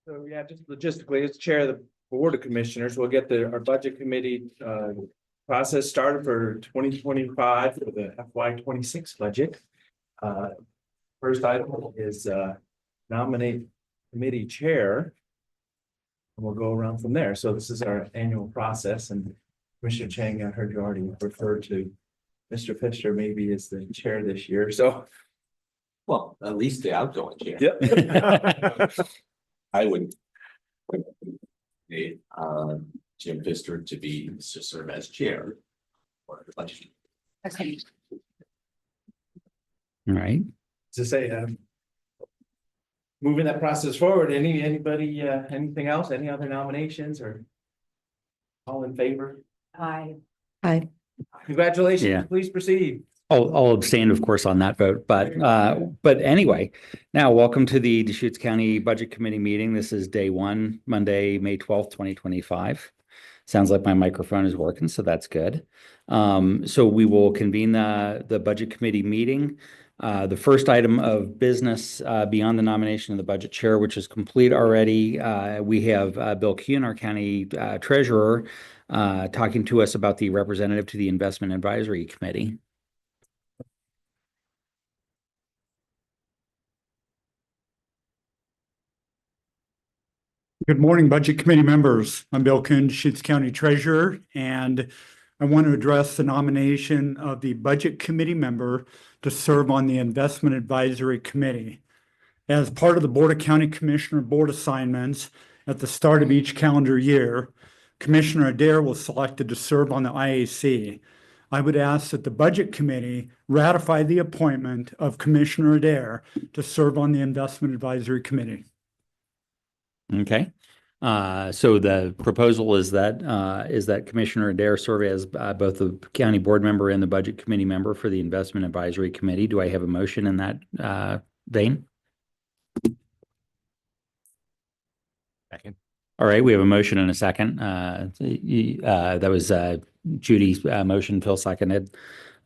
So yeah, just logistically, as chair of the board of commissioners, we'll get our budget committee process started for 2025 for the FY 26 budget. First item is nominate committee chair. And we'll go around from there. So this is our annual process, and Commissioner Chang, I heard you already referred to Mr. Pfister maybe as the chair this year, so. Well, at least the outgoing chair. Yep. I would. Jim Pfister to serve as chair. For the budget. Okay. All right. To say, moving that process forward, anybody, anything else, any other nominations or? All in favor? Aye. Congratulations, Yeah. please proceed. I'll abstain, of course, on that vote, but anyway, now welcome to the Deschutes County Budget Committee meeting. This is day one, Monday, May 12th, 2025. Sounds like my microphone is working, so that's good. So we will convene the Budget Committee meeting. The first item of business beyond the nomination of the budget chair, which is complete already, we have Bill Kuhn, our county treasurer, talking to us about the representative to the Investment Advisory Committee. Good morning, Budget Committee members. I'm Bill Kuhn, Deschutes County Treasurer, and I want to address the nomination of the Budget Committee member to serve on the Investment Advisory Committee. As part of the Board of County Commissioner board assignments at the start of each calendar year, Commissioner Adair was selected to serve on the IAC. I would ask that the Budget Committee ratify the appointment of Commissioner Adair to serve on the Investment Advisory Committee. Okay. So the proposal is that Commissioner Adair serve as both the county board member and the budget committee member for the Investment Advisory Committee. Do I have a motion in that vein? Second. All right, we have a motion and a second. That was Judy's motion, Phil seconded.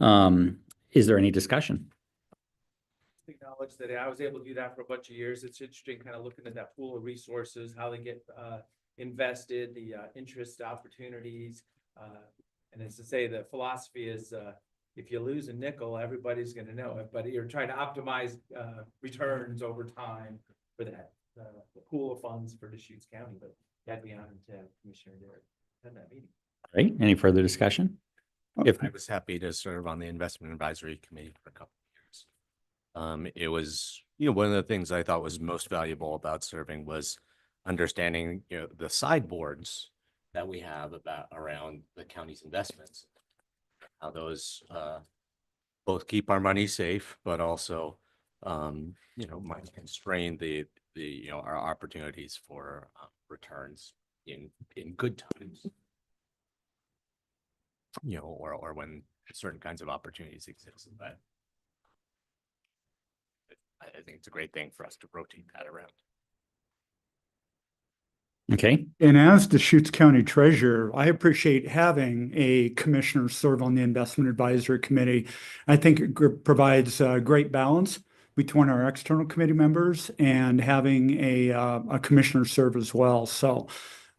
Is there any discussion? Acknowledge that I was able to do that for a bunch of years. It's interesting kind of looking at that pool of resources, how they get invested, the interest opportunities. And as to say, the philosophy is if you lose a nickel, everybody's going to know it, but you're trying to optimize returns over time for that the pool of funds for Deschutes County. But that'd be honored to have Commissioner Derrick at that meeting. All right, any further discussion? If I was happy to serve on the Investment Advisory Committee for a couple of years. It was, one of the things I thought was most valuable about serving was understanding, the sideboards that we have around the county's investments, how those both keep our money safe, but also, might constrain our opportunities for returns in good times. Or when certain kinds of opportunities exist. But I think it's a great thing for us to rotate that around. okay, And as Deschutes County Treasurer, I appreciate having a commissioner serve on the Investment Advisory Committee. I think it provides a great balance between our external committee members and having a commissioner serve as well. So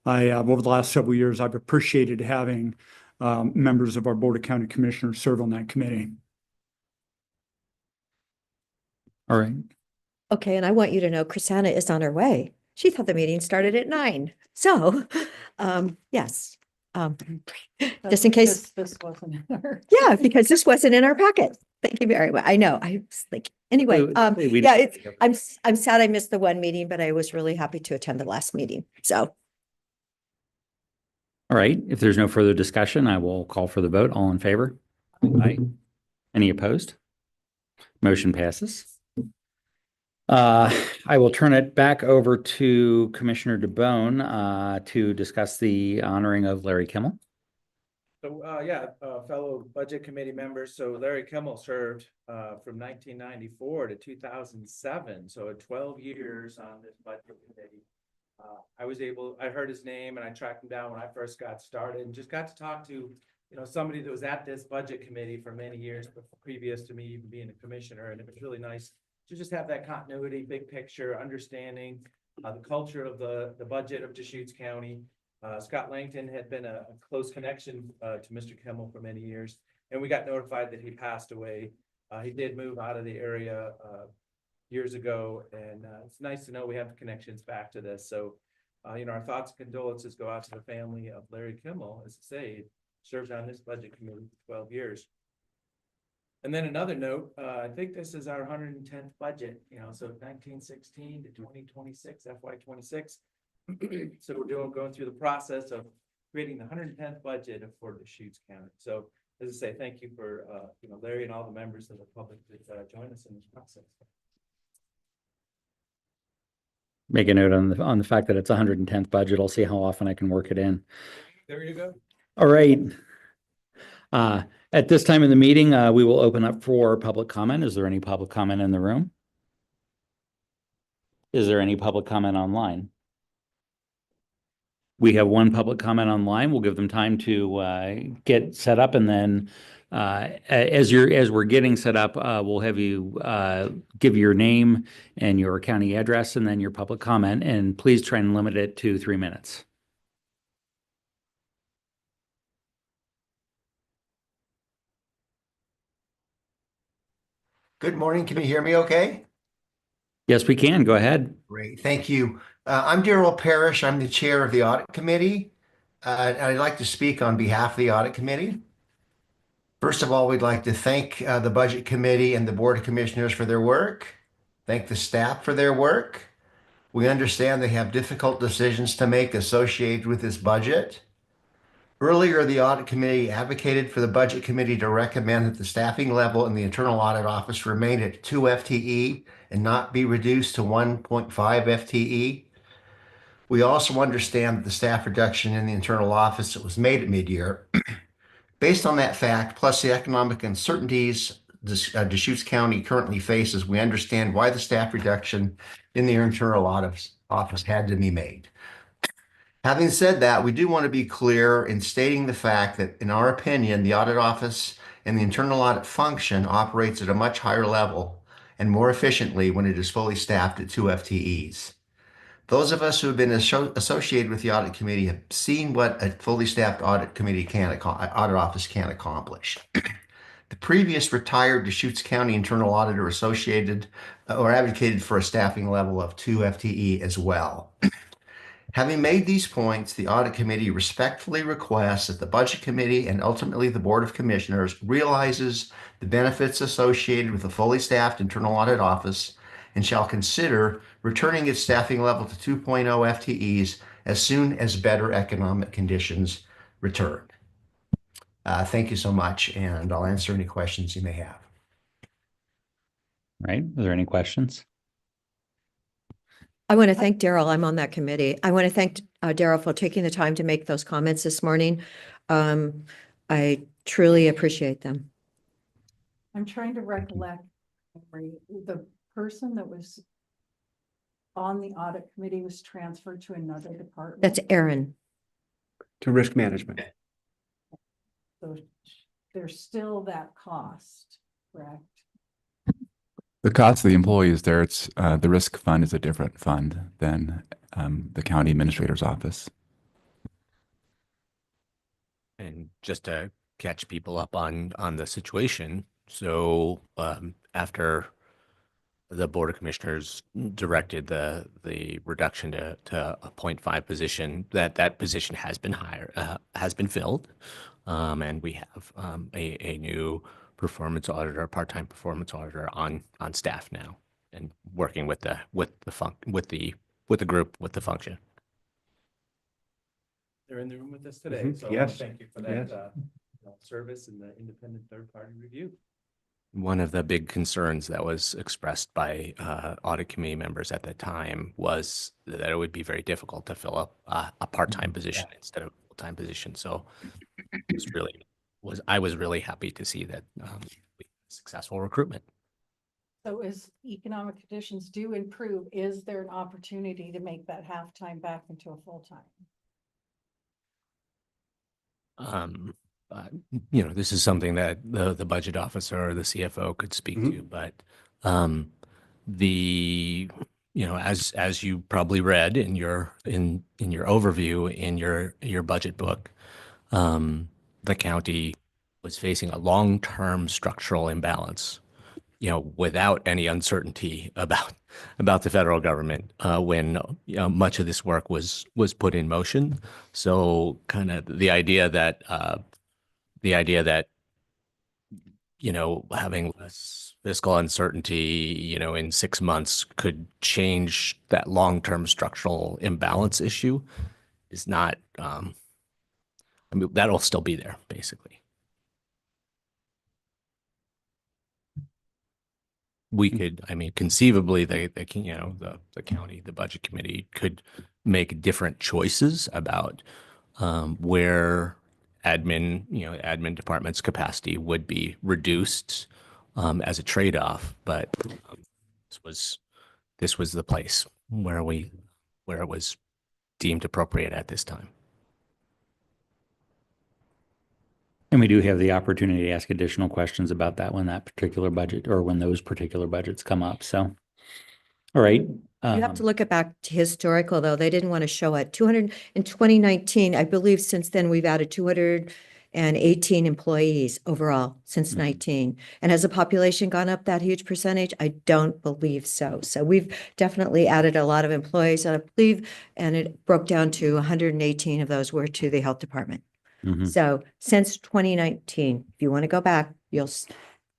over the last several years, I've appreciated having members of our Board of County Commissioners serve on that committee. all right. Okay, and I want you to know Chrisana is on her way. She thought the meeting started at 9. So, yes. Just in case. This wasn't in our. Yeah, because this wasn't in our packet. Thank you very much. I know. I was like, anyway, yeah, I'm sad I missed the one meeting, but I was really happy to attend the last meeting. So. All right, if there's no further discussion, I will call for the vote. All in favor? Aye. Any opposed? Motion passes. I will turn it back over to Commissioner DeBonne to discuss the honoring of Larry Kimmel. So, fellow budget committee members. So Larry Kimmel served from 1994 to 2007. So 12 years on this budget committee. I heard his name and I tracked him down when I first got started and just got to talk to, somebody that was at this budget committee for many years previous to me even being a commissioner. And it was really nice to just have that continuity, big picture, understanding the culture of the budget of Deschutes County. Scott Langton had been a close connection to Mr. Kimmel for many years, and we got notified that he passed away. He did move out of the area years ago, and it's nice to know we have connections back to this. So, our thoughts and condolences go out to the family of Larry Kimmel, as I say, served on this budget committee for 12 years. And then another note, I think this is our 110th budget, so 1916 to 2026, FY 26. So we're going through the process of creating the 110th budget for Deschutes County. So as I say, thank you for, Larry and all the members of the public that join us in this process. Make a note on the fact that it's 110th budget. I'll see how often I can work it in. There you go. All right. At this time in the meeting, we will open up for public comment. Is there any public comment in the room? Is there any public comment online? We have one public comment online. We'll give them time to get set up, and then as we're getting set up, we'll have you give your name and your county address, and then your public comment. And please try and limit it to 3 minutes. Good morning. Can you hear me okay? Yes, we can. Go ahead. Great. Thank you. I'm Darrell Parrish. I'm the chair of the audit committee. And I'd like to speak on behalf of the audit committee. First of all, we'd like to thank the budget committee and the board of commissioners for their work. Thank the staff for their work. We understand they have difficult decisions to make associated with this budget. Earlier, the audit committee advocated for the budget committee to recommend that the staffing level in the internal audit office remain at 2 FTE and not be reduced to 1.5 FTE. We also understand that the staff reduction in the internal office that was made at mid-year. Based on that fact, plus the economic uncertainties Deschutes County currently faces, we understand why the staff reduction in the internal office had to be made. Having said that, we do want to be clear in stating the fact that, in our opinion, the audit office and the internal audit function operates at a much higher level and more efficiently when it is fully staffed at 2 FTEs. Those of us who have been associated with the audit committee have seen what a fully staffed audit office can accomplish. The previous retired Deschutes County internal auditor advocated for a staffing level of 2 FTE as well. Having made these points, the audit committee respectfully requests that the budget committee and ultimately the board of commissioners realizes the benefits associated with a fully staffed internal audit office and shall consider returning its staffing level to 2.0 FTEs as soon as better economic conditions return. Thank you so much, and I'll answer any questions you may have. Right. Are there any questions? I want to thank Darrell. I'm on that committee. I want to thank Darrell for taking the time to make those comments this morning. I truly appreciate them. I'm trying to recollect the person that was on the audit committee was transferred to another department. That's Aaron. To risk management. So there's still that cost, correct? The cost of the employee is there. It's the risk fund is a different fund than the county administrator's office. And just to catch people up on the situation, so after the Board of Commissioners directed the reduction to a 0.5 position, that position has been filled, and we have a new part-time performance auditor on staff now, and working with the group with the function. They're in the room with us today. So I wanna Yes. thank you for that service and the independent third-party review. One of the big concerns that was expressed by audit committee members at the time was that it would be very difficult to fill up a part-time position instead of a full-time position. So I was really happy to see that successful recruitment. So as economic conditions do improve, is there an opportunity to make that half-time back into a full-time? This is something that the budget officer or the CFO could speak to, but as you probably read in your overview in your budget book, the county was facing a long-term structural imbalance, without any uncertainty about the federal government when much of this work was put in motion. So kind of the idea that having less fiscal uncertainty, in 6 months could change that long-term structural imbalance issue is not, that'll still be there, basically. We could, conceivably, the county, the budget committee could make different choices about where admin department's capacity would be reduced as a trade-off, but this was the place where it was deemed appropriate at this time. And we do have the opportunity to ask additional questions about that when that particular budget or when those particular budgets come up. So, all right. You have to look it back to historical, though. They didn't want to show it. 200 in 2019, I believe since then we've added 218 employees overall since 19. And has the population gone up that huge percentage? I don't believe so. So we've definitely added a lot of employees, I believe, and it broke down to 118 of those were to the health department. Mhm. So since 2019, if you want to go back, those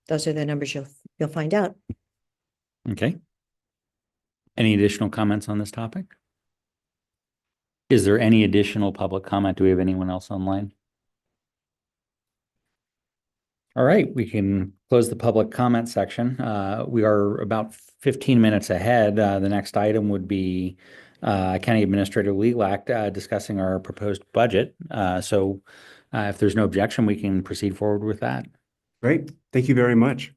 are the numbers you'll find out. Okay. Any additional comments on this topic? Is there any additional public comment? Do we have anyone else online? All right, we can close the public comment section. We are about 15 minutes ahead. The next item would be County Administrator Lelak discussing our proposed budget. So if there's no objection, we can proceed forward with that. Great. Thank you very much.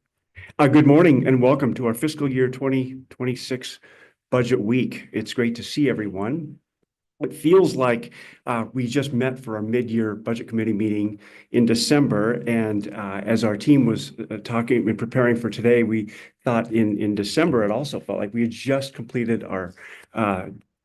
Good morning and welcome to our fiscal year 2026 budget week. It's great to see everyone. It feels like we just met for our mid-year budget committee meeting in December. And as our team was talking and preparing for today, we thought in December, it also felt like we had just completed our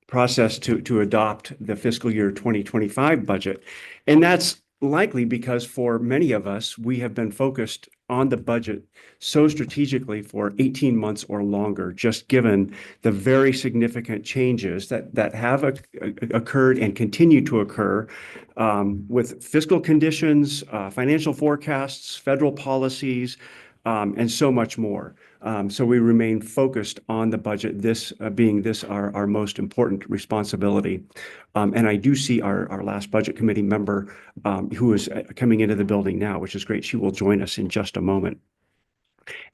process to adopt the fiscal year 2025 budget. And that's likely because for many of us, we have been focused on the budget so strategically for 18 months or longer, just given the very significant changes that have occurred and continue to occur with fiscal conditions, financial forecasts, federal policies, and so much more. So we remain focused on the budget, this being our most important responsibility. And I do see our last budget committee member who is coming into the building now, which is great. She will join us in just a moment.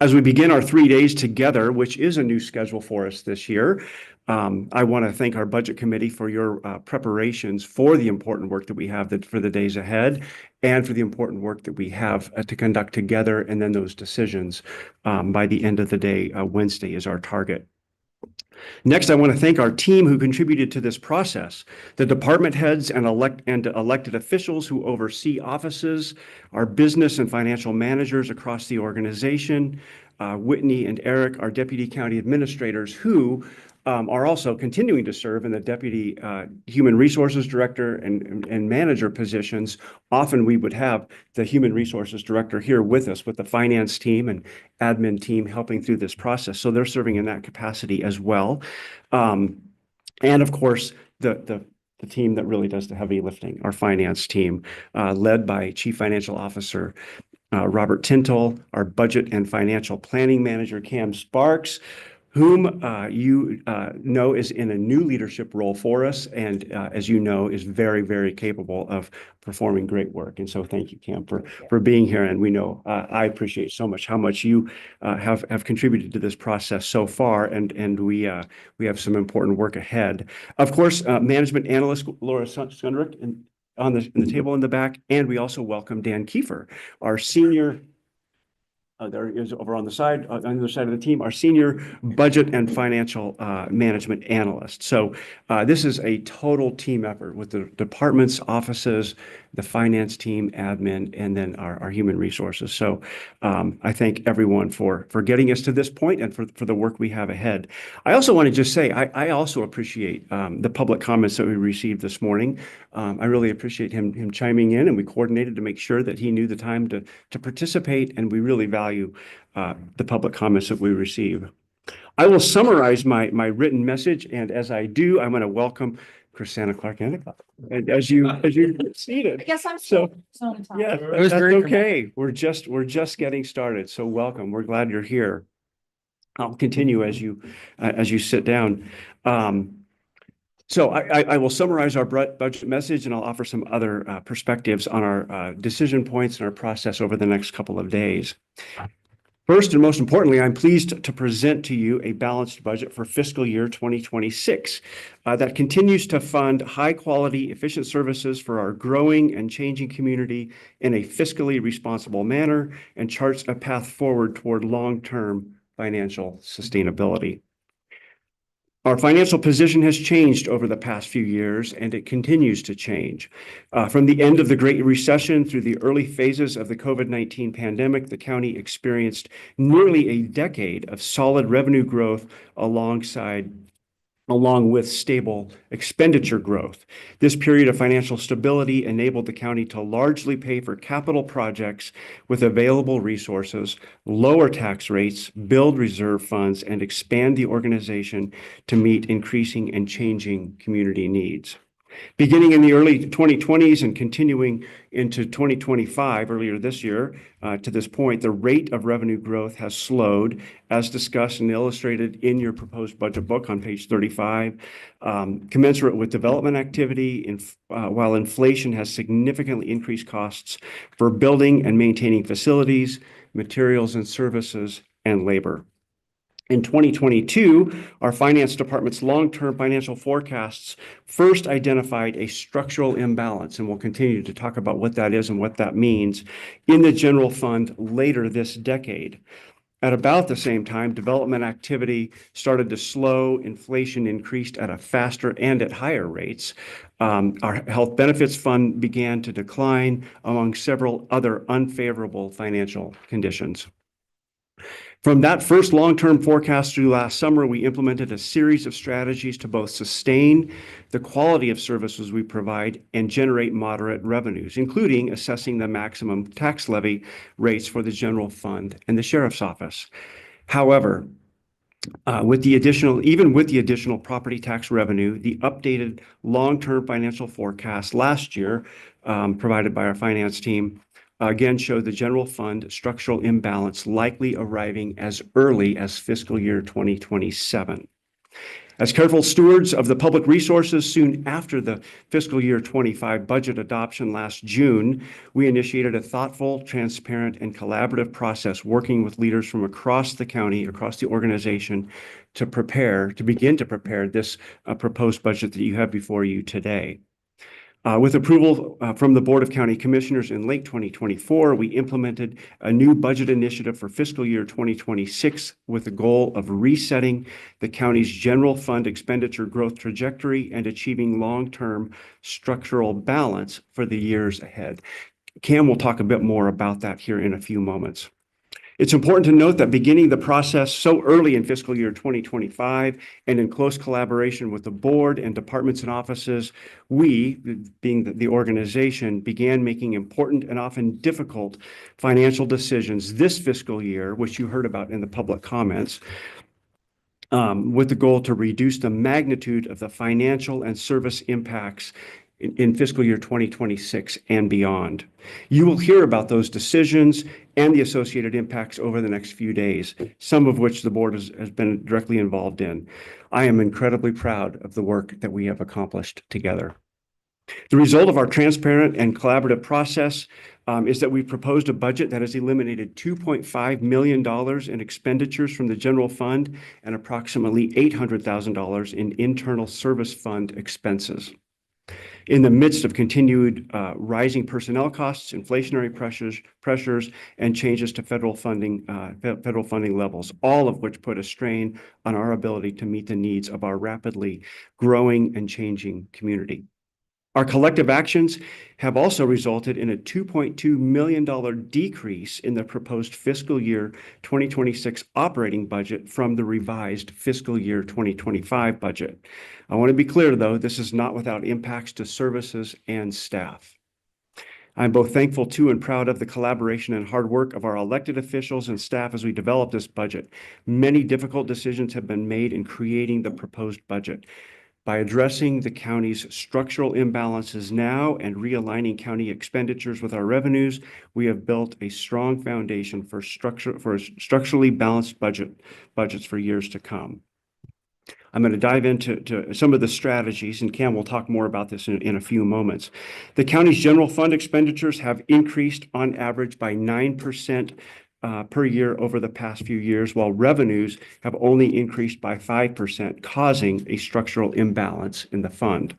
As we begin our 3 days together, which is a new schedule for us this year, I want to thank our budget committee for your preparations for the important work that we have for the days ahead and for the important work that we have to conduct together, and then those decisions by the end of the day. Wednesday is our target. Next, I want to thank our team who contributed to this process, the department heads and elected officials who oversee offices, our business and financial managers across the organization, Whitney and Eric, our deputy county administrators, who are also continuing to serve in the deputy human resources director and manager positions. Often we would have the human resources director here with us with the finance team and admin team helping through this process. So they're serving in that capacity as well. And of course, the team that really does the heavy lifting, our finance team, led by Chief Financial Officer Robert Tintle, our budget and financial planning manager, Cam Sparks, whom you know is in a new leadership role for us, and as you know, is very, very capable of performing great work. And so thank you, Cam, for being here. And we know I appreciate so much how much you have contributed to this process so far, and we have some important work ahead. Of course, management analyst Laura Sundrick in the table in the back, and we also welcome Dan Kiefer, our senior there is over on the side, on the other side of the team, our senior budget and financial management analyst. So this is a total team effort with the departments, offices, the finance team, admin, and then our human resources. So I thank everyone for getting us to this point and for the work we have ahead. I also want to just say, I also appreciate the public comments that we received this morning. I really appreciate him chiming in, and we coordinated to make sure that he knew the time to participate, and we really value the public comments that we receive. I will summarize my written message, and as I do, I'm going to welcome Chrisanna Clark Endicott. And as you seated. I guess I'm So, still on top. yeah, It was that's very okay. We're just getting started. So welcome. We're glad you're here. I'll continue as you sit down. So I will summarize our budget message, and I'll offer some other perspectives on our decision points and our process over the next couple of days. First and most importantly, I'm pleased to present to you a balanced budget for fiscal year 2026 that continues to fund high-quality, efficient services for our growing and changing community in a fiscally responsible manner and charts a path forward toward long-term financial sustainability. Our financial position has changed over the past few years, and it continues to change. From the end of the Great Recession through the early phases of the COVID-19 pandemic, the county experienced nearly a decade of solid revenue growth along with stable expenditure growth. This period of financial stability enabled the county to largely pay for capital projects with available resources, lower tax rates, build reserve funds, and expand the organization to meet increasing and changing community needs. Beginning in the early 2020s and continuing into 2025, earlier this year, to this point, the rate of revenue growth has slowed, as discussed and illustrated in your proposed budget book on page 35. Commensurate with development activity, while inflation has significantly increased costs for building and maintaining facilities, materials and services, and labor. In 2022, our finance department's long-term financial forecasts first identified a structural imbalance, and we'll continue to talk about what that is and what that means in the general fund later this decade. At about the same time, development activity started to slow, inflation increased at a faster and at higher rates. Our health benefits fund began to decline, among several other unfavorable financial conditions. From that first long-term forecast through last summer, we implemented a series of strategies to both sustain the quality of services we provide and generate moderate revenues, including assessing the maximum tax levy rates for the general fund and the sheriff's office. However, even with the additional property tax revenue, the updated long-term financial forecast last year provided by our finance team again showed the general fund structural imbalance likely arriving as early as fiscal year 2027. As careful stewards of the public resources, soon after the fiscal year 25 budget adoption last June, we initiated a thoughtful, transparent, and collaborative process working with leaders from across the county, across the organization, to begin to prepare this proposed budget that you have before you today. With approval from the Board of County Commissioners in late 2024, we implemented a new budget initiative for fiscal year 2026 with the goal of resetting the county's general fund expenditure growth trajectory and achieving long-term structural balance for the years ahead. Cam will talk a bit more about that here in a few moments. It's important to note that beginning the process so early in fiscal year 2025 and in close collaboration with the board and departments and offices, we, being the organization, began making important and often difficult financial decisions this fiscal year, which you heard about in the public comments, with the goal to reduce the magnitude of the financial and service impacts in fiscal year 2026 and beyond. You will hear about those decisions and the associated impacts over the next few days, some of which the board has been directly involved in. I am incredibly proud of the work that we have accomplished together. The result of our transparent and collaborative process is that we proposed a budget that has eliminated $2.5 million in expenditures from the general fund and approximately $800,000 in internal service fund expenses. in the midst of continued rising personnel costs, inflationary pressures, and changes to federal funding levels, all of which put a strain on our ability to meet the needs of our rapidly growing and changing community. Our collective actions have also resulted in a $2.2 million decrease in the proposed fiscal year 2026 operating budget from the revised fiscal year 2025 budget. I want to be clear, though, this is not without impacts to services and staff. I'm both thankful to and proud of the collaboration and hard work of our elected officials and staff as we develop this budget. Many difficult decisions have been made in creating the proposed budget. By addressing the county's structural imbalances now and realigning county expenditures with our revenues, we have built a strong foundation for structurally balanced budgets for years to come. I'm going to dive into some of the strategies, and Cam will talk more about this in a few moments. The county's general fund expenditures have increased on average by 9% per year over the past few years, while revenues have only increased by 5%, causing a structural imbalance in the fund.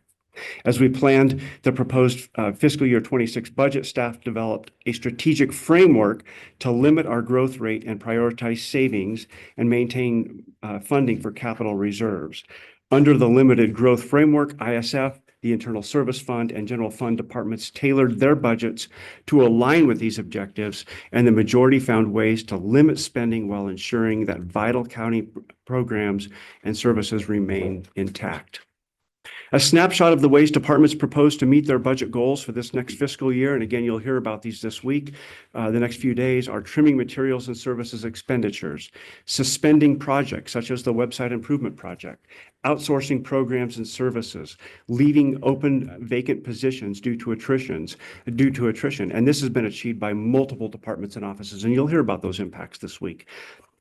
As we planned the proposed fiscal year 26 budget, staff developed a strategic framework to limit our growth rate and prioritize savings and maintain funding for capital reserves. Under the limited growth framework, ISF, the Internal Service Fund, and General Fund departments tailored their budgets to align with these objectives, and the majority found ways to limit spending while ensuring that vital county programs and services remain intact. A snapshot of the ways departments propose to meet their budget goals for this next fiscal year, and again, you'll hear about these this week, the next few days, are trimming materials and services expenditures, suspending projects such as the website improvement project, outsourcing programs and services, leaving open vacant positions due to attrition. And this has been achieved by multiple departments and offices, and you'll hear about those impacts this week.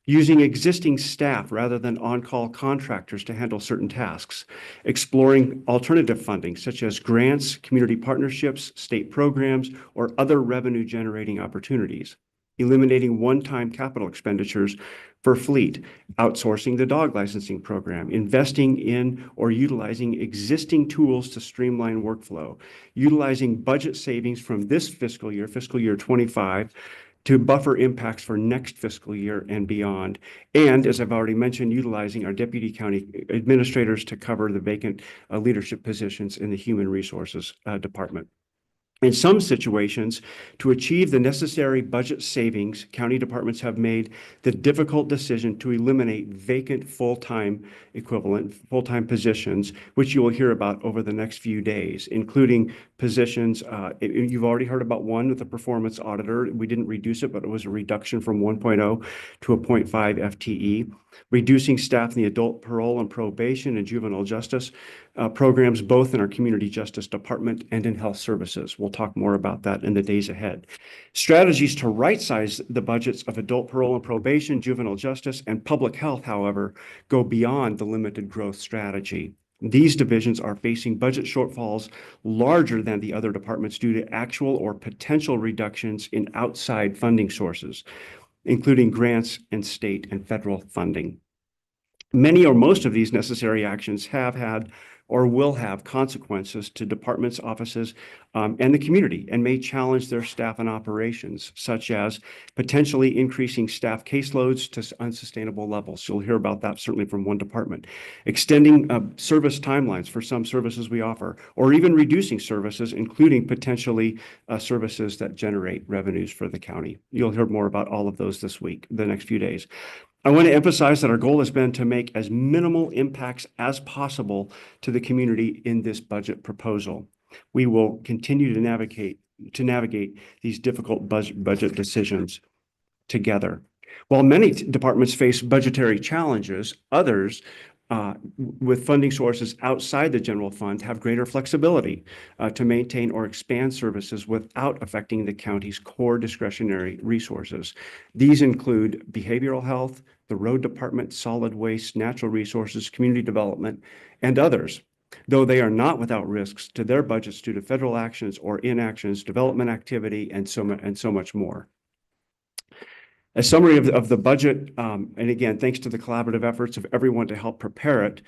Using existing staff rather than on-call contractors to handle certain tasks, exploring alternative funding such as grants, community partnerships, state programs, or other revenue-generating opportunities, eliminating one-time capital expenditures for fleet, outsourcing the dog licensing program, investing in or utilizing existing tools to streamline workflow, utilizing budget savings from this fiscal year 25, to buffer impacts for next fiscal year and beyond. And as I've already mentioned, utilizing our deputy county administrators to cover the vacant leadership positions in the Human Resources Department. In some situations, to achieve the necessary budget savings, county departments have made the difficult decision to eliminate vacant full-time positions, which you will hear about over the next few days, including positions. You've already heard about one with the performance auditor. We didn't reduce it, but it was a reduction from 1.0 to a 0.5 FTE. Reducing staff in the adult parole and probation and juvenile justice programs, both in our community justice department and in health services. We'll talk more about that in the days ahead. Strategies to right-size the budgets of adult parole and probation, juvenile justice, and public health, however, go beyond the limited growth strategy. These divisions are facing budget shortfalls larger than the other departments due to actual or potential reductions in outside funding sources, including grants and state and federal funding. Many or most of these necessary actions have had or will have consequences to departments, offices, and the community, and may challenge their staff and operations, such as potentially increasing staff caseloads to unsustainable levels. You'll hear about that certainly from one department. Extending service timelines for some services we offer, or even reducing services, including potentially services that generate revenues for the county. You'll hear more about all of those this week, the next few days. I want to emphasize that our goal has been to make as minimal impacts as possible to the community in this budget proposal. We will continue to navigate these difficult budget decisions together. While many departments face budgetary challenges, others with funding sources outside the general fund have greater flexibility to maintain or expand services without affecting the county's core discretionary resources. These include behavioral health, the road department, solid waste, natural resources, community development, and others, though they are not without risks to their budgets due to federal actions or inactions, development activity, and so much more. A summary of the budget, and again, thanks to the collaborative efforts of everyone to help prepare it,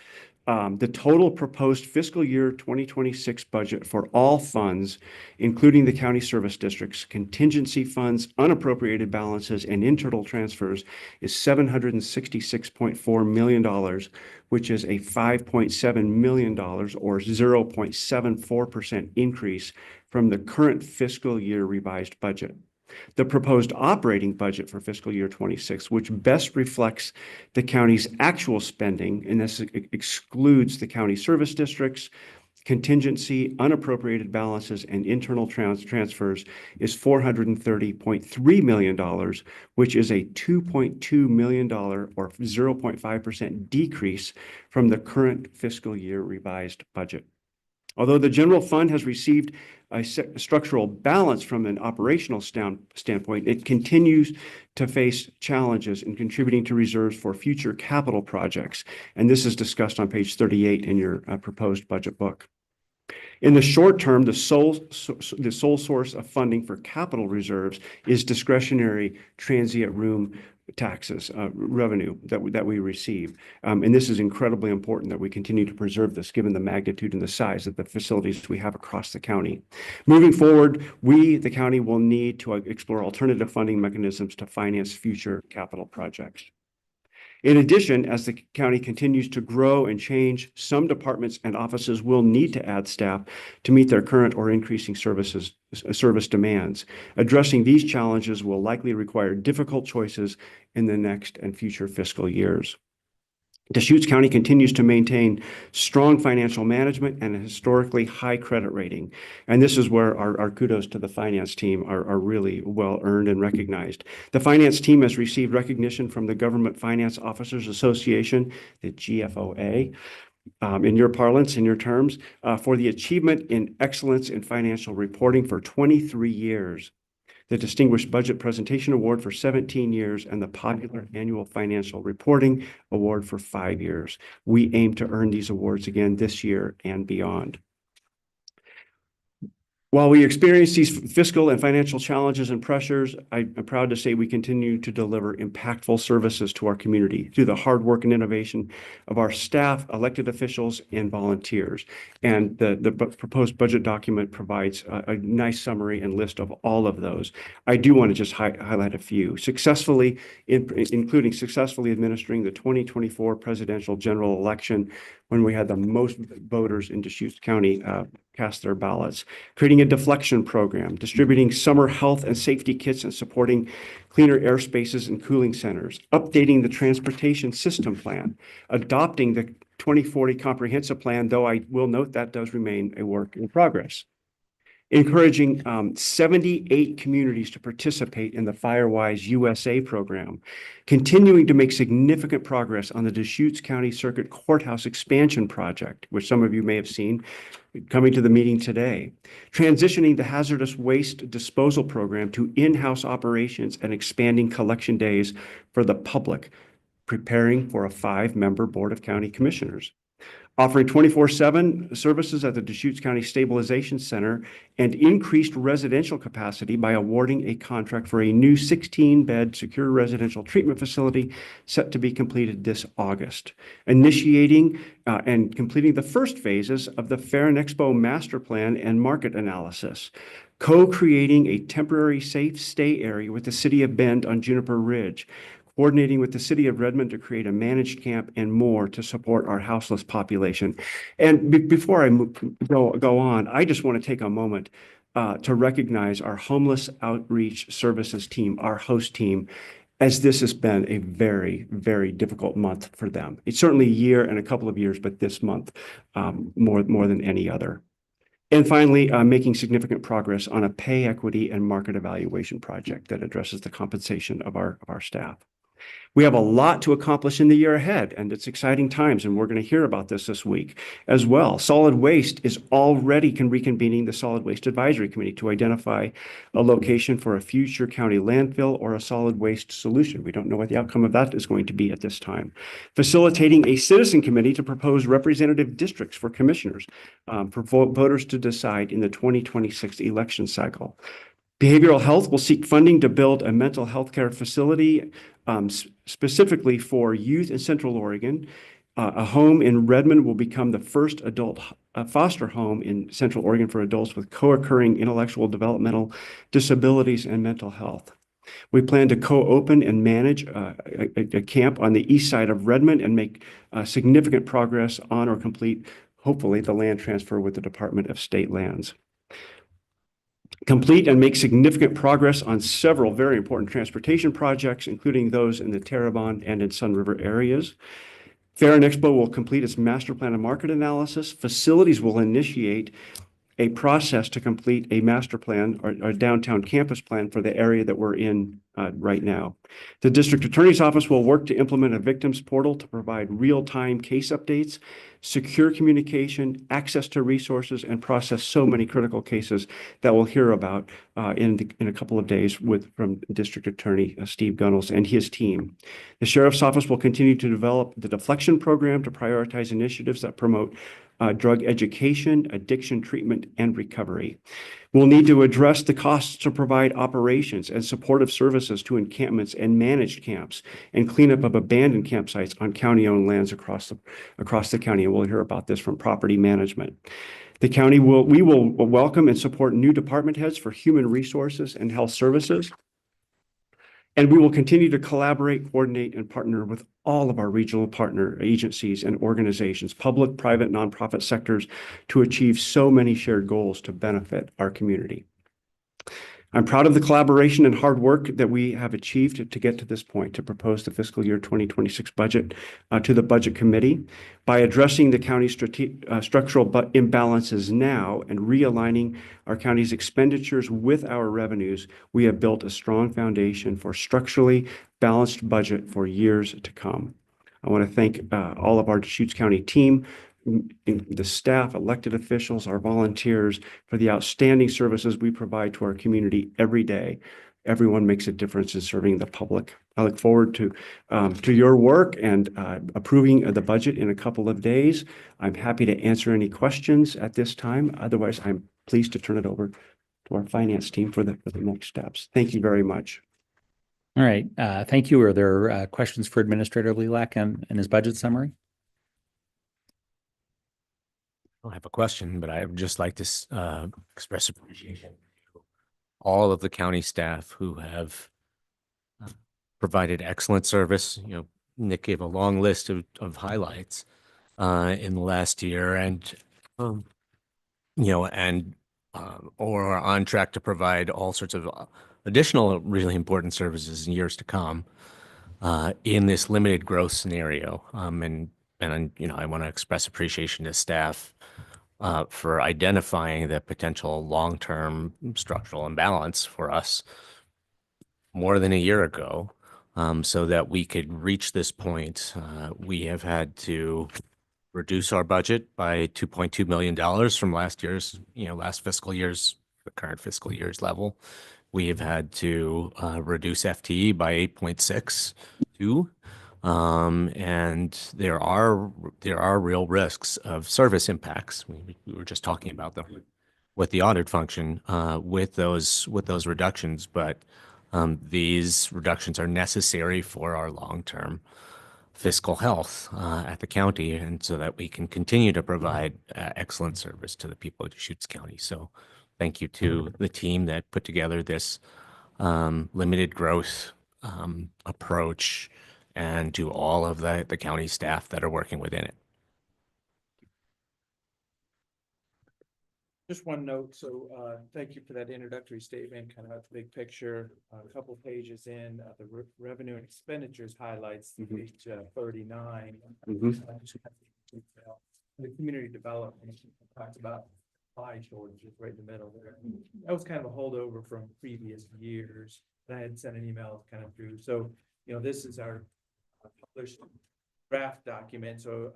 the total proposed fiscal year 2026 budget for all funds, including the county service districts, contingency funds, unappropriated balances, and internal transfers, is $766.4 million, which is a $5.7 million or 0.74% increase from the current fiscal year revised budget. The proposed operating budget for fiscal year 26, which best reflects the county's actual spending, and this excludes the county service districts, contingency, unappropriated balances, and internal transfers, is $430.3 million, which is a $2.2 million or 0.5% decrease from the current fiscal year revised budget. Although the general fund has received a structural balance from an operational standpoint, it continues to face challenges in contributing to reserves for future capital projects. And this is discussed on page 38 in your proposed budget book. In the short term, the sole source of funding for capital reserves is discretionary transient room taxes, revenue that we receive. And this is incredibly important that we continue to preserve this, given the magnitude and the size of the facilities we have across the county. Moving forward, the county, will need to explore alternative funding mechanisms to finance future capital projects. In addition, as the county continues to grow and change, some departments and offices will need to add staff to meet their current or increasing service demands. Addressing these challenges will likely require difficult choices in the next and future fiscal years. Deschutes County continues to maintain strong financial management and a historically high credit rating. And this is where our kudos to the finance team are really well earned and recognized. The finance team has received recognition from the Government Finance Officers Association, the GFOA, in your parlance, in your terms, for the achievement in excellence in financial reporting for 23 years. The Distinguished Budget Presentation Award for 17 years, and the Popular Annual Financial Reporting Award for 5 years. We aim to earn these awards again this year and beyond. While we experience these fiscal and financial challenges and pressures, I'm proud to say we continue to deliver impactful services to our community through the hard work and innovation of our staff, elected officials, and volunteers. And the proposed budget document provides a nice summary and list of all of those. I do want to just highlight a few. Including successfully administering the 2024 presidential general election, when we had the most voters in Deschutes County cast their ballots, creating a deflection program, distributing summer health and safety kits, and supporting cleaner airspaces and cooling centers, updating the transportation system plan, adopting the 2040 comprehensive plan, though I will note that does remain a work in progress. Encouraging 78 communities to participate in the Firewise USA program, continuing to make significant progress on the Deschutes County Circuit Courthouse expansion project, which some of you may have seen coming to the meeting today, transitioning the hazardous waste disposal program to in-house operations and expanding collection days for the public, preparing for a 5-member Board of County Commissioners. Offering 24/7 services at the Deschutes County Stabilization Center and increased residential capacity by awarding a contract for a new 16-bed secure residential treatment facility set to be completed this August. Initiating and completing the first phases of the Fair and Expo Master Plan and market analysis. Co-creating a temporary safe stay area with the City of Bend on Juniper Ridge. Coordinating with the City of Redmond to create a managed camp, and more to support our houseless population. And before I go on, I just want to take a moment to recognize our homeless outreach services team, our host team, as this has been a very, very difficult month for them. It's certainly a year and a couple of years, but this month more than any other. And finally, making significant progress on a pay equity and market evaluation project that addresses the compensation of our staff. We have a lot to accomplish in the year ahead, and it's exciting times, and we're going to hear about this week as well. Solid Waste is already reconvening the Solid Waste Advisory Committee to identify a location for a future county landfill or a solid waste solution. We don't know what the outcome of that is going to be at this time. Facilitating a citizen committee to propose representative districts for commissioners for voters to decide in the 2026 election cycle. Behavioral health will seek funding to build a mental health care facility specifically for youth in Central Oregon. A home in Redmond will become the first adult foster home in Central Oregon for adults with co-occurring intellectual developmental disabilities and mental health. We plan to co-open and manage a camp on the east side of Redmond and make significant progress on or complete, hopefully, the land transfer with the Department of State Lands. Complete and make significant progress on several very important transportation projects, including those in the Terrebonne and in Sun River areas. Fair and Expo will complete its master plan and market analysis. Facilities will initiate a process to complete a master plan or downtown campus plan for the area that we're in right now. The district attorney's office will work to implement a victims portal to provide real-time case updates, secure communication, access to resources, and process so many critical cases that we'll hear about in a couple of days from District Attorney Steve Gunnels and his team. The sheriff's office will continue to develop the deflection program to prioritize initiatives that promote drug education, addiction treatment, and recovery. We'll need to address the costs to provide operations and supportive services to encampments and managed camps and cleanup of abandoned campsites on county-owned lands across the county. And we'll hear about this from property management. We will welcome and support new department heads for human resources and health services. And we will continue to collaborate, coordinate, and partner with all of our regional partner agencies and organizations, public, private, nonprofit sectors, to achieve so many shared goals to benefit our community. I'm proud of the collaboration and hard work that we have achieved to get to this point, to propose the fiscal year 2026 budget to the Budget Committee. By addressing the county's structural imbalances now and realigning our county's expenditures with our revenues, we have built a strong foundation for structurally balanced budget for years to come. I want to thank all of our Deschutes County team, the staff, elected officials, our volunteers, for the outstanding services we provide to our community every day. Everyone makes a difference in serving the public. I look forward to your work and approving the budget in a couple of days. I'm happy to answer any questions at this time. Otherwise, I'm pleased to turn it over to our finance team for the next steps. Thank you very much. All right. Thank you. Are there questions for Administrator Lelak and his budget summary? I don't have a question, but I would just like to express appreciation to all of the county staff who have provided excellent service. You know, Nick gave a long list of highlights in the last year, and or are on track to provide all sorts of additional really important services in years to come in this limited growth scenario. And I want to express appreciation to staff for identifying the potential long-term structural imbalance for us more than a year ago, so that we could reach this point. We have had to reduce our budget by $2.2 million from last fiscal year's, the current fiscal year's level. We have had to reduce FTE by 8.62. And there are real risks of service impacts. We were just talking about them with the audit function, with those reductions, but these reductions are necessary for our long-term fiscal health at the county, and so that we can continue to provide excellent service to the people of Deschutes County. So thank you to the team that put together this limited growth approach, and to all of the county staff that are working within it. Just one note. So thank you for that introductory statement, kind of a big picture. A couple pages in, the revenue and expenditures highlights, page 39. The community development talks about supply shortages right in the middle there. That was kind of a holdover from previous years. I had sent an email kind of through. So, this is our published draft document. So,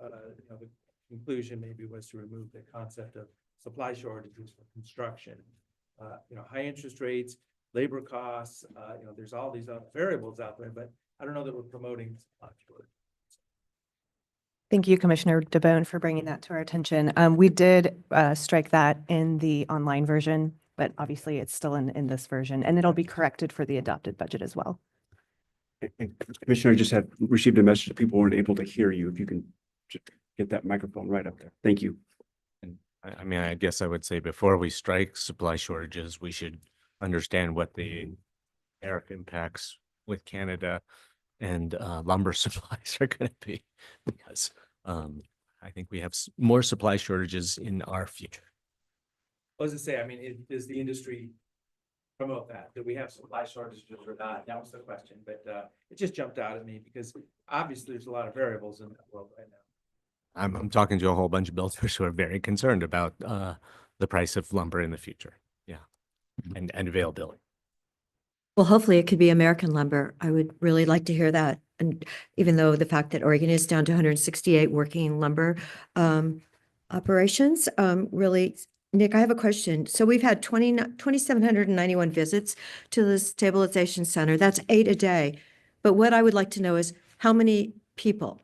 the conclusion maybe was to remove the concept of supply shortages for construction. High interest rates, labor costs, there's all these other variables out there, but I don't know that we're promoting supply shortage. Thank you, Commissioner DeBonne, for bringing that to our attention. We did strike that in the online version but obviously it's still in this version, and it'll be corrected for the adopted budget as well. And Commissioner, I just had received a message that people weren't able to hear you. If you can just get that microphone right up there. Thank you. And I mean, I guess I would say before we strike supply shortages, we should understand what the tariff impacts with Canada and lumber supplies are going to be, because I think we have more supply shortages in our future. What does it say? I mean, does the industry promote that? Do we have supply shortages or not? That was the question, but it just jumped out at me because obviously there's a lot of variables in that world right now. I'm talking to a whole bunch of builders who are very concerned about the price of lumber in the future. Yeah. And availability. Well, hopefully it could be American lumber. I would really like to hear that. And even though the fact that Oregon is down to 168 working lumber operations, really, Nick, I have a question. So we've had 2,791 visits to the stabilization center. That's 8 a day. But what I would like to know is how many people?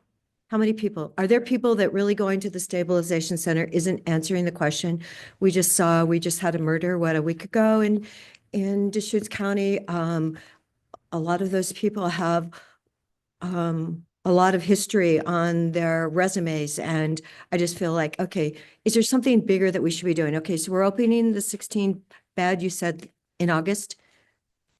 How many people? Are there people that really going to the stabilization center isn't answering the question? We just had a murder, a week ago in Deschutes County. A lot of those people have a lot of history on their resumes. And I just feel like, okay, is there something bigger that we should be doing? Okay, so we're opening the 16 bed, you said, in August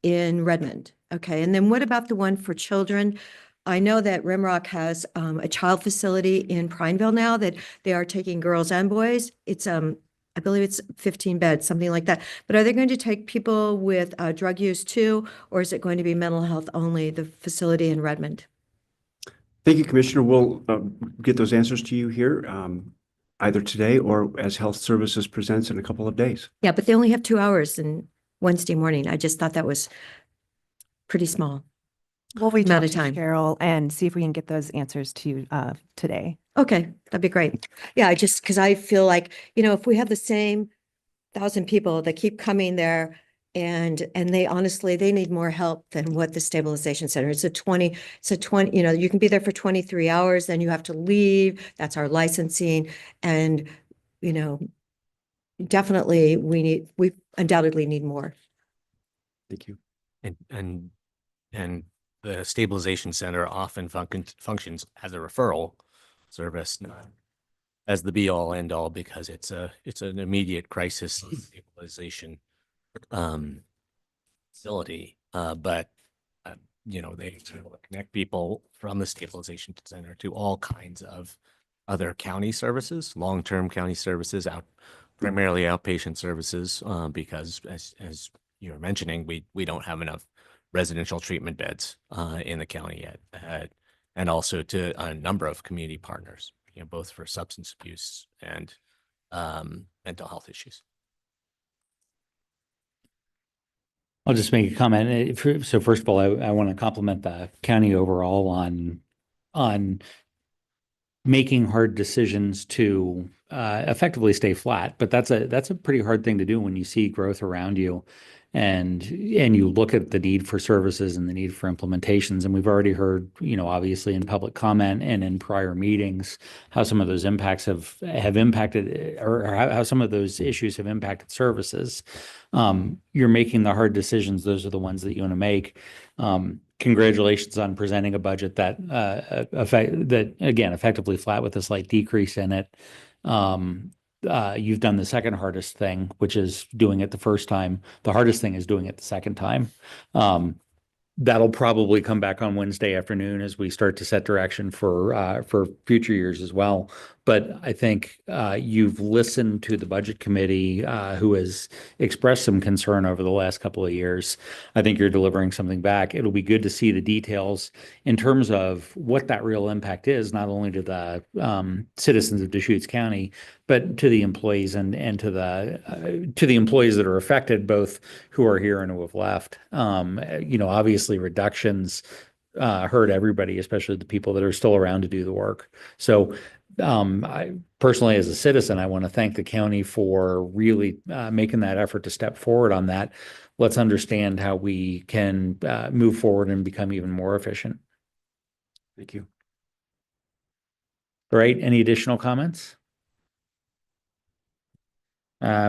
in Redmond. Okay, and then what about the one for children? I know that Rimrock has a child facility in Prineville now that they are taking girls and boys. It's I believe it's 15 beds, something like that. But are they going to take people with drug use too, or is it going to be mental health only, the facility in Redmond? Thank you, Commissioner. We'll get those answers to you here either today or as Health Services presents in a couple of days. Yeah, but they only have 2 hours in Wednesday morning. I just thought that was pretty small. We'll reach Amount out of to time. Cheryl and see if we can get those answers to you today. Okay, that'd be great. Yeah, because I feel like, if we have the same 1,000 people that keep coming there and they honestly, they need more help than what the stabilization center. It's a 20, you can be there for 23 hours, then you have to leave. That's our licensing. And, definitely we undoubtedly need more. Thank you. And the stabilization center often functions as a referral service, not as the be all end all, because it's an immediate crisis stabilization facility. But they able to connect people from the stabilization center to all kinds of other county services, long-term county services, primarily outpatient services, because as you were mentioning, we don't have enough residential treatment beds in the county yet, and also to a number of community partners, both for substance abuse and mental health issues. I'll just make a comment. So first of all, I want to compliment the county overall on making hard decisions to effectively stay flat. But that's a pretty hard thing to do when you see growth around you. And you look at the need for services and the need for implementations. And we've already heard, obviously in public comment and in prior meetings, how some of those impacts have impacted, or how some of those issues have impacted services. You're making the hard decisions. Those are the ones that you want to make. Congratulations on presenting a budget that again, effectively flat with a slight decrease in it. You've done the second hardest thing, which is doing it the first time. The hardest thing is doing it the second time. That'll probably come back on Wednesday afternoon as we start to set direction for future years as well. But I think you've listened to the budget committee who has expressed some concern over the last couple of years. I think you're delivering something back. It'll be good to see the details in terms of what that real impact is, not only to the citizens of Deschutes County, but to the employees and to the employees that are affected, both who are here and who have left. Obviously reductions hurt everybody, especially the people that are still around to do the work. So I personally, as a citizen, I want to thank the county for really making that effort to step forward on that. Let's understand how we can move forward and become even more efficient. Thank you. All right. Any additional comments?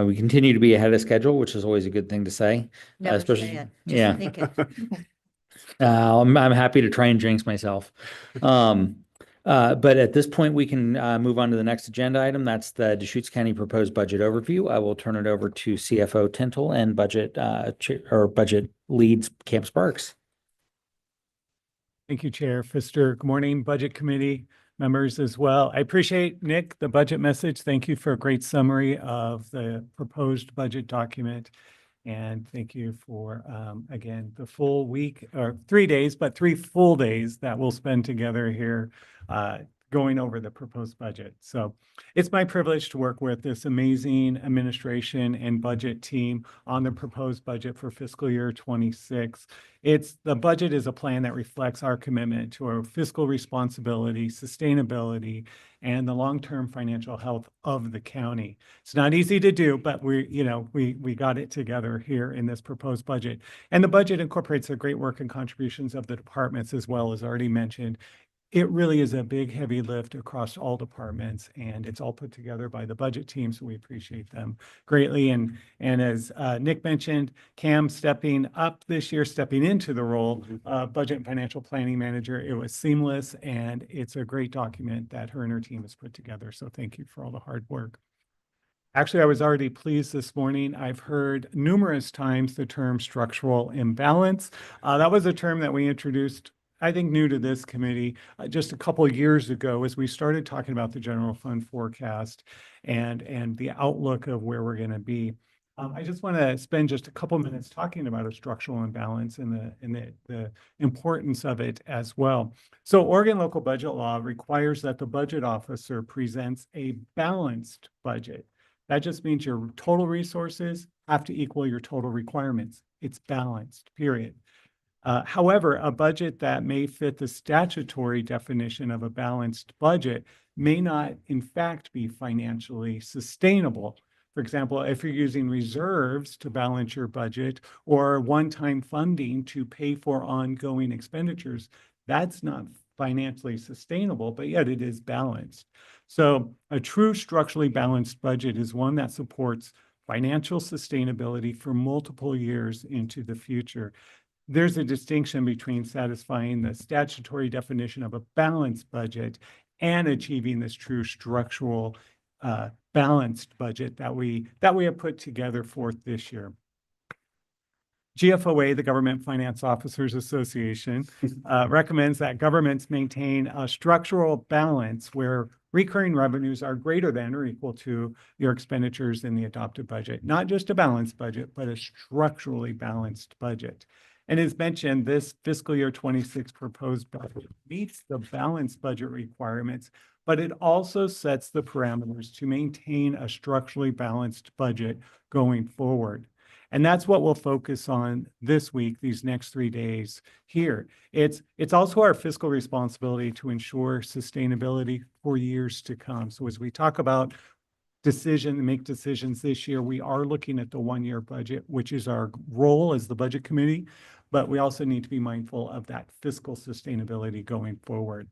We continue to be ahead of schedule, which is always a good thing to say. Never especially- say it. yeah. Just think it. I'm happy to try and jinx myself. But at this point, we can move on to the next agenda item. That's the Deschutes County proposed budget overview. I will turn it over to CFO Tintle and budget budget leads Camp Sparks. Thank you, Chair Pfister. Good morning, Budget Committee members as well. I appreciate, Nick, the budget message. Thank you for a great summary of the proposed budget document. And thank you for, again, the full week, or 3 days, but 3 full days that we'll spend together here going over the proposed budget. So it's my privilege to work with this amazing administration and budget team on the proposed budget for fiscal year 26. The budget is a plan that reflects our commitment to our fiscal responsibility, sustainability, and the long-term financial health of the county. It's not easy to do, but we got it together here in this proposed budget. And the budget incorporates the great work and contributions of the departments as well, as already mentioned. It really is a big, heavy lift across all departments, and it's all put together by the budget team, so we appreciate them greatly. And as Nick mentioned, Cam stepping up this year, stepping into the role of Budget and Financial Planning Manager. It was seamless, and it's a great document that her and her team has put together, so thank you for all the hard work. Actually, I was already pleased this morning. I've heard numerous times the term structural imbalance. That was a term that we introduced, I think, new to this committee just a couple of years ago as we started talking about the general fund forecast and the outlook of where we're going to be. I just want to spend just a couple minutes talking about a structural imbalance and the importance of it as well. So Oregon local budget law requires that the budget officer presents a balanced budget. That just means your total resources have to equal your total requirements. It's balanced, period. However, a budget that may fit the statutory definition of a balanced budget may not, in fact, be financially sustainable. For example, if you're using reserves to balance your budget or one-time funding to pay for ongoing expenditures, that's not financially sustainable, but yet it is balanced. So a true structurally balanced budget is one that supports financial sustainability for multiple years into the future. There's a distinction between satisfying the statutory definition of a balanced budget and achieving this true structural balanced budget that we have put together for this year. GFOA, the Government Finance Officers Association, recommends that governments maintain a structural balance where recurring revenues are greater than or equal to your expenditures in the adopted budget. Not just a balanced budget, but a structurally balanced budget. And as mentioned, this fiscal year 26 proposed budget meets the balanced budget requirements, but it also sets the parameters to maintain a structurally balanced budget going forward. And that's what we'll focus on this week, these next 3 days here. It's also our fiscal responsibility to ensure sustainability for years to come. So as we talk about make decisions this year, we are looking at the 1-year budget, which is our role as the budget committee, but we also need to be mindful of that fiscal sustainability going forward.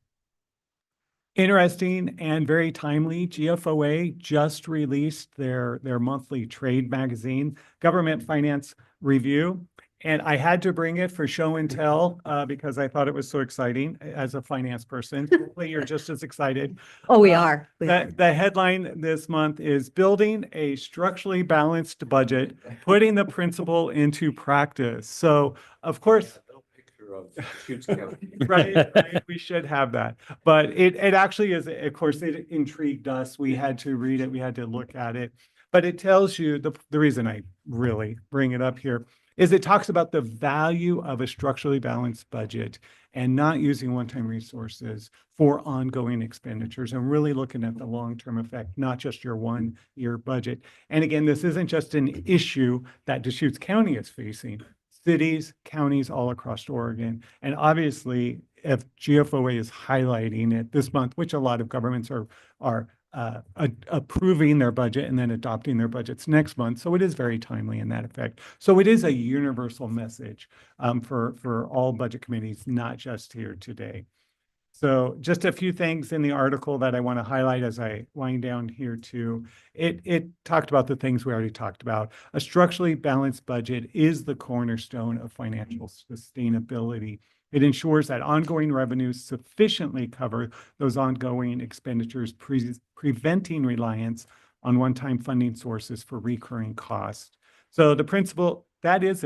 Interesting and very timely, GFOA just released their monthly trade magazine, Government Finance Review. And I had to bring it for show and tell because I thought it was so exciting as a finance person. Hopefully you're just as excited. Oh, we are. The headline this month is Building a Structurally Balanced Budget, Putting the Principle into Practice. So, of course, right, we should have that. But it actually is, of course, it intrigued us. We had to read it. We had to look at it. But it tells you, the reason I really bring it up here is it talks about the value of a structurally balanced budget and not using one-time resources for ongoing expenditures and really looking at the long-term effect, not just your 1-year budget. And again, this isn't just an issue that Deschutes County is facing. Cities, counties all across Oregon. And obviously, if GFOA is highlighting it this month, which a lot of governments are approving their budget and then adopting their budgets next month. So it is very timely in that effect. So it is a universal message for all budget committees, not just here today. So just a few things in the article that I want to highlight as I wind down here too. It talked about the things we already talked about. A structurally balanced budget is the cornerstone of financial sustainability. It ensures that ongoing revenues sufficiently cover those ongoing expenditures, preventing reliance on one-time funding sources for recurring costs. So the principle that is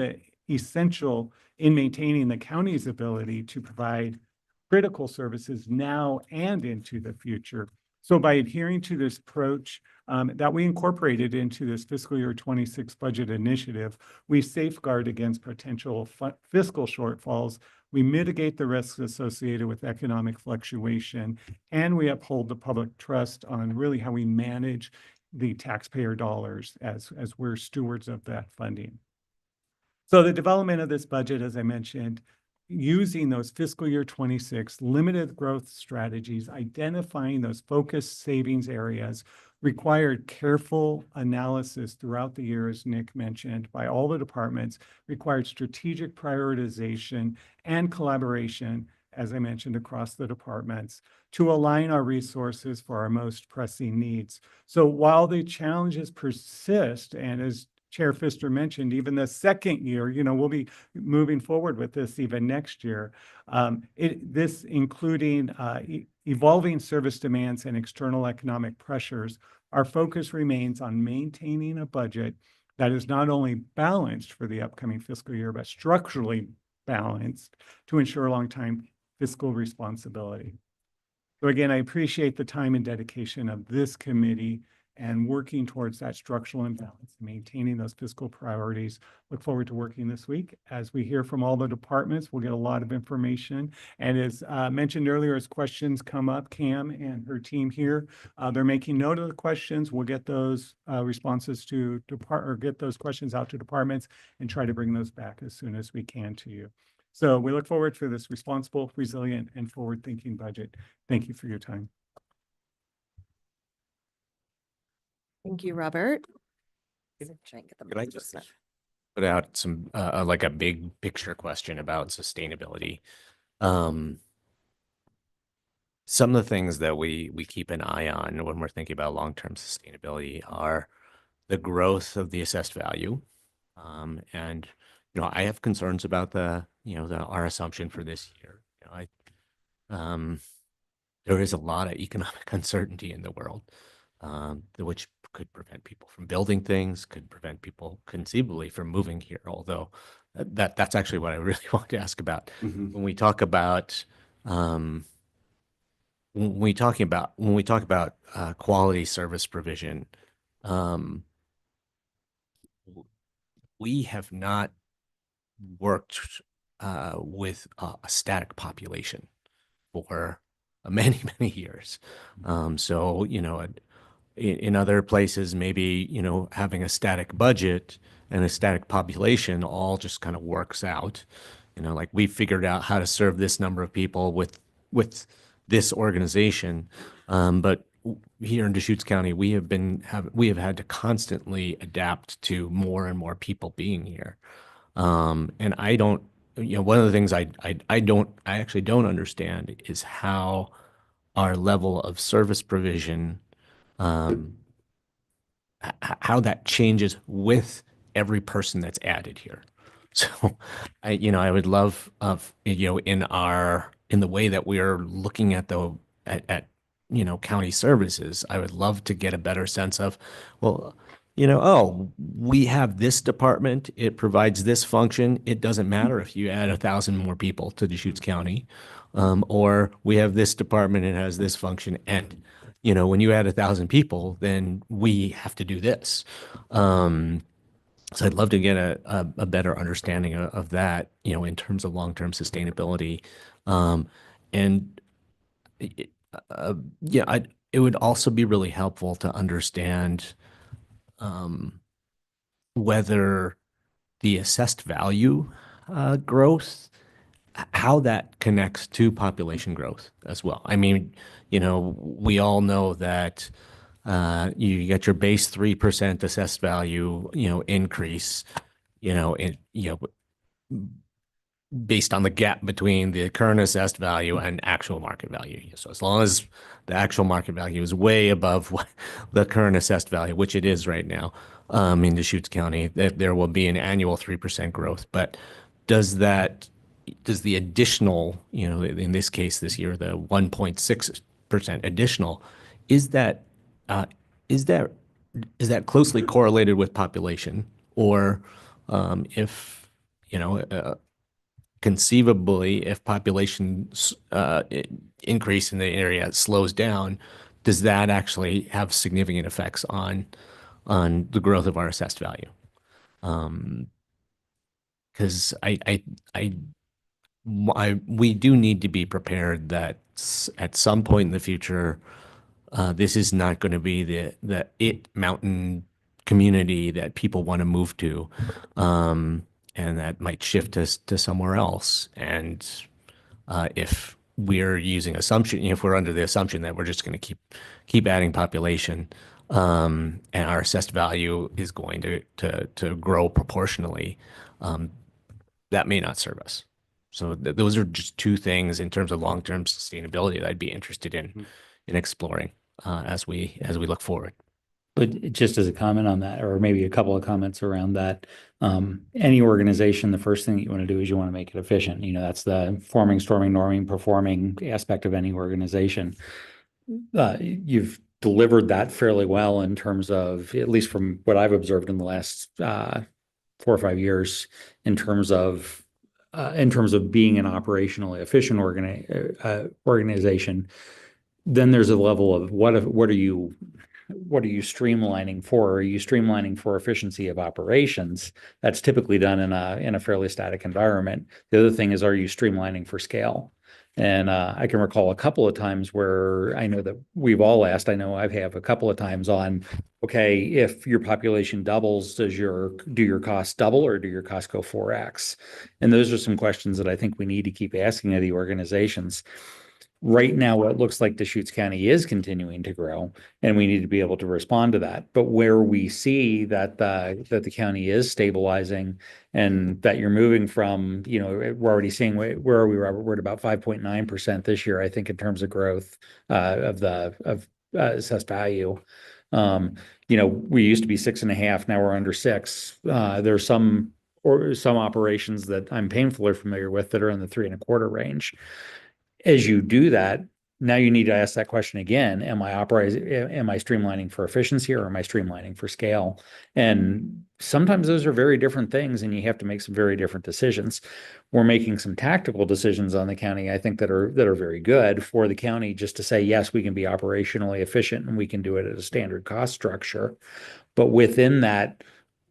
essential in maintaining the county's ability to provide critical services now and into the future. So by adhering to this approach that we incorporated into this fiscal year 26 budget initiative, we safeguard against potential fiscal shortfalls, we mitigate the risks associated with economic fluctuation, and we uphold the public trust on really how we manage the taxpayer dollars as we're stewards of that funding. So the development of this budget, as I mentioned, using those fiscal year 26 limited growth strategies, identifying those focused savings areas required careful analysis throughout the year, as Nick mentioned, by all the departments, required strategic prioritization and collaboration, as I mentioned, across the departments to align our resources for our most pressing needs. So while the challenges persist, and as Chair Pfister mentioned, even the second year, we'll be moving forward with this even next year. This including evolving service demands and external economic pressures, our focus remains on maintaining a budget that is not only balanced for the upcoming fiscal year, but structurally balanced to ensure long-term fiscal responsibility. So again, I appreciate the time and dedication of this committee and working towards that structural imbalance, maintaining those fiscal priorities. Look forward to working this week. As we hear from all the departments, we'll get a lot of information. And as mentioned earlier, as questions come up, Cam and her team here, they're making note of the questions. We'll get those responses to get those questions out to departments and try to bring those back as soon as we can to you. So we look forward to this responsible, resilient, and forward-thinking budget. Thank you for your time. Thank you, Robert. Could I just put out some, like a big picture question about sustainability? Some of the things that we keep an eye on when we're thinking about long-term sustainability are the growth of the assessed value. And, I have concerns about our assumption for this year. There is a lot of economic uncertainty in the world, which could prevent people from building things, could prevent people conceivably from moving here. Although that's actually what I really want to ask about. When we talk about quality service provision, we have not worked with a static population for many years. So in other places, maybe, having a static budget and a static population all just kind of works out. Like we figured out how to serve this number of people with this organization. But here in Deschutes County, we have had to constantly adapt to more and more people being here. And I don't, one of the things I actually don't understand is how our level of service provision, how that changes with every person that's added here. So I would love in the way that we are looking at county services, I would love to get a better sense of, well, we have this department, it provides this function. It doesn't matter if you add 1,000 more people to Deschutes County, or we have this department, it has this function. And, when you add 1,000 people, then we have to do this. So I'd love to get a better understanding of that, in terms of long-term sustainability. It would also be really helpful to understand whether the assessed value growth, how that connects to population growth as well. I mean, we all know that you get your base 3% assessed based on the gap between the current assessed value and actual market value. So as long as the actual market value is way above what the current assessed value, which it is right now, in Deschutes County, that there will be an annual 3% growth. But does the additional, in this case this year, the 1.6% additional, is that closely correlated with population, or if conceivably, if population increase in the area slows down, does that actually have significant effects on the growth of our assessed value? Because we do need to be prepared that at some point in the future, this is not going to be the mountain community that people want to move to. And that might shift us to somewhere else. And if we're if we're under the assumption that we're just going to keep adding population, and our assessed value is going to grow proportionally, that may not serve us. So those are just two things in terms of long-term sustainability that I'd be interested in exploring as we look forward. But just as a comment on that, or maybe a couple of comments around that, any organization, the first thing that you want to do is you want to make it efficient. That's the forming, storming, norming, performing aspect of any organization. You've delivered that fairly well in terms of, at least from what I've observed in the last 4 or 5 years, in terms of being an operationally efficient organization. Then there's a level of what are you streamlining for? Are you streamlining for efficiency of operations? That's typically done in a fairly static environment. The other thing is, are you streamlining for scale? And I can recall a couple of times where I know that we've all asked, I know I have a couple of times on, okay, if your population doubles, do your costs double or do your costs go 4x? And those are some questions that I think we need to keep asking of the organizations. Right now, it looks like Deschutes County is continuing to grow, and we need to be able to respond to that. But where we see that the county is stabilizing and that you're moving from, we're already seeing where are we, Robert? We're at about 5.9% this year, I think, in terms of growth of assessed value. We used to be 6.5, now we're under 6. There's some operations that I'm painfully familiar with that are in the 3.25 range. As you do that, now you need to ask that question again. Am I streamlining for efficiency, or am I streamlining for scale? And sometimes those are very different things, and you have to make some very different decisions. We're making some tactical decisions on the county, I think, that are very good for the county, just to say, yes, we can be operationally efficient and we can do it at a standard cost structure. But within that,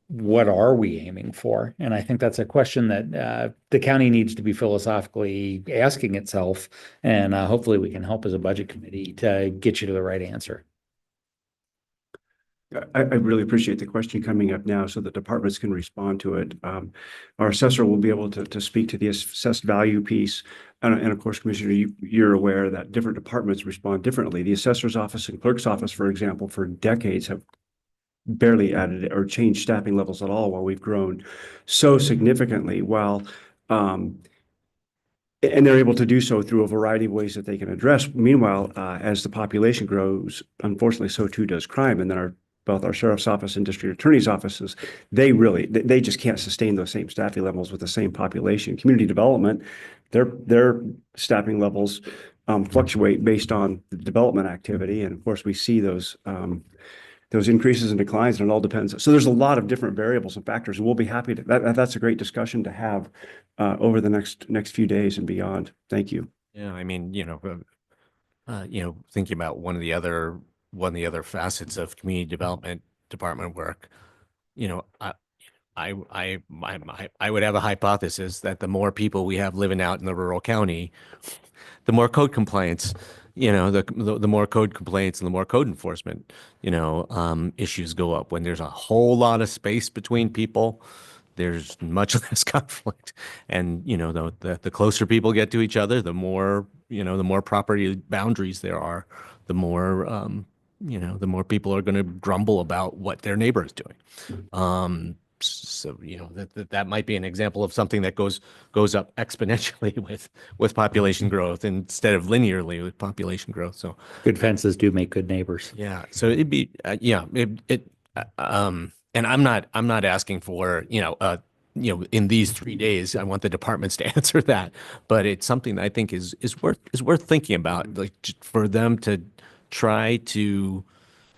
what are we aiming for? And I think that's a question that the county needs to be philosophically asking itself. And hopefully we can help as a budget committee to get you to the right answer. I really appreciate the question coming up now so the departments can respond to it. Our assessor will be able to speak to the assessed value piece. And of course, Commissioner, you're aware that different departments respond differently. The assessor's office and clerk's office, for example, for decades have barely added or changed staffing levels at all while we've grown so significantly, and they're able to do so through a variety of ways that they can address. Meanwhile, as the population grows, unfortunately, so too does crime. And then both our sheriff's office and district attorney's offices, they just can't sustain those same staffing levels with the same population. Community development, their staffing levels fluctuate based on the development activity. And of course, we see those increases and declines, and it all depends. So there's a lot of different variables and factors, and we'll be happy to, that's a great discussion to have over the next few days and beyond. Thank you. Yeah, I mean, thinking about one of the other facets of community development department work, I would have a hypothesis that the more people we have living out in the rural county, the more code compliance, the more code complaints and the more code enforcement, issues go up. When there's a whole lot of space between people, there's much less conflict. And, the closer people get to each other, the more property boundaries there are, the more people are going to grumble about what their neighbor is doing. So, that might be an example of something that goes up exponentially with population growth instead of linearly with population growth. So, Good fences do make good neighbors. yeah, so it'd be, and I'm not asking for, in these 3 days, I want the departments to answer that, but it's something that I think is worth thinking about, like for them to try to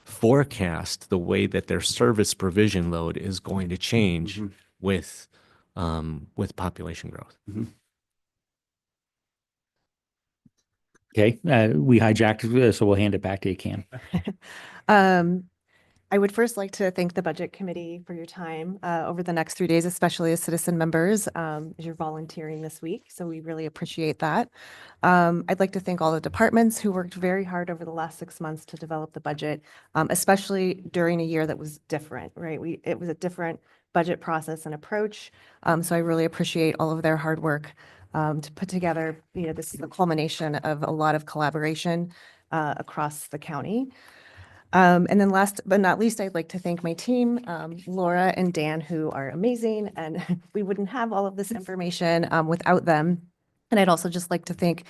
forecast the way that their service provision load is going to change with population growth. Okay, we hijacked, so we'll hand it back to you, Cam. I would first like to thank the Budget Committee for your time over the next 3 days, especially as citizen members, as you're volunteering this week. So we really appreciate that. I'd like to thank all the departments who worked very hard over the last 6 months to develop the budget, especially during a year that was different, right? It was a different budget process and approach. So I really appreciate all of their hard work to put together, this is the culmination of a lot of collaboration across the county. And then last but not least, I'd like to thank my team, Laura and Dan, who are amazing, and we wouldn't have all of this information without them. And I'd also just like to thank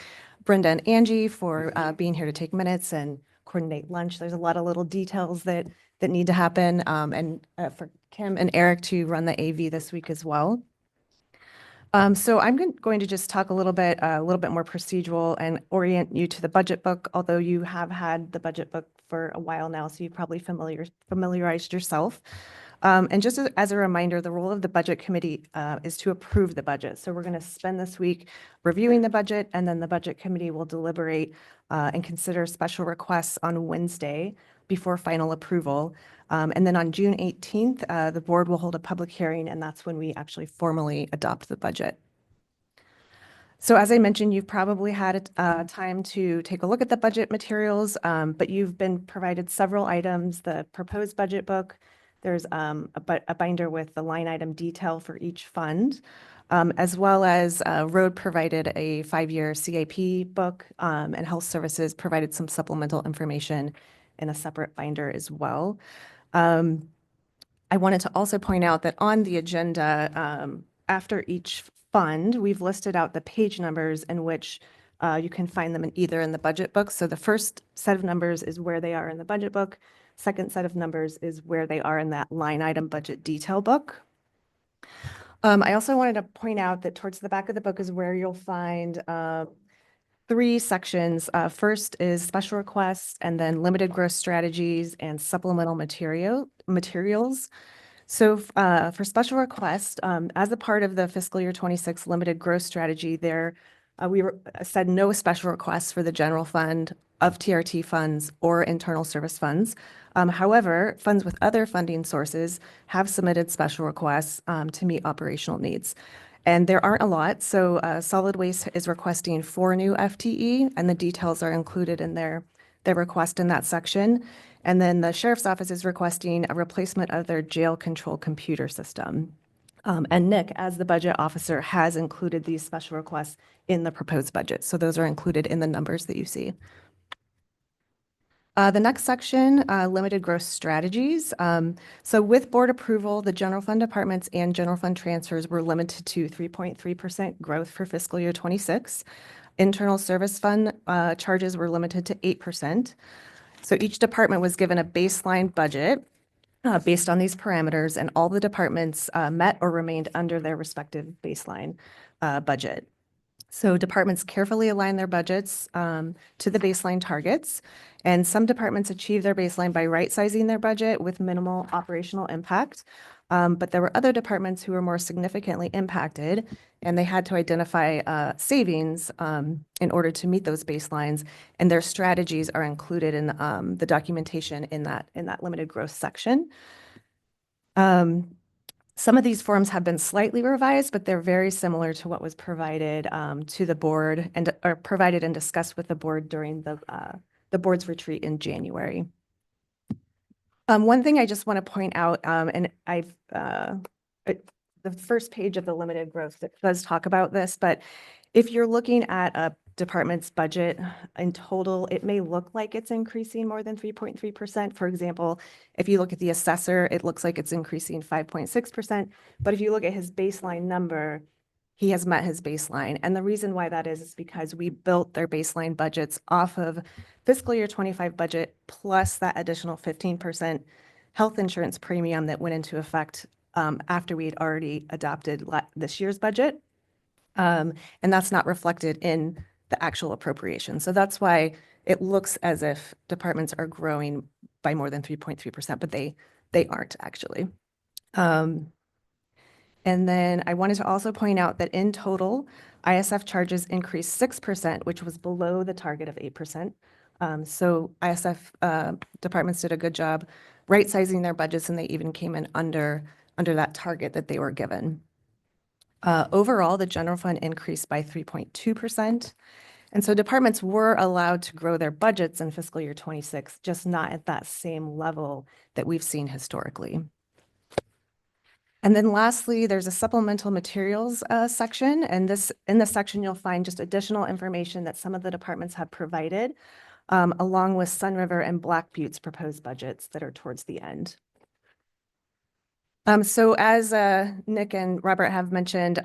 Brenda and Angie for being here to take minutes and coordinate lunch. There's a lot of little details that need to happen, and for Kim and Eric to run the AV this week as well. So I'm going to just talk a little bit more procedural and orient you to the budget book, although you have had the budget book for a while now, so you probably familiarized yourself. And just as a reminder, the role of the Budget Committee is to approve the budget. So we're going to spend this week reviewing the budget, and then the Budget Committee will deliberate and consider special requests on Wednesday before final approval. And then on June 18th, the board will hold a public hearing, and that's when we actually formally adopt the budget. So as I mentioned, you've probably had time to take a look at the budget materials, but you've been provided several items, the proposed budget book. There's a binder with the line item detail for each fund, as well as Road provided a 5-year CIP book, and Health Services provided some supplemental information in a separate binder as well. I wanted to also point out that on the agenda, after each fund, we've listed out the page numbers in which you can find them either in the budget book. So the first set of numbers is where they are in the budget book. Second set of numbers is where they are in that line item budget detail book. I also wanted to point out that towards the back of the book is where you'll find 3 sections. First is special requests, and then limited growth strategies and supplemental materials. So for special request, as a part of the fiscal year 26 limited growth strategy, we said no special requests for the general fund, of TRT funds, or internal service funds. However, funds with other funding sources have submitted special requests to meet operational needs. And there aren't a lot, so Solid Waste is requesting 4 new FTE, and the details are included in their request in that section. And then the Sheriff's Office is requesting a replacement of their jail control computer system. And Nick, as the budget officer, has included these special requests in the proposed budget. So those are included in the numbers that you see. The next section, limited growth strategies. So with board approval, the general fund departments and general fund transfers were limited to 3.3% growth for fiscal year 26. Internal service fund charges were limited to 8%. So each department was given a baseline budget based on these parameters, and all the departments met or remained under their respective baseline budget. So departments carefully align their budgets to the baseline targets, and some departments achieve their baseline by right-sizing their budget with minimal operational impact. But there were other departments who were more significantly impacted, and they had to identify savings in order to meet those baselines, and their strategies are included in the documentation in that limited growth section. Some of these forms have been slightly revised, but they're very similar to what was provided to the board or provided and discussed with the board during the board's retreat in January. One thing I just want to point out, and the first page of the limited growth that does talk about this, but if you're looking at department's budget in total, it may look like it's increasing more than 3.3%. For example, if you look at the assessor, it looks like it's increasing 5.6%. But if you look at his baseline number, he has met his baseline. And the reason why that is because we built their baseline budgets off of fiscal year 25 budget plus that additional 15% health insurance premium that went into effect after we had already adopted this year's budget. And that's not reflected in the actual appropriation. So that's why it looks as if departments are growing by more than 3.3%, but they aren't actually. And then I wanted to also point out that in total, ISF charges increased 6%, which was below the target of 8%. So ISF departments did a good job right-sizing their budgets, and they even came in under that target that they were given. Overall, the general fund increased by 3.2%. And so departments were allowed to grow their budgets in fiscal year 26, just not at that same level that we've seen historically. And then lastly, there's a supplemental materials section. And in this section, you'll find just additional information that some of the departments have provided, along with Sun River and Black Butte's proposed budgets that are towards the end. So as Nick and Robert have mentioned,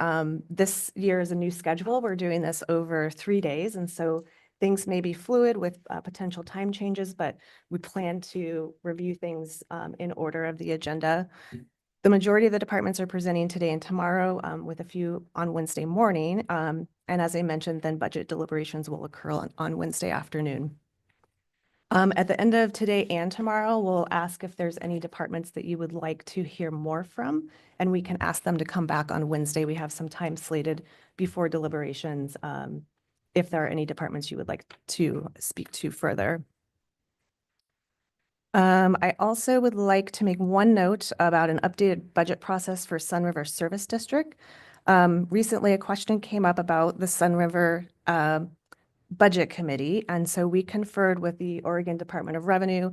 this year is a new schedule. We're doing this over 3 days. And so things may be fluid with potential time changes, but we plan to review things in order of the agenda. The majority of the departments are presenting today and tomorrow, with a few on Wednesday morning. And as I mentioned, then budget deliberations will occur on Wednesday afternoon. At the end of today and tomorrow, we'll ask if there's any departments that you would like to hear more from, and we can ask them to come back on Wednesday. We have some time slated before deliberations, if there are any departments you would like to speak to further. I also would like to make one note about an updated budget process for Sun River Service District. Recently, a question came up about the Sun River Budget Committee. And so we conferred with the Oregon Department of Revenue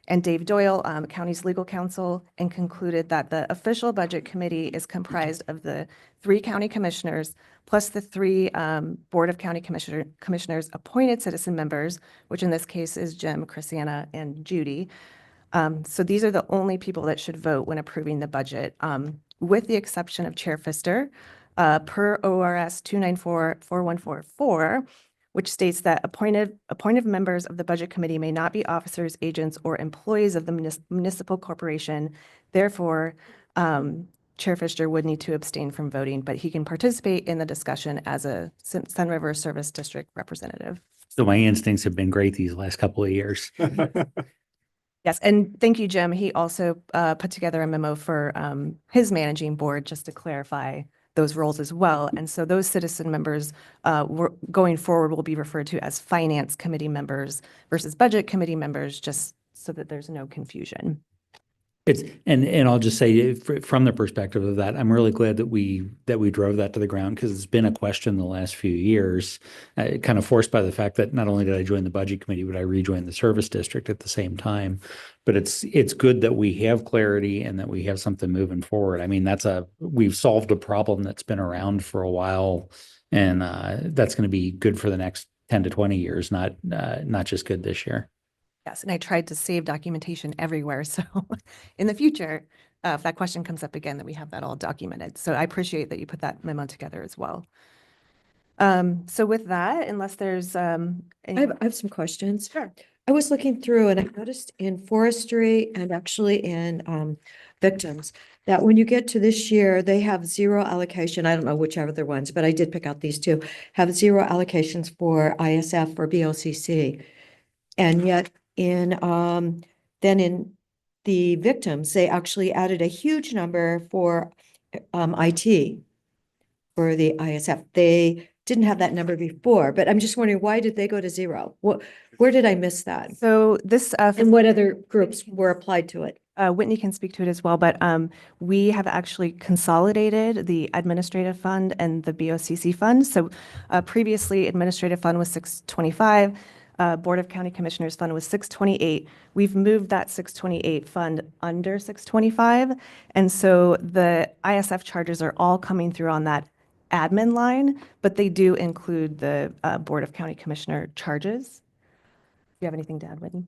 and Dave Doyle, county's legal counsel, and concluded that the official budget committee is comprised of the 3 county commissioners plus the 3 Board of County Commissioners appointed citizen members, which in this case is Jim, Christiana, and Judy. So these are the only people that should vote when approving the budget, with the exception of Chair Pfister, per ORS 294-4144, which states that appointed members of the Budget Committee may not be officers, agents, or employees of the municipal corporation. Therefore, Chair Pfister would need to abstain from voting, but he can participate in the discussion as a Sun River Service District representative. So my instincts have been great these last couple of years. Yes, and thank you, Jim. He also put together a memo for his managing board just to clarify those roles as well. And so those citizen members going forward will be referred to as finance committee members versus budget committee members, just so that there's no confusion. And I'll just say from the perspective of that, I'm really glad that we drove that to the ground, because it's been a question the last few years, kind of forced by the fact that not only did I join the budget committee, but I rejoined the service district at the same time. But it's good that we have clarity and that we have something moving forward. I mean, we've solved a problem that's been around for a while, and that's going to be good for the next 10 to 20 years, not just good this year. Yes, and I tried to save documentation everywhere. So in the future, if that question comes up again, that we have that all documented. So I appreciate that you put that memo together as well. So with that, unless there's I have some questions. Sure. I was looking through and I noticed in forestry and actually in victims that when you get to this year, they have 0 allocation. I don't know which other ones, but I did pick out these 2, have 0 allocations for ISF or BOCC. And yet in the victims, they actually added a huge number for IT for the ISF. They didn't have that number before, but I'm just wondering, why did they go to 0? Where did I miss that? So this And what other groups were applied to it? Whitney can speak to it as well, but we have actually consolidated the administrative fund and the BOCC fund. So previously, administrative fund was 625. Board of County Commissioners fund was 628. We've moved that 628 fund under 625. And so the ISF charges are all coming through on that admin line, but they do include the Board of County Commissioner charges. Do you have anything to add, Whitney?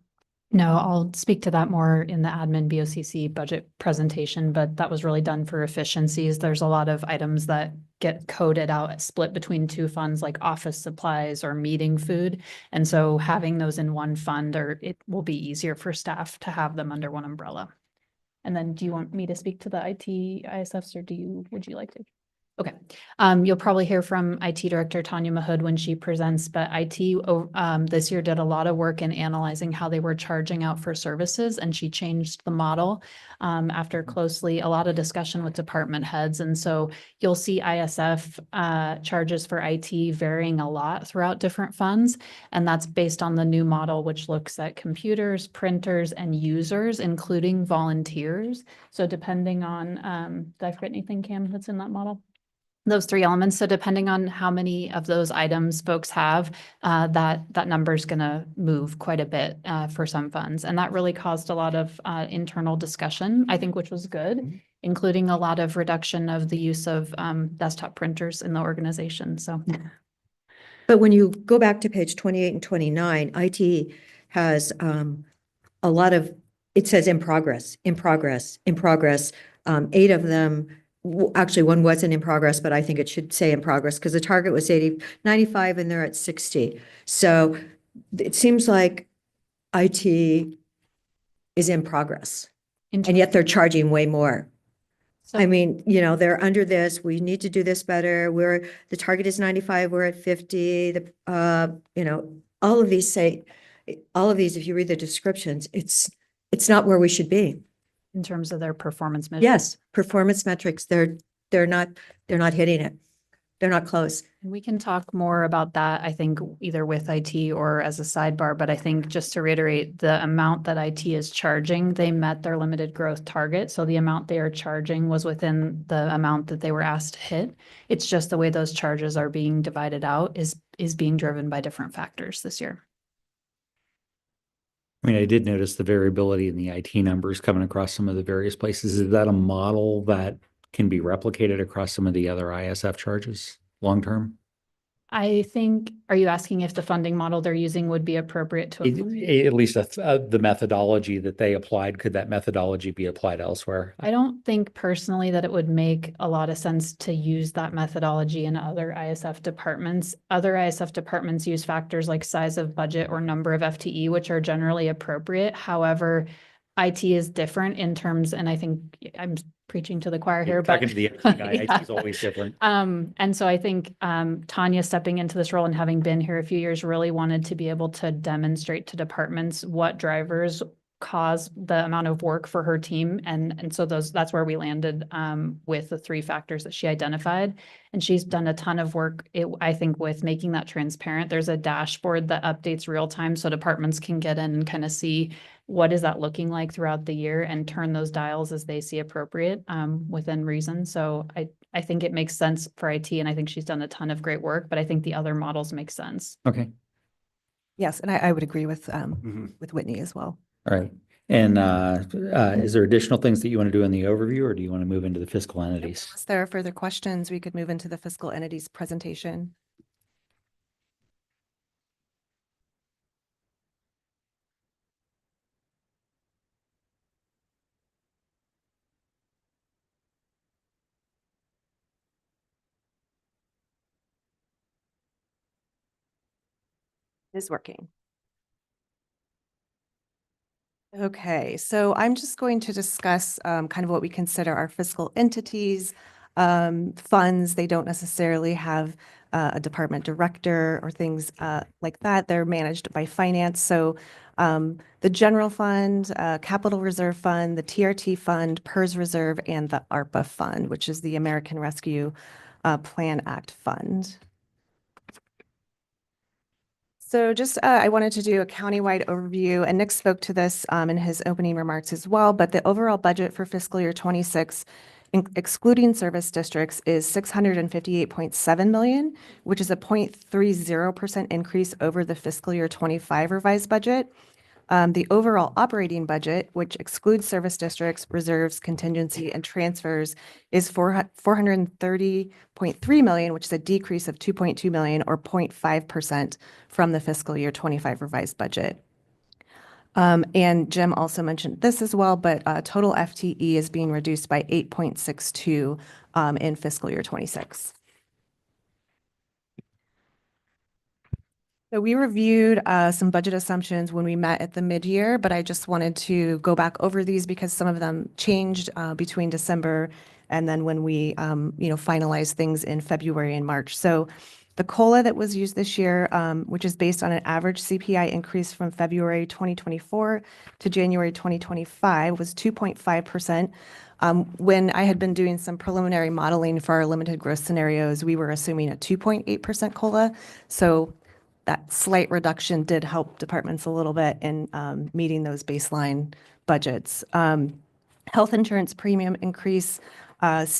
No, I'll speak to that more in the admin BOCC budget presentation, but that was really done for efficiencies. There's a lot of items that get coded out, split between two funds like office supplies or meeting food. And so having those in one fund, or it will be easier for staff to have them under one umbrella. And then do you want me to speak to the IT ISFs or would you like to? Okay, you'll probably hear from IT Director Tanya Mahood when she presents, but IT this year did a lot of work in analyzing how they were charging out for services, and she changed the model after a lot of discussion with department heads. And so you'll see ISF charges for IT varying a lot throughout different funds, and that's based on the new model, which looks at computers, printers, and users, including volunteers. So depending on, did I forget anything, Cam, that's in that model? Those three elements. So depending on how many of those items folks have, that number is going to move quite a bit for some funds. And that really caused a lot of internal discussion, I think, which was good, including a lot of reduction of the use of desktop printers in the organization. So. But when you go back to page 28 and 29, IT has a lot of, it says in progress. 8 of them. Actually, one wasn't in progress, but I think it should say in progress because the target was 95 and they're at 60. So it seems like IT is in progress and yet they're charging way more. So, I mean, they're under this, we need to do this better. The target is 95, we're at 50. All of these, if you read the descriptions, it's not where we should be. in terms of their performance measures. Yes, performance metrics, they're not hitting it. They're not close. And we can talk more about that, I think, either with IT or as a sidebar, but I think just to reiterate, the amount that IT is charging, they met their limited growth target. So the amount they are charging was within the amount that they were asked to hit. It's just the way those charges are being divided out is being driven by different factors this year. I mean, I did notice the variability in the IT numbers coming across some of the various places. Is that a model that can be replicated across some of the other ISF charges long-term? I think, are you asking if the funding model they're using would be appropriate to? At least the methodology that they applied, could that methodology be applied elsewhere? I don't think personally that it would make a lot of sense to use that methodology in other ISF departments. Other ISF departments use factors like size of budget or number of FTE, which are generally appropriate. However, IT is different in terms, and I think I'm preaching to the choir here, but Talking to the IT guy, yeah. IT is always different. And so I think Tanya stepping into this role and having been here a few years really wanted to be able to demonstrate to departments what drivers cause the amount of work for her team. And so that's where we landed with the 3 factors that she identified. And she's done a ton of work, I think, with making that transparent. There's a dashboard that updates real time so departments can get in and kind of see what is that looking like throughout the year and turn those dials as they see appropriate within reason. So I think it makes sense for IT, and I think she's done a ton of great work, but I think the other models make sense. Okay. Yes, and I would agree with Whitney as well. All right. And is there additional things that you want to do in the overview, or do you want to move into the fiscal entities? Unless there are further questions, we could move into the fiscal entities presentation. It is working. Okay, so I'm just going to discuss kind of what we consider our fiscal entities, funds. They don't necessarily have a department director or things like that. They're managed by finance. So the general fund, capital reserve fund, the TRT fund, PERS reserve, and the ARPA fund, which is the American Rescue Plan Act fund. So just I wanted to do a countywide overview, and Nick spoke to this in his opening remarks as well, but the overall budget for fiscal year 26, excluding service districts, is $658.7 million, which is a 0.30% increase over the fiscal year 25 revised budget. The overall operating budget, which excludes service districts, reserves, contingency, and transfers, is 430.3 million, which is a decrease of 2.2 million or 0.5% from the fiscal year 25 revised budget. And Jim also mentioned this as well, but total FTE is being reduced by 8.62 in fiscal year 26. So we reviewed some budget assumptions when we met at the mid-year, but I just wanted to go back over these because some of them changed between December and then when we, finalized things in February and March. So the COLA that was used this year, which is based on an average CPI increase from February 2024 to January 2025, was 2.5%. When I had been doing some preliminary modeling for our limited growth scenarios, we were assuming a 2.8% COLA. So that slight reduction did help departments a little bit in meeting those baseline budgets. Health insurance premium increase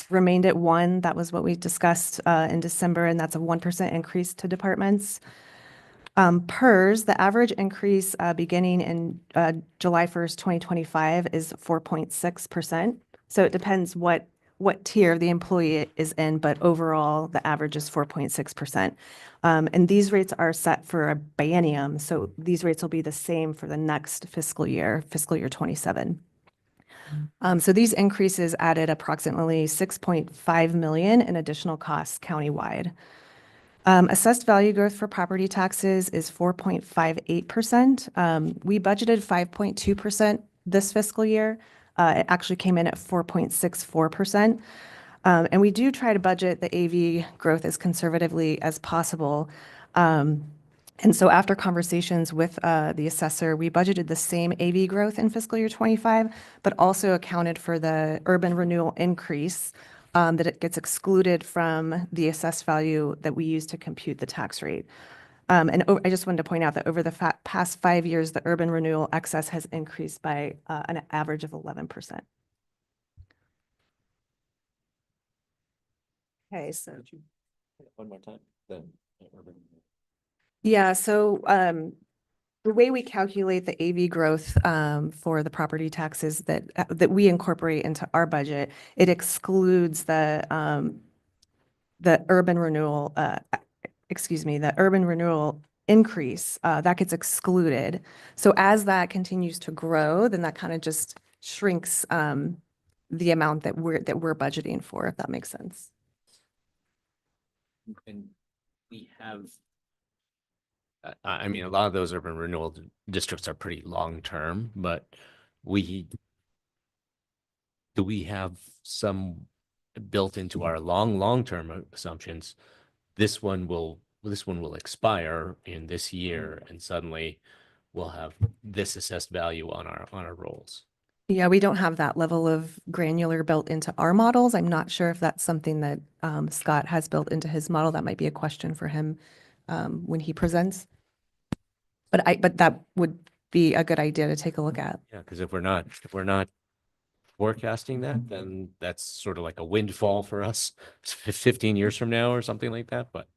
remained at 1%. That was what we discussed in December, and that's a 1% increase to departments. PERS, the average increase beginning in July 1st, 2025 is 4.6%. So it depends what tier the employee is in, but overall, the average is 4.6%. And these rates are set for a biennium, so these rates will be the same for the next fiscal year 27. So these increases added approximately 6.5 million in additional costs countywide. Assessed value growth for property taxes is 4.58%. We budgeted 5.2% this fiscal year. It actually came in at 4.64%. And we do try to budget the AV growth as conservatively as possible. And so after conversations with the assessor, we budgeted the same AV growth in fiscal year 25, but also accounted for the urban renewal increase that it gets excluded from the assessed value that we use to compute the tax rate. And I just wanted to point out that over the past 5 years, the urban renewal excess has increased by an average of 11%. Okay, so. One more time, then. Yeah, so the way we calculate the AV growth for the property taxes that we incorporate into our budget, it excludes the urban renewal, the urban renewal increase that gets excluded. So as that continues to grow, then that kind of just shrinks the amount that we're budgeting for, if that makes sense. And we have, I mean, a lot of those urban renewal districts are pretty long-term, but do we have some built into our long-term assumptions? This one will expire in this year, and suddenly we'll have this assessed value on our rolls. Yeah, we don't have that level of granular built into our models. I'm not sure if that's something that Scott has built into his model. That might be a question for him when he presents. But that would be a good idea to take a look at. Yeah, because if we're not forecasting that, then that's sort of like a windfall for us 15 years from now or something like that. But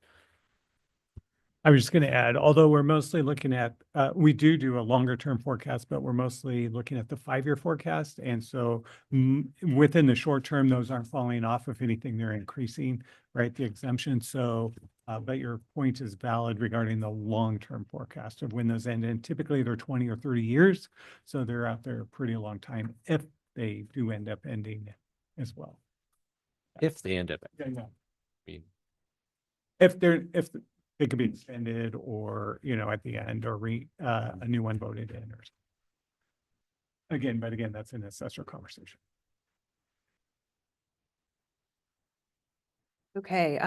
I was just going to add, although we're mostly looking at, we do a longer term forecast, but we're mostly looking at the 5-year forecast. And so within the short term, those aren't falling off. If anything, they're increasing, right? The exemption. So, but your point is valid regarding the long-term forecast of when those end. And typically they're 20 or 30 years. So they're out there a pretty long time if they do end up ending as well. if they end up, Yeah, yeah. I mean, If it could be extended or, at the end or a new one voted in or something. But again, that's an assessor conversation. Okay,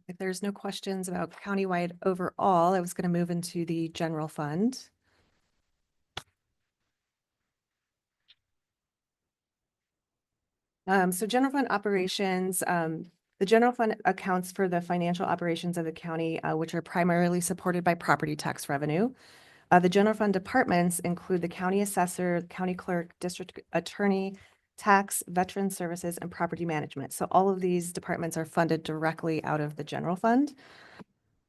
if there's no questions about countywide overall, I was going to move into the general fund. So general fund operations, the general fund accounts for the financial operations of the county, which are primarily supported by property tax revenue. The general fund departments include the county assessor, county clerk, district attorney, tax, veteran services, and property management. So all of these departments are funded directly out of the general fund.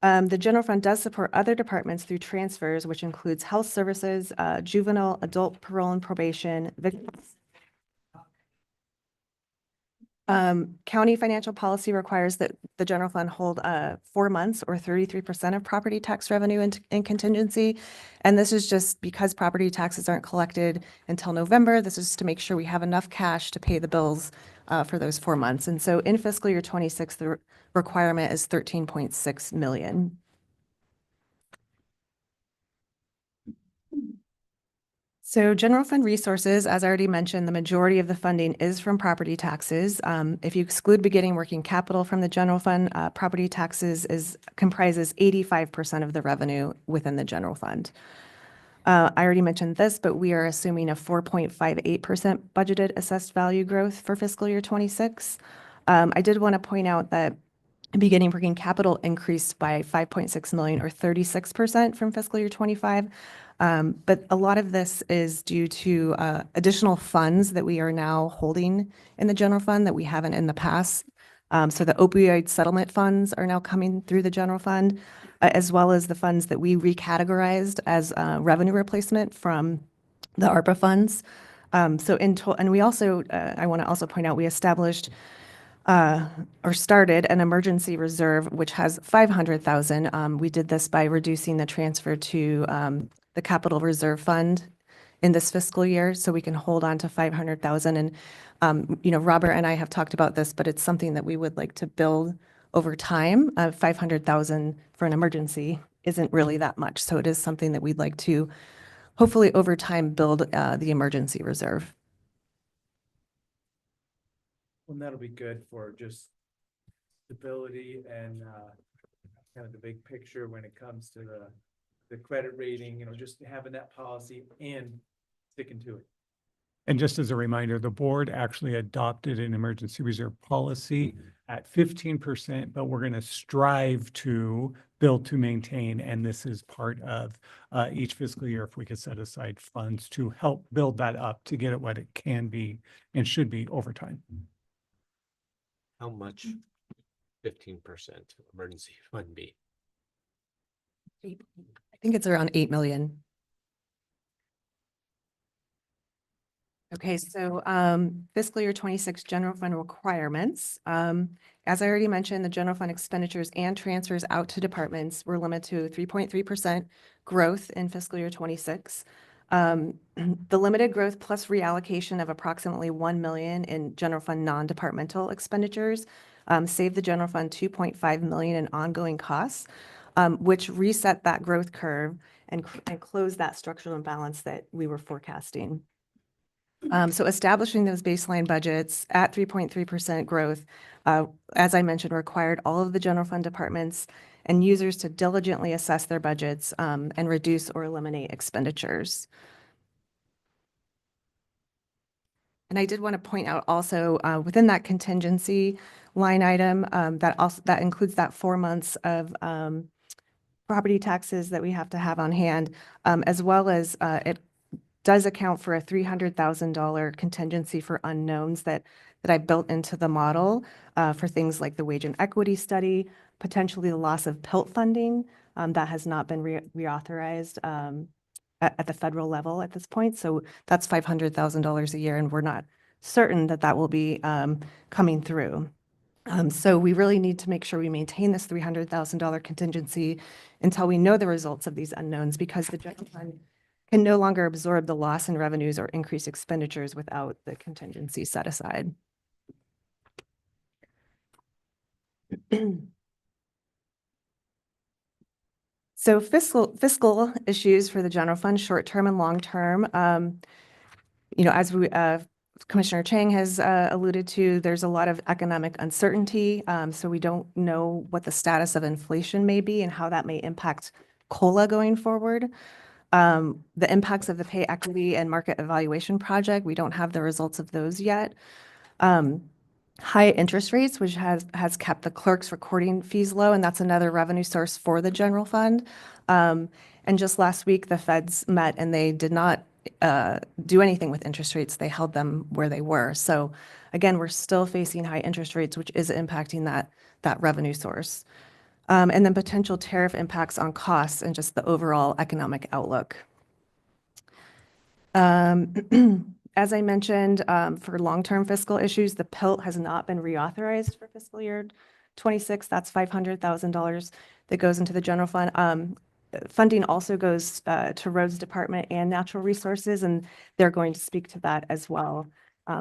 The general fund does support other departments through transfers, which includes health services, juvenile, adult parole and probation, victims. County financial policy requires that the general fund hold 4 months or 33% of property tax revenue in contingency. And this is just because property taxes aren't collected until November. This is to make sure we have enough cash to pay the bills for those 4 months. And so in fiscal year 26, the requirement is 13.6 million. So general fund resources, as I already mentioned, the majority of the funding is from property taxes. If you exclude beginning working capital from the general fund, property taxes comprises 85% of the revenue within the general fund. I already mentioned this, but we are assuming a 4.58% budgeted assessed value growth for fiscal year 26. I did want to point out that beginning working capital increased by 5.6 million or 36% from fiscal year 25. But a lot of this is due to additional funds that we are now holding in the general fund that we haven't in the past. So the opioid settlement funds are now coming through the general fund, as well as the funds that we recategorized as revenue replacement from the ARPA funds. So in total, and we also, I want to also point out, we established or started an emergency reserve, which has 500,000. We did this by reducing the transfer to the capital reserve fund in this fiscal year, so we can hold on to 500,000. And, you know, Robert and I have talked about this, but it's something that we would like to build over time. 500,000 for an emergency isn't really that much. So it is something that we'd like to hopefully over time build the emergency reserve. Well, that'll be good for just stability and kind of the big picture when it comes to the credit rating, you know, just having that policy and sticking to it. And just as a reminder, the board actually adopted an emergency reserve policy at 15%, but we're going to strive to build to maintain. And this is part of each fiscal year, if we could set aside funds to help build that up to get it what it can be and should be over time. How much 15% emergency fund be? I think it's around 8 million. Okay, so fiscal year 26 general fund requirements. As I already mentioned, the general fund expenditures and transfers out to departments were limited to 3.3% growth in fiscal year 26. The limited growth plus reallocation of approximately 1 million in general fund non-departmental expenditures saved the general fund 2.5 million in ongoing costs, which reset that growth curve and closed that structural imbalance that we were forecasting. So establishing those baseline budgets at 3.3% growth, as I mentioned, required all of the general fund departments and users to diligently assess their budgets and reduce or eliminate expenditures. And I did want to point out also within that contingency line item that includes that 4 months of property taxes that we have to have on hand, as well as it does account for a $300,000 contingency for unknowns that I built into the model for things like the wage and equity study, potentially the loss of PILT funding that has not been reauthorized at the federal level at this point. So that's $500,000 a year, and we're not certain that that will be coming through. So we really need to make sure we maintain this $300,000 contingency until we know the results of these unknowns, because the general fund can no longer absorb the loss in revenues or increase expenditures without the contingency set aside. So fiscal issues for the general fund, short-term and long-term. You know, as Commissioner Chang has alluded to, there's a lot of economic uncertainty. So we don't know what the status of inflation may be and how that may impact COLA going forward. The impacts of the pay equity and market evaluation project, we don't have the results of those yet. High interest rates, which has kept the clerk's recording fees low, and that's another revenue source for the general fund. And just last week, the feds met and they did not do anything with interest rates. They held them where they were. So again, we're still facing high interest rates, which is impacting that revenue source. And then potential tariff impacts on costs and just the overall economic outlook. As I mentioned, for long-term fiscal issues, the PILT has not been reauthorized for fiscal year 26. That's $500,000 that goes into the general fund. Funding also goes to Roads Department and Natural Resources, and they're going to speak to that as well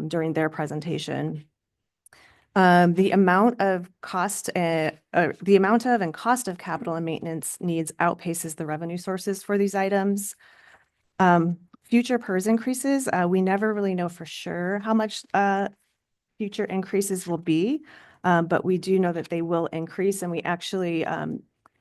during their presentation. The amount of and cost of capital and maintenance needs outpaces the revenue sources for these items. Future PERS increases, we never really know for sure how much future increases will be, but we do know that they will increase, and we actually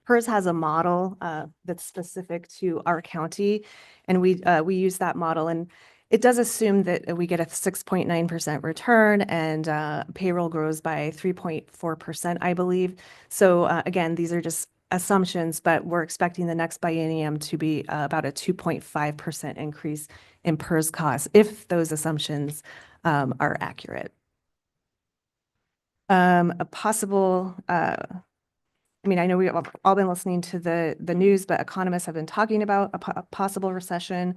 PERS has a model that's specific to our county, and we use that model, and it does assume that we get a 6.9% return and payroll grows by 3.4%, I believe. So again, these are just assumptions, but we're expecting the next biennium to be about a 2.5% increase in PERS costs if those assumptions are accurate. A possible, I mean, I know we've all been listening to the news, but economists have been talking about a possible recession,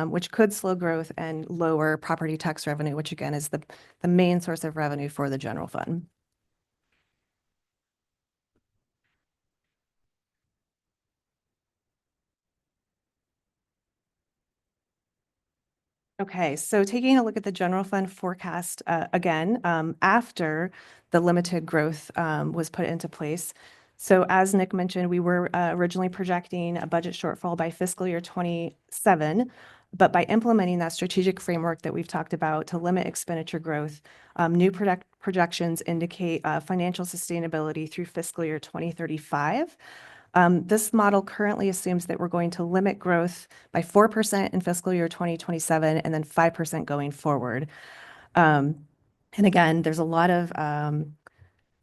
which could slow growth and lower property tax revenue, which again is the main source of revenue for the general fund. Okay, so taking a look at the general fund forecast again, after the limited growth was put into place. So as Nick mentioned, we were originally projecting a budget shortfall by fiscal year 27, but by implementing that strategic framework that we've talked about to limit expenditure growth, new projections indicate financial sustainability through fiscal year 2035. This model currently assumes that we're going to limit growth by 4% in fiscal year 2027 and then 5% going forward. And again, there's a lot of,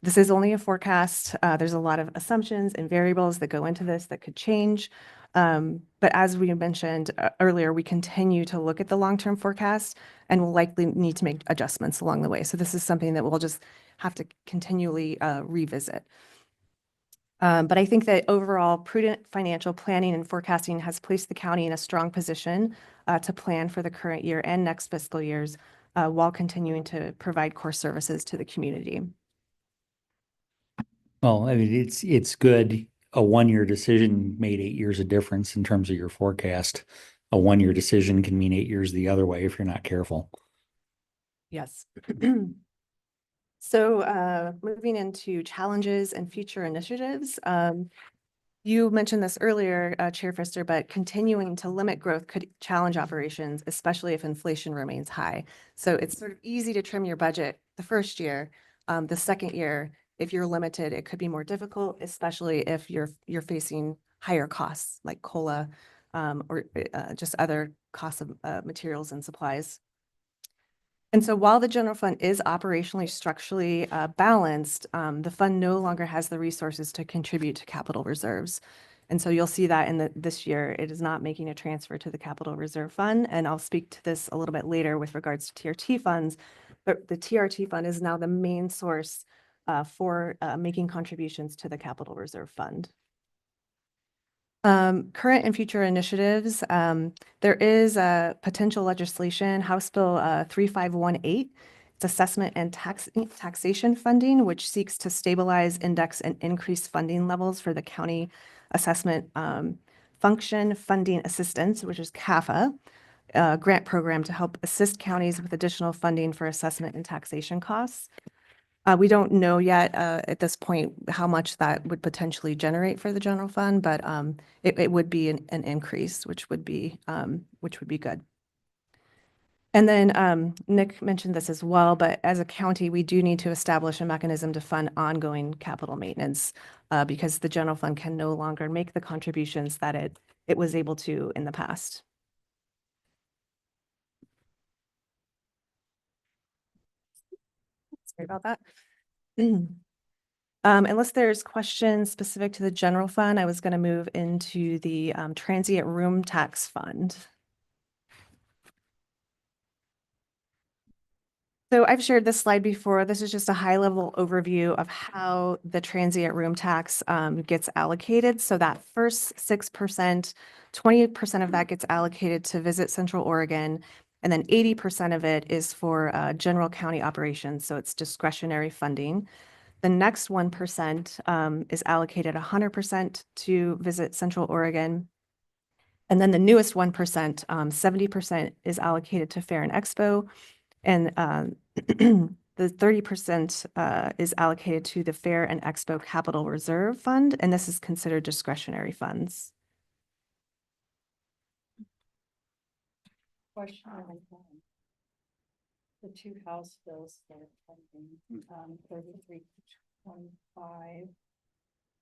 this is only a forecast. There's a lot of assumptions and variables that go into this that could change. But as we mentioned earlier, we continue to look at the long-term forecast and will likely need to make adjustments along the way. So this is something that we'll just have to continually revisit. But I think that overall prudent financial planning and forecasting has placed the county in a strong position to plan for the current year and next fiscal years while continuing to provide core services to the community. Well, I mean, it's good. A 1-year decision made 8 years of difference in terms of your forecast. A 1-year decision can mean 8 years the other way if you're not careful. Yes. So moving into challenges and future initiatives, you mentioned this earlier, Chair Pfister, but continuing to limit growth could challenge operations, especially if inflation remains high. So it's sort of easy to trim your budget the first year. The second year, if you're limited, it could be more difficult, especially if you're facing higher costs like COLA or just other costs of materials and supplies. And so while the general fund is operationally structurally balanced, the fund no longer has the resources to contribute to capital reserves. And so you'll see that in this year, it is not making a transfer to the capital reserve fund. And I'll speak to this a little bit later with regards to TRT funds, but the TRT fund is now the main source for making contributions to the capital reserve fund. Current and future initiatives, there is a potential legislation, House Bill 3518. It's assessment and taxation funding, which seeks to stabilize, index, and increase funding levels for the county assessment function funding assistance, which is CAFA, grant program to help assist counties with additional funding for assessment and taxation costs. We don't know yet at this point how much that would potentially generate for the general fund, but it would be an increase, which would be good. And then Nick mentioned this as well, but as a county, we do need to establish a mechanism to fund ongoing capital maintenance because the general fund can no longer make the contributions that it was able to in the past. Sorry about that. Unless there's questions specific to the general fund, I was going to move into the transient room tax fund. So I've shared this slide before. This is just a high level overview of how the transient room tax gets allocated. So that first 6%, 28% of that gets allocated to Visit Central Oregon. And then 80% of it is for general county operations. So it's discretionary funding. The next 1% is allocated 100% to Visit Central Oregon. And then the newest 1%, 70% is allocated to Fair and Expo. And the 30% is allocated to the Fair and Expo Capital Reserve Fund, and this is considered discretionary funds. Question on the two House bills that are pending, 3325.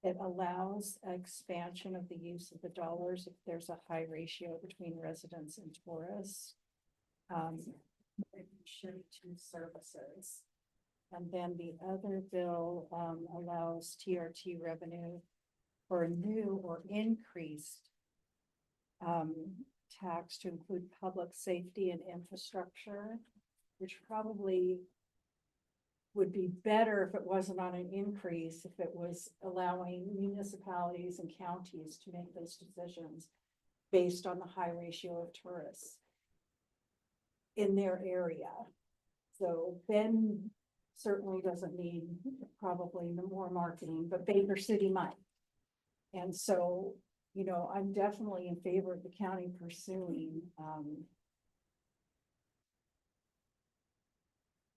It allows expansion of the use of the dollars if there's a high ratio between residents and tourists. To services. And then the other bill allows TRT revenue for a new or increased tax to include public safety and infrastructure, which probably would be better if it wasn't on an increase, if it was allowing municipalities and counties to make those decisions based on the high ratio of tourists in their area. So Ben certainly doesn't need probably no more marketing, but Baker City might. And so, you know, I'm definitely in favor of the county pursuing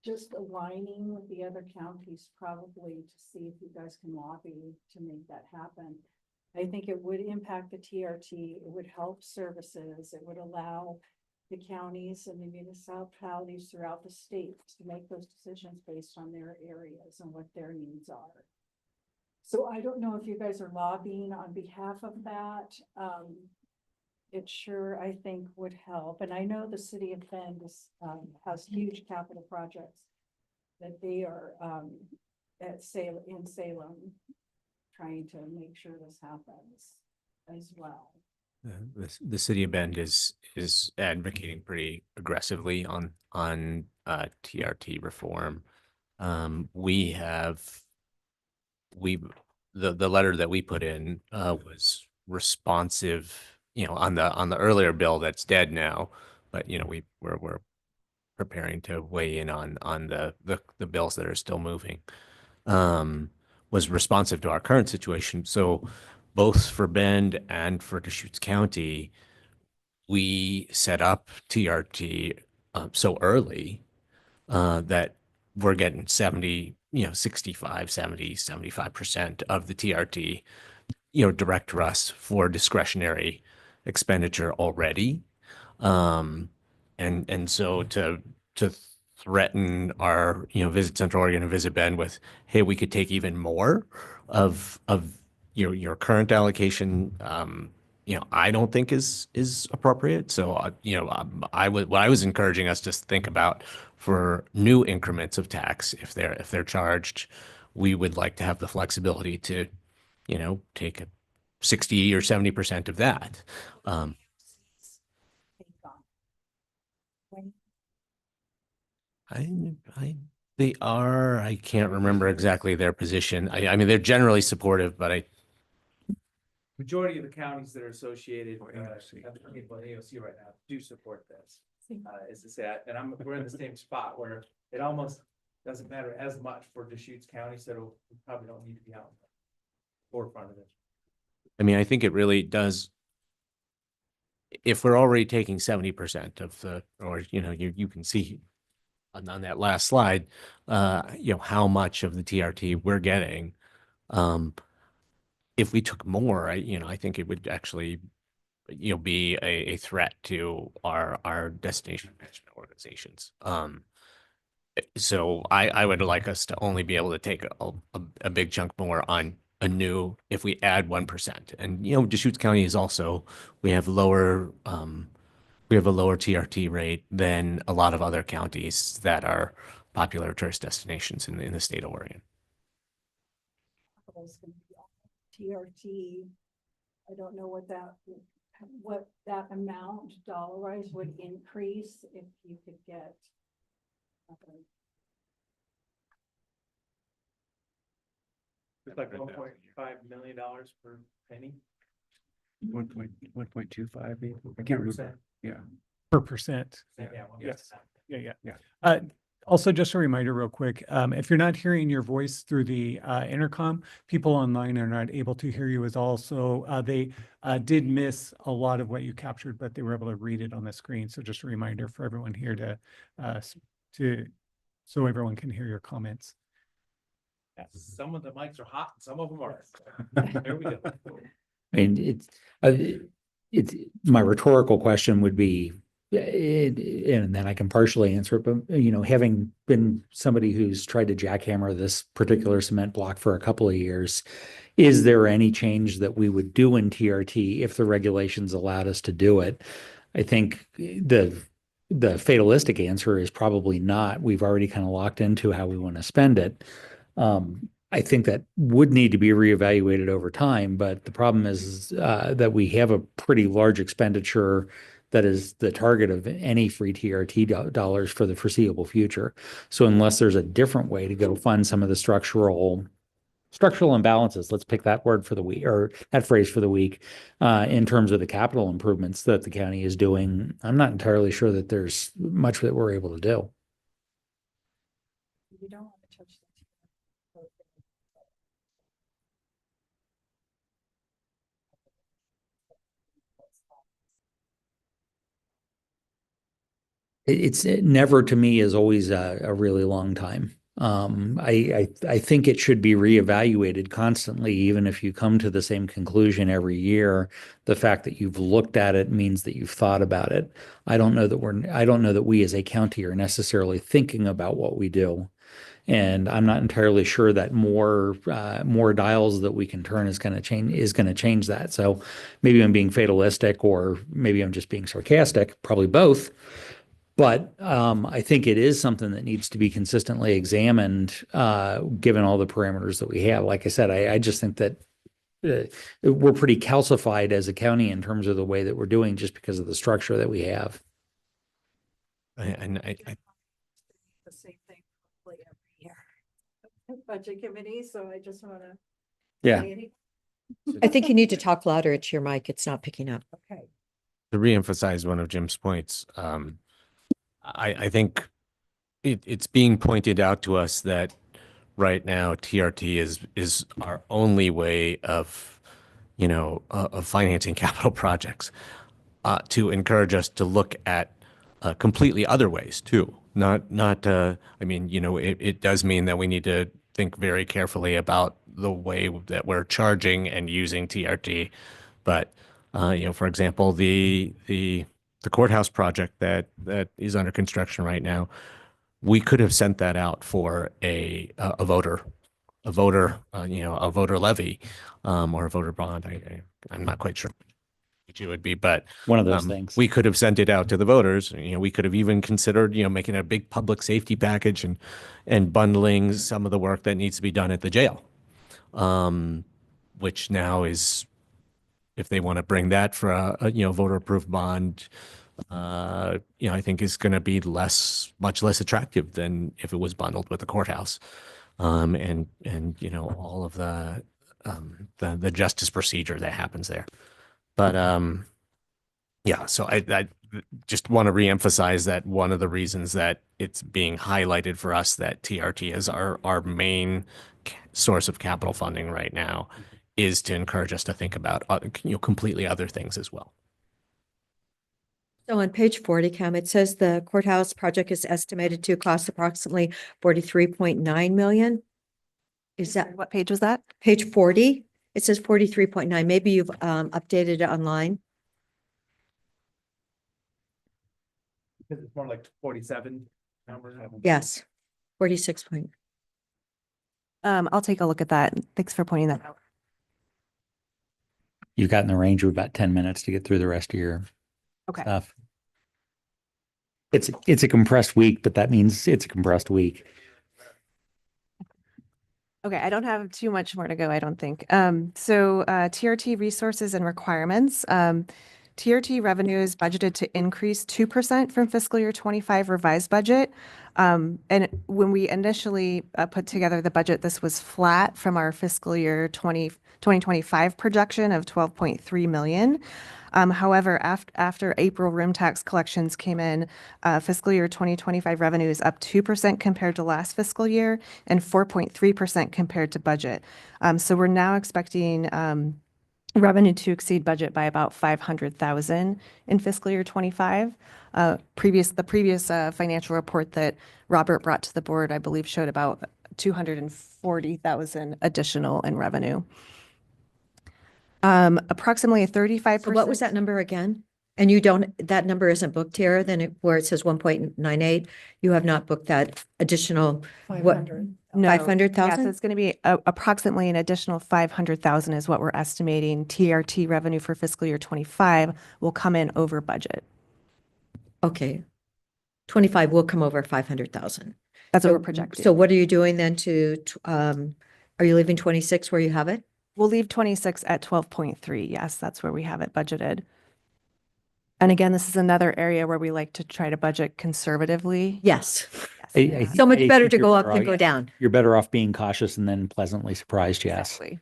just aligning with the other counties probably to see if you guys can lobby to make that happen. I think it would impact the TRT, it would help services, it would allow the counties and the municipalities throughout the state to make those decisions based on their areas and what their needs are. So I don't know if you guys are lobbying on behalf of that. It sure, I think, would help. And I know the city of Bend has huge capital projects that they are in Salem trying to make sure this happens as well. The city of Bend is advocating pretty aggressively on TRT reform. The letter that we put in was responsive, you know, on the earlier bill that's dead now, but you know we're preparing to weigh in on the bills that are still moving. Was responsive to our current situation. So both for Bend and for Deschutes County, we set up TRT so early that we're getting 65, 70, 75% of the TRT, you know, direct to us for discretionary expenditure already. And so to threaten our, you know, Visit Central Oregon and Visit Bend with, hey, we could take even more of your current allocation, you know, I don't think is appropriate. So, you know, what I was encouraging us to think about for new increments of tax, if they're charged, we would like to have the flexibility to, you know, take 60 or 70% of that. I can't remember exactly their position. I mean, they're generally supportive, but Majority of the counties that are associated, people at AOC right now do support this. As I say, and we're in the same spot where it almost doesn't matter as much for Deschutes County, so we probably don't need to be out in the forefront of it. I mean, I think it really does. If we're already taking 70% of or, you know, you can see on that last slide, you know, how much of the TRT we're getting. If we took more, I think it would actually, you know, be a threat to our destination management organizations. So I would like us to only be able to take a big chunk more on a new, if we add 1%. And, you know, Deschutes County is also, we have a lower TRT rate than a lot of other counties that are popular tourist destinations in the state of Oregon. TRT, I don't know what that amount dollar-wise would increase if you could get Like $1.5 million per penny. 1.25, maybe? I can't remember. Yeah. Per percent. Yeah. Yes. Yeah. Yeah. Also, just a reminder real quick, if you're not hearing your voice through the intercom, people online are not able to hear you as also. They did miss a lot of what you captured, but they were able to read it on the screen. So just a reminder for everyone here so everyone can hear your comments. Some of the mics are hot, and some of them are. Here we go. I mean, it's my rhetorical question would be, and then I can partially answer it, but you know, having been somebody who's tried to jackhammer this particular cement block for a couple of years, is there any change that we would do in TRT if the regulations allowed us to do it? I think the fatalistic answer is probably not. We've already kind of locked into how we want to spend it. I think that would need to be reevaluated over time, but the problem is that we have a pretty large expenditure that is the target of any free TRT dollars for the foreseeable future. So unless there's a different way to go fund some of the structural imbalances, let's pick that word for the week, or that phrase for the week, in terms of the capital improvements that the county is doing, I'm not entirely sure that there's much that we're able to do. You don't want to touch the. It's never, to me, is always a really long time. I think it should be reevaluated constantly, even if you come to the same conclusion every year. The fact that you've looked at it means that you've thought about it. I don't know that we as a county are necessarily thinking about what we do. And I'm not entirely sure that more dials that we can turn is going to change that. So maybe I'm being fatalistic, or maybe I'm just being sarcastic, probably both. But I think it is something that needs to be consistently examined, given all the parameters that we have. Like I said, I just think that we're pretty calcified as a county in terms of the way that we're doing, just because of the structure that we have. And The same thing probably every year. Budget committee, so I just want to. Yeah. I think you need to talk louder into your mic. It's not picking up. Okay. to reemphasize one of Jim's points, I think it's being pointed out to us that right now TRT is our only way of, of financing capital projects, to encourage us to look at completely other ways too. It does mean that we need to think very carefully about the way that we're charging and using TRT. But, for example, the courthouse project that is under construction right now, we could have sent that out for a voter levy, or a voter bond. I'm not quite sure which it would be, but one of those things. We could have sent it out to the voters. We could have even considered, making a big public safety package and bundling some of the work that needs to be done at the jail, which now is, if they want to bring that for a voter approved bond, I think is going to be much less attractive than if it was bundled with the courthouse, and all of the justice procedure that happens there. But so I just want to reemphasize that one of the reasons that it's being highlighted for us that TRT is our main source of capital funding right now is to encourage us to think about completely other things as well. So on page 40, Cam, it says the courthouse project is estimated to cost approximately 43.9 million. Is that What page was that? page 40? It says 43.9. Maybe you've updated it online. Because it's more like 47 numbers. Yes, 46 point. I'll take a look at that. Thanks for pointing that out. You've got in the range of about 10 minutes to get through the rest of your Okay. stuff. It's a compressed week, but that means it's a compressed week. Okay, I don't have too much more to go, I don't think. So TRT resources and requirements. TRT revenue is budgeted to increase 2% from fiscal year 25 revised budget. And when we initially put together the budget, this was flat from our fiscal year 2025 projection of 12.3 million. However, after April room tax collections came in, fiscal year 2025 revenue is up 2% compared to last fiscal year and 4.3% compared to budget. So we're now expecting revenue to exceed budget by about 500,000 in fiscal year 25. The previous financial report that Robert brought to the board, I believe, showed about 240,000 additional in revenue. Approximately a 35%. So what was that number again? And you don't, that number isn't booked here, then where it says 1.98, you have not booked that additional, what? 500. No. 500,000? Yes, it's going to be approximately an additional 500,000 is what we're estimating. TRT revenue for fiscal year 25 will come in over budget. Okay. 25 will come over 500,000. That's what So- we're projecting. So what are you doing then are you leaving 26 where you have it? We'll leave 26 at 12.3. Yes, that's where we have it budgeted. And again, this is another area where we like to try to budget conservatively. Yes. Yes. So much I better think to you're go up better than off- go down. You're better off being cautious and then pleasantly surprised, yes. Exactly.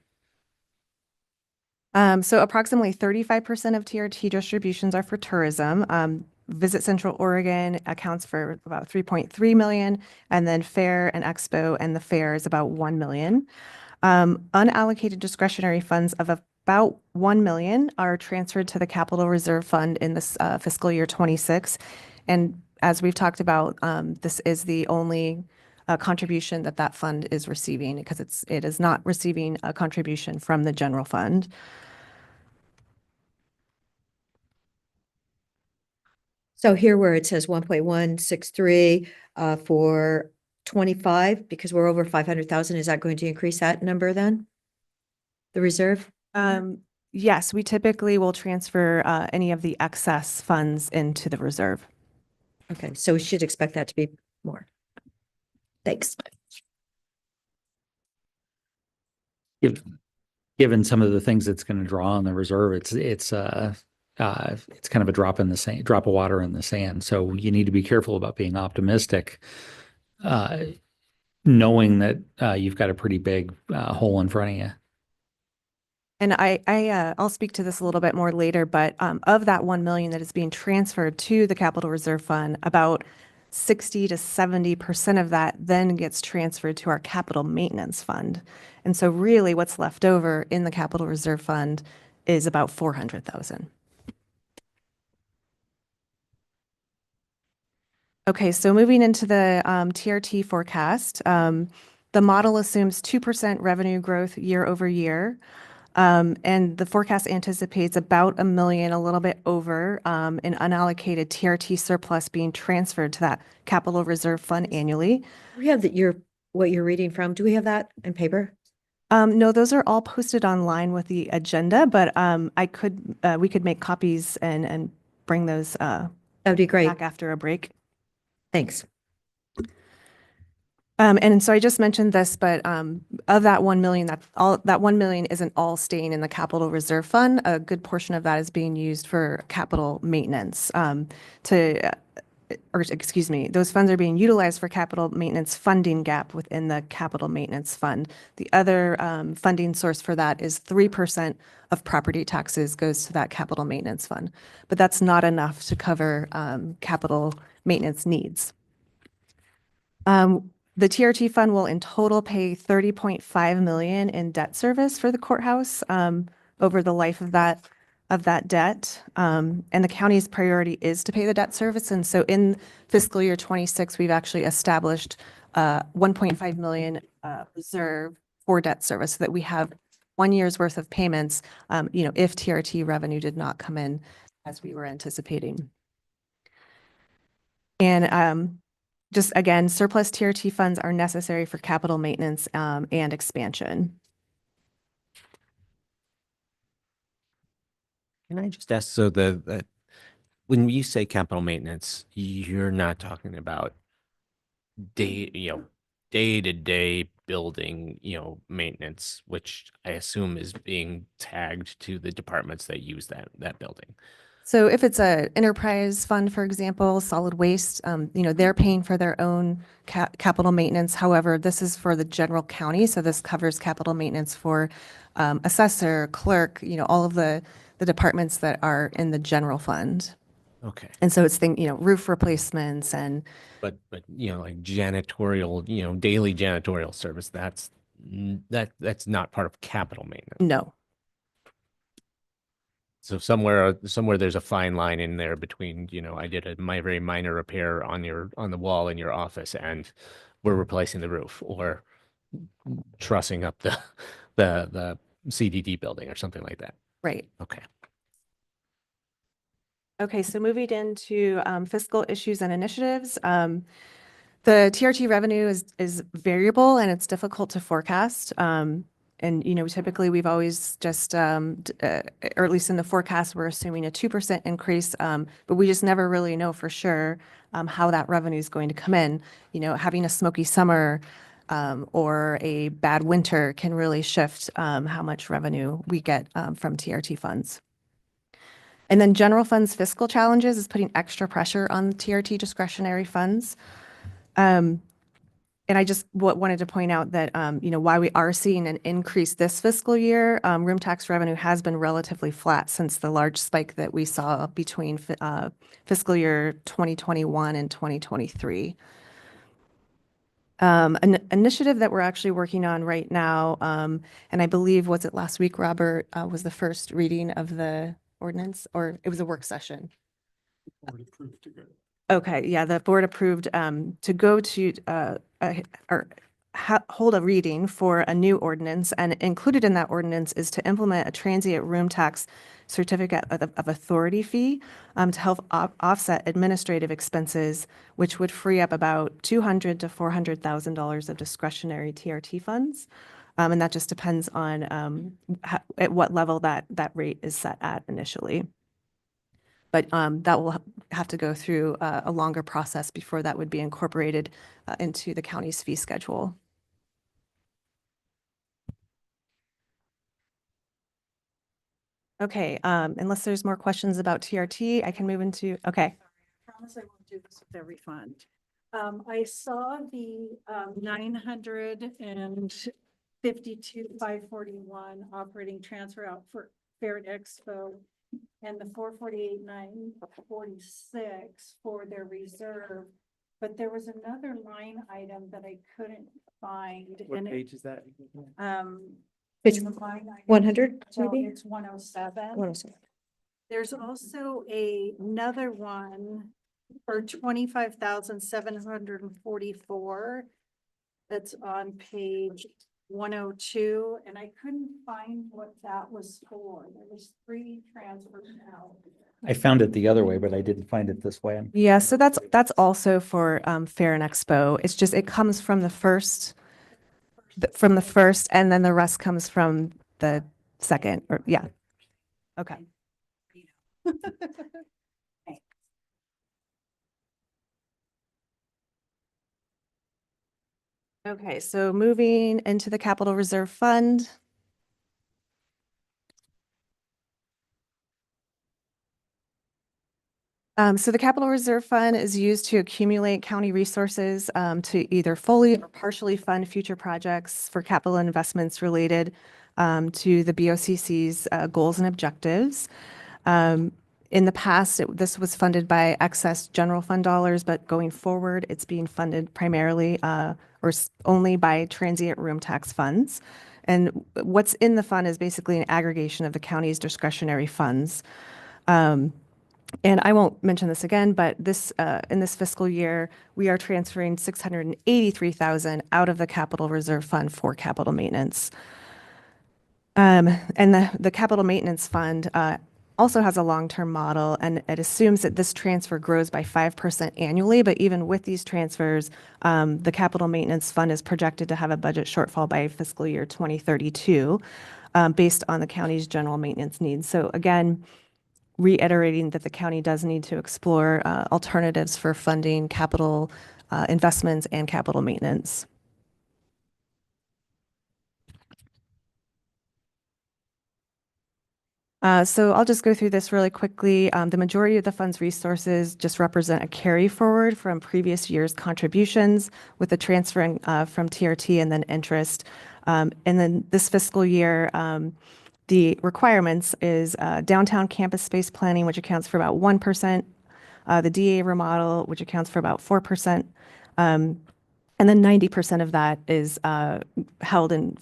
So approximately 35% of TRT distributions are for tourism. Visit Central Oregon accounts for about 3.3 million, and then Fair and Expo and the Fair is about 1 million. Unallocated discretionary funds of about 1 million are transferred to the Capital Reserve Fund in this fiscal year 26. And as we've talked about, this is the only contribution that fund is receiving because it is not receiving a contribution from the general fund. So here where it says 1.163 for 25, because we're over 500,000, is that going to increase that number then? The reserve? Yes, we typically will transfer any of the excess funds into the reserve. Okay, so we should expect that to be more. Thanks. Given some of the things it's going to draw on the reserve, it's kind of a drop in the sand, drop of water in the sand. So you need to be careful about being optimistic, knowing that you've got a pretty big hole in front of you. And I'll speak to this a little bit more later, but of that 1 million that is being transferred to the Capital Reserve Fund, about 60 to 70% of that then gets transferred to our capital maintenance fund. And so really what's left over in the Capital Reserve Fund is about 400,000. Okay, so moving into the TRT forecast, the model assumes 2% revenue growth year over year. And the forecast anticipates about 1 million, a little bit over, in unallocated TRT surplus being transferred to that Capital Reserve Fund annually. We have what you're reading from. Do we have that in paper? No, those are all posted online with the agenda, but we could make copies and bring those That'd be great. back after a break. Thanks. And so I just mentioned this, but of that 1 million, that 1 million isn't all staying in the Capital Reserve Fund. A good portion of that is being used for capital maintenance. Those funds are being utilized for capital maintenance funding gap within the Capital Maintenance Fund. The other funding source for that is 3% of property taxes goes to that Capital Maintenance Fund, but that's not enough to cover capital maintenance needs. The TRT fund will in total pay 30.5 million in debt service for the courthouse over the life of that debt. And the county's priority is to pay the debt service. And so in fiscal year 26, we've actually established 1.5 million reserve for debt service so that we have 1 year's worth of payments, if TRT revenue did not come in as we were anticipating. And just again, surplus TRT funds are necessary for capital maintenance and expansion. Can I just ask, so when you say capital maintenance, you're not talking about day-to-day building, maintenance, which I assume is being tagged to the departments that use that building. So if it's a enterprise fund, for example, solid waste, they're paying for their own capital maintenance. However, this is for the general county, so this covers capital maintenance for assessor, clerk, all of the departments that are in the general fund. Okay. And so it's roof replacements and But, like janitorial, daily janitorial service, that's not part of capital maintenance. no. So somewhere there's a fine line in there between, I did my very minor repair on the wall in your office and we're replacing the roof or trussing up the CDD building or something like that. Right. Okay. Okay, so moving into fiscal issues and initiatives. The TRT revenue is variable and it's difficult to forecast. And, typically we've always just, or at least in the forecast, we're assuming a 2% increase, but we just never really know for sure how that revenue is going to come in. Having a smoky summer or a bad winter can really shift how much revenue we get from TRT funds. And then general funds fiscal challenges is putting extra pressure on TRT discretionary funds. And I just wanted to point out that, why we are seeing an increase this fiscal year, room tax revenue has been relatively flat since the large spike that we saw between fiscal year 2021 and 2023. An initiative that we're actually working on right now, and I believe, was it last week, Robert, was the first reading of the ordinance, or it was a work session? Okay, yeah, the board approved to go to hold a reading for a new ordinance, and included in that ordinance is to implement a transient room tax certificate of authority fee to help offset administrative expenses, which would free up about $200,000 to $400,000 of discretionary TRT funds. And that just depends on at what level that rate is set at initially. But that will have to go through a longer process before that would be incorporated into the county's fee schedule. Okay, unless there's more questions about TRT, I can move into, okay. I promise I won't do this with every fund. I saw the 952,541 operating transfer out for Fair Expo and the 448,946 for their reserve, but there was another line item that I couldn't find. What page is that? Which, in the line item, 100 so maybe? it's 107. 107. There's also another one for 25,744. That's on page 102, and I couldn't find what that was for. There was 3 transfers out. I found it the other way, but I didn't find it this way. Yeah, so that's also for Fair and Expo. It's just, it comes from the first, and then the rest comes from the second, or yeah. Okay. Okay, so moving into the capital reserve fund. So the capital reserve fund is used to accumulate county resources to either fully or partially fund future projects for capital investments related to the BOCC's goals and objectives. In the past, this was funded by excess general fund dollars, but going forward, it's being funded primarily or only by transient room tax funds. And what's in the fund is basically an aggregation of the county's discretionary funds. And I won't mention this again, but this in this fiscal year, we are transferring $683,000 out of the capital reserve fund for capital maintenance. And the capital maintenance fund also has a long-term model, and it assumes that this transfer grows by 5% annually. But even with these transfers, the capital maintenance fund is projected to have a budget shortfall by fiscal year 2032, based on the county's general maintenance needs. So again, reiterating that the county does need to explore alternatives for funding capital investments and capital maintenance. So I'll just go through this really quickly. The majority of the fund's resources just represent a carry forward from previous year's contributions with the transferring from TRT and then interest. And then this fiscal year, the requirements is downtown campus space planning, which accounts for about 1%, the DA remodel, which accounts for about 4%. And then 90% of that is held in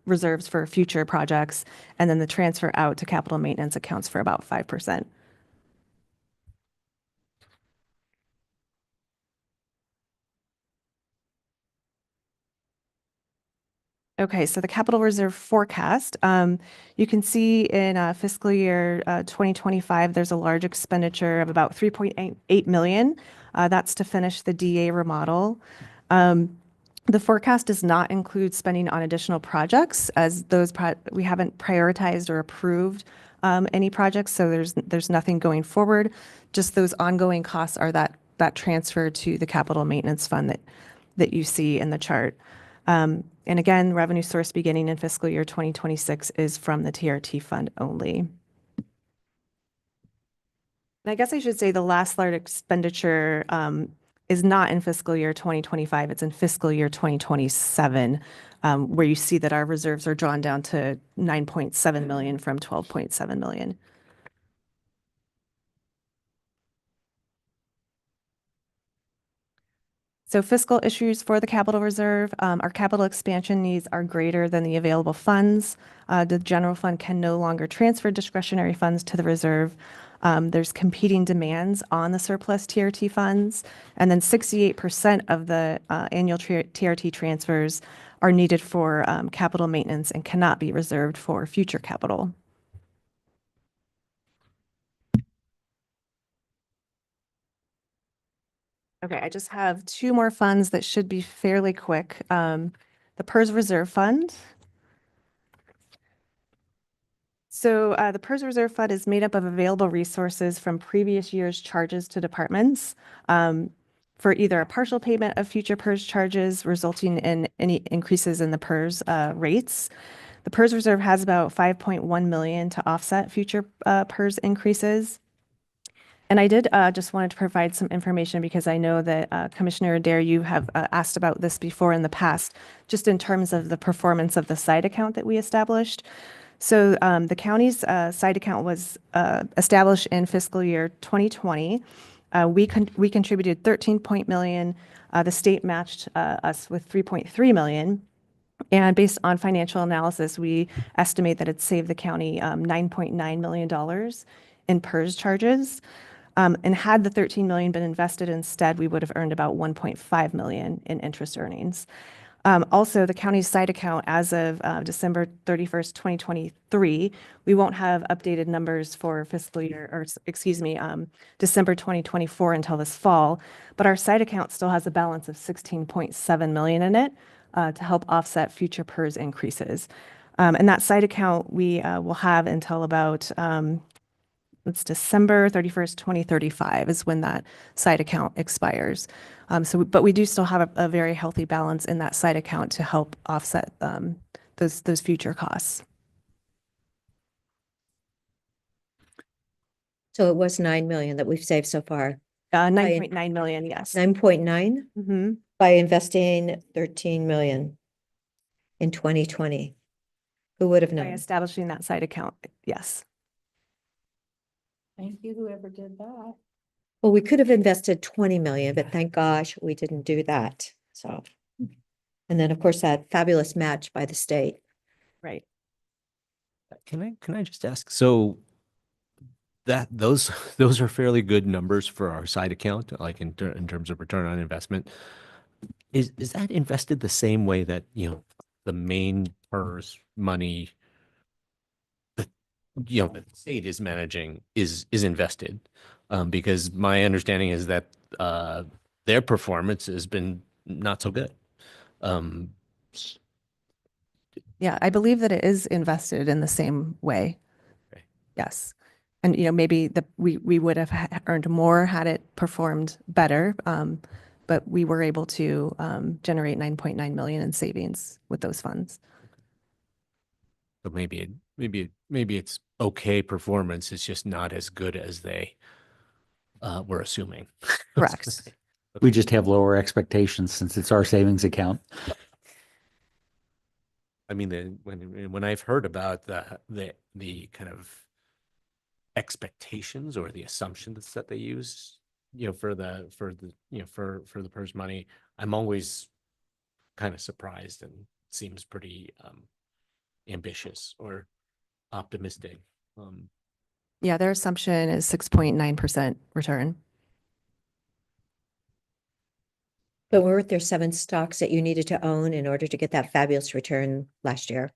reserves for future projects. And then the transfer out to capital maintenance accounts for about 5%. Okay, so the capital reserve forecast, you can see in fiscal year 2025, there's a large expenditure of about 3.8 million. That's to finish the DA remodel. The forecast does not include spending on additional projects, as those we haven't prioritized or approved any projects, so there's nothing going forward. Just those ongoing costs are that transfer to the capital maintenance fund that you see in the chart. And again, revenue source beginning in fiscal year 2026 is from the TRT fund only. And I guess I should say the last large expenditure is not in fiscal year 2025, it's in fiscal year 2027, where you see that our reserves are drawn down to 9.7 million from 12.7 million. So fiscal issues for the capital reserve, our capital expansion needs are greater than the available funds. The general fund can no longer transfer discretionary funds to the reserve. There's competing demands on the surplus TRT funds, and then 68% of the annual TRT transfers are needed for capital maintenance and cannot be reserved for future capital. Okay, I just have two more funds that should be fairly quick. The PERS Reserve Fund. So the PERS Reserve Fund is made up of available resources from previous year's charges to departments for either a partial payment of future PERS charges resulting in any increases in the PERS rates. The PERS Reserve has about 5.1 million to offset future PERS increases. And I did just wanted to provide some information because I know that Commissioner Adair, you have asked about this before in the past, just in terms of the performance of the side account that we established. So the county's side account was established in fiscal year 2020. We contributed 13 million. The state matched us with 3.3 million. And based on financial analysis, we estimate that it saved the county $9.9 million in PERS charges. And had the 13 million been invested instead, we would have earned about 1.5 million in interest earnings. Also, the county's side account as of December 31st, 2023, we won't have updated numbers for fiscal year, or excuse me, December 2024 until this fall, but our side account still has a balance of 16.7 million in it to help offset future PERS increases. And that side account we will have until about it's December 31st, 2035 is when that side account expires. But we do still have a very healthy balance in that side account to help offset those future costs. So it was 9 million that we've saved so far. 9.9 million, yes. 9.9 Mm-hmm. by investing 13 million in 2020. Who would have By known? establishing that side account, yes. Thank you, whoever did that. Well, we could have invested 20 million, but thank gosh we didn't do that. So, and then of course that fabulous match by the state. Right. Can I just ask, so that those are fairly good numbers for our side account, like in terms of return on investment. Is that invested the same way that, the main PERS money that the state is managing is invested? Because my understanding is that their performance has been not so good. Yeah, I believe that it is invested in the same way. Okay. Yes. And, maybe we would have earned more had it performed better. But we were able to generate 9.9 million in savings with those funds. So maybe it's okay performance. It's just not as good as they were assuming. Correct. We just have lower expectations since it's our savings account. I mean, when I've heard about the kind of expectations or the assumptions that they use, for the for the PERS money, I'm always kind of surprised and seems pretty ambitious or optimistic. Yeah, their assumption is 6.9% return. But weren't there 7 stocks that you needed to own in order to get that fabulous return last year?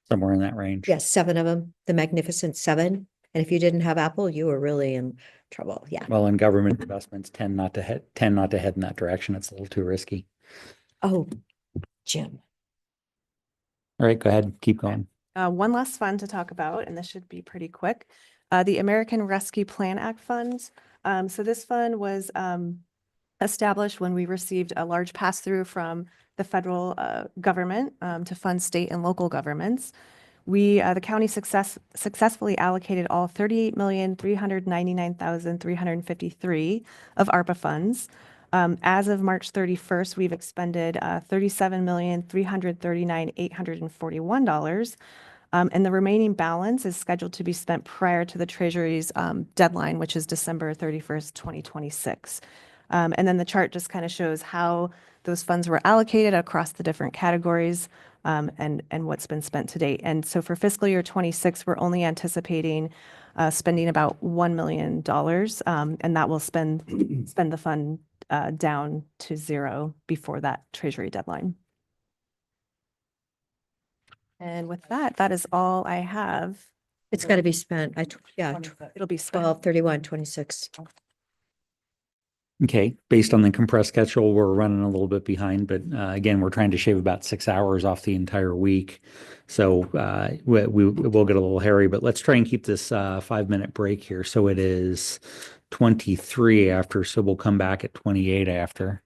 Somewhere in that range. Yes, 7 of them, the Magnificent Seven. And if you didn't have Apple, you were really in trouble. Yeah. Well, and government investments tend not to head in that direction. It's a little too risky. Oh, Jim. All right, go ahead, keep going. One last fund to talk about, and this should be pretty quick. The American Rescue Plan Act funds. So this fund was established when we received a large pass-through from the federal government to fund state and local governments. We, the county successfully allocated all 38,399,353 of ARPA funds. As of March 31st, we've expended $37,339,841. And the remaining balance is scheduled to be spent prior to the Treasury's deadline, which is December 31st, 2026. And then the chart just kind of shows how those funds were allocated across the different categories and what's been spent to date. And so for fiscal year 26, we're only anticipating spending about $1 million, and that will spend the fund down to 0 before that Treasury deadline. And with that, that is all I have. It's got to be spent. Yeah, It'll be spent. 12/31/26. Okay, based on the compressed schedule, we're running a little bit behind, but again, we're trying to shave about 6 hours off the entire week. So we will get a little hairy, but let's try and keep this 5-minute break here. So it is 23 after, so we'll come back at 28 after.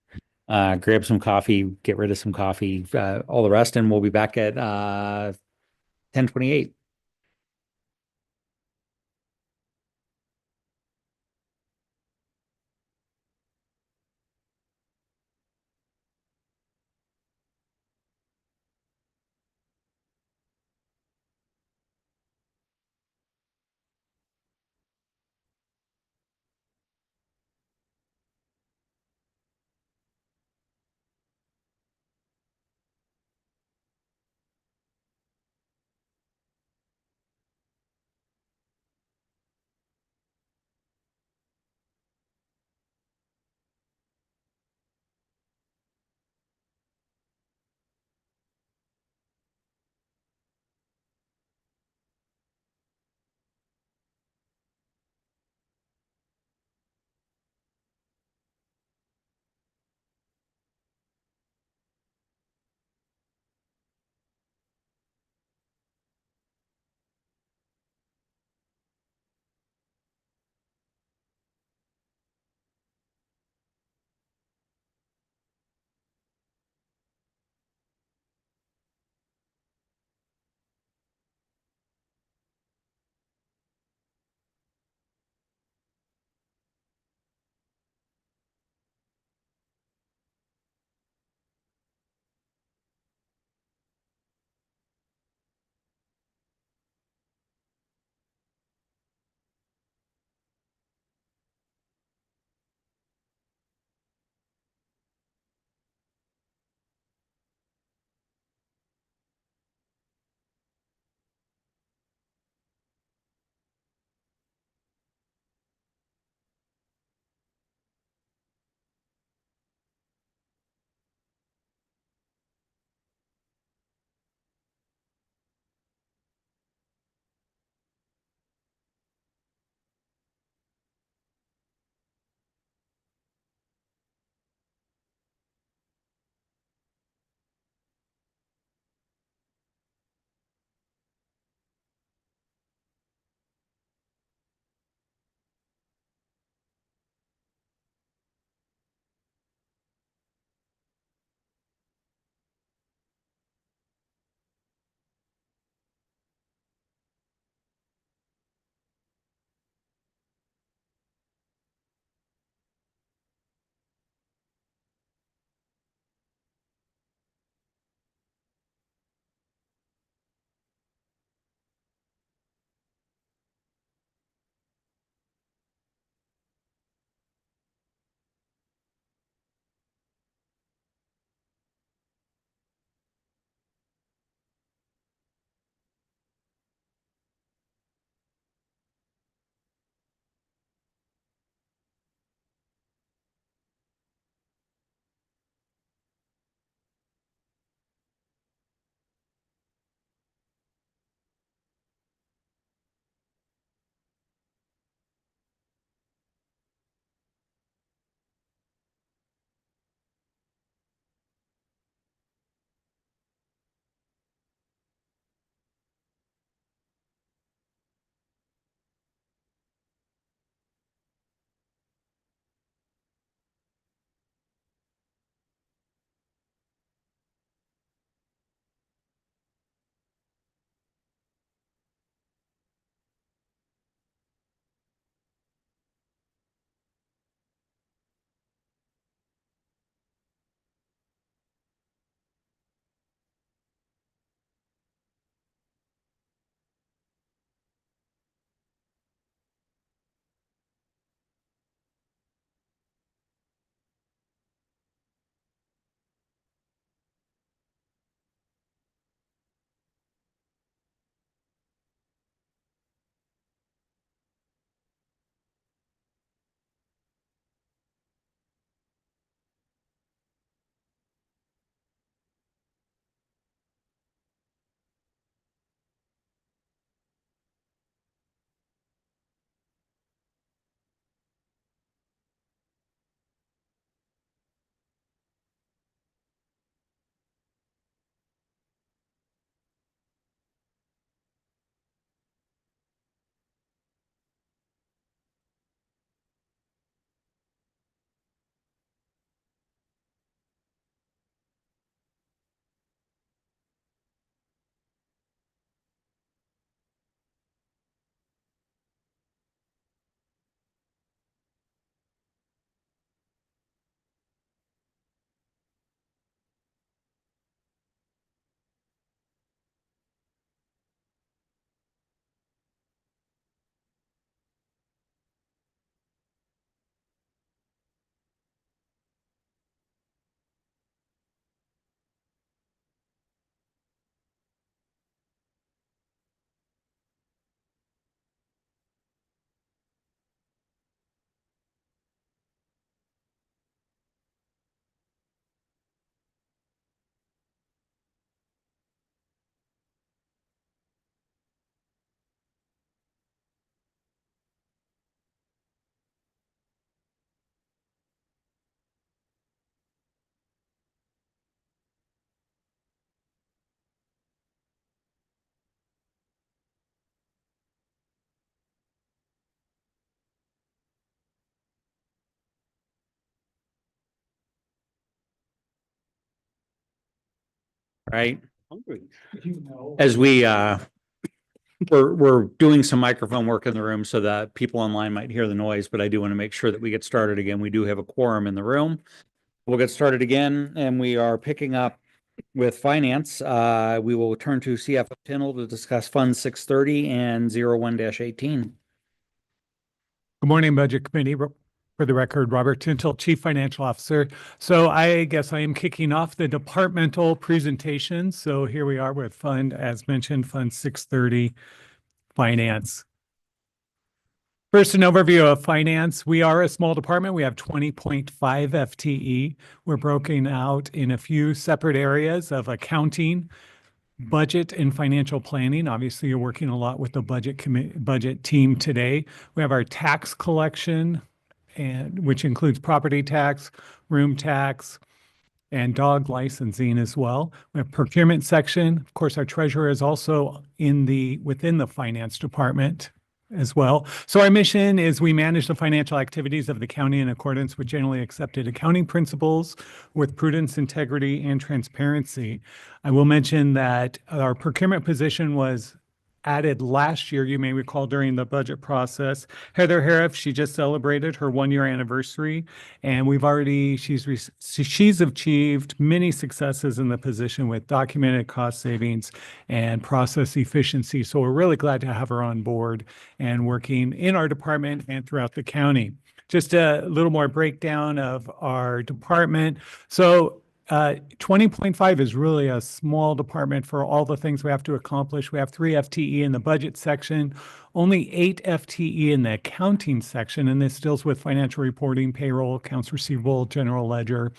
Grab some coffee, get rid of some coffee, all the rest, and we'll be back at 10:28. right? As we're doing some microphone work in the room so that people online might hear the noise, but I do want to make sure that we get started again. We do have a quorum in the room. We'll get started again, and we are picking up with finance. We will turn to CFO Tindall to discuss Fund 630 and 01-18. Good morning, Budget Committee. For the record, Robert Tindall, Chief Financial Officer. So I guess I am kicking off the departmental presentation. So here we are with as mentioned, Fund 630 Finance. First, an overview of finance. We are a small department. We have 20.5 FTE. We're broken out in a few separate areas of accounting, budget, and financial planning. Obviously, you're working a lot with the budget team today. We have our tax collection, which includes property tax, room tax, and dog licensing as well. We have procurement section. Of course, our treasurer is also within the finance department as well. So our mission is we manage the financial activities of the county in accordance with generally accepted accounting principles with prudence, integrity, and transparency. I will mention that our procurement position was added last year, you may recall, during the budget process. Heather Hariff, she just celebrated her 1-year anniversary, and she's achieved many successes in the position with documented cost savings and process efficiency. So we're really glad to have her on board and working in our department and throughout the county. Just a little more breakdown of our department. So 20.5 is really a small department for all the things we have to accomplish. We have 3 FTE in the budget section, only 8 FTE in the accounting section, and this deals with financial reporting, payroll, accounts receivable, general ledger,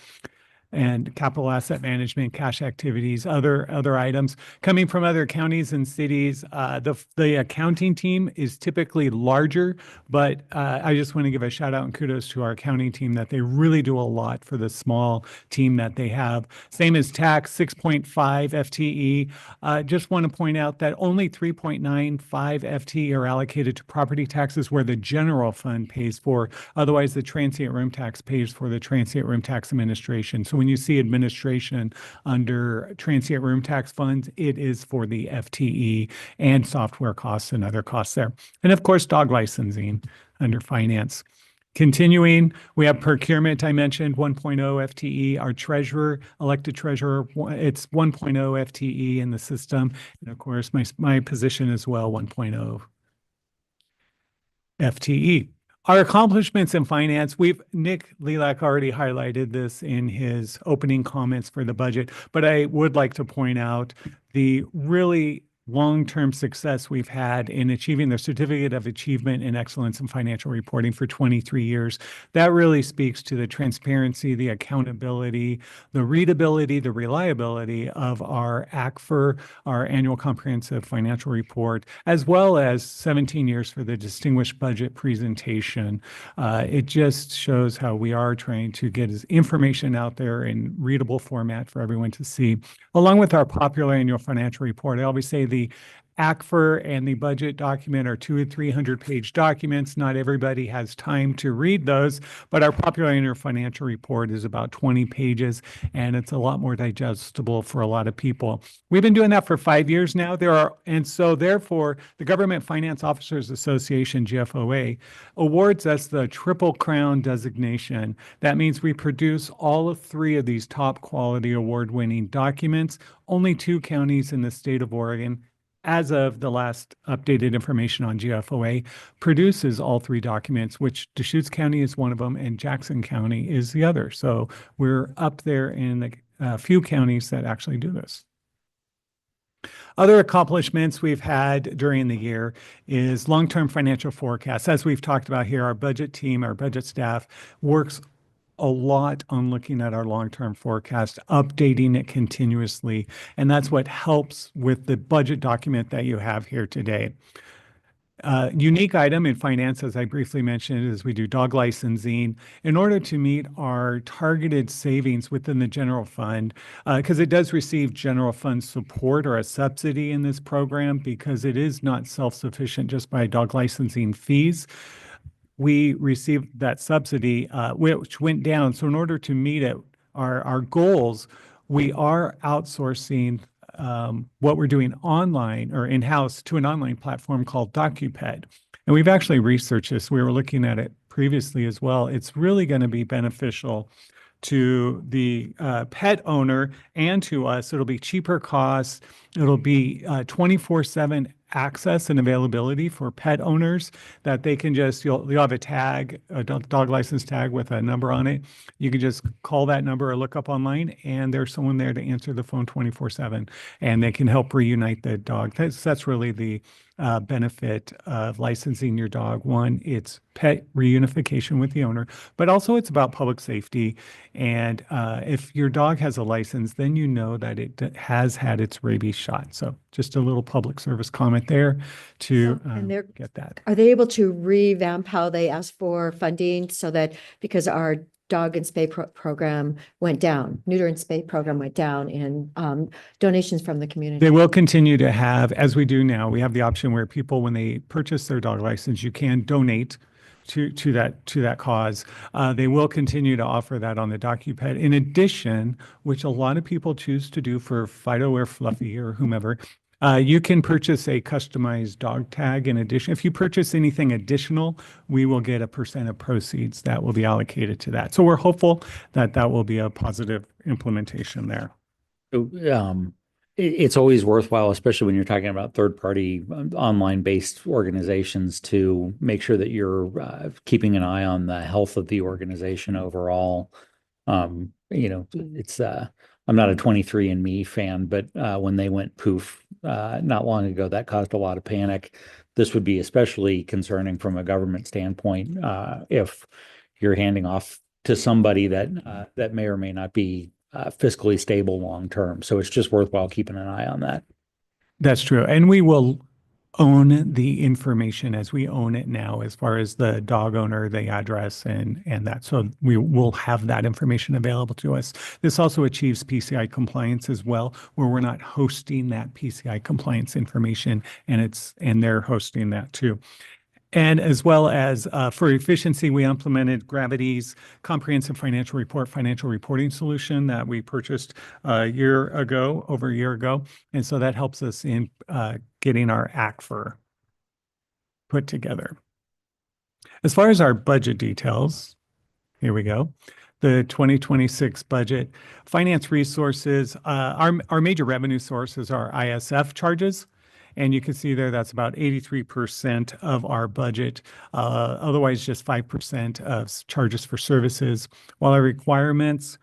and capital asset management, cash activities, other items. Coming from other counties and cities, the accounting team is typically larger, but I just want to give a shout out and kudos to our accounting team that they really do a lot for the small team that they have. Same as tax, 6.5 FTE. Just want to point out that only 3.95 FTE are allocated to property taxes where the general fund pays for. Otherwise, the transient room tax pays for the transient room tax administration. So when you see administration under transient room tax funds, it is for the FTE and software costs and other costs there. And of course, dog licensing under finance. Continuing, we have procurement, I mentioned 1.0 FTE. Our treasurer, elected treasurer, it's 1.0 FTE in the system. And of course, my position as well, 1.0 FTE. Our accomplishments in finance, Nick Lilac already highlighted this in his opening comments for the budget, but I would like to point out the really long-term success we've had in achieving the Certificate of Achievement in Excellence in Financial Reporting for 23 years. That really speaks to the transparency, the accountability, the readability, the reliability of our ACFR, our Annual Comprehensive Financial Report, as well as 17 years for the Distinguished Budget Presentation. It just shows how we are trying to get information out there in readable format for everyone to see. Along with our popular Annual Financial Report, I always say the ACFR and the budget document are 200 and 300 page documents. Not everybody has time to read those, but our popular annual financial report is about 20 pages, and it's a lot more digestible for a lot of people. We've been doing that for 5 years now. Therefore, the Government Finance Officers Association, GFOA, awards us the Triple Crown designation. That means we produce all of 3 of these top quality award-winning documents. Only 2 counties in the state of Oregon, as of the last updated information on GFOA, produces all 3 documents, which Deschutes County is one of them and Jackson County is the other. So we're up there in a few counties that actually do this. Other accomplishments we've had during the year is long-term financial forecasts. As we've talked about here, our budget team, our budget staff works a lot on looking at our long-term forecast, updating it continuously, and that's what helps with the budget document that you have here today. Unique item in finance, as I briefly mentioned, is we do dog licensing in order to meet our targeted savings within the general fund, because it does receive general fund support or a subsidy in this program because it is not self-sufficient just by dog licensing fees. We received that subsidy, which went down. So in order to meet it, our goals, we are outsourcing what we're doing online or in-house to an online platform called DocuPet. And we've actually researched this. We were looking at it previously as well. It's really going to be beneficial to the pet owner and to us. It'll be cheaper costs. It'll be 24/7 access and availability for pet owners that they can just, you'll have a tag, a dog license tag with a number on it. You can just call that number or look up online, and there's someone there to answer the phone 24/7, and they can help reunite the dog. That's really the benefit of licensing your dog. One, it's pet reunification with the owner, but also it's about public safety. And if your dog has a license, then you know that it has had its rabies shot. So just a little public service comment there to And they're- get that. Are they able to revamp how they ask for funding so that, because our dog and spay program went down, neuter and spay program went down, and donations from the community? They will continue to have, as we do now, we have the option where people, when they purchase their dog license, you can donate to that cause. They will continue to offer that on the DocuPet. In addition, which a lot of people choose to do for Fido or Fluffy or whomever, you can purchase a customized dog tag in addition. If you purchase anything additional, we will get a % of proceeds that will be allocated to that. So we're hopeful that that will be a positive implementation there. It's always worthwhile, especially when you're talking about third-party online-based organizations, to make sure that you're keeping an eye on the health of the organization overall. It's I'm not a 23andMe fan, but when they went poof not long ago, that caused a lot of panic. This would be especially concerning from a government standpoint if you're handing off to somebody that may or may not be fiscally stable long term. So it's just worthwhile keeping an eye on that. That's true. And we will own the information as we own it now, as far as the dog owner, the address, and that. So we will have that information available to us. This also achieves PCI compliance as well, where we're not hosting that PCI compliance information, and they're hosting that too. And as well as for efficiency, we implemented Gravity's comprehensive financial reporting solution that we purchased over a year ago. And so that helps us in getting our ACFR put together. As far as our budget details, here we go. The 2026 budget, finance resources, our major revenue sources are ISF charges. And you can see there, that's about 83% of our budget. Otherwise, just 5% of charges for services. While our requirements,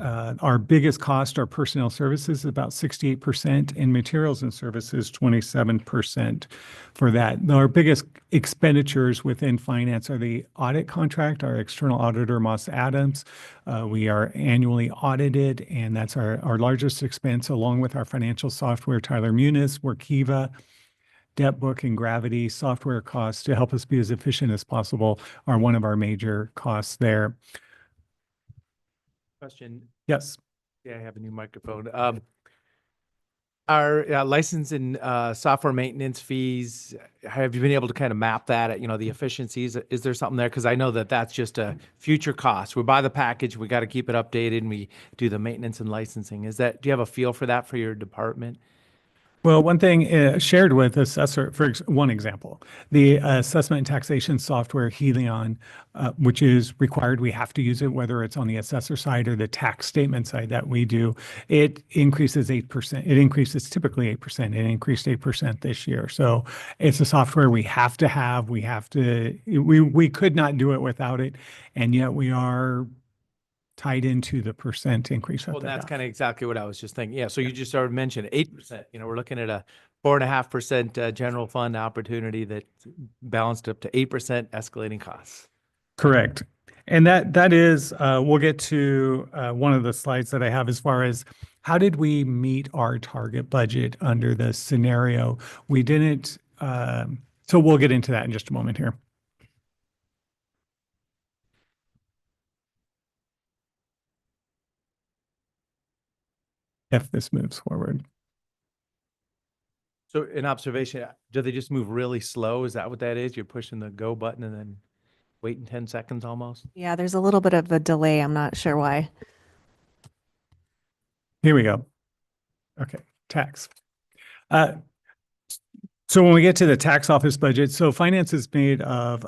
our biggest cost are personnel services, about 68%, and materials and services, 27% for that. Our biggest expenditures within finance are the audit contract, our external auditor, Moss Adams. We are annually audited, and that's our largest expense, along with our financial software, Tyler Munis, Workiva, DebtBook, and Gravity. Software costs to help us be as efficient as possible are one of our major costs there. Question. Yes. Yeah, I have a new microphone. Our license and software maintenance fees, have you been able to kind of map that at, the efficiencies? Is there something there? Because I know that that's just a future cost. We buy the package, we got to keep it updated, and we do the maintenance and licensing. Do you have a feel for that for your department? Well, one thing shared with assessor, for one example, the assessment and taxation software Helion, which is required, we have to use it, whether it's on the assessor side or the tax statement side that we do, it increases 8%. It increases typically 8%. It increased 8% this year. So it's a software we have to have. We could not do it without it. And yet we are tied into the percent increase. Well, that's kind of exactly what I was just thinking. Yeah. So you just already mentioned 8%. We're looking at a 4.5% general fund opportunity that balanced up to 8% escalating costs. Correct. And that is, we'll get to one of the slides that I have as far as how did we meet our target budget under the scenario. We didn't, so we'll get into that in just a moment here. If this moves forward. So an observation, do they just move really slow? Is that what that is? You're pushing the go button and then waiting 10 seconds almost? Yeah, there's a little bit of a delay. I'm not sure why. Here we go. Okay, tax. So when we get to the tax office budget, so finance is made of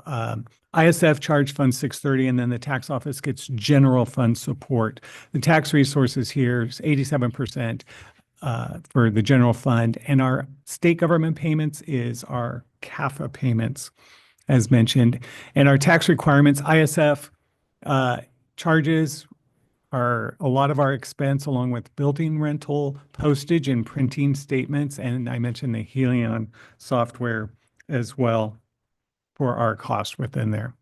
ISF charge fund 630, and then the tax office gets general fund support. The tax resources here is 87% for the general fund, and our state government payments is our CAFA payments, as mentioned. And our tax requirements, ISF charges are a lot of our expense, along with building rental, postage, and printing statements. And I mentioned the Helion software as well for our cost within there.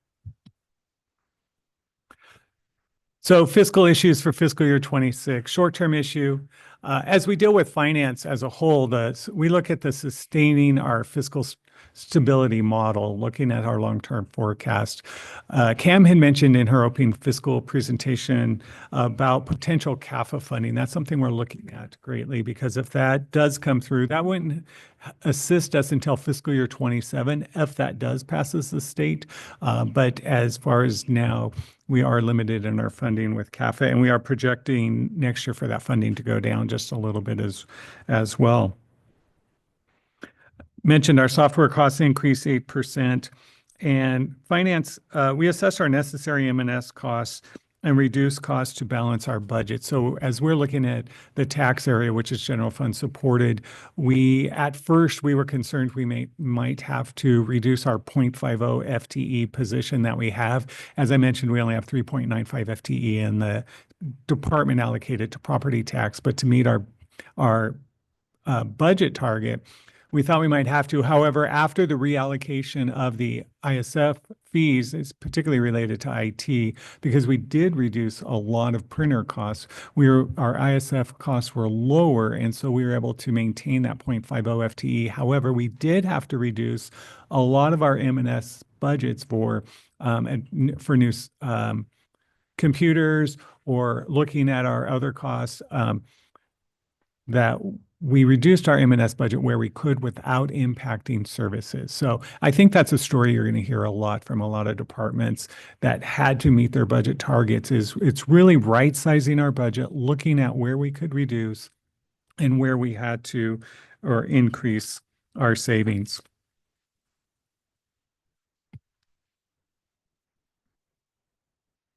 So fiscal issues for fiscal year 26, short-term issue. As we deal with finance as a whole, we look at the sustaining our fiscal stability model, looking at our long-term forecast. Cam had mentioned in her opening fiscal presentation about potential CAFA funding. That's something we're looking at greatly, because if that does come through, that wouldn't assist us until fiscal year 27, if that does passes the state. But as far as now, we are limited in our funding with CAFA, and we are projecting next year for that funding to go down just a little bit as well. Mentioned our software costs increase 8%, and finance, we assess our necessary M&S costs and reduce costs to balance our budget. So as we're looking at the tax area, which is general fund supported, at first we were concerned we might have to reduce our 0.50 FTE position that we have. As I mentioned, we only have 3.95 FTE in the department allocated to property tax, but to meet our budget target, we thought we might have to. However, after the reallocation of the ISF fees, it's particularly related to IT, because we did reduce a lot of printer costs. Our ISF costs were lower, and so we were able to maintain that 0.50 FTE. However, we did have to reduce a lot of our M&S budgets for new computers, or looking at our other costs that we reduced our M&S budget where we could without impacting services. So I think that's a story you're going to hear a lot from a lot of departments that had to meet their budget targets. It's really right sizing our budget, looking at where we could reduce and where we had to or increase our savings.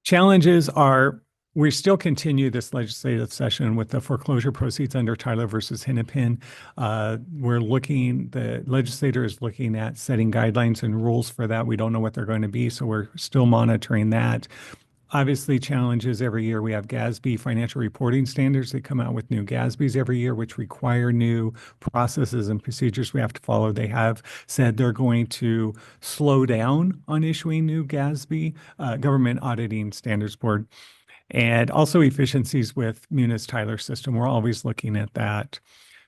Challenges are, we still continue this legislative session with the foreclosure proceeds under Tyler versus Hennepin. The legislator is looking at setting guidelines and rules for that. We don't know what they're going to be, so we're still monitoring that. Obviously, challenges every year. We have GASB financial reporting standards. They come out with new GASBs every year, which require new processes and procedures we have to follow. They have said they're going to slow down on issuing new GASB, Government Auditing Standards Board. And also efficiencies with Munis Tyler system. We're always looking at that.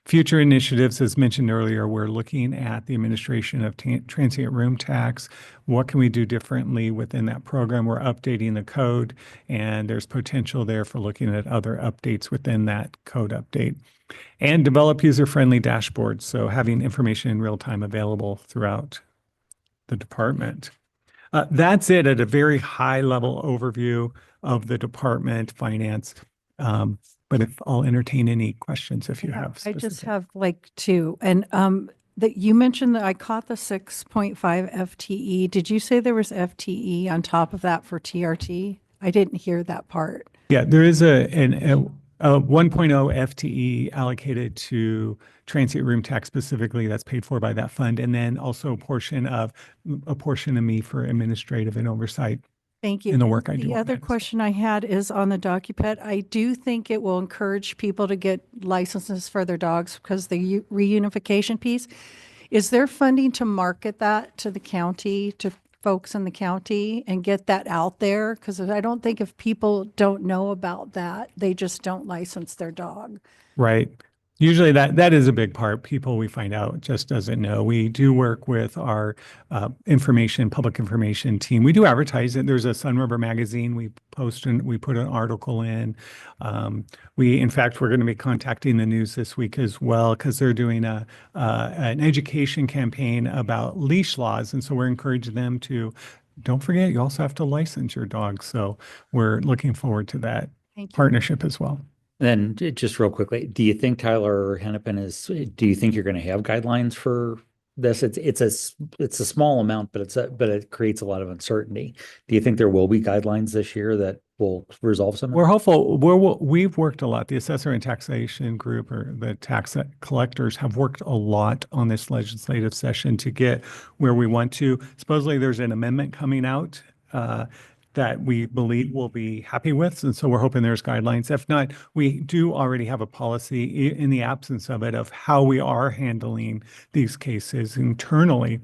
Future initiatives, as mentioned earlier, we're looking at the administration of transient room tax. What can we do differently within that program? We're updating the code, and there's potential there for looking at other updates within that code update. And develop user-friendly dashboards, so having information in real time available throughout the department. That's it at a very high level overview of the department finance. But if I'll entertain any questions if you have. I just have like two, and that you mentioned that I caught the 6.5 FTE. Did you say there was FTE on top of that for TRT? I didn't hear that part. Yeah, there is a 1.0 FTE allocated to transient room tax specifically, that's paid for by that fund, and then also a portion of me for administrative and oversight. Thank you. In the work I do. The other question I had is on the DocuPet. I do think it will encourage people to get licenses for their dogs because the reunification piece. Is there funding to market that to the county, to folks in the county, and get that out there? Because I don't think if people don't know about that, they just don't license their dog. Right. Usually that is a big part. People, we find out, just doesn't know. We do work with our public information team. We do advertise it. There's a Sun River magazine. We post and we put an article in. In fact, we're going to be contacting the news this week as well, because they're doing an education campaign about leash laws. And so we're encouraging them to, don't forget, you also have to license your dog. So we're looking forward to that partnership as well. Then just real quickly, do you think Tyler Hennepin do you think you're going to have guidelines for this? It's a small amount, but but it creates a lot of uncertainty. Do you think there will be guidelines this year that will resolve some of We're it? hopeful. We've worked a lot. The assessor and taxation group, or the tax collectors, have worked a lot on this legislative session to get where we want to. Supposedly there's an amendment coming out that we believe we'll be happy with. And so we're hoping there's guidelines. If not, we do already have a policy in the absence of it of how we are handling these cases internally.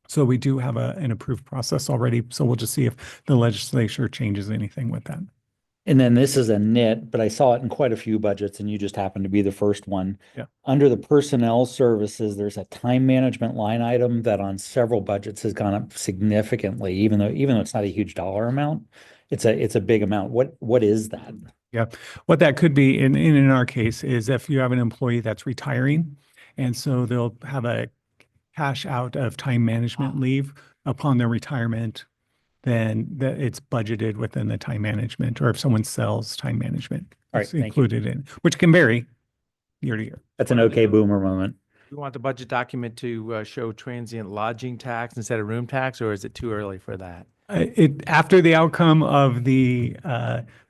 So we do have an approved process already. So we'll just see if the legislature changes anything with that. And then this is a nit, but I saw it in quite a few budgets, and you just happened to be the first one. Yeah. Under the personnel services, there's a time management line item that on several budgets has gone up significantly, even though it's not a huge dollar amount. It's a big amount. What is that? Yeah, what that could be in our case is if you have an employee that's retiring, and so they'll have a cash out of time management leave upon their retirement, then it's budgeted within the time management, or if someone sells time management, All right, it's thank you. included in, which can vary year to year. That's an okay boomer moment. We want the budget document to show transient lodging tax instead of room tax, or is it too early for that? After the outcome of the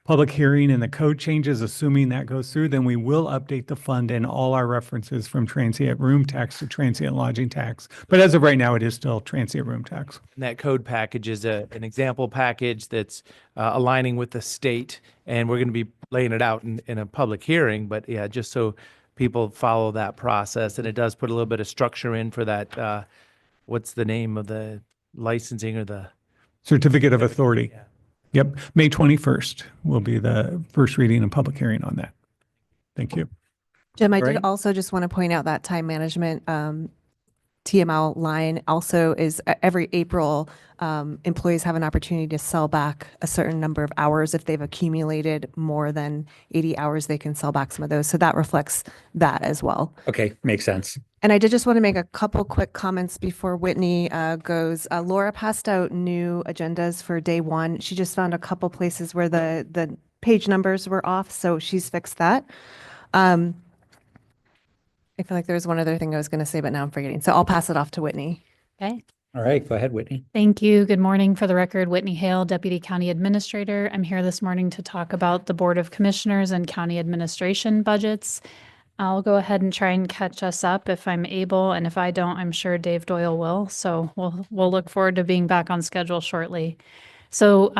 public hearing and the code changes, assuming that goes through, then we will update the fund and all our references from transient room tax to transient lodging tax. But as of right now, it is still transient room tax. And that code package is an example package that's aligning with the state, and we're going to be laying it out in a public hearing. But yeah, just so people follow that process, and it does put a little bit of structure in for that. What's the name of the licensing or the Certificate of authority. Yeah. Yep. May 21st will be the first reading and public hearing on that. Thank you. Jim, I Right. did also just want to point out that time management TML line also is every April, employees have an opportunity to sell back a certain number of hours. If they've accumulated more than 80 hours, they can sell back some of those. So that reflects that as well. Okay, makes sense. And I did just want to make a couple quick comments before Whitney goes. Laura passed out new agendas for day one. She just found a couple places where the page numbers were off, so she's fixed that. I feel like there was one other thing I was going to say, but now I'm forgetting. So I'll pass it off to Whitney. Okay. All right, go ahead, Whitney. Thank you. Good morning. For the record, Whitney Hale, Deputy County Administrator. I'm here this morning to talk about the Board of Commissioners and County Administration budgets. I'll go ahead and try and catch us up if I'm able, and if I don't, I'm sure Dave Doyle will. So we'll look forward to being back on schedule shortly. So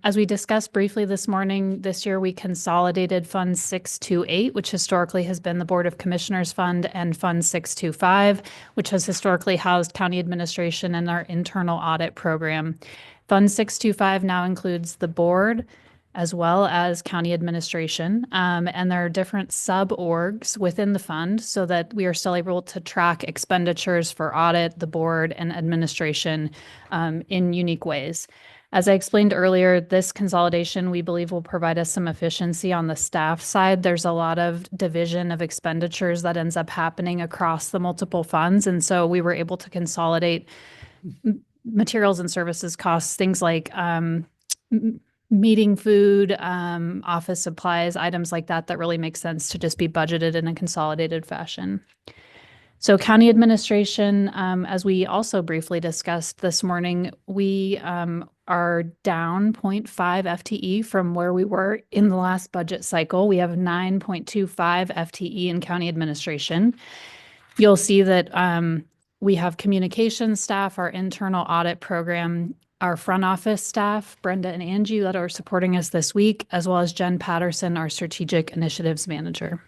as we discussed briefly this morning, this year we consolidated Fund 628, which historically has been the Board of Commissioners Fund, and Fund 625, which has historically housed county administration and our internal audit program. Fund 625 now includes the board as well as county administration. And there are different sub-orgs within the fund so that we are still able to track expenditures for audit, the board, and administration in unique ways. As I explained earlier, this consolidation, we believe, will provide us some efficiency on the staff side. There's a lot of division of expenditures that ends up happening across the multiple funds. And so we were able to consolidate materials and services costs, things like meeting food, office supplies, items like that, that really make sense to just be budgeted in a consolidated fashion. So county administration, as we also briefly discussed this morning, we are down 0.5 FTE from where we were in the last budget cycle. We have 9.25 FTE in county administration. You'll see that we have communication staff, our internal audit program, our front office staff, Brenda and Angie, that are supporting us this week, as well as Jen Patterson, our strategic initiatives manager.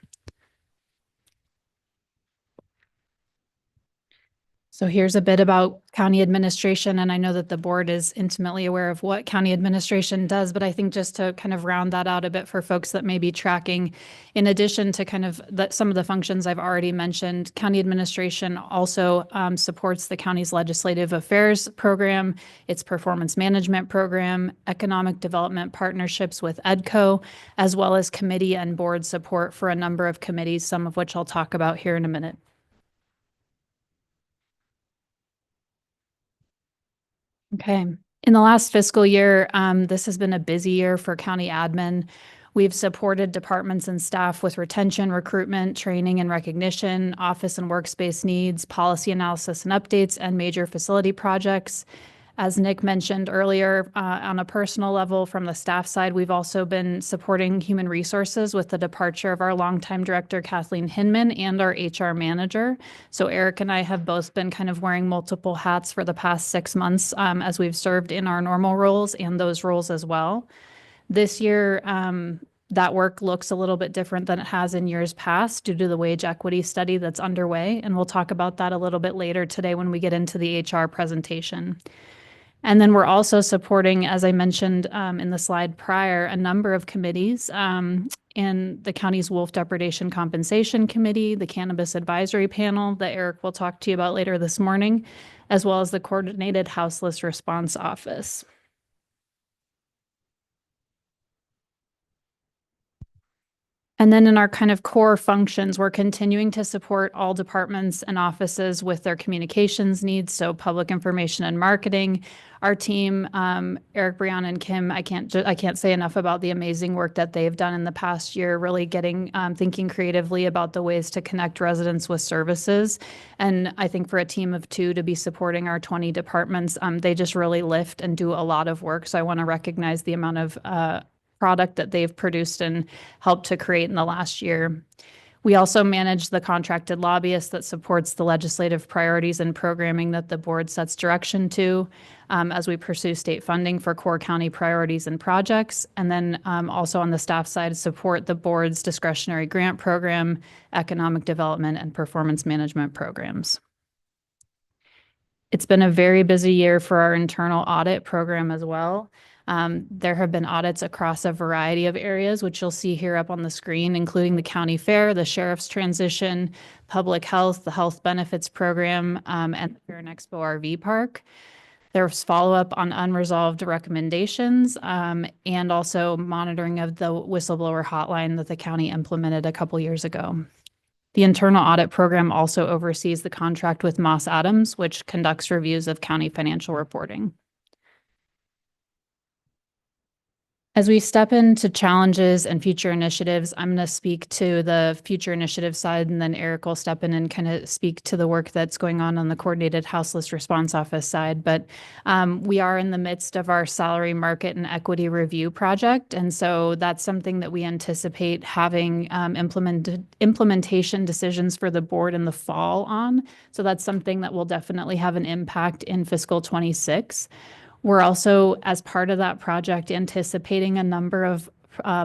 So here's a bit about county administration, and I know that the board is intimately aware of what county administration does, but I think just to kind of round that out a bit for folks that may be tracking, in addition to kind of some of the functions I've already mentioned, county administration also supports the county's legislative affairs program, its performance management program, economic development partnerships with EDCO, as well as committee and board support for a number of committees, some of which I'll talk about here in a minute. Okay. In the last fiscal year, this has been a busy year for county admin. We've supported departments and staff with retention, recruitment, training and recognition, office and workspace needs, policy analysis and updates, and major facility projects. As Nick mentioned earlier, on a personal level, from the staff side, we've also been supporting human resources with the departure of our longtime director, Kathleen Hinman, and our HR manager. So Eric and I have both been kind of wearing multiple hats for the past 6 months as we've served in our normal roles and those roles as well. This year, that work looks a little bit different than it has in years past due to the wage equity study that's underway. And we'll talk about that a little bit later today when we get into the HR presentation. And then we're also supporting, as I mentioned in the slide prior, a number of committees in the county's Wolf Depredation Compensation Committee, the Cannabis Advisory Panel that Eric will talk to you about later this morning, as well as the Coordinated Houseless Response Office. And then in our kind of core functions, we're continuing to support all departments and offices with their communications needs. So public information and marketing, our team, Eric, Brianna, and Kim, I can't say enough about the amazing work that they've done in the past year, really getting thinking creatively about the ways to connect residents with services. And I think for a team of 2 to be supporting our 20 departments, they just really lift and do a lot of work. So I want to recognize the amount of product that they've produced and helped to create in the last year. We also manage the contracted lobbyist that supports the legislative priorities and programming that the board sets direction to as we pursue state funding for core county priorities and projects. And then also on the staff side, support the board's discretionary grant program, economic development, and performance management programs. It's been a very busy year for our internal audit program as well. There have been audits across a variety of areas, which you'll see here up on the screen, including the county fair, the sheriff's transition, public health, the health benefits program, and the Fair and Expo RV Park. There's follow-up on unresolved recommendations and also monitoring of the whistleblower hotline that the county implemented a couple years ago. The internal audit program also oversees the contract with Moss Adams, which conducts reviews of county financial reporting. As we step into challenges and future initiatives, I'm going to speak to the future initiative side, and then Eric will step in and kind of speak to the work that's going on the Coordinated Houseless Response Office side. But we are in the midst of our salary market and equity review project. And so that's something that we anticipate having implementation decisions for the board in the fall on. So that's something that will definitely have an impact in fiscal 26. We're also, as part of that project, anticipating a number of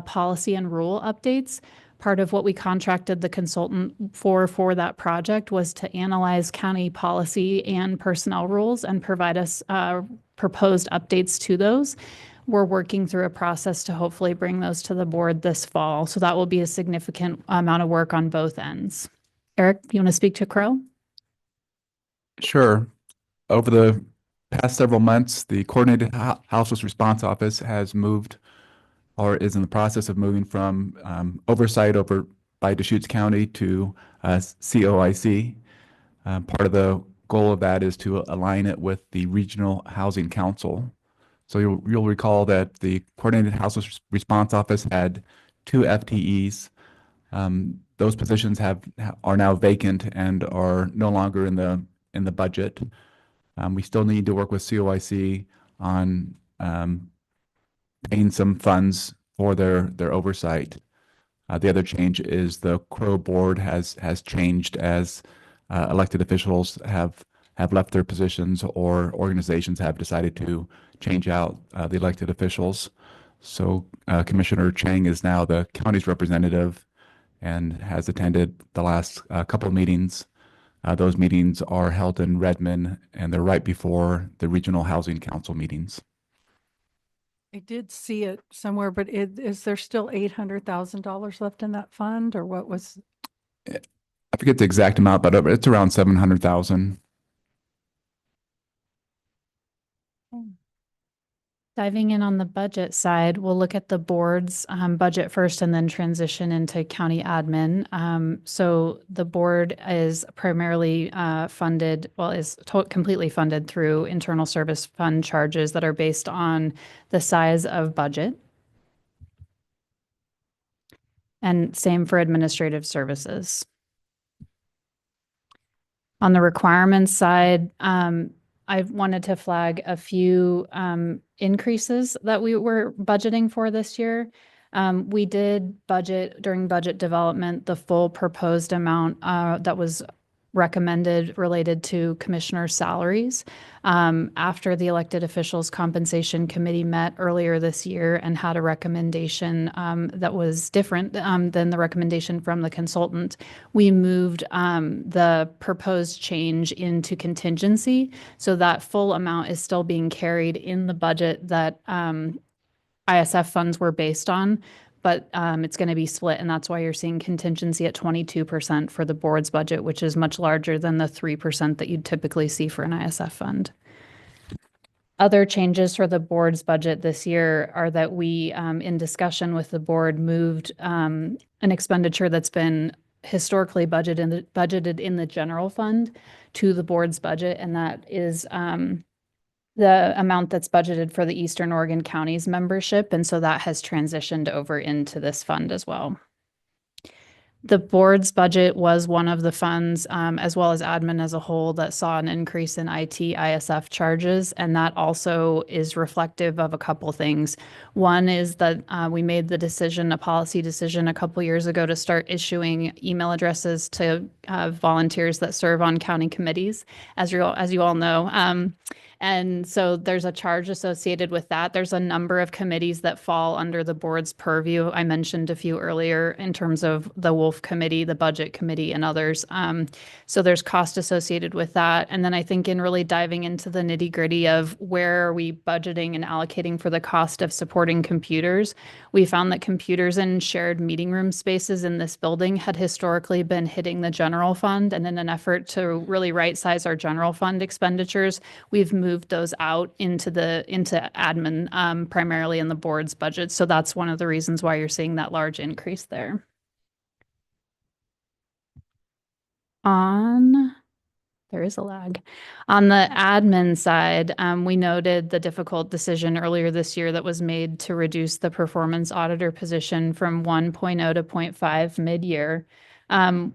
policy and rule updates. Part of what we contracted the consultant for that project was to analyze county policy and personnel rules and provide us proposed updates to those. We're working through a process to hopefully bring those to the board this fall. So that will be a significant amount of work on both ends. Eric, you want to speak to Crow? Sure. Over the past several months, the Coordinated Houseless Response Office has moved or is in the process of moving from oversight over by Deschutes County to COIC. Part of the goal of that is to align it with the Regional Housing Council. So you'll recall that the Coordinated Houseless Response Office had 2 FTEs. Those positions are now vacant and are no longer in the budget. We still need to work with COIC on paying some funds for their oversight. The other change is the Crow board has changed as elected officials have left their positions or organizations have decided to change out the elected officials. So Commissioner Chang is now the county's representative and has attended the last couple of meetings. Those meetings are held in Redmond, and they're right before the Regional Housing Council meetings. I did see it somewhere, but is there still $800,000 left in that fund, or what was? I forget the exact amount, but it's around 700,000. Diving in on the budget side, we'll look at the board's budget first and then transition into county admin. So the board is primarily funded, completely funded through internal service fund charges that are based on the size of budget. And same for administrative services. On the requirements side, I wanted to flag a few increases that we were budgeting for this year. We did budget during budget development, the full proposed amount that was recommended related to commissioner salaries. After the elected officials compensation committee met earlier this year and had a recommendation that was different than the recommendation from the consultant, we moved the proposed change into contingency. So that full amount is still being carried in the budget that ISF funds were based on, but it's going to be split, and that's why you're seeing contingency at 22% for the board's budget, which is much larger than the 3% that you'd typically see for an ISF fund. Other changes for the board's budget this year are that we, in discussion with the board, moved an expenditure that's been historically budgeted in the general fund to the board's budget, and that is the amount that's budgeted for the Eastern Oregon Counties membership. And so that has transitioned over into this fund as well. The board's budget was one of the funds, as well as admin as a whole, that saw an increase in IT ISF charges. And that also is reflective of a couple things. One is that we made the decision, a policy decision a couple years ago, to start issuing email addresses to volunteers that serve on county committees, as you all know. And so there's a charge associated with that. There's a number of committees that fall under the board's purview. I mentioned a few earlier in terms of the Wolf Committee, the Budget Committee, and others. So there's cost associated with that. And then I think in really diving into the nitty gritty of where are we budgeting and allocating for the cost of supporting computers, we found that computers in shared meeting room spaces in this building had historically been hitting the general fund. And in an effort to really right size our general fund expenditures, we've moved those out into admin, primarily in the board's budget. So that's one of the reasons why you're seeing that large increase there. There is a lag. On the admin side, we noted the difficult decision earlier this year that was made to reduce the performance auditor position from 1.0 to 0.5 mid-year.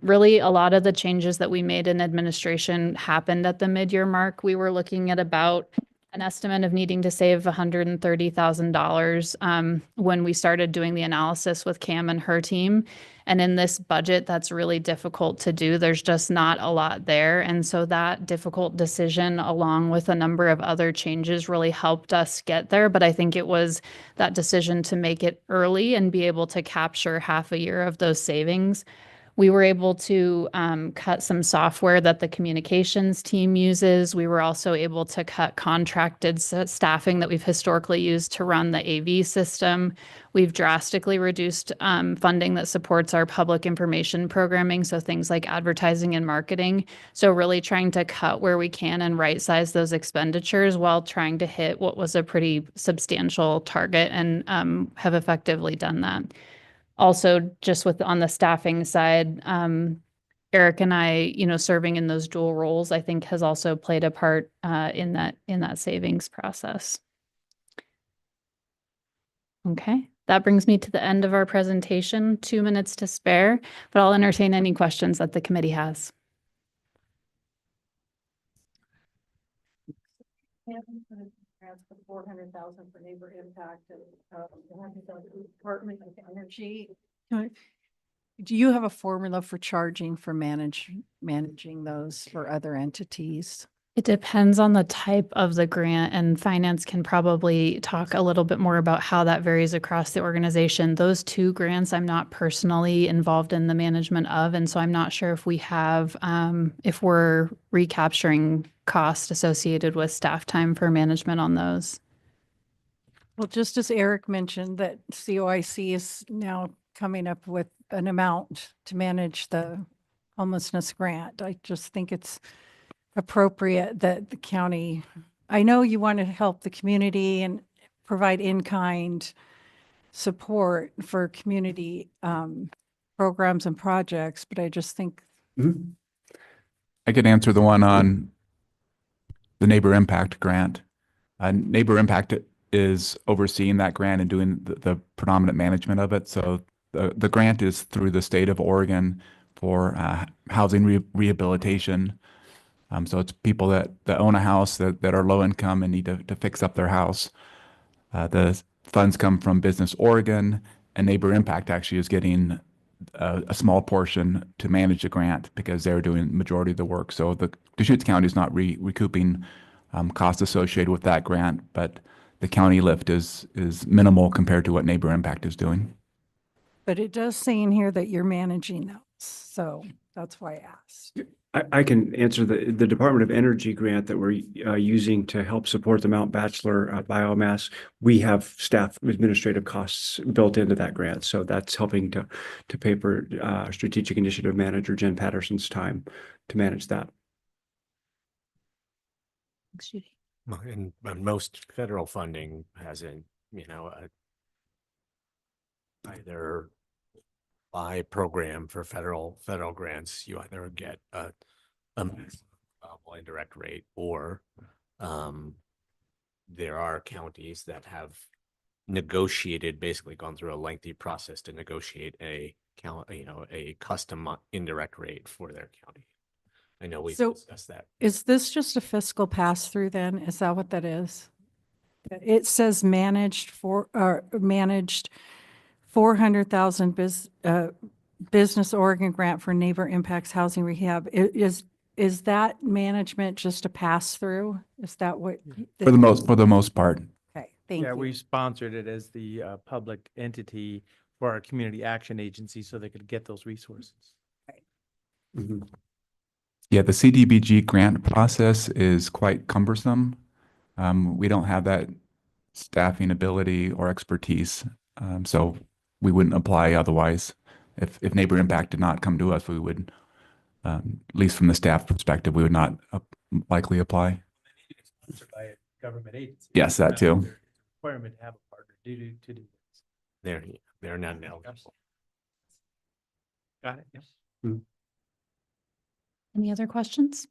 Really, a lot of the changes that we made in administration happened at the mid-year mark. We were looking at about an estimate of needing to save $130,000 when we started doing the analysis with Cam and her team. And in this budget, that's really difficult to do. There's just not a lot there. And so that difficult decision, along with a number of other changes, really helped us get there. But I think it was that decision to make it early and be able to capture half a year of those savings. We were able to cut some software that the communications team uses. We were also able to cut contracted staffing that we've historically used to run the AV system. We've drastically reduced funding that supports our public information programming, so things like advertising and marketing. So really trying to cut where we can and right size those expenditures while trying to hit what was a pretty substantial target, and have effectively done that. Also, just on the staffing side, Eric and I, serving in those dual roles, I think has also played a part in that savings process. Okay, that brings me to the end of our presentation. 2 minutes to spare, but I'll entertain any questions that the committee has. For 400,000 for neighbor impact and Department of Energy. Do you have a formula for charging for managing those for other entities? It depends on the type of the grant, and finance can probably talk a little bit more about how that varies across the organization. Those two grants I'm not personally involved in the management of, and so I'm not sure if we have, if we're recapturing cost associated with staff time for management on those. Well, just as Eric mentioned, that COIC is now coming up with an amount to manage the homelessness grant. I just think it's appropriate that the county, I know you want to help the community and provide in-kind support for community programs and projects, but I just think. I could answer the one on the Neighbor Impact Grant. Neighbor Impact is overseeing that grant and doing the predominant management of it. So the grant is through the state of Oregon for housing rehabilitation. So it's people that own a house that are low income and need to fix up their house. The funds come from Business Oregon, and Neighbor Impact actually is getting a small portion to manage the grant because they're doing the majority of the work. So the Deschutes County is not recouping costs associated with that grant, but the county lift is minimal compared to what Neighbor Impact is doing. But it does say in here that you're managing those, so that's why I asked. I can answer the Department of Energy grant that we're using to help support the Mount Bachelor biomass. We have staff administrative costs built into that grant. So that's helping to pay for Strategic Initiative Manager Jen Patterson's time to manage that. Thanks, Judy. And most federal funding has either by program for federal grants, you either get a indirect rate, or there are counties that have negotiated, basically gone through a lengthy process to negotiate a custom indirect rate for their county. I know we've discussed that. Is this just a fiscal pass-through then? Is that what that is? It says managed 400,000 Business Oregon grant for Neighbor Impacts Housing Rehab. Is that management just a pass-through? Is that what? For the most part. Okay, thank Yeah, you. we sponsored it as the public entity for our community action agency so they could get those resources. Mhm. Yeah, the CDBG grant process is quite cumbersome. We don't have that staffing ability or expertise, so we wouldn't apply otherwise. If Neighbor Impact did not come to us, we would, at least from the staff perspective, we would not likely apply. Sponsored by a government agency. Yes, that too. There's a requirement to have a partner to do this. They're not eligible. Got it. Yes. Any other questions?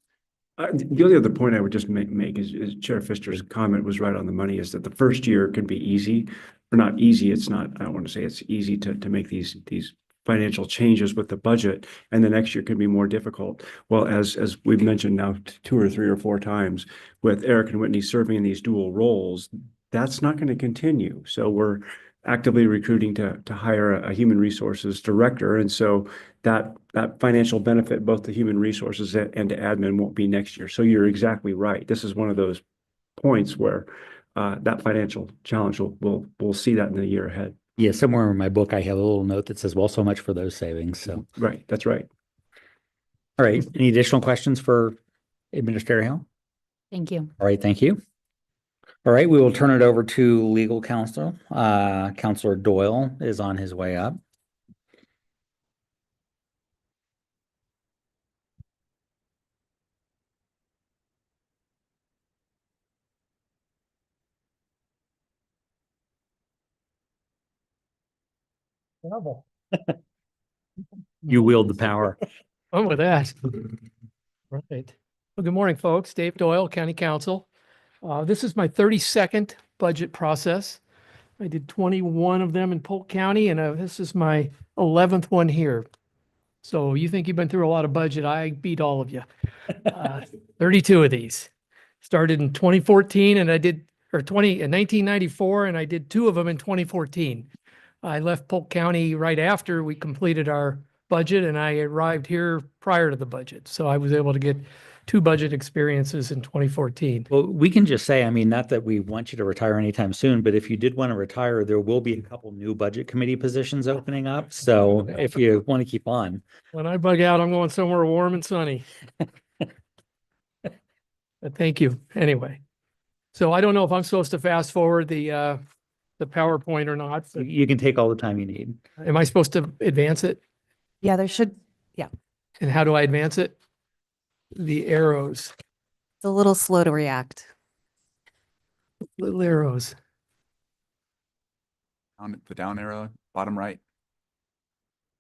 The only other point I would just make is Chair Pfister's comment was right on the money, is that the first year can be easy, or not easy. It's not, I don't want to say it's easy to make these financial changes with the budget, and the next year can be more difficult. Well, as we've mentioned now 2 or 3 or 4 times, with Eric and Whitney serving in these dual roles, that's not going to continue. So we're actively recruiting to hire a human resources director. And so that financial benefit, both to human resources and to admin, won't be next year. So you're exactly right. This is one of those points where that financial challenge we'll see that in the year ahead. Yeah, somewhere in my book, I have a little note that says, well, so much for those savings. So, Right, that's right. all right. Any additional questions for Administrator Hale? Thank you. All right, thank you. All right, we will turn it over to legal counsel. Counselor Doyle is on his way up. You wield the power. On with that. Right. Well, good morning, folks. Dave Doyle, County Counsel. This is my 32nd budget process. I did 21 of them in Polk County, and this is my 11th one here. So you think you've been through a lot of budget. I beat all of you. 32 of these. Started in 2014 and I did, in 1994, and I did 2 of them in 2014. I left Polk County right after we completed our budget, and I arrived here prior to the budget. So I was able to get 2 budget experiences in 2014. Well, we can just say, I mean, not that we want you to retire anytime soon, but if you did want to retire, there will be a couple new budget committee positions opening up. So if you want to keep on. When I bug out, I'm going somewhere warm and sunny. But thank you anyway. So I don't know if I'm supposed to fast forward the PowerPoint or not. But You can take all the time you need. am I supposed to advance it? Yeah, there should, And how do I advance it? The arrows, it's a little slow to react. little arrows. The down arrow, bottom right.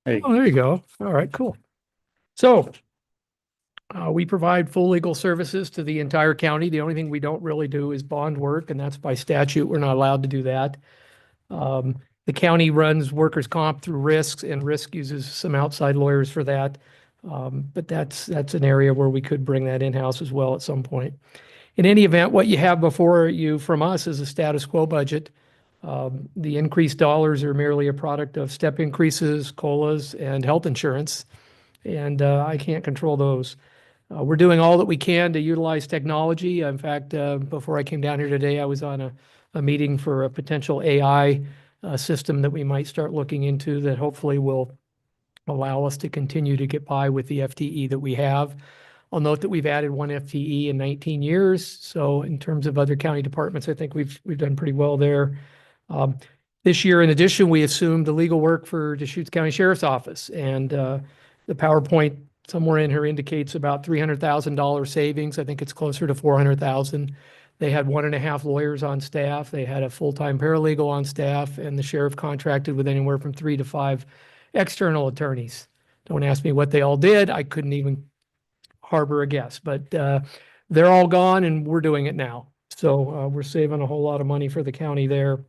Oh, there you go. All right, cool. So we provide full legal services to the entire county. The only thing we don't really do is bond work, and that's by statute. We're not allowed to do that. The county runs workers' comp through Risks, and Risk uses some outside lawyers for that. But that's an area where we could bring that in-house as well at some point. In any event, what you have before you from us is a status quo budget. The increased dollars are merely a product of step increases, COLAs, and health insurance, and I can't control those. We're doing all that we can to utilize technology. In fact, before I came down here today, I was on a meeting for a potential AI system that we might start looking into that hopefully will allow us to continue to get by with the FTE that we have. I'll note that we've added 1 FTE in 19 years. So in terms of other county departments, I think we've done pretty well there. This year, in addition, we assumed the legal work for Deschutes County Sheriff's Office, and the PowerPoint somewhere in here indicates about $300,000 savings. I think it's closer to 400,000. They had 1.5 lawyers on staff. They had a full-time paralegal on staff, and the sheriff contracted with anywhere from 3 to 5 external attorneys. Don't ask me what they all did. I couldn't even harbor a guess, but they're all gone and we're doing it now. So we're saving a whole lot of money for the county there.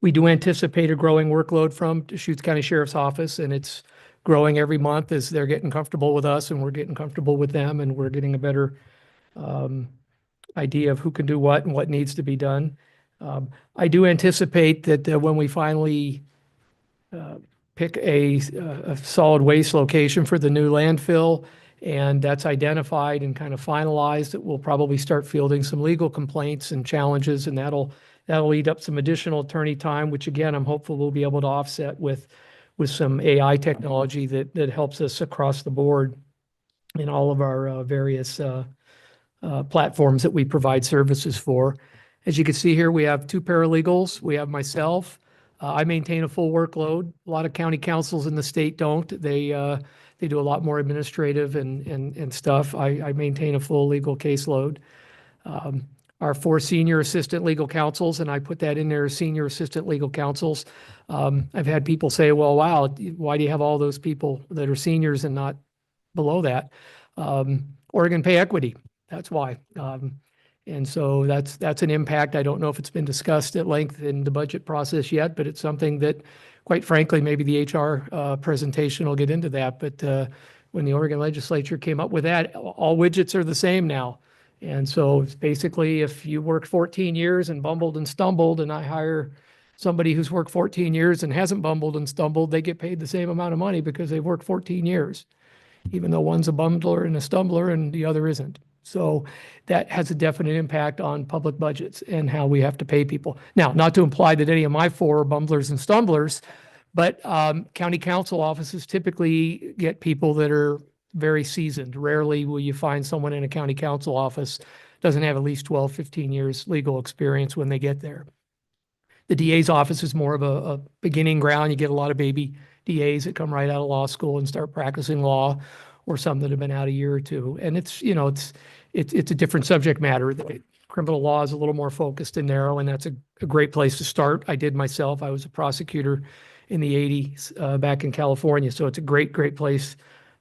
We do anticipate a growing workload from Deschutes County Sheriff's Office, and it's growing every month as they're getting comfortable with us and we're getting comfortable with them, and we're getting a better idea of who can do what and what needs to be done. I do anticipate that when we finally pick a solid waste location for the new landfill, and that's identified and kind of finalized, that we'll probably start fielding some legal complaints and challenges, and that'll eat up some additional attorney time, which again, I'm hopeful we'll be able to offset with some AI technology that helps us across the board in all of our various platforms that we provide services for. As you can see here, we have 2 paralegals. We have myself. I maintain a full workload. A lot of county councils in the state don't. They do a lot more administrative and stuff. I maintain a full legal caseload. Our 4 senior assistant legal counsels, and I put that in there, senior assistant legal counsels. I've had people say, well, wow, why do you have all those people that are seniors and not below that? Oregon pay equity, that's why. And so that's an impact. I don't know if it's been discussed at length in the budget process yet, but it's something that, quite frankly, maybe the HR presentation will get into that. But when the Oregon legislature came up with that, all widgets are the same now. And so it's basically, if you worked 14 years and bumbled and stumbled, and I hire somebody who's worked 14 years and hasn't bumbled and stumbled, they get paid the same amount of money because they've worked 14 years, even though one's a bumbler and a stumbler and the other isn't. So that has a definite impact on public budgets and how we have to pay people. Now, not to imply that any of my 4 are bumblers and stumblers, but county council offices typically get people that are very seasoned. Rarely will you find someone in a county council office doesn't have at least 12, 15 years legal experience when they get there. The DA's office is more of a beginning ground. You get a lot of baby DAs that come right out of law school and start practicing law, or some that have been out a year or 2. And it's a different subject matter. The criminal law is a little more focused and narrow, and that's a great place to start. I did myself. I was a prosecutor in the 80s back in California. So it's a great place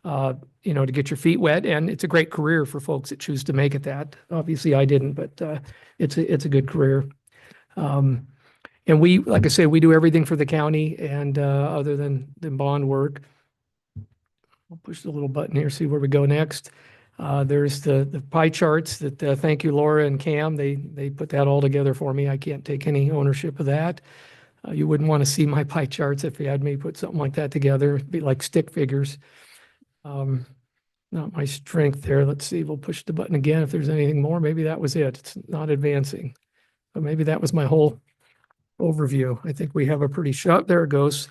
to get your feet wet, and it's a great career for folks that choose to make it that. Obviously I didn't, but it's a good career. And we, like I say, we do everything for the county, and other than bond work. I'll push the little button here, see where we go next. There's the pie charts that, thank you, Laura and Cam. They put that all together for me. I can't take any ownership of that. You wouldn't want to see my pie charts if you had me put something like that together. It'd be like stick figures. Not my strength there. Let's see, we'll push the button again if there's anything more. Maybe that was it. It's not advancing. But maybe that was my whole overview. I think we have a pretty there it goes.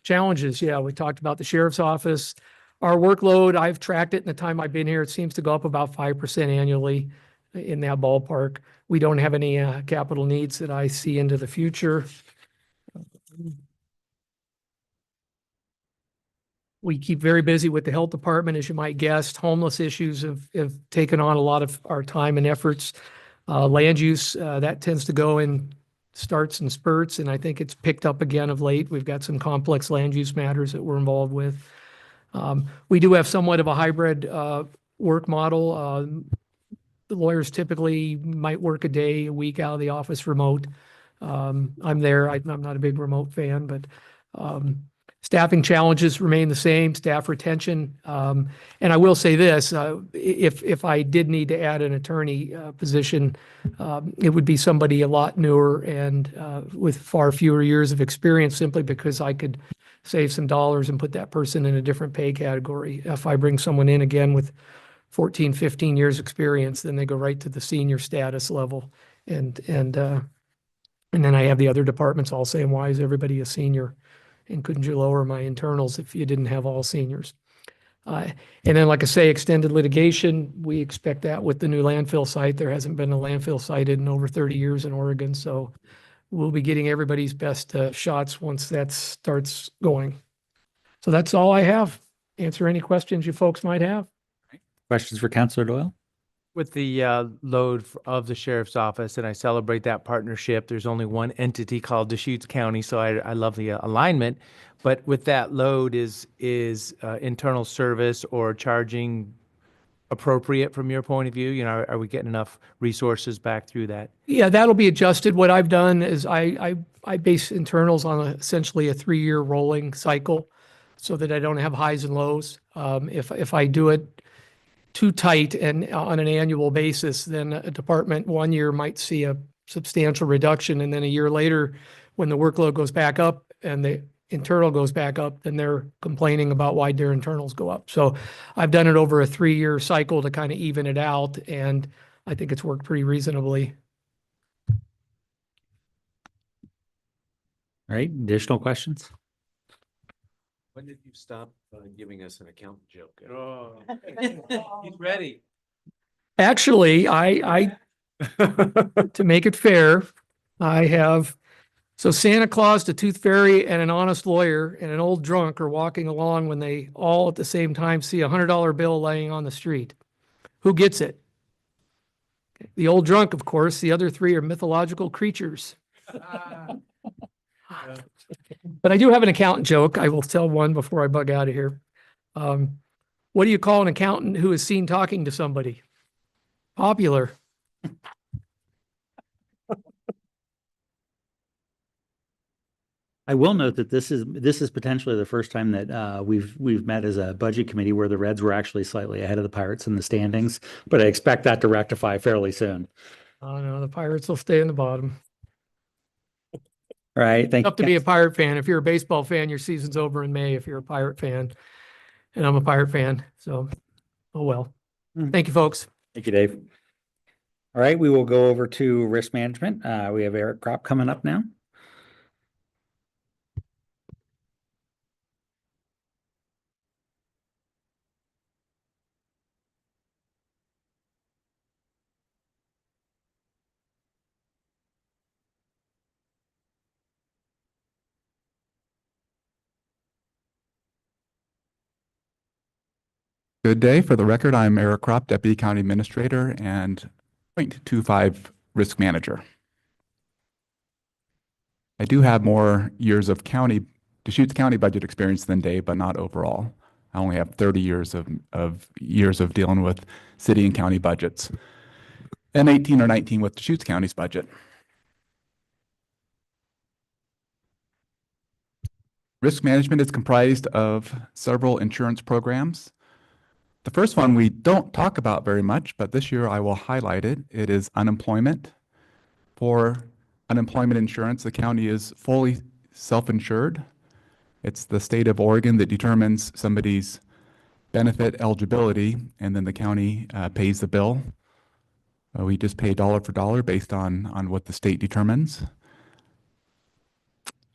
Challenges. Yeah, we talked about the sheriff's office. Our workload, I've tracked it in the time I've been here. It seems to go up about 5% annually in that ballpark. We don't have any capital needs that I see into the future. We keep very busy with the health department, as you might guess. Homeless issues have taken on a lot of our time and efforts. Land use, that tends to go in starts and spurts, and I think it's picked up again of late. We've got some complex land use matters that we're involved with. We do have somewhat of a hybrid work model. The lawyers typically might work a day, a week out of the office remote. I'm there. I'm not a big remote fan, but staffing challenges remain the same, staff retention. And I will say this, if I did need to add an attorney position, it would be somebody a lot newer and with far fewer years of experience, simply because I could save some dollars and put that person in a different pay category. If I bring someone in again with 14, 15 years experience, then they go right to the senior status level. And then I have the other departments all saying, why is everybody a senior? And couldn't you lower my internals if you didn't have all seniors? And then, like I say, extended litigation, we expect that with the new landfill site. There hasn't been a landfill sited in over 30 years in Oregon, so we'll be getting everybody's best shots once that starts going. So that's all I have. Answer any questions you folks might have. Questions for Councilor Doyle? With the load of the sheriff's office, and I celebrate that partnership. There's only one entity called Deschutes County, so I love the alignment. But with that load, is internal service or charging appropriate from your point of view? You know, are we getting enough resources back through that? Yeah, that'll be adjusted. What I've done is I base internals on essentially a 3-year rolling cycle so that I don't have highs and lows. If I do it too tight and on an annual basis, then a department 1 year might see a substantial reduction. And then a year later, when the workload goes back up and the internal goes back up, then they're complaining about why their internals go up. So I've done it over a 3-year cycle to kind of even it out. And I think it's worked pretty reasonably. All right, additional questions? When did you stop giving us an accountant joke? Oh, he's ready. Actually, I to make it fair, I have, so Santa Claus, the Tooth Fairy, and an honest lawyer and an old drunk are walking along when they all at the same time see a $100 bill laying on the street. Who gets it? The old drunk, of course. The other 3 are mythological creatures. But I do have an accountant joke. I will tell one before I bug out of here. What do you call an accountant who is seen talking to somebody? Popular. I will note that this is potentially the first time that we've met as a budget committee where the Reds were actually slightly ahead of the Pirates in the standings, but I expect that to rectify fairly soon. Oh no, the Pirates will stay in the bottom. All right, thank you. Tough to be a Pirate fan. If you're a baseball fan, your season's over in May. If you're a Pirate fan, and I'm a Pirate fan, so oh well. Thank you, folks. Thank you, Dave. All right, we will go over to risk management. We have Eric Kropp coming up now. Good day. For the record, I'm Eric Kropp, Deputy County Administrator and .25 Risk Manager. I do have more years of Deschutes County budget experience than Dave, but not overall. I only have 30 years of dealing with city and county budgets, and 18 or 19 with Deschutes County's budget. Risk management is comprised of several insurance programs. The first one we don't talk about very much, but this year I will highlight it. It is unemployment. For unemployment insurance, the county is fully self-insured. It's the state of Oregon that determines somebody's benefit eligibility, and then the county pays the bill. We just pay dollar for dollar based on what the state determines.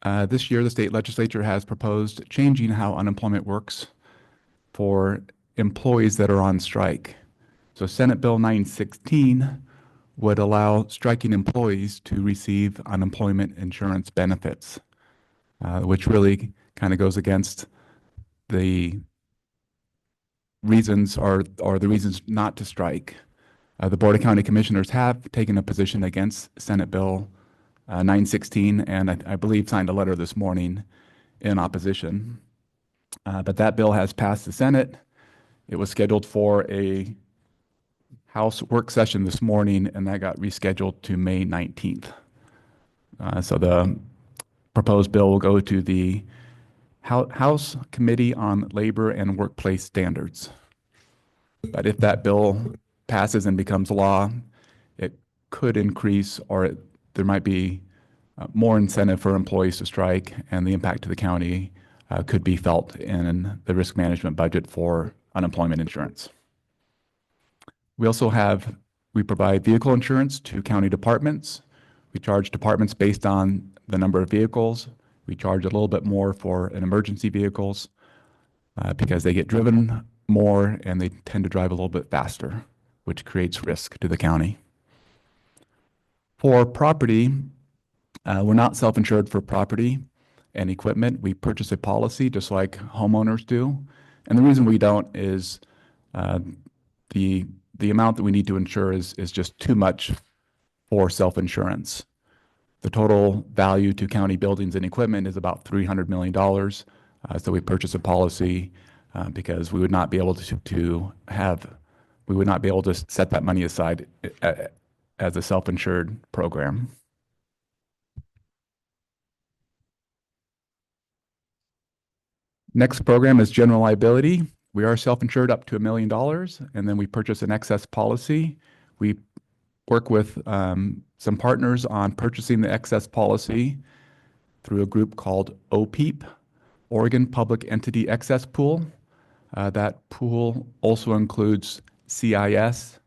This year, the state legislature has proposed changing how unemployment works for employees that are on strike. So Senate Bill 916 would allow striking employees to receive unemployment insurance benefits, which really kind of goes against the reasons or the reasons not to strike. The Board of County Commissioners have taken a position against Senate Bill 916, and I believe signed a letter this morning in opposition. But that bill has passed the Senate. It was scheduled for a House work session this morning, and that got rescheduled to May 19th. So the proposed bill will go to the House Committee on Labor and Workplace Standards. But if that bill passes and becomes law, it could increase, or there might be more incentive for employees to strike, and the impact to the county could be felt in the risk management budget for unemployment insurance. We provide vehicle insurance to county departments. We charge departments based on the number of vehicles. We charge a little bit more for an emergency vehicles because they get driven more and they tend to drive a little bit faster, which creates risk to the county. For property, we're not self-insured for property and equipment. We purchase a policy just like homeowners do. And the reason we don't is the amount that we need to insure is just too much for self-insurance. The total value to county buildings and equipment is about $300 million. So we purchase a policy because we would not be able to set that money aside as a self-insured program. Next program is general liability. We are self-insured up to $1 million, and then we purchase an excess policy. We work with some partners on purchasing the excess policy through a group called OPEP, Oregon Public Entity Excess Pool. That pool also includes CIS,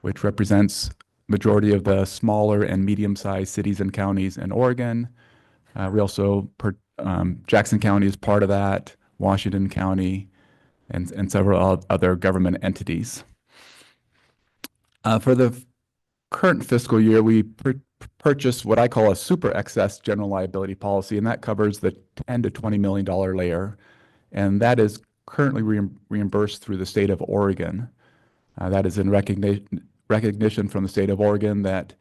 which represents majority of the smaller and medium-sized cities and counties in Oregon. Jackson County is part of that, Washington County, and several other government entities. For the current fiscal year, we purchased what I call a super excess general liability policy, and that covers the $10 to $20 million layer, and that is currently reimbursed through the state of Oregon. That is in recognition from the state of Oregon that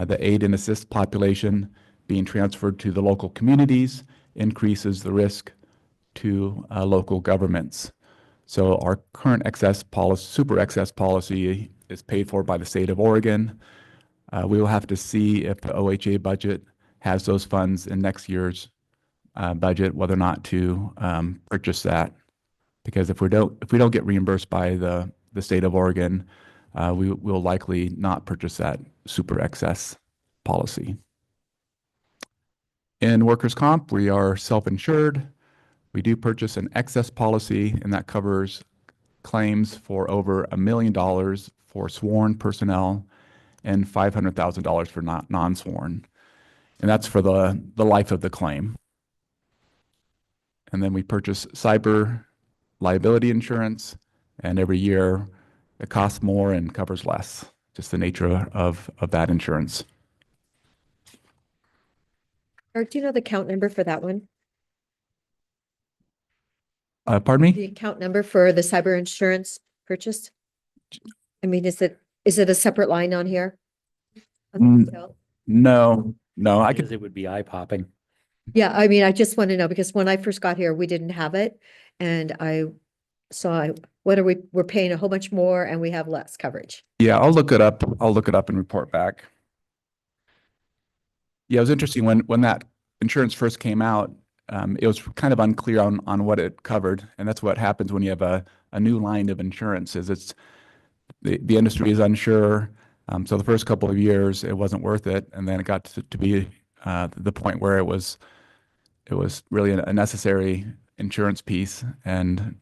the aid and assist population being transferred to the local communities increases the risk to local governments. So our current super excess policy is paid for by the state of Oregon. We will have to see if the OHA budget has those funds in next year's budget, whether or not to purchase that. Because if we don't get reimbursed by the state of Oregon, we will likely not purchase that super excess policy. In workers' comp, we are self-insured. We do purchase an excess policy, and that covers claims for over $1 million for sworn personnel and $500,000 for non-sworn. And that's for the life of the claim. And then we purchase cyber liability insurance, and every year it costs more and covers less, just the nature of that insurance. Eric, do you know the account number for that one? Pardon me? The account number for the cyber insurance purchase? I mean, is it a separate line on here? No, I could. It would be eye-popping. Yeah, I mean, I just want to know because when I first got here, we didn't have it. And I saw, we're paying a whole bunch more and we have less coverage. Yeah, I'll look it up. I'll look it up and report back. Yeah, it was interesting when that insurance first came out. It was kind of unclear on what it covered, and that's what happens when you have a new line of insurance. Is it's the industry is unsure. So the first couple of years it wasn't worth it, and then it got to be the point where it was really a necessary insurance piece, and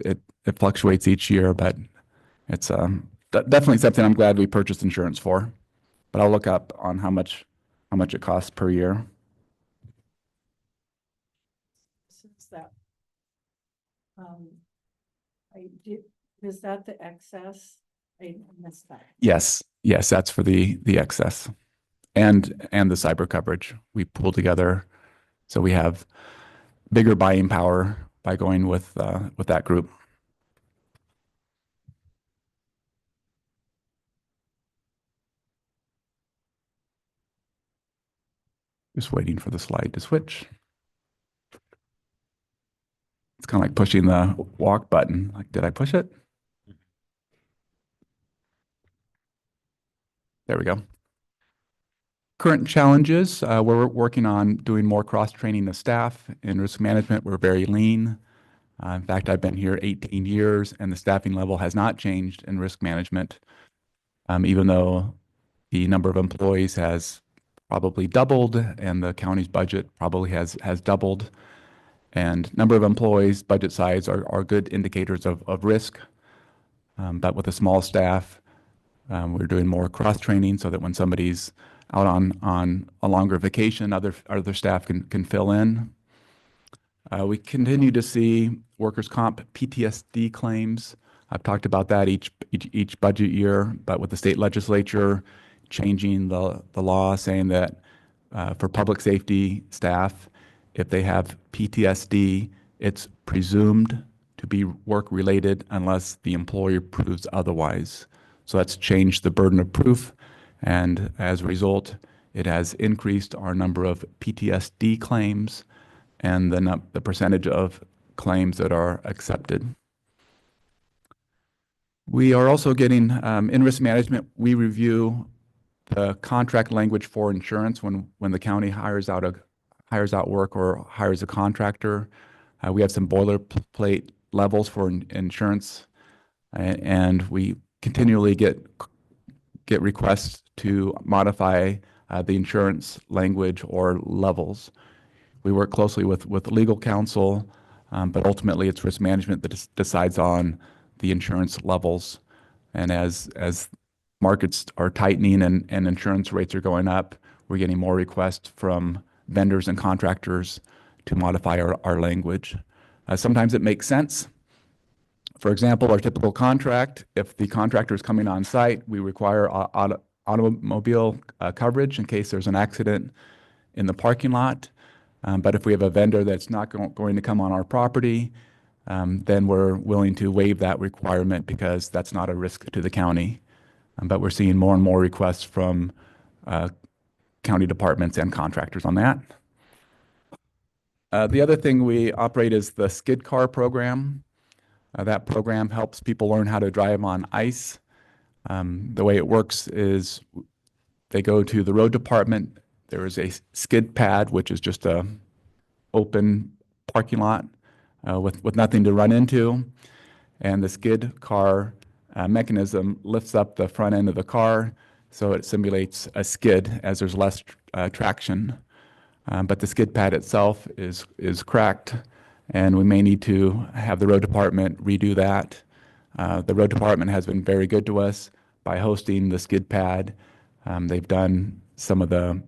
it fluctuates each year, but it's definitely something I'm glad we purchased insurance for. But I'll look up on how much it costs per year. Since that, is that the excess? I missed that. Yes, that's for the excess and the cyber coverage. We pull together, so we have bigger buying power by going with that group. Just waiting for the slide to switch. It's kind of like pushing the walk button. Like, did I push it? There we go. current challenges, we're working on doing more cross-training of staff. In risk management, we're very lean. In fact, I've been here 18 years and the staffing level has not changed in risk management, even though the number of employees has probably doubled and the county's budget probably has doubled. And number of employees, budget size are good indicators of risk. But with a small staff, we're doing more cross-training so that when somebody's out on a longer vacation, other staff can fill in. We continue to see workers' comp PTSD claims. I've talked about that each budget year, but with the state legislature changing the law saying that for public safety staff, if they have PTSD, it's presumed to be work-related unless the employer proves otherwise. So that's changed the burden of proof, and as a result, it has increased our number of PTSD claims and the percentage of claims that are accepted. We are also getting, in risk management, we review the contract language for insurance when the county hires out work or hires a contractor. We have some boilerplate levels for insurance, and we continually get requests to modify the insurance language or levels. We work closely with legal counsel, but ultimately it's risk management that decides on the insurance levels. And as markets are tightening and insurance rates are going up, we're getting more requests from vendors and contractors to modify our language. Sometimes it makes sense. For example, our typical contract, if the contractor is coming on site, we require automobile coverage in case there's an accident in the parking lot. But if we have a vendor that's not going to come on our property, then we're willing to waive that requirement because that's not a risk to the county. But we're seeing more and more requests from county departments and contractors on that. The other thing we operate is the skid car program. That program helps people learn how to drive on ice. The way it works is they go to the road department. There is a skid pad, which is just a open parking lot with nothing to run into. And the skid car mechanism lifts up the front end of the car so it simulates a skid as there's less traction. But the skid pad itself is cracked, and we may need to have the road department redo that. The road department has been very good to us by hosting the skid pad. They've done some of the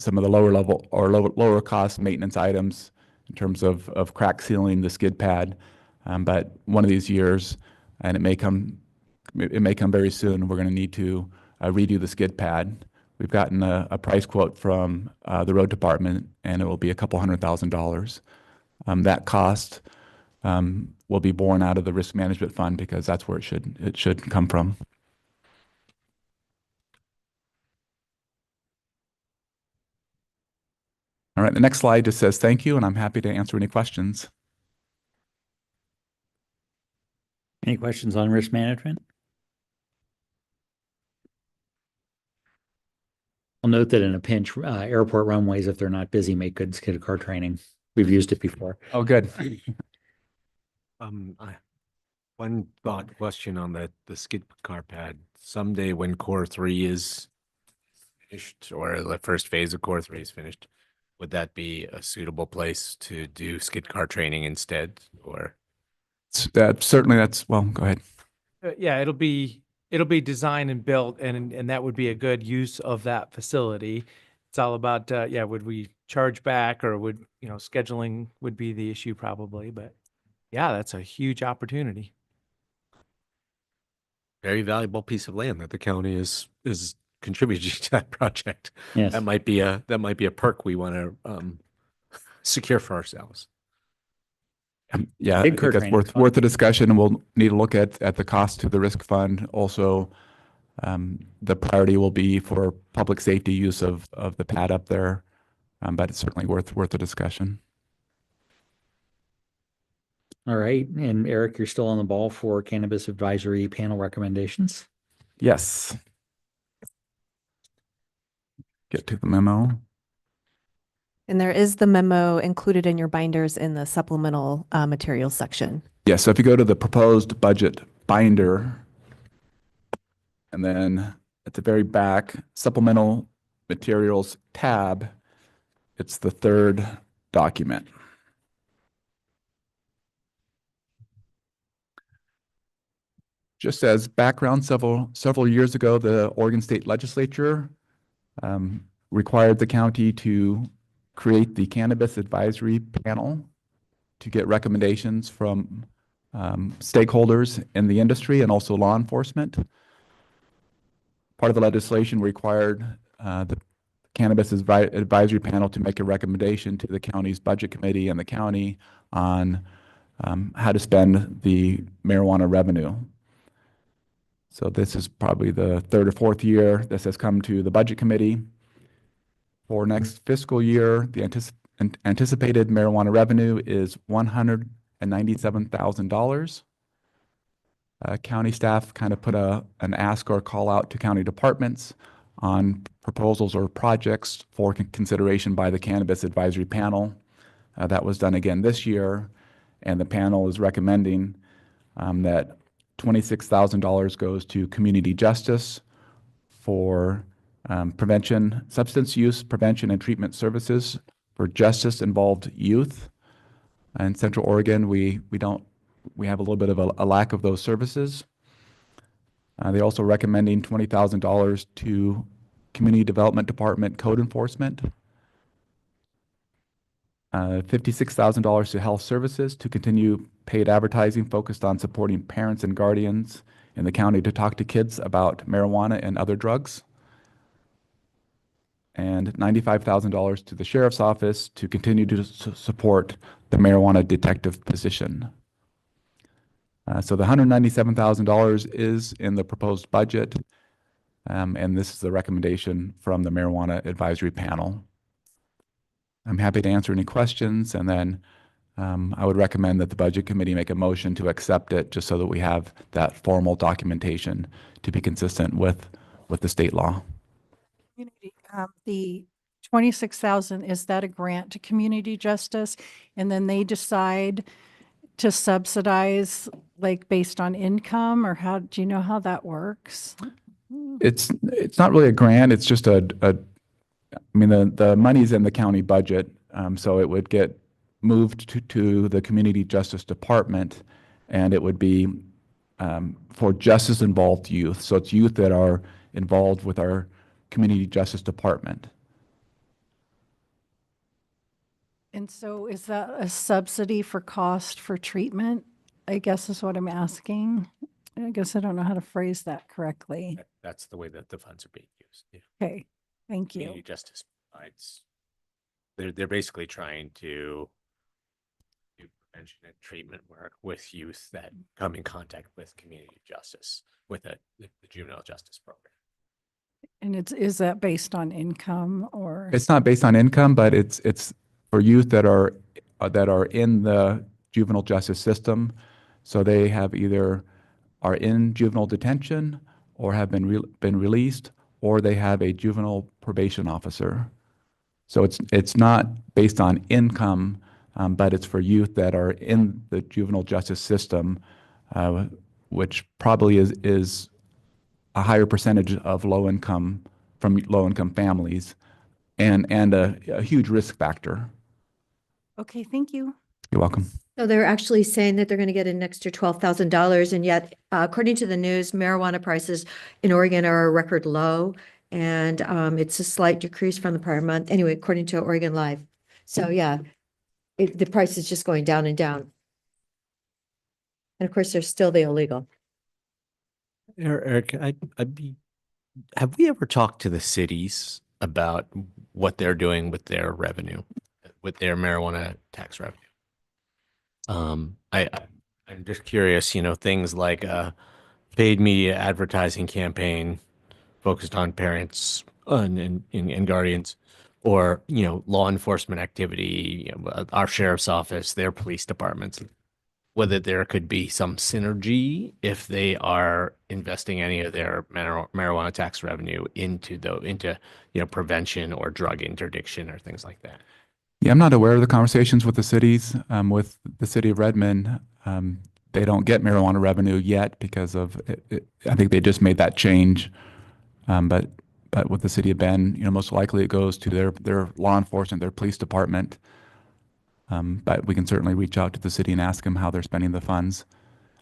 lower level or lower cost maintenance items in terms of crack sealing the skid pad. But one of these years, and it may come very soon, we're going to need to redo the skid pad. We've gotten a price quote from the road department, and it will be a couple $100,000. That cost will be borne out of the risk management fund because that's where it should come from. All right, the next slide just says thank you, and I'm happy to answer any questions. Any questions on risk management? I'll note that in a pinch, airport runways, if they're not busy, make good skid car training. We've used it before. Oh, good. One thought question on the skid car pad. Someday when Core 3 is finished, or the first phase of Core 3 is finished, would that be a suitable place to do skid car training instead? Or Well, go ahead. Yeah, it'll be designed and built, and that would be a good use of that facility. It's all about, would we charge back, or would, scheduling would be the issue probably, but yeah, that's a huge opportunity. very valuable piece of land that the county is contributing to that project. Yes. That might be a perk we want to secure for ourselves. Yeah, I Big think car that's training worth the discussion, and we'll need to look at the cost to the risk fund. Also, the priority will be for public safety use of the pad up there, but it's certainly worth the discussion. All right. And Eric, you're still on the ball for cannabis advisory panel recommendations. Yes. get to the memo. And there is the memo included in your binders in the supplemental materials section. Yeah, so if you go to the proposed budget binder, and then at the very back, supplemental materials tab, it's the third document. Just as background, several years ago, the Oregon State Legislature required the county to create the Cannabis Advisory Panel to get recommendations from stakeholders in the industry and also law enforcement. Part of the legislation required the Cannabis Advisory Panel to make a recommendation to the county's budget committee and the county on how to spend the marijuana revenue. So this is probably the third or fourth year this has come to the budget committee. For next fiscal year, the anticipated marijuana revenue is $197,000. County staff kind of put an ask or call out to county departments on proposals or projects for consideration by the Cannabis Advisory Panel. That was done again this year, and the panel is recommending that $26,000 goes to community justice for substance use prevention and treatment services for justice-involved youth. In Central Oregon, we have a little bit of a lack of those services. They're also recommending $20,000 to Community Development Department code enforcement, $56,000 to health services to continue paid advertising focused on supporting parents and guardians in the county to talk to kids about marijuana and other drugs, and $95,000 to the sheriff's office to continue to support the marijuana detective position. So the $197,000 is in the proposed budget, and this is the recommendation from the Marijuana Advisory Panel. I'm happy to answer any questions, and then I would recommend that the Budget Committee make a motion to accept it just so that we have that formal documentation to be consistent with the state law. The 26,000, is that a grant to community justice? And then they decide to subsidize like based on income, or how, do you know how that works? It's not really a grant. It's just I mean, the money's in the county budget, so it would get moved to the Community Justice Department, and it would be for justice-involved youth. So it's youth that are involved with our Community Justice Department. And so is that a subsidy for cost for treatment? I guess is what I'm asking. I guess I don't know how to phrase that correctly. That's the way that the funds are being used. Yeah. Okay, thank you. Community justice provides, they're basically trying to do prevention and treatment work with youth that come in contact with community justice, with the juvenile justice program. And is that based on income or? It's not based on income, but it's for youth that are in the juvenile justice system. So they have either are in juvenile detention or have been released, or they have a juvenile probation officer. So it's not based on income, but it's for youth that are in the juvenile justice system, which probably is a higher percentage of low-income families, and a huge risk factor. Okay, thank you. You're welcome. So they're actually saying that they're going to get an extra $12,000, and yet, according to the news, marijuana prices in Oregon are a record low, and it's a slight decrease from the prior month. Anyway, according to Oregon Live. So yeah, the price is just going down and down. And of course, there's still the illegal. Eric, have we ever talked to the cities about what they're doing with their revenue, with their marijuana tax revenue? I'm just curious, things like a paid media advertising campaign focused on parents and guardians, or, law enforcement activity, our sheriff's office, their police departments. whether there could be some synergy if they are investing any of their marijuana tax revenue into prevention or drug interdiction or things like that. Yeah, I'm not aware of the conversations with the cities, with the city of Redmond. They don't get marijuana revenue yet because of, I think they just made that change. But with the city of Bend, most likely it goes to their law enforcement, their police department. But we can certainly reach out to the city and ask them how they're spending the funds.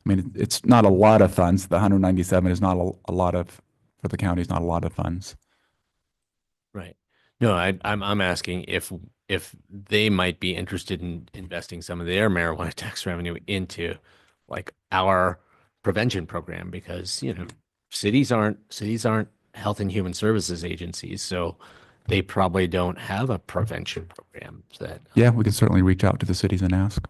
I mean, it's not a lot of funds. The 197 is not a lot of, for the county, is not a lot of funds. Right. No, I'm asking if they might be interested in investing some of their marijuana tax revenue into like our prevention program, because cities aren't health and human services agencies, so they probably don't have a prevention program that. Yeah, we can certainly reach out to the cities and ask.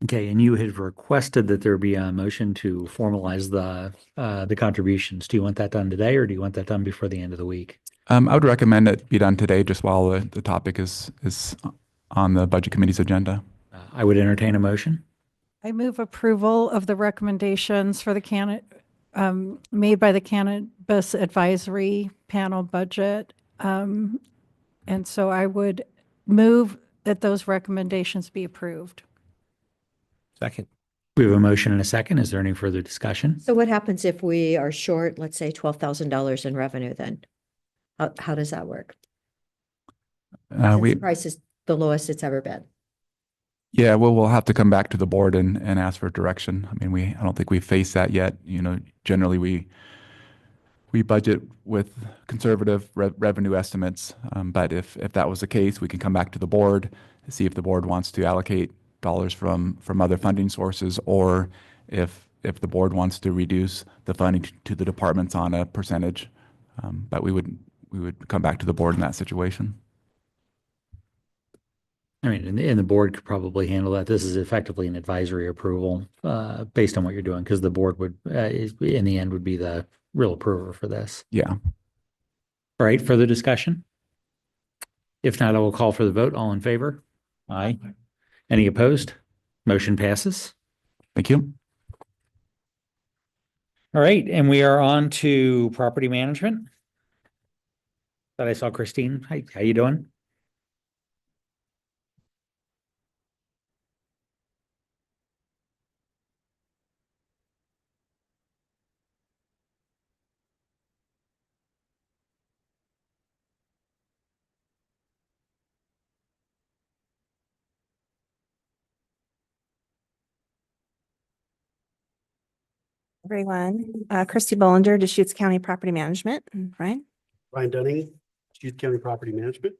Okay, and you had requested that there be a motion to formalize the contributions. Do you want that done today, or do you want that done before the end of the week? I would recommend it be done today, just while the topic is on the Budget Committee's agenda. I would entertain a motion. I move approval of the recommendations for the made by the Cannabis Advisory Panel budget. And so I would move that those recommendations be approved. Second. We have a motion and a second. Is there any further discussion? So what happens if we are short, let's say $12,000 in revenue then? How does that work? Since the price is the lowest it's ever been. Yeah, well, we'll have to come back to the board and ask for direction. I mean, I don't think we've faced that yet. Generally we budget with conservative revenue estimates. But if that was the case, we can come back to the board and see if the board wants to allocate dollars from other funding sources, or if the board wants to reduce the funding to the departments on a percentage. But we would come back to the board in that situation. I mean, and the board could probably handle that. This is effectively an advisory approval based on what you're doing, because the board would, in the end, would be the real approver for this. Yeah. All right, further discussion? If not, I will call for the vote. All in favor? Aye. Any opposed? Motion passes. Thank you. All right, and we are on to property management. Thought I saw Christine. Hi, how you doing? Everyone, Christy Bollinger, Deschutes County Property Management. Ryan? Ryan Dunning, Deschutes County Property Management.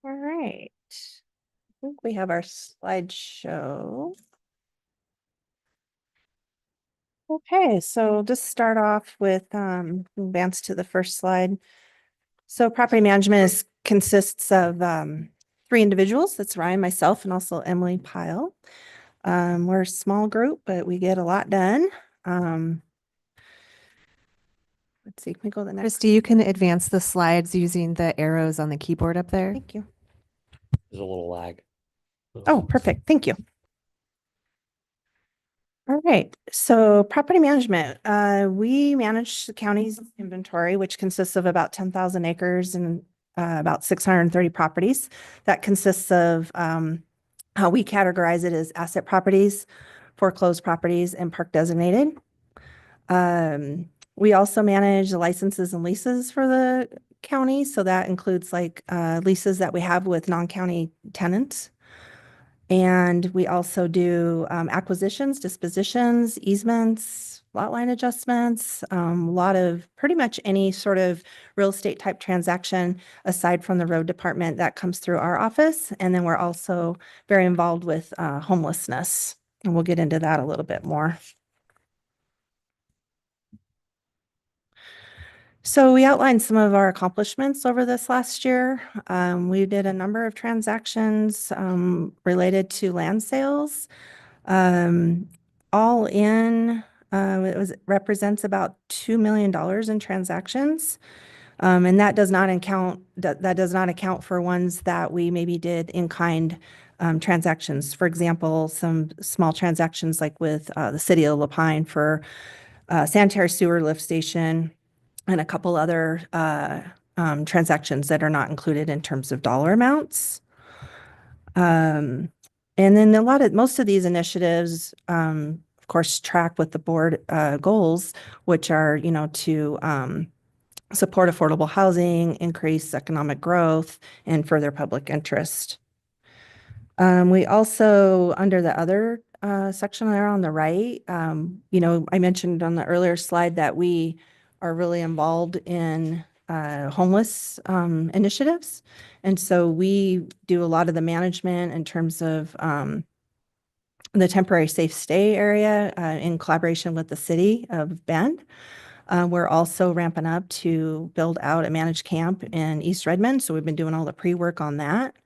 All right. I think we have our slideshow. Okay, so just start off with advance to the first slide. So property management consists of 3 individuals. That's Ryan, myself, and also Emily Pyle. We're a small group, but we get a lot done. Let's see, can we go to the next? Christy, you can advance the slides using the arrows on the keyboard up there. Thank you. There's a little lag. Oh, perfect. Thank you. All right. So property management, we manage the county's inventory, which consists of about 10,000 acres and about 630 properties. That consists of how we categorize it as asset properties, foreclosed properties, and park designated. We also manage the licenses and leases for the county. So that includes like leases that we have with non-county tenants. And we also do acquisitions, dispositions, easements, lot line adjustments, a lot of pretty much any sort of real estate type transaction aside from the road department that comes through our office. And then we're also very involved with homelessness. And we'll get into that a little bit more. So we outlined some of our accomplishments over this last year. We did a number of transactions related to land sales. All in, represents about $2 million in transactions. And that does not that does not account for ones that we maybe did in kind transactions. For example, some small transactions like with the city of La Pine for sanitary sewer lift station and a couple other transactions that are not included in terms of dollar amounts. And then most of these initiatives, of course, track with the board goals, which are, to support affordable housing, increase economic growth, and further public interest. We also, under the other section there on the right, I mentioned on the earlier slide that we are really involved in homeless initiatives. And so we do a lot of the management in terms of the temporary safe stay area in collaboration with the city of Bend. We're also ramping up to build out a managed camp in East Redmond. So we've been doing all the pre-work on that,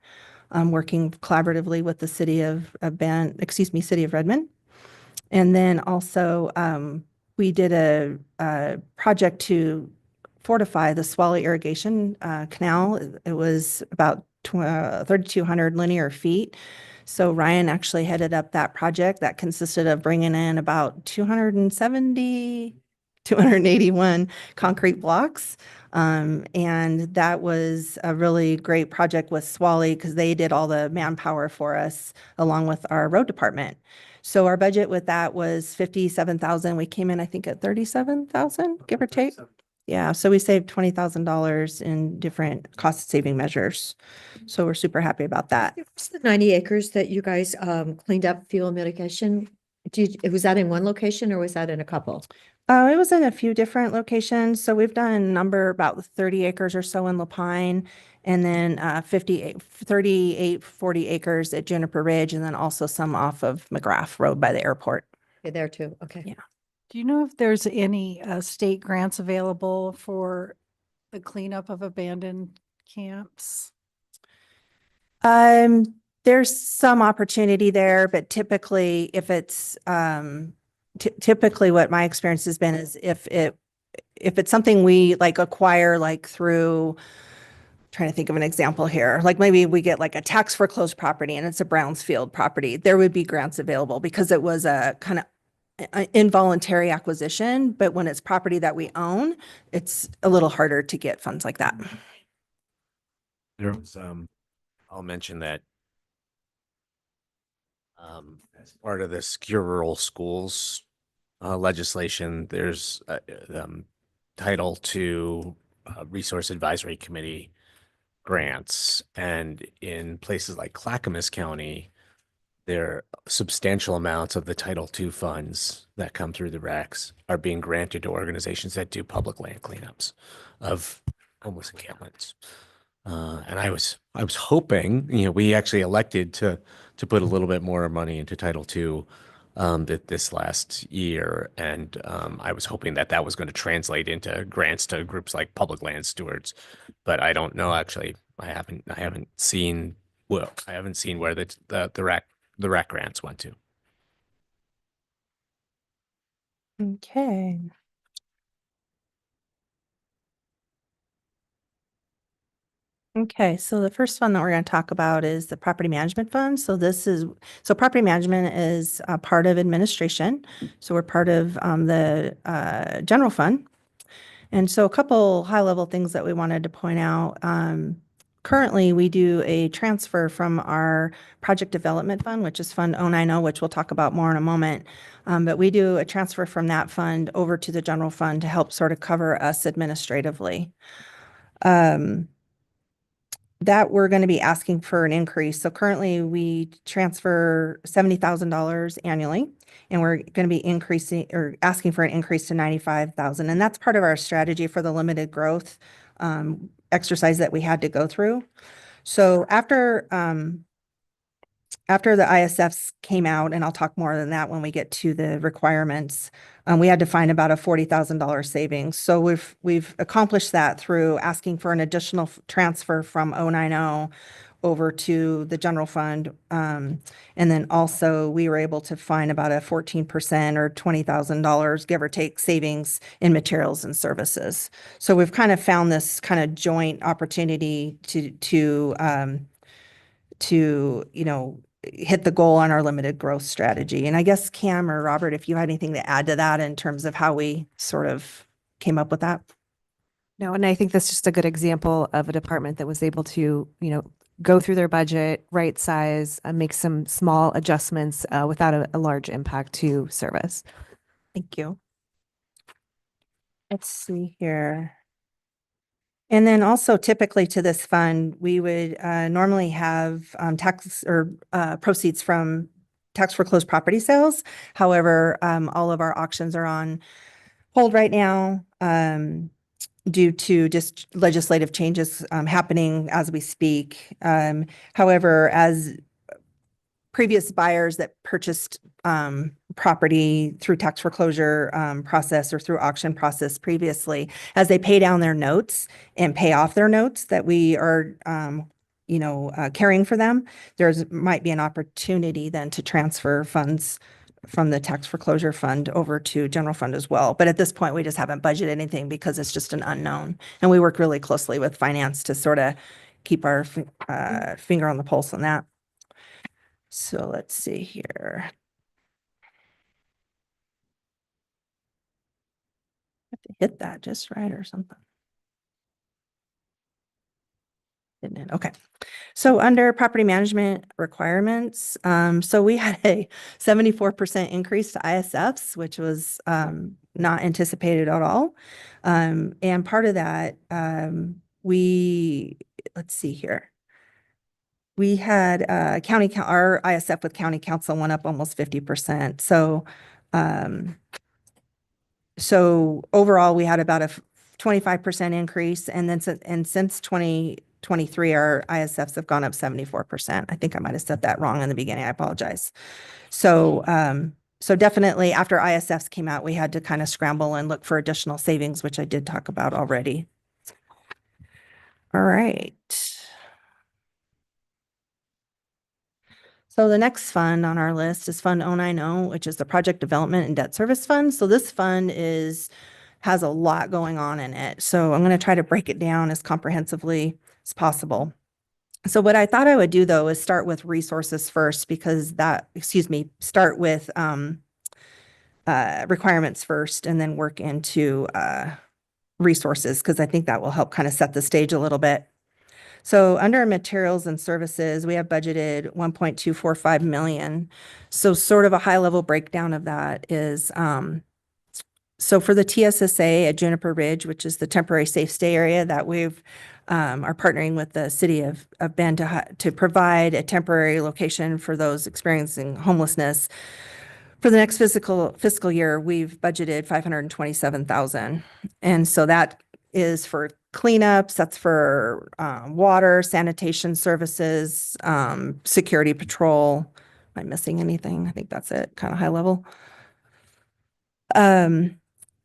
working collaboratively with the city of city of Redmond. And then also we did a project to fortify the Swally Irrigation Canal. It was about 3,200 linear feet. So Ryan actually headed up that project that consisted of bringing in about 281 concrete blocks. And that was a really great project with Swally because they did all the manpower for us along with our road department. So our budget with that was 57,000. We came in, I think, at 37,000, give or take. Yeah, so we saved $20,000 in different cost saving measures. So we're super happy about that. Was the 90 acres that you guys cleaned up fuel mitigation? Was that in one location or was that in a couple? It was in a few different locations. So we've done a number, about 30 acres or so in La Pine, and then 38, 40 acres at Juniper Ridge, and then also some off of McGrath Road by the airport. Okay, there too. Okay. Yeah. Do you know if there's any state grants available for the cleanup of abandoned camps? There's some opportunity there, but typically if it's typically what my experience has been is if it's something we like acquire like through, trying to think of an example here, like maybe we get like a tax foreclosed property and it's a Brownsfield property, there would be grants available because it was a kind of involuntary acquisition. But when it's property that we own, it's a little harder to get funds like that. There was, I'll mention that as part of the Secure Rural Schools legislation, there's Title II Resource Advisory Committee grants. And in places like Clackamas County, there are substantial amounts of the Title II funds that come through the recs are being granted to organizations that do public land cleanups of homeless encampments. And I was hoping, we actually elected to put a little bit more money into Title II this last year, and I was hoping that was going to translate into grants to groups like Public Land Stewards, but I don't know. Actually, I haven't seen where the rec grants went to. Okay. Okay, so the first one that we're going to talk about is the property management fund. So property management is a part of administration. So we're part of the general fund. And so a couple high level things that we wanted to point out. Currently, we do a transfer from our project development fund, which is Fund 090, which we'll talk about more in a moment. But we do a transfer from that fund over to the general fund to help sort of cover us administratively. That we're going to be asking for an increase. So currently we transfer $70,000 annually, and we're going to be increasing or asking for an increase to $95,000. And that's part of our strategy for the limited growth exercise that we had to go through. So after the ISFs came out, and I'll talk more than that when we get to the requirements, we had to find about a $40,000 savings. So we've accomplished that through asking for an additional transfer from 090 over to the general fund. And then also we were able to find about a 14% or $20,000, give or take, savings in materials and services. So we've kind of found this kind of joint opportunity to, you know, hit the goal on our limited growth strategy. And I guess Cam or Robert, if you had anything to add to that in terms of how we sort of came up with that. No, and I think that's just a good example of a department that was able to, you know, go through their budget, right size, make some small adjustments without a large impact to service. Thank you. Let's see here. And then also typically to this fund, we would normally have tax or proceeds from tax foreclosed property sales. However, all of our auctions are on hold right now due to just legislative changes happening as we speak. However, as previous buyers that purchased property through tax foreclosure process or through auction process previously, as they pay down their notes and pay off their notes that we are, carrying for them, might be an opportunity then to transfer funds from the tax foreclosure fund over to general fund as well. But at this point, we just haven't budgeted anything because it's just an unknown. And we work really closely with finance to sort of keep our finger on the pulse on that. So let's see here. Have to hit that just right or something. Didn't it? Okay. So under property management requirements, so we had a 74% increase to ISFs, which was not anticipated at all. And part of that, let's see here. We had our ISF with county council went up almost 50%. So overall, we had about a 25% increase. And then since 2023, our ISFs have gone up 74%. I think I might have said that wrong in the beginning. I apologize. So definitely after ISFs came out, we had to kind of scramble and look for additional savings, which I did talk about already. All right. So the next fund on our list is Fund 090, which is the Project Development and Debt Service Fund. So this fund has a lot going on in it. So I'm going to try to break it down as comprehensively as possible. So what I thought I would do though is start with resources first because start with requirements first and then work into resources because I think that will help kind of set the stage a little bit. So under materials and services, we have budgeted 1.245 million. So sort of a high level breakdown of that is, so for the TSSA at Juniper Ridge, which is the temporary safe stay area that we've are partnering with the city of Bend to provide a temporary location for those experiencing homelessness. For the next fiscal year, we've budgeted 527,000. And so that is for cleanups, that's for water, sanitation services, security patrol. Am I missing anything? I think that's it, kind of high level. And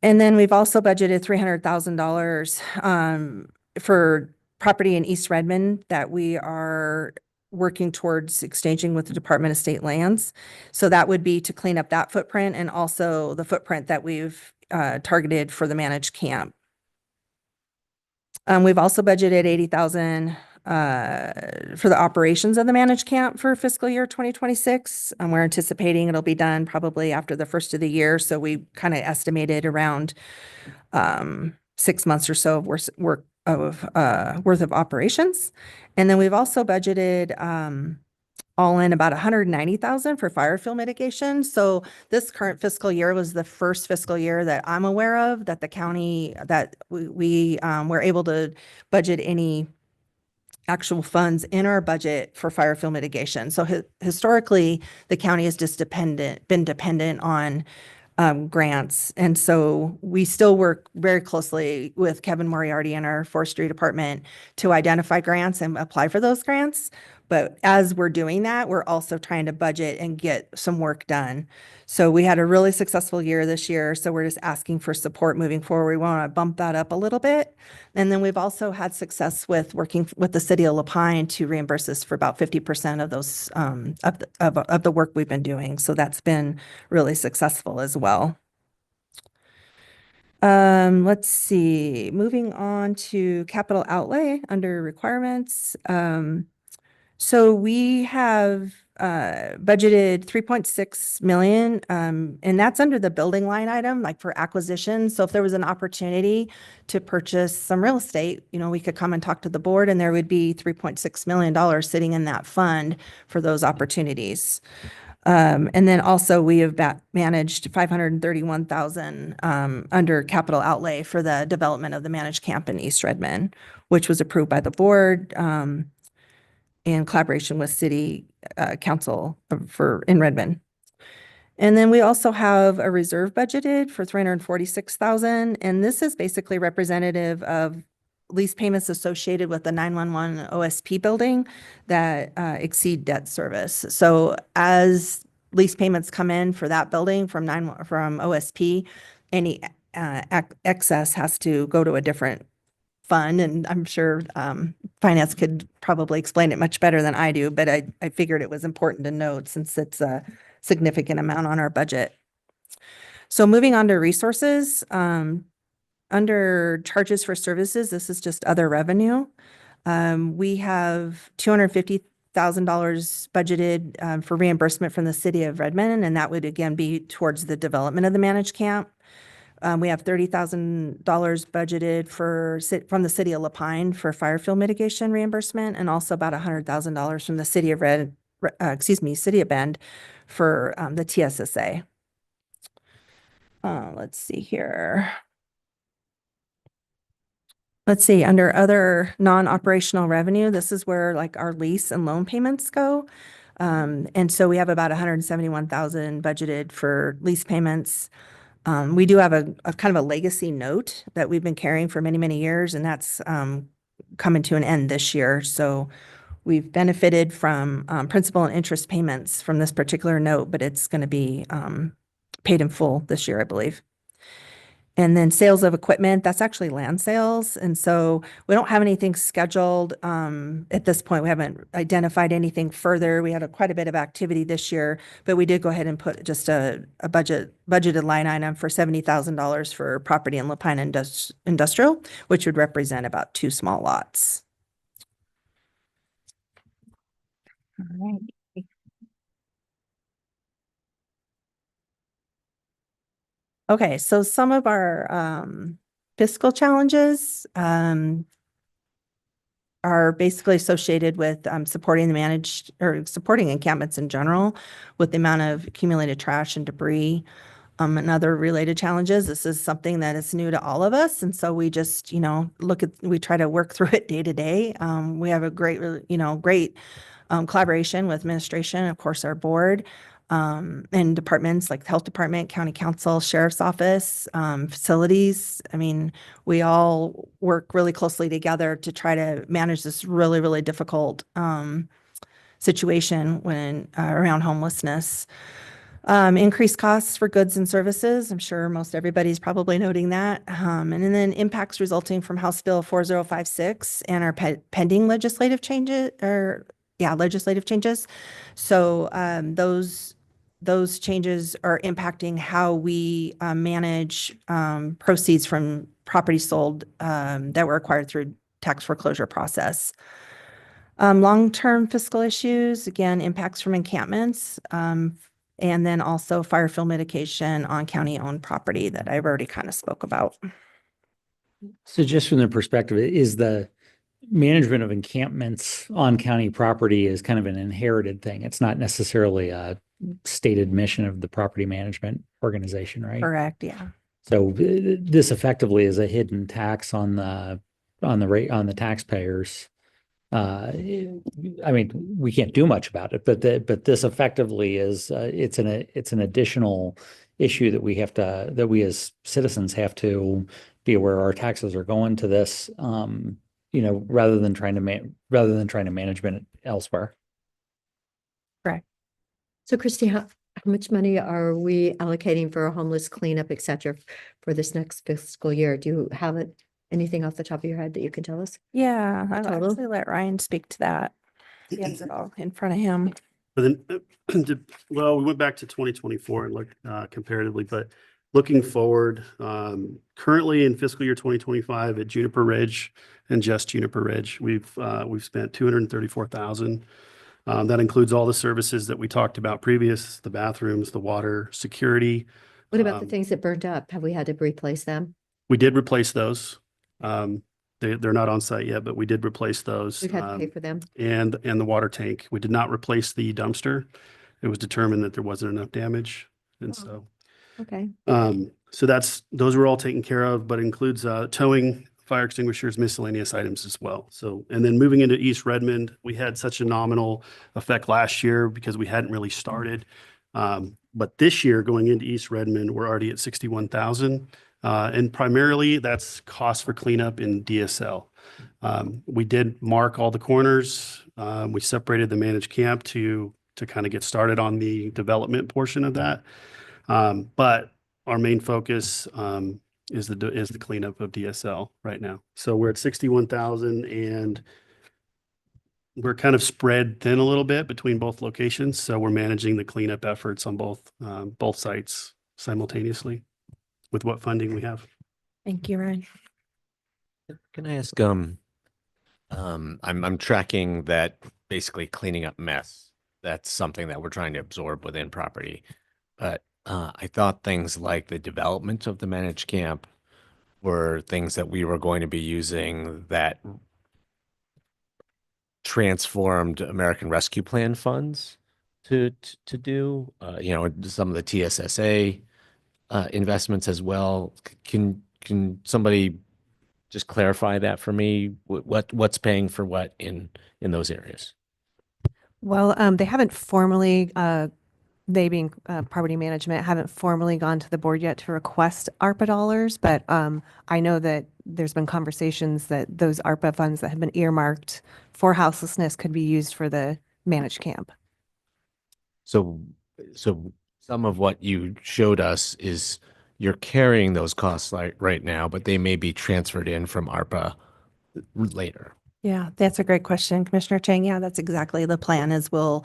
then we've also budgeted $300,000 for property in East Redmond that we are working towards exchanging with the Department of State Lands. So that would be to clean up that footprint and also the footprint that we've targeted for the managed camp. We've also budgeted 80,000 for the operations of the managed camp for fiscal year 2026. We're anticipating it'll be done probably after the first of the year. So we kind of estimated around 6 months or so of worth of operations. And then we've also budgeted all in about 190,000 for fire fuel mitigation. So this current fiscal year was the first fiscal year that I'm aware of that the county, that we were able to budget any actual funds in our budget for fire fuel mitigation. So historically, the county has just been dependent on grants. And so we still work very closely with Kevin Moriarty and our forestry department to identify grants and apply for those grants. But as we're doing that, we're also trying to budget and get some work done. So we had a really successful year this year. So we're just asking for support moving forward. We want to bump that up a little bit. And then we've also had success with working with the city of La Pine to reimburse us for about 50% of those of the work we've been doing. So that's been really successful as well. Let's see, moving on to capital outlay under requirements. So we have budgeted 3.6 million, and that's under the building line item, like for acquisition. So if there was an opportunity to purchase some real estate, you know, we could come and talk to the board, and there would be $3.6 million sitting in that fund for those opportunities. And then also we have managed 531,000 under capital outlay for the development of the managed camp in East Redmond, which was approved by the board in collaboration with city council in Redmond. And then we also have a reserve budgeted for 346,000, and this is basically representative of lease payments associated with the 911 OSP building that exceed debt service. So as lease payments come in for that building from OSP, any excess has to go to a different fund. And I'm sure finance could probably explain it much better than I do, but I figured it was important to note since it's a significant amount on our budget. So moving on to resources, under charges for services, this is just other revenue. We have $250,000 budgeted for reimbursement from the city of Redmond, and that would again be towards the development of the managed camp. We have $30,000 budgeted from the city of La Pine for fire field mitigation reimbursement, and also about $100,000 from the city of City of Bend for the TSSA. Let's see here. Let's see, under other non-operational revenue, this is where like our lease and loan payments go. And so we have about 171,000 budgeted for lease payments. We do have a kind of a legacy note that we've been carrying for many, many years, and that's coming to an end this year. So we've benefited from principal and interest payments from this particular note, but it's going to be paid in full this year, I believe. And then sales of equipment, that's actually land sales. And so we don't have anything scheduled at this point. We haven't identified anything further. We had quite a bit of activity this year, but we did go ahead and put just a budgeted line item for $70,000 for property in La Pine Industrial, which would represent about 2 small lots. All right. Okay, so some of our fiscal challenges are basically associated with supporting encampments in general with the amount of accumulated trash and debris and other related challenges. This is something that is new to all of us. And so we just, we try to work through it day to day. We have a great collaboration with administration, of course, our board. And departments like the health department, county council, sheriff's office, facilities. I mean, we all work really closely together to try to manage this really, really difficult situation when around homelessness. Increased costs for goods and services. I'm sure most everybody's probably noting that. And then impacts resulting from House Bill 4056 and our pending legislative changes legislative changes. So those changes are impacting how we manage proceeds from property sold that were acquired through tax foreclosure process. Long-term fiscal issues, again, impacts from encampments, and then also fire field mitigation on county-owned property that I've already kind of spoke about. So just from the perspective, is the management of encampments on county property is kind of an inherited thing. It's not necessarily a stated mission of the property management organization, right? Correct, yeah. So this effectively is a hidden tax on the taxpayers. I mean, we can't do much about it, but this effectively is it's an additional issue that we as citizens have to be aware our taxes are going to this. Rather than trying to manage elsewhere. So Christie, how much money are we allocating for homeless cleanup, et cetera, for this next fiscal year? Do you have it, anything off the top of your head that you can tell us? Yeah, I'll Total? actually let Ryan speak to that. He has it all in front of him. But then, well, we went back to 2024 and looked comparatively, but looking forward, currently in fiscal year 2025 at Juniper Ridge and just Juniper Ridge, we've spent 234,000. That includes all the services that we talked about previous, the bathrooms, the water, security. What about the things that burned up? Have we had to replace them? We did replace those. They're not on site yet, but we did replace those. We've had to pay for them. And the water tank. We did not replace the dumpster. It was determined that there wasn't enough damage. And so, Okay. so those were all taken care of, but includes towing, fire extinguishers, miscellaneous items as well. So, and then moving into East Redmond, we had such a nominal effect last year because we hadn't really started. But this year going into East Redmond, we're already at 61,000. And primarily that's cost for cleanup in DSL. We did mark all the corners. We separated the managed camp to kind of get started on the development portion of that. But our main focus is the cleanup of DSL right now. So we're at 61,000 and we're kind of spread thin a little bit between both locations. So we're managing the cleanup efforts on both sites simultaneously with what funding we have. Thank you, Ryan. Can I ask, I'm tracking that basically cleaning up mess. That's something that we're trying to absorb within property. But I thought things like the development of the managed camp were things that we were going to be using that transformed American Rescue Plan funds to do, some of the TSSA investments as well. Can somebody just clarify that for me? What's paying for what in those areas? Well, they haven't formally, they being property management, haven't formally gone to the board yet to request ARPA dollars, but I know that there's been conversations that those ARPA funds that have been earmarked for houselessness could be used for the managed camp. So some of what you showed us is you're carrying those costs right now, but they may be transferred in from ARPA later. Yeah, that's a great question, Commissioner Chang. Yeah, that's exactly the plan is we'll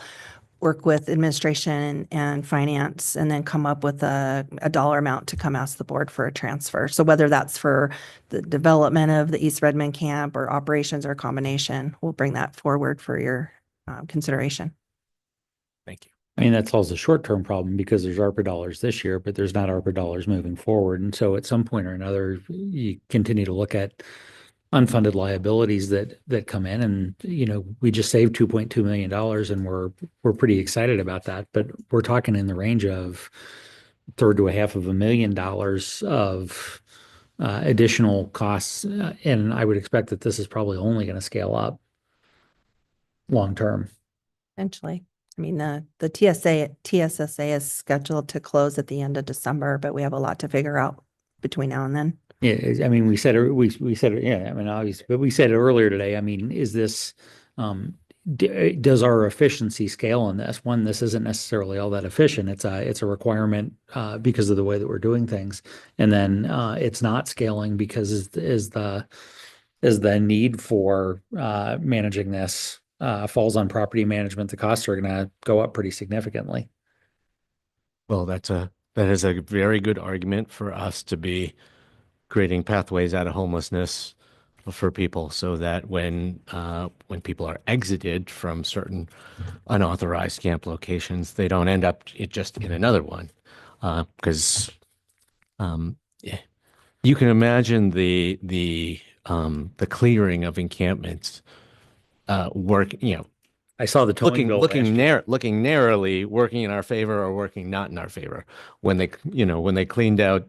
work with administration and finance and then come up with a dollar amount to come ask the board for a transfer. So whether that's for the development of the East Redmond camp or operations or a combination, we'll bring that forward for your consideration. Thank you. I mean, that solves a short-term problem because there's ARPA dollars this year, but there's not ARPA dollars moving forward. And so at some point or another, you continue to look at unfunded liabilities that come in, and we just saved $2.2 million, and we're pretty excited about that. But we're talking in the range of $300,000 to $500,000 of additional costs, and I would expect that this is probably only going to scale up long term. Potentially. I mean, the TSSA is scheduled to close at the end of December, but we have a lot to figure out between now and then. Yeah, I mean, we said it. Yeah, I mean, obviously, but we said it earlier today. I mean, is this does our efficiency scale on this? One, this isn't necessarily all that efficient. It's a requirement because of the way that we're doing things, and then it's not scaling because is the need for managing this falls on property management. The costs are going to go up pretty significantly. Well, that is a very good argument for us to be creating pathways out of homelessness for people, so that when people are exited from certain unauthorized camp locations, they don't end up just in another one. Because you can imagine the clearing of encampments work. I saw the looking narrowly, working in our favor or working not in our favor. When they cleaned out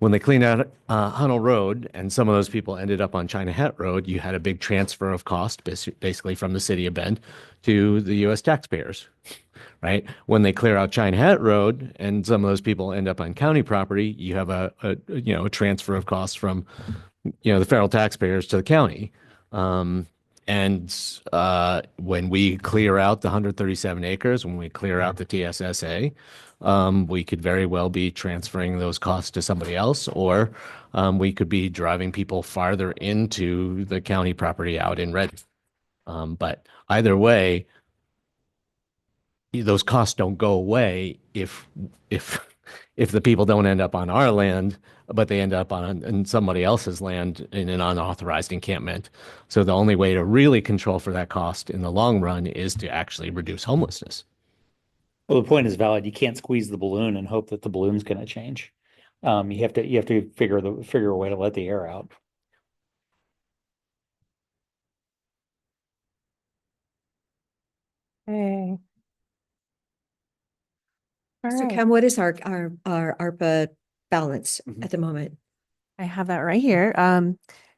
Hunnell Road, and some of those people ended up on China Hat Road, you had a big transfer of cost, basically from the city of Bend to the U.S. taxpayers, right? When they clear out China Hat Road, and some of those people end up on county property, you have a transfer of costs from the federal taxpayers to the county. And when we clear out the 137 acres, when we clear out the TSSA, we could very well be transferring those costs to somebody else, or we could be driving people farther into the county property out in Red. But either way, those costs don't go away if the people don't end up on our land, but they end up on somebody else's land in an unauthorized encampment. So the only way to really control for that cost in the long run is to actually reduce homelessness. Well, the point is valid. You can't squeeze the balloon and hope that the balloon's going to change. You have to figure a way to let the air out. Hey. All So right. Kim, what is our ARPA balance at the moment? I have that right here.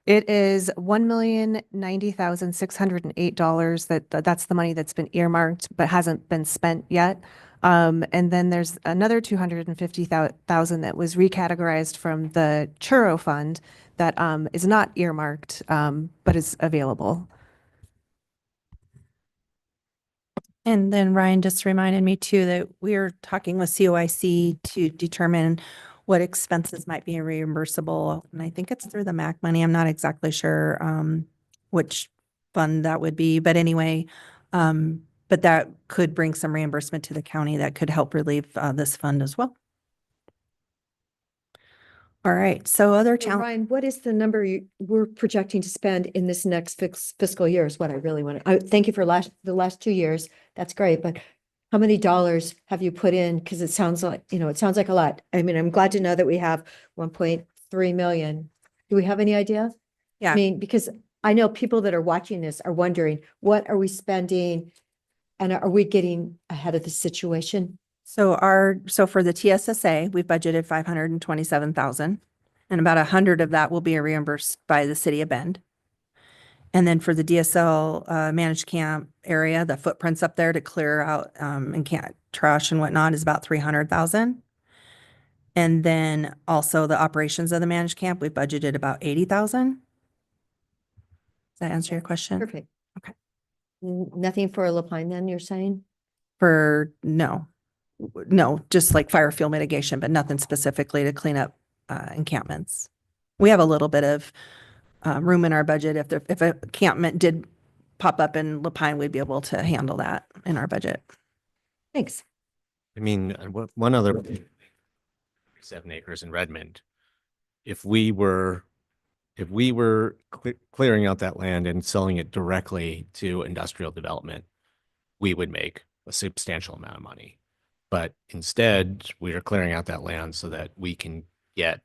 It is $1,090,608. That's the money that's been earmarked but hasn't been spent yet. And then there's another 250,000 that was recategorized from the churro fund that is not earmarked but is available. And then Ryan just reminded me too that we're talking with COIC to determine what expenses might be reimbursable. And I think it's through the MAC money. I'm not exactly sure which fund that would be, but anyway, but that could bring some reimbursement to the county that could help relieve this fund as well. All right, so other So challenge. Ryan, what is the number we're projecting to spend in this next fiscal year is what I really want to, thank you for the last 2 years. That's great, but how many dollars have you put in? Because it sounds like, it sounds like a lot. I mean, I'm glad to know that we have 1.3 million. Do we have any idea? Yeah. I mean, because I know people that are watching this are wondering, what are we spending? And are we getting ahead of the situation? So for the TSSA, we've budgeted 527,000, and about 100 of that will be reimbursed by the city of Bend. And then for the DSL managed camp area, the footprints up there to clear out and can't trash and whatnot is about 300,000. And then also the operations of the managed camp, we budgeted about 80,000. Does that answer your question? Perfect. Okay. Nothing for Lapine then, you're saying? No, just like fire fuel mitigation, but nothing specifically to clean up encampments. We have a little bit of room in our budget. If a encampment did pop up in Lapine, we'd be able to handle that in our budget. Thanks. I mean, one other 7 acres in Redmond. If we were clearing out that land and selling it directly to industrial development, we would make a substantial amount of money. But instead, we are clearing out that land so that we can get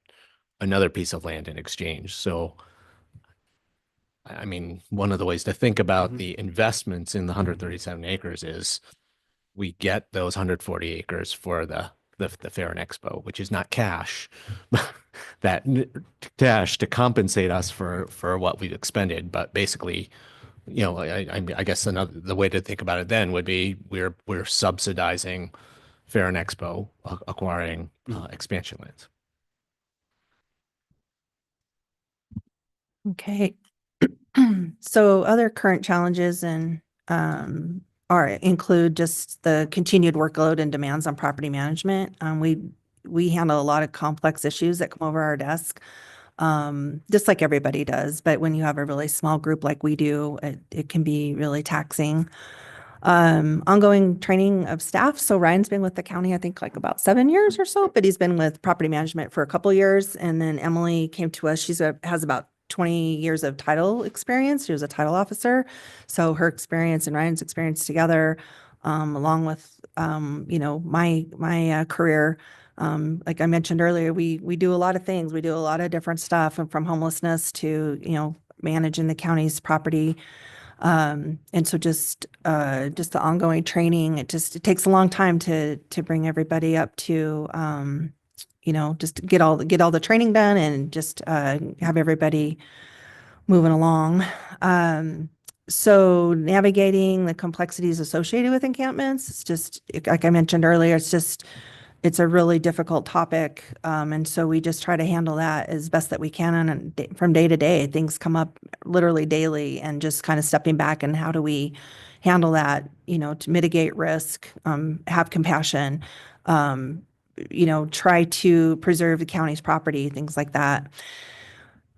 another piece of land in exchange. So, I mean, one of the ways to think about the investments in the 137 acres is we get those 140 acres for the Fair and Expo, which is not cash, that cash to compensate us for what we've expended. But basically, I guess the way to think about it then would be we're subsidizing Fair and Expo acquiring expansion lands. Okay. So other current challenges include just the continued workload and demands on property management. We handle a lot of complex issues that come over our desk, just like everybody does. But when you have a really small group like we do, it can be really taxing. Ongoing training of staff. So Ryan's been with the county, I think like about 7 years or so, but he's been with property management for a couple years. And then Emily came to us. Has about 20 years of title experience. She was a title officer. So her experience and Ryan's experience together, along with, my career, like I mentioned earlier, we do a lot of things. We do a lot of different stuff, and from homelessness to, managing the county's property. And so just the ongoing training, it takes a long time to bring everybody up to, just get all the training done and just have everybody moving along. So navigating the complexities associated with encampments, it's just, like I mentioned earlier, it's just it's a really difficult topic. And so we just try to handle that as best that we can. And from day to day, things come up literally daily, and just kind of stepping back and how do we handle that, to mitigate risk, have compassion, try to preserve the county's property, things like that.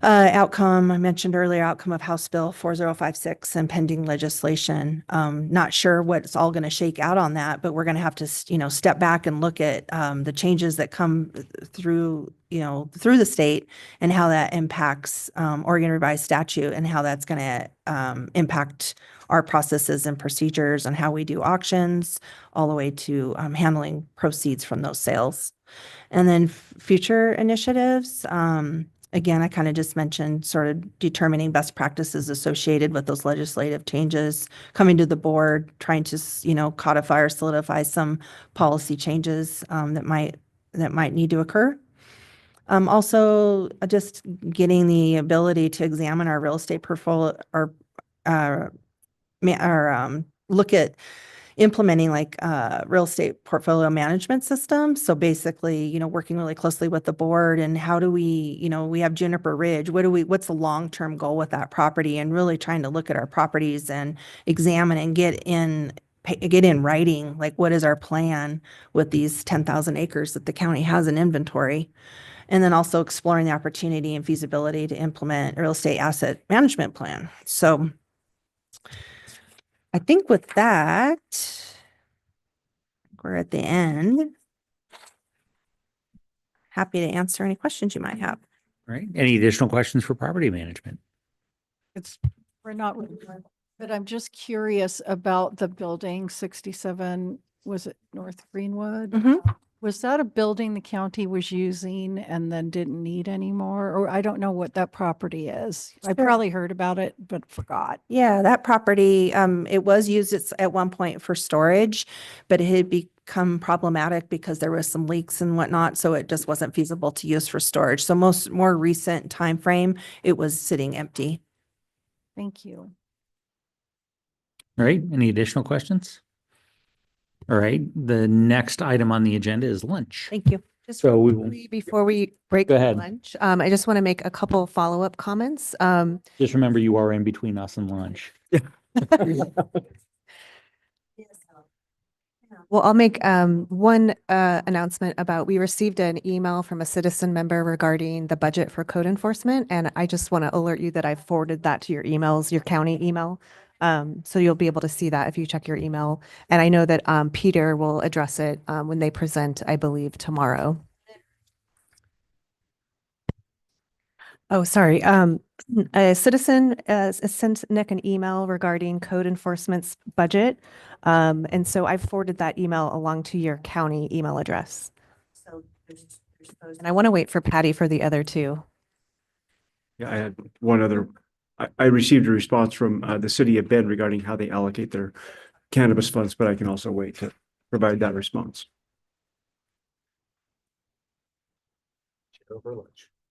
Outcome, I mentioned earlier, outcome of House Bill 4056 and pending legislation. Not sure what's all going to shake out on that, but we're going to have to, step back and look at the changes that come through, through the state, and how that impacts Oregon revised statute, and how that's going to impact our processes and procedures, and how we do auctions, all the way to handling proceeds from those sales. And then future initiatives. Again, I kind of just mentioned sort of determining best practices associated with those legislative changes, coming to the board, trying to, codify or solidify some policy changes that might need to occur. Also, just getting the ability to examine our real estate portfolio, or look at implementing like real estate portfolio management system. So basically, working really closely with the board, and how do we, we have Juniper Ridge, what's the long-term goal with that property, and really trying to look at our properties and examine and get in writing, like what is our plan with these 10,000 acres that the county has in inventory. And then also exploring the opportunity and feasibility to implement a real estate asset management plan. So I think with that, we're at the end. Happy to answer any questions you might have. Right. Any additional questions for property management? We're not, but I'm just curious about the building 67, was it North Greenwood? Mhm. Was that a building the county was using and then didn't need anymore? Or I don't know what that property is. I Sure. probably heard about it, but forgot. Yeah, that property, it was used at one point for storage, but it had become problematic because there was some leaks and whatnot, so it just wasn't feasible to use for storage. So more recent time frame, it was sitting empty. Thank you. All right. Any additional questions? All right. The next item on the agenda is lunch. Thank you. Just So we will before we break Go for ahead. lunch, I just want to make a couple follow-up comments. just remember you are in between us and lunch. Well, I'll make one announcement about, we received an email from a citizen member regarding the budget for code enforcement, and I just want to alert you that I've forwarded that to your emails, your county email. So you'll be able to see that if you check your email. And I know that Peter will address it when they present, I believe, tomorrow. Oh, sorry. A citizen sent Nick an email regarding code enforcement's budget. And so I've forwarded that email along to your county email address. And I want to wait for Patty for the other two. Yeah, I had one other. I received a response from the city of Bend regarding how they allocate their cannabis funds, but I can also wait to provide that response.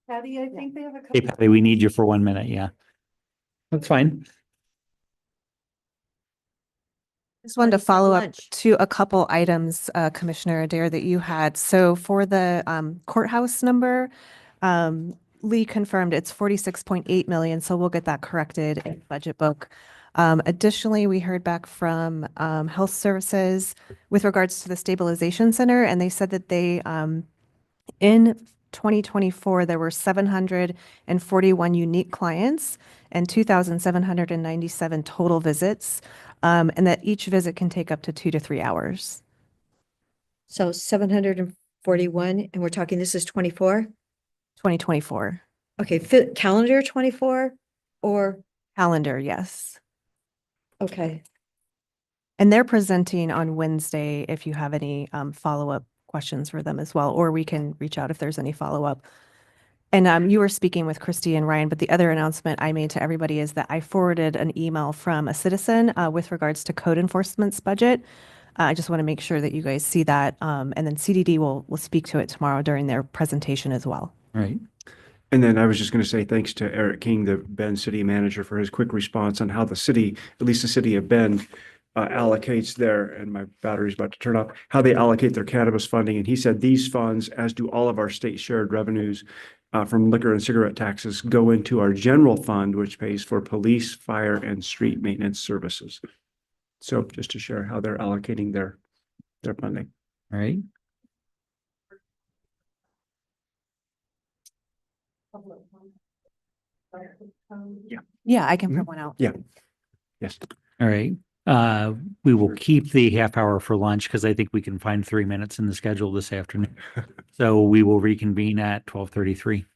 Patty, I think they have a Hey, couple. Patty, we need you for 1 minute. Yeah. That's fine. Just wanted to Ready for follow up lunch. to a couple items, Commissioner Adair, that you had. So for the courthouse number, Lee confirmed it's 46.8 million, so we'll get that corrected in the budget book. Additionally, we heard back from Health Services with regards to the stabilization center, and they said that they, in 2024, there were 741 unique clients and 2,797 total visits, and that each visit can take up to 2 to 3 hours. So 741, and we're talking, this is 24? 2024. Okay, calendar 24 or, Calendar, yes. okay. And they're presenting on Wednesday if you have any follow-up questions for them as well, or we can reach out if there's any follow-up. And you were speaking with Christy and Ryan, but the other announcement I made to everybody is that I forwarded an email from a citizen with regards to code enforcement's budget. I just want to make sure that you guys see that. And then CDD will speak to it tomorrow during their presentation as well. Right. And then I was just going to say thanks to Eric King, the Bend city manager, for his quick response on how the city, at least the city of Bend, allocates their, and my battery's about to turn off, how they allocate their cannabis funding. And he said these funds, as do all of our state shared revenues from liquor and cigarette taxes, go into our general fund, which pays for police, fire, and street maintenance services. So just to share how they're allocating their funding. All right. Yeah, I can Mhm. print one out. Yeah. Yes. All right. We will keep the half hour for lunch because I think we can find 3 minutes in the schedule this afternoon. So we will reconvene at 12:33.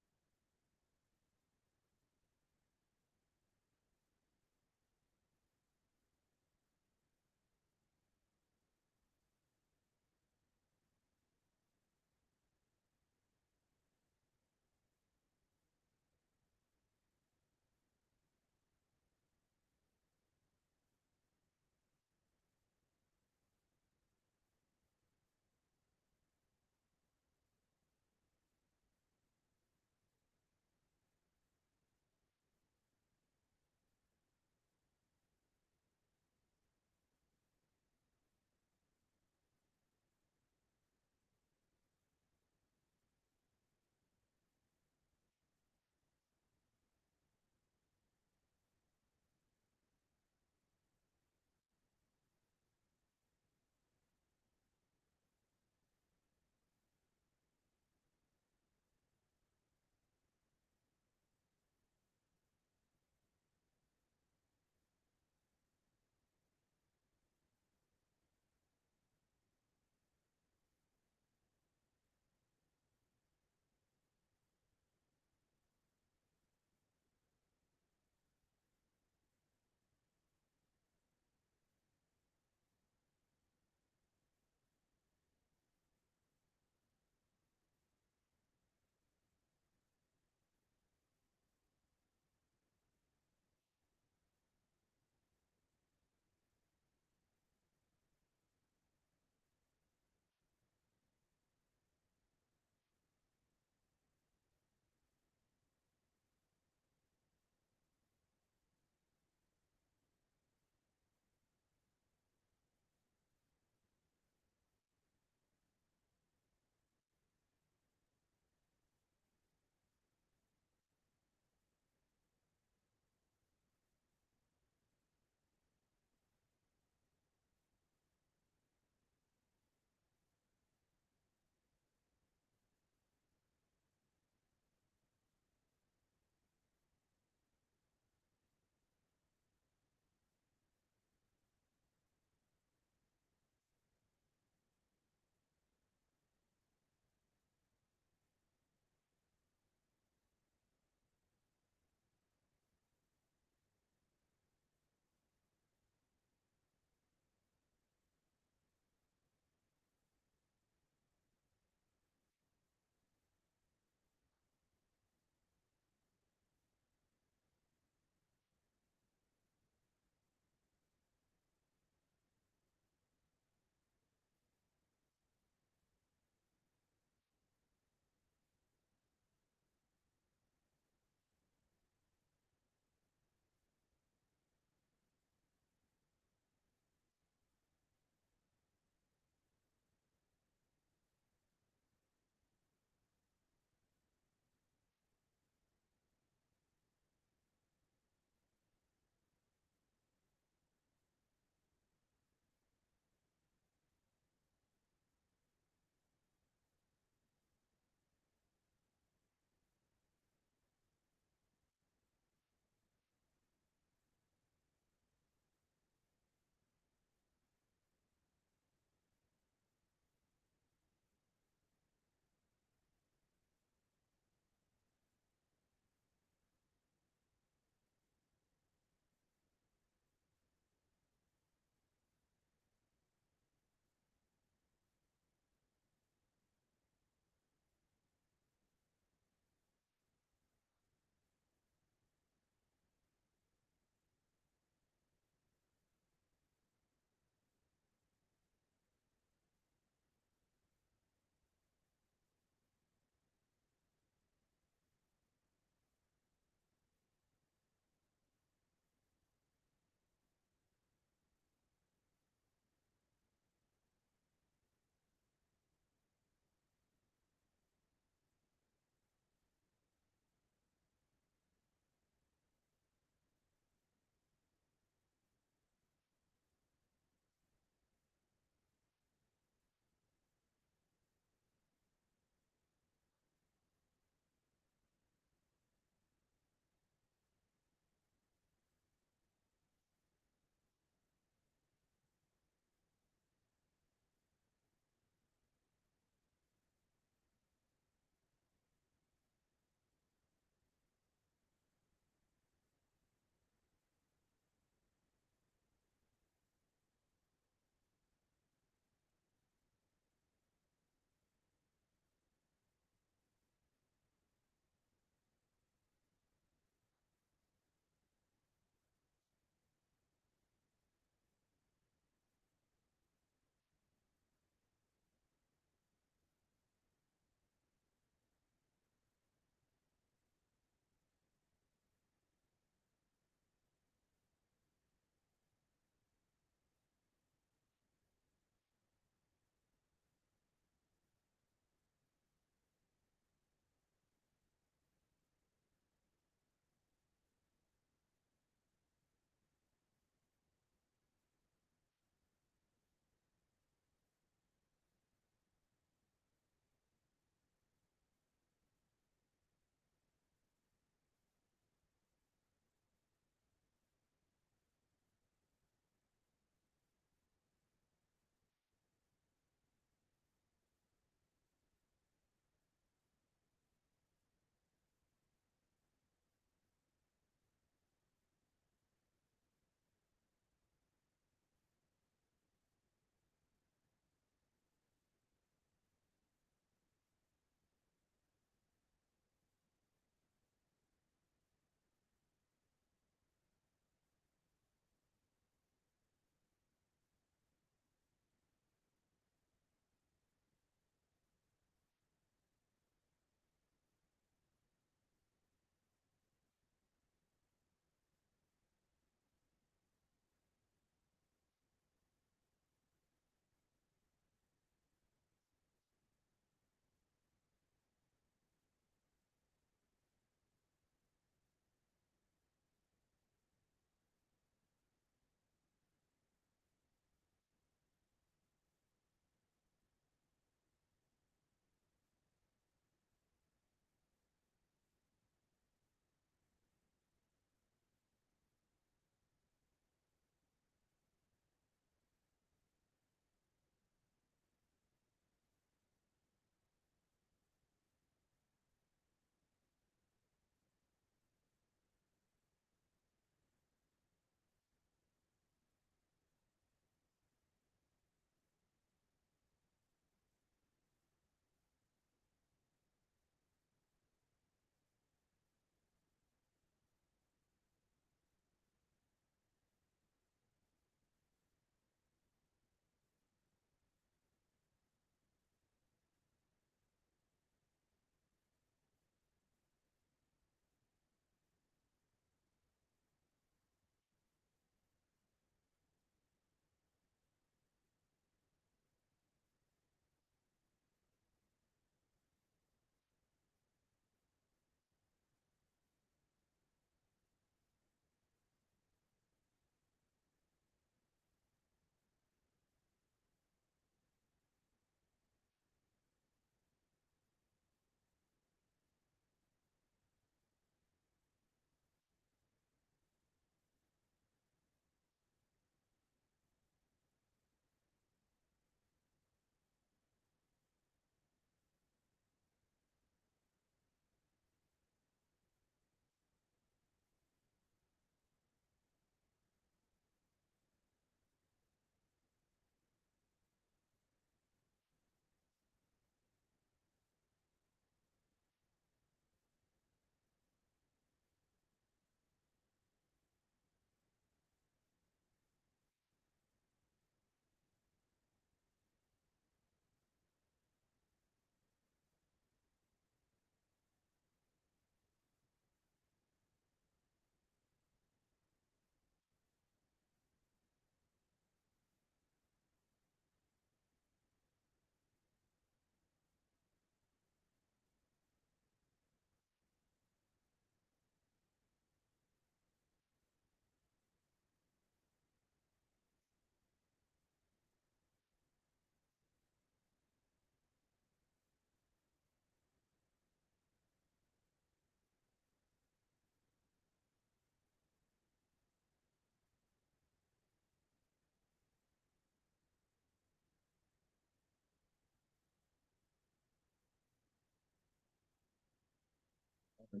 All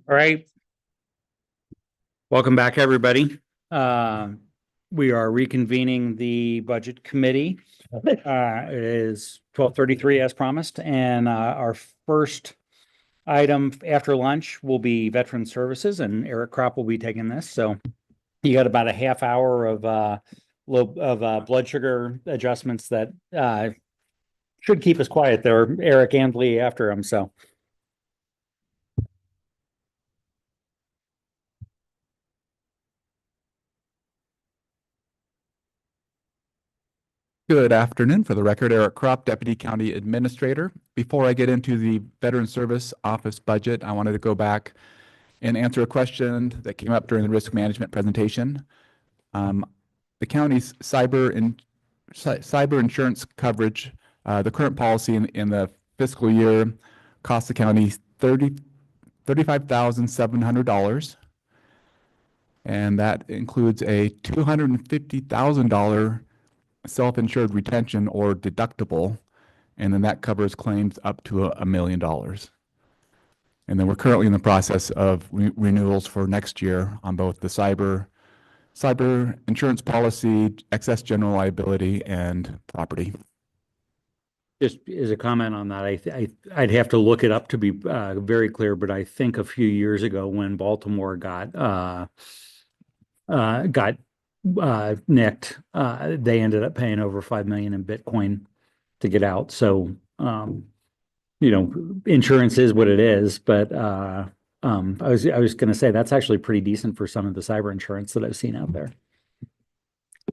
right. Welcome back, everybody. We are reconvening the Budget Committee. It is 12:33 as promised, and our first item after lunch will be Veteran Services, and Eric Kropp will be taking this. So you got about a half hour of blood sugar adjustments that should keep us quiet there. Eric and Lee after him. So. Good afternoon. For the record, Eric Kropp, Deputy County Administrator. Before I get into the Veteran Service Office budget, I wanted to go back and answer a question that came up during the risk management presentation. The county's cyber insurance coverage, the current policy in the fiscal year cost the county $35,700. And that includes a $250,000 self-insured retention or deductible, and then that covers claims up to $1 million. And then we're currently in the process of renewals for next year on both the cyber insurance policy, excess general liability, and property. Just as a comment on that, I'd have to look it up to be very clear, but I think a few years ago when Baltimore got nicked, they ended up paying over 5 million in Bitcoin to get out. So, insurance is what it is, but I was going to say that's actually pretty decent for some of the cyber insurance that I've seen out there.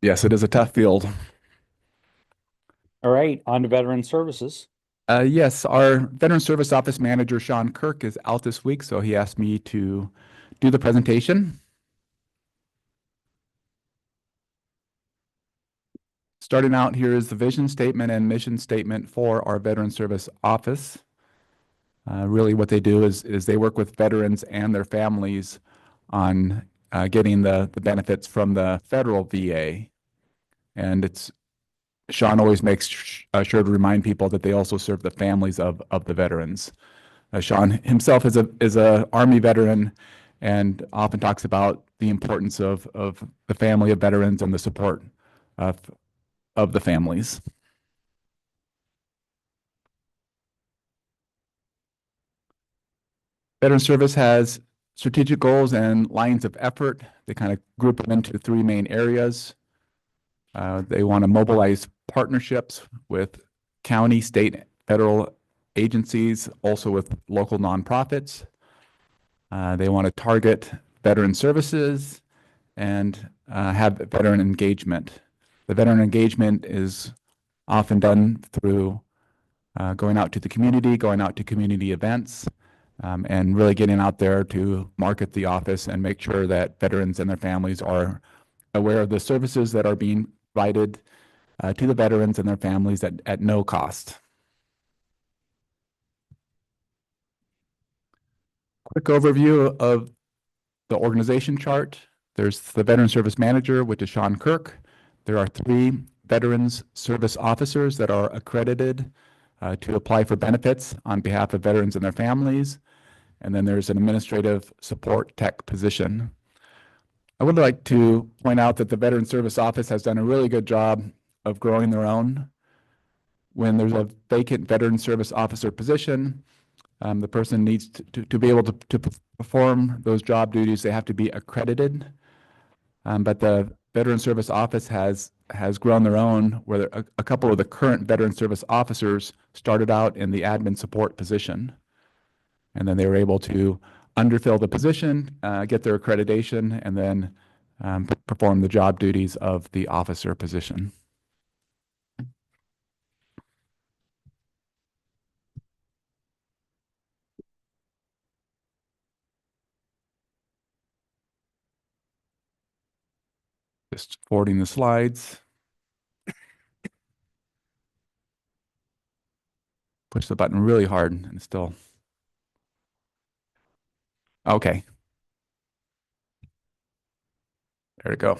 Yes, it is a tough field. All right, on to Veteran Services. Yes, our Veteran Service Office Manager, Sean Kirk, is out this week, so he asked me to do the presentation. Starting out here is the vision statement and mission statement for our Veteran Service Office. Really what they do is they work with veterans and their families on getting the benefits from the federal VA. And Sean always makes sure to remind people that they also serve the families of the veterans. Sean himself is a Army veteran and often talks about the importance of the family of veterans and the support of the families. Veteran Service has strategic goals and lines of effort. They kind of group them into 3 main areas. They want to mobilize partnerships with county, state, federal agencies, also with local nonprofits. They want to target veteran services and have veteran engagement. The veteran engagement is often done through going out to the community, going out to community events, and really getting out there to market the office and make sure that veterans and their families are aware of the services that are being provided to the veterans and their families at no cost. Quick overview of the organization chart. There's the Veteran Service Manager, which is Sean Kirk. There are 3 Veterans Service Officers that are accredited to apply for benefits on behalf of veterans and their families. And then there's an administrative support tech position. I would like to point out that the Veteran Service Office has done a really good job of growing their own. When there's a vacant Veteran Service Officer position, the person needs to be able to perform those job duties. They have to be accredited. But the Veteran Service Office has grown their own, where a couple of the current Veteran Service Officers started out in the admin support position. And then they were able to underfill the position, get their accreditation, and then perform the job duties of the officer position. Just forwarding the slides. Push the button really hard and still. Okay. There we go.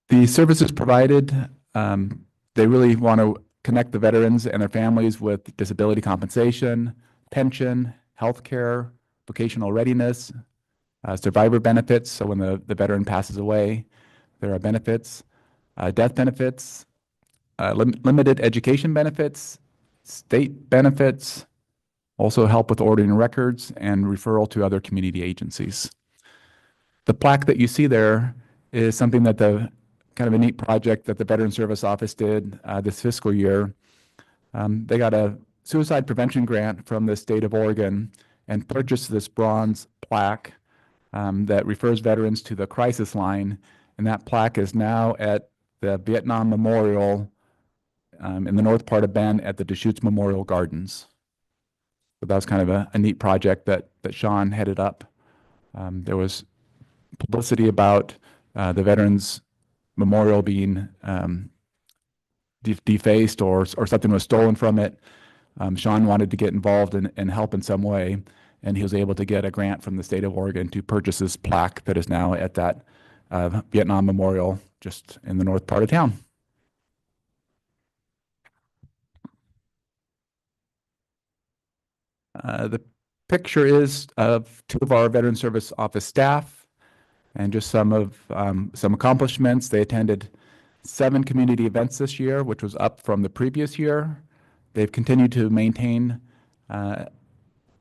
The services provided, they really want to connect the veterans and their families with disability compensation, pension, healthcare, vocational readiness, survivor benefits. So when the veteran passes away, there are benefits, death benefits, limited education benefits, state benefits, also help with ordering records and referral to other community agencies. The plaque that you see there is something that kind of a neat project that the Veteran Service Office did this fiscal year. They got a suicide prevention grant from the state of Oregon and purchased this bronze plaque that refers veterans to the crisis line. And that plaque is now at the Vietnam Memorial in the north part of Bend at the Deschutes Memorial Gardens. So that was kind of a neat project that Sean headed up. There was publicity about the Veterans Memorial being defaced or something was stolen from it. Sean wanted to get involved and help in some way, and he was able to get a grant from the state of Oregon to purchase this plaque that is now at that Vietnam Memorial just in the north part of town. The picture is of two of our Veteran Service Office staff and just some accomplishments. They attended 7 community events this year, which was up from the previous year. They've continued to maintain a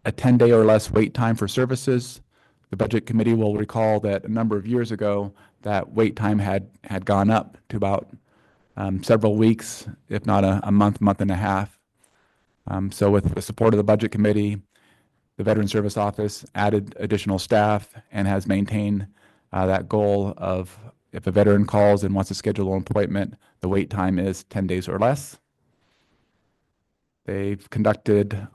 10-day or less wait time for services. The Budget Committee will recall that a number of years ago, that wait time had gone up to about several weeks, if not a month and a half. So with the support of the Budget Committee, the Veteran Service Office added additional staff and has maintained that goal of if a veteran calls and wants to schedule an appointment, the wait time is 10 days or less. They've conducted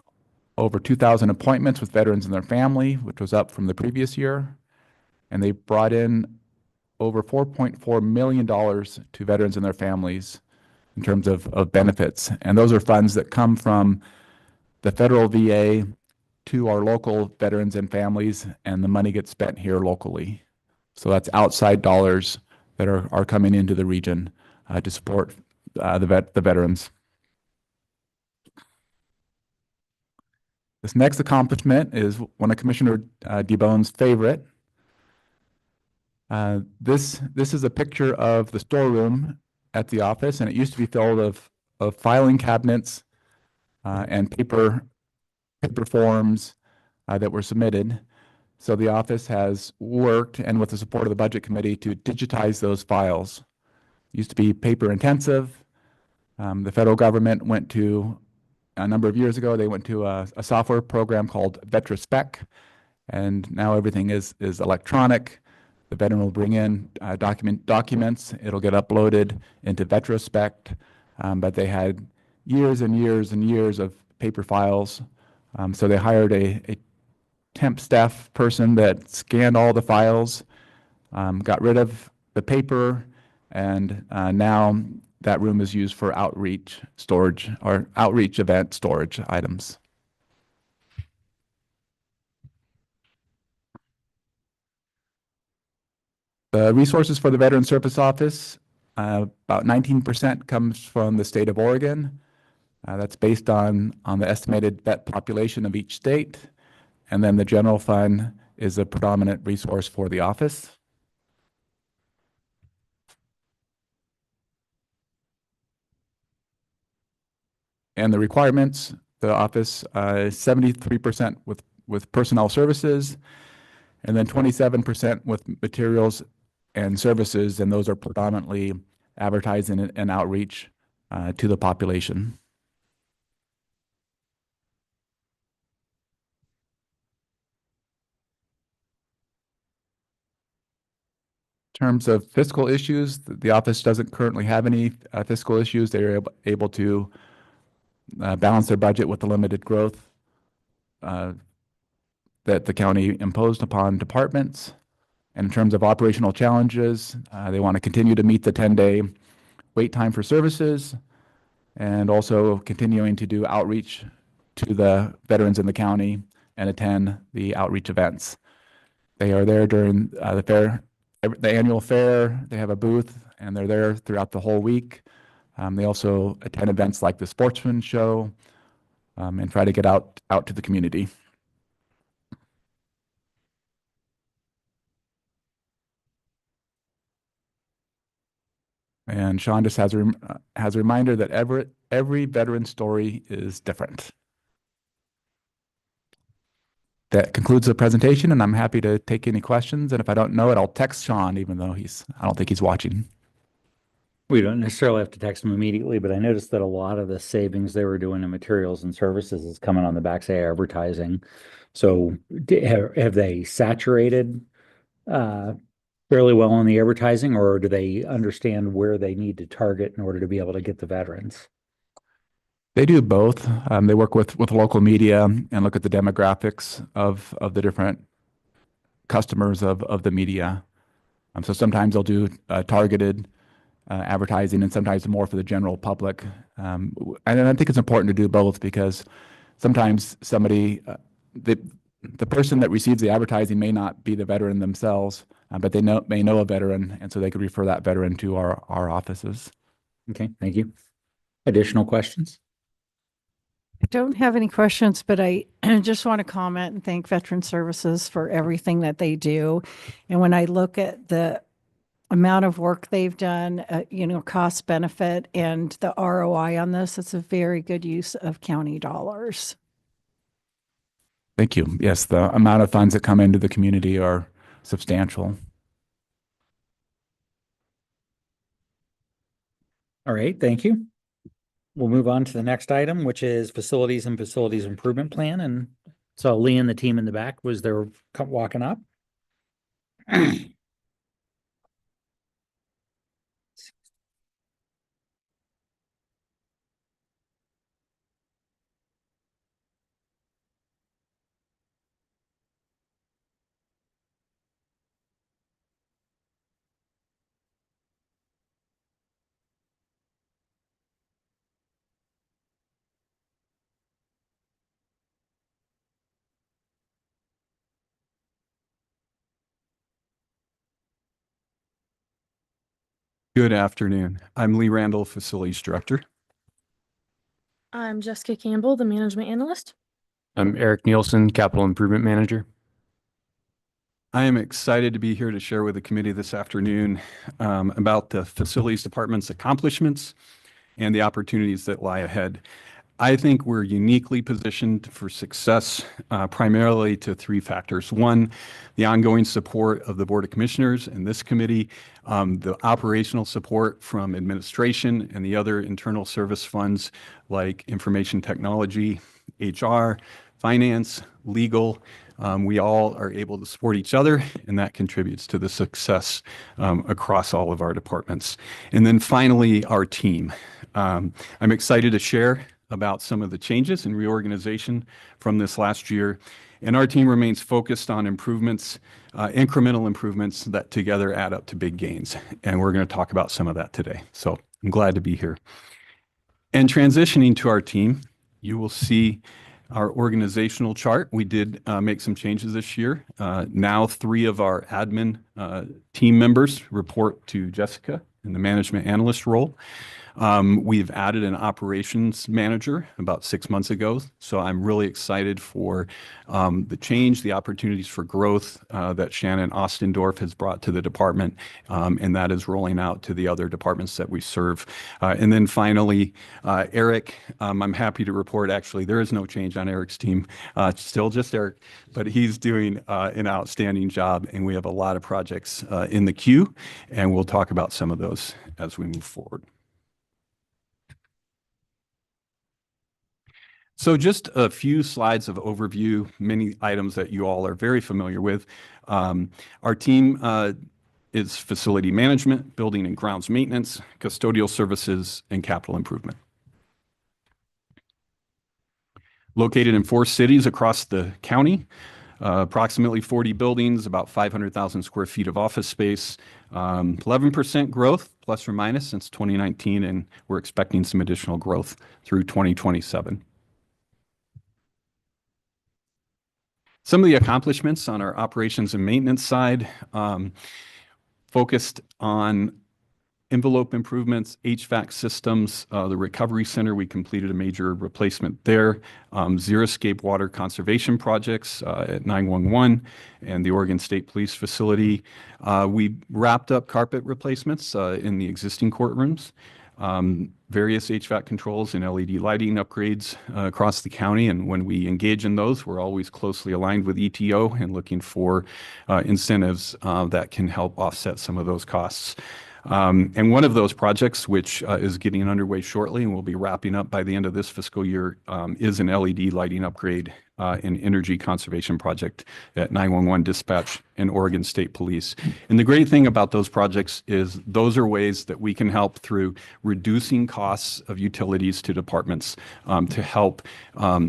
over 2,000 appointments with veterans and their family, which was up from the previous year. And they brought in over $4.4 million to veterans and their families in terms of benefits. And those are funds that come from the federal VA to our local veterans and families, and the money gets spent here locally. So that's outside dollars that are coming into the region to support the veterans. This next accomplishment is one of Commissioner DeBone's favorite. This is a picture of the storeroom at the office, and it used to be filled of filing cabinets and paper forms that were submitted. So the office has worked, and with the support of the Budget Committee, to digitize those files. It used to be paper intensive. The federal government went to, a number of years ago, they went to a software program called VetraSpec, and now everything is electronic. The veteran will bring in documents. It'll get uploaded into VetraSpec, but they had years and years and years of paper files. So they hired a temp staff person that scanned all the files, got rid of the paper, and now that room is used for outreach storage or outreach event storage items. The resources for the Veteran Service Office, about 19% comes from the state of Oregon. That's based on the estimated vet population of each state. And then the general fund is a predominant resource for the office. And the requirements, the office is 73% with personnel services, and then 27% with materials and services, and those are predominantly advertising and outreach to the population. In terms of fiscal issues, the office doesn't currently have any fiscal issues. They're able to balance their budget with the limited growth that the county imposed upon departments. And in terms of operational challenges, they want to continue to meet the 10-day wait time for services, and also continuing to do outreach to the veterans in the county and attend the outreach events. They are there during the annual fair. They have a booth, and they're there throughout the whole week. They also attend events like the Sportsman Show and try to get out to the community. And Sean just has has a reminder that every veteran story is different. That concludes the presentation, and I'm happy to take any questions. And if I don't know it, I'll text Sean, even though I don't think he's watching. We don't necessarily have to text them immediately, but I noticed that a lot of the savings they were doing in materials and services is coming on the back, say, advertising. So have they saturated fairly well on the advertising, or do they understand where they need to target in order to be able to get the veterans? They do both. They work with local media and look at the demographics of the different customers of the media. So sometimes they'll do targeted advertising, and sometimes more for the general public. And I think it's important to do both, because sometimes somebody, the person that receives the advertising may not be the veteran themselves, but they may know a veteran, and so they could refer that veteran to our offices. Okay, thank you. Additional questions? I don't have any questions, but I just want to comment and thank Veteran Services for everything that they do. And when I look at the amount of work they've done, cost benefit and the ROI on this, it's a very good use of county dollars. Thank you. Yes, the amount of funds that come into the community are substantial. All right, thank you. We'll move on to the next item, which is facilities and facilities improvement plan. And so Lee and the team in the back was there walking up. Good afternoon. I'm Lee Randall, Facilities Director. I'm Jessica Campbell, the Management Analyst. I'm Eric Nielsen, Capital Improvement Manager. I am excited to be here to share with the committee this afternoon about the Facilities Department's accomplishments and the opportunities that lie ahead. I think we're uniquely positioned for success, primarily to three factors. One, the ongoing support of the Board of Commissioners and this committee, the operational support from administration and the other internal service funds like information technology, HR, finance, legal. We all are able to support each other, and that contributes to the success across all of our departments. And then finally, our team. I'm excited to share about some of the changes and reorganization from this last year. And our team remains focused on improvements, incremental improvements that together add up to big gains. And we're going to talk about some of that today. So I'm glad to be here. And transitioning to our team, you will see our organizational chart. We did make some changes this year. Now 3 of our admin team members report to Jessica in the management analyst role. We've added an operations manager about 6 months ago. So I'm really excited for the change, the opportunities for growth that Shannon Ostendorf has brought to the department. And that is rolling out to the other departments that we serve. And then finally, Eric, I'm happy to report, actually, there is no change on Eric's team. Still just Eric, but he's doing an outstanding job. And we have a lot of projects in the queue. And we'll talk about some of those as we move forward. So just a few slides of overview, many items that you all are very familiar with. Our team is facility management, building and grounds maintenance, custodial services, and capital improvement. Located in 4 cities across the county, approximately 40 buildings, about 500,000 square feet of office space, 11% growth, plus or minus, since 2019, and we're expecting some additional growth through 2027. Some of the accomplishments on our operations and maintenance side focused on envelope improvements, HVAC systems, the recovery center, we completed a major replacement there. Xeriscape water conservation projects at 911 and the Oregon State Police facility. We wrapped up carpet replacements in the existing courtrooms. Various HVAC controls and LED lighting upgrades across the county. And when we engage in those, we're always closely aligned with ETO and looking for incentives that can help offset some of those costs. And one of those projects, which is getting underway shortly and will be wrapping up by the end of this fiscal year, is an LED lighting upgrade and energy conservation project at 911 Dispatch and Oregon State Police. And the great thing about those projects is those are ways that we can help through reducing costs of utilities to departments to help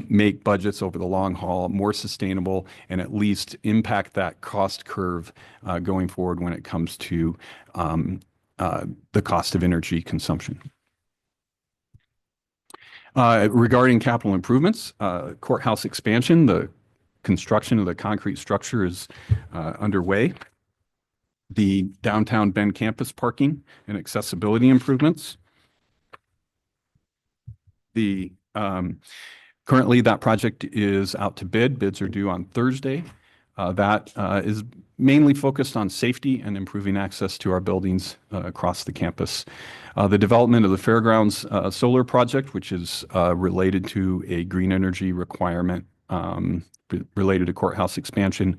make budgets over the long haul more sustainable and at least impact that cost curve going forward when it comes to the cost of energy consumption. Regarding capital improvements, courthouse expansion, the construction of the concrete structure is underway. The downtown Bend campus parking and accessibility improvements. Currently that project is out to bid. Bids are due on Thursday. That is mainly focused on safety and improving access to our buildings across the campus. The development of the Fairgrounds solar project, which is related to a green energy requirement related to courthouse expansion.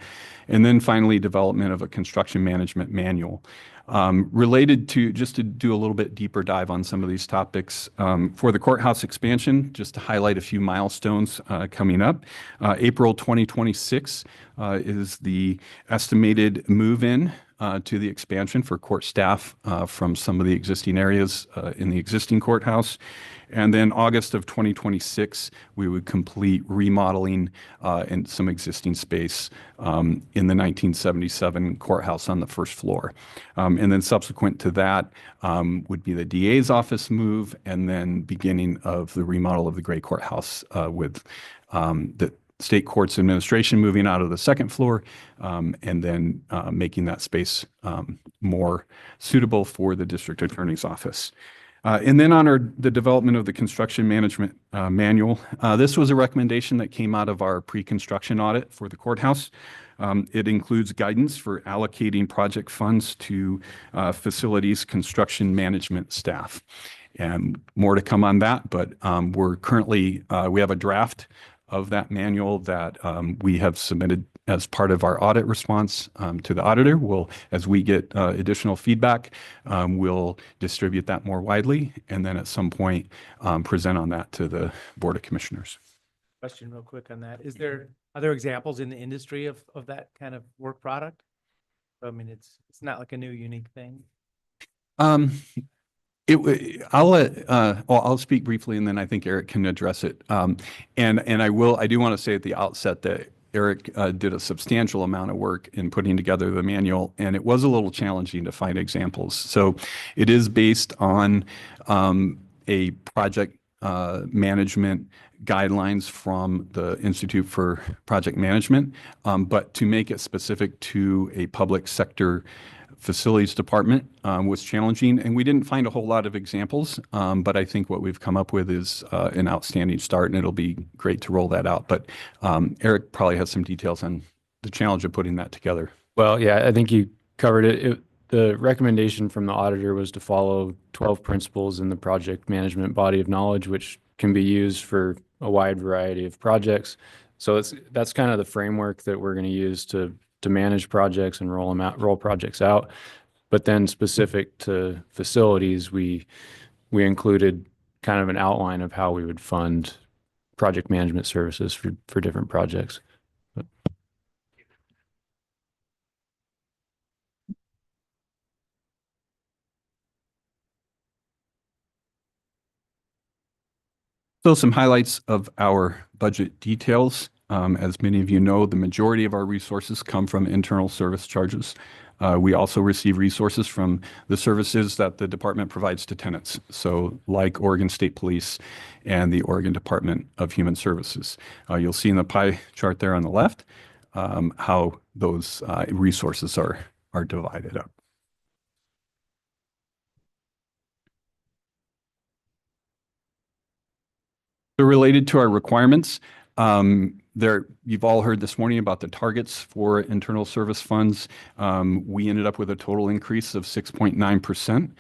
And then finally, development of a construction management manual. Related to, just to do a little bit deeper dive on some of these topics, for the courthouse expansion, just to highlight a few milestones coming up. April 2026 is the estimated move-in to the expansion for court staff from some of the existing areas in the existing courthouse. And then August of 2026, we would complete remodeling in some existing space in the 1977 courthouse on the first floor. And then subsequent to that would be the DA's office move and then beginning of the remodel of the Gray Courthouse with the State Courts Administration moving out of the second floor and then making that space more suitable for the District Attorney's Office. And then on the development of the construction management manual, this was a recommendation that came out of our pre-construction audit for the courthouse. It includes guidance for allocating project funds to facilities construction management staff. And more to come on that, but we're currently, we have a draft of that manual that we have submitted as part of our audit response to the auditor. We'll, as we get additional feedback, we'll distribute that more widely and then at some point present on that to the Board of Commissioners. Question real quick on that. Is there other examples in the industry of that kind of work product? I mean, it's not like a new unique thing. I'll speak briefly and then I think Eric can address it. And I do want to say at the outset that Eric did a substantial amount of work in putting together the manual, and it was a little challenging to find examples. So it is based on a project management guidelines from the Institute for Project Management, but to make it specific to a public sector facilities department was challenging, and we didn't find a whole lot of examples, but I think what we've come up with is an outstanding start, and it'll be great to roll that out. But Eric probably has some details on the challenge of putting that together. Well, yeah, I think you covered it. The recommendation from the auditor was to follow 12 principles in the project management body of knowledge, which can be used for a wide variety of projects. So that's kind of the framework that we're going to use to manage projects and roll projects out. But then specific to facilities, we included kind of an outline of how we would fund project management services for different projects. So some highlights of our budget details. As many of you know, the majority of our resources come from internal service charges. We also receive resources from the services that the department provides to tenants. So like Oregon State Police and the Oregon Department of Human Services. You'll see in the pie chart there on the left how those resources are divided up. So related to our requirements, you've all heard this morning about the targets for internal service funds. We ended up with a total increase of 6.9%.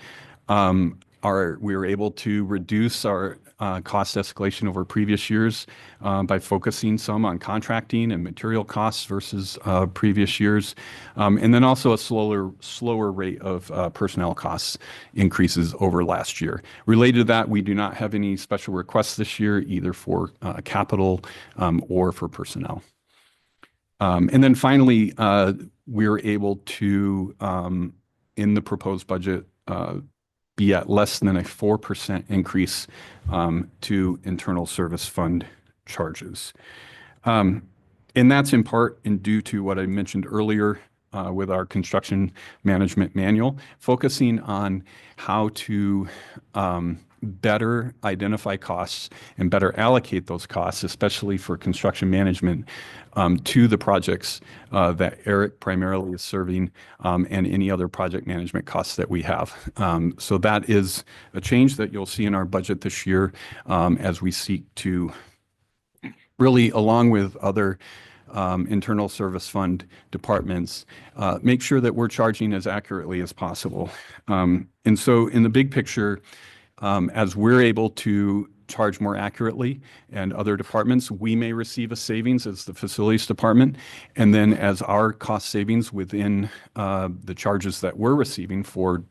We were able to reduce our cost escalation over previous years by focusing some on contracting and material costs versus previous years. And then also a slower rate of personnel costs increases over last year. Related to that, we do not have any special requests this year, either for capital or for personnel. And then finally, we were able to, in the proposed budget, be at less than a 4% increase to internal service fund charges. And that's in part due to what I mentioned earlier with our construction management manual, focusing on how to better identify costs and better allocate those costs, especially for construction management, to the projects that Eric primarily is serving, and any other project management costs that we have. So that is a change that you'll see in our budget this year, as we seek to really, along with other internal service fund departments, make sure that we're charging as accurately as possible. And so in the big picture, as we're able to charge more accurately and other departments, we may receive a savings as the facilities department. And then as our cost savings within the charges that we're receiving for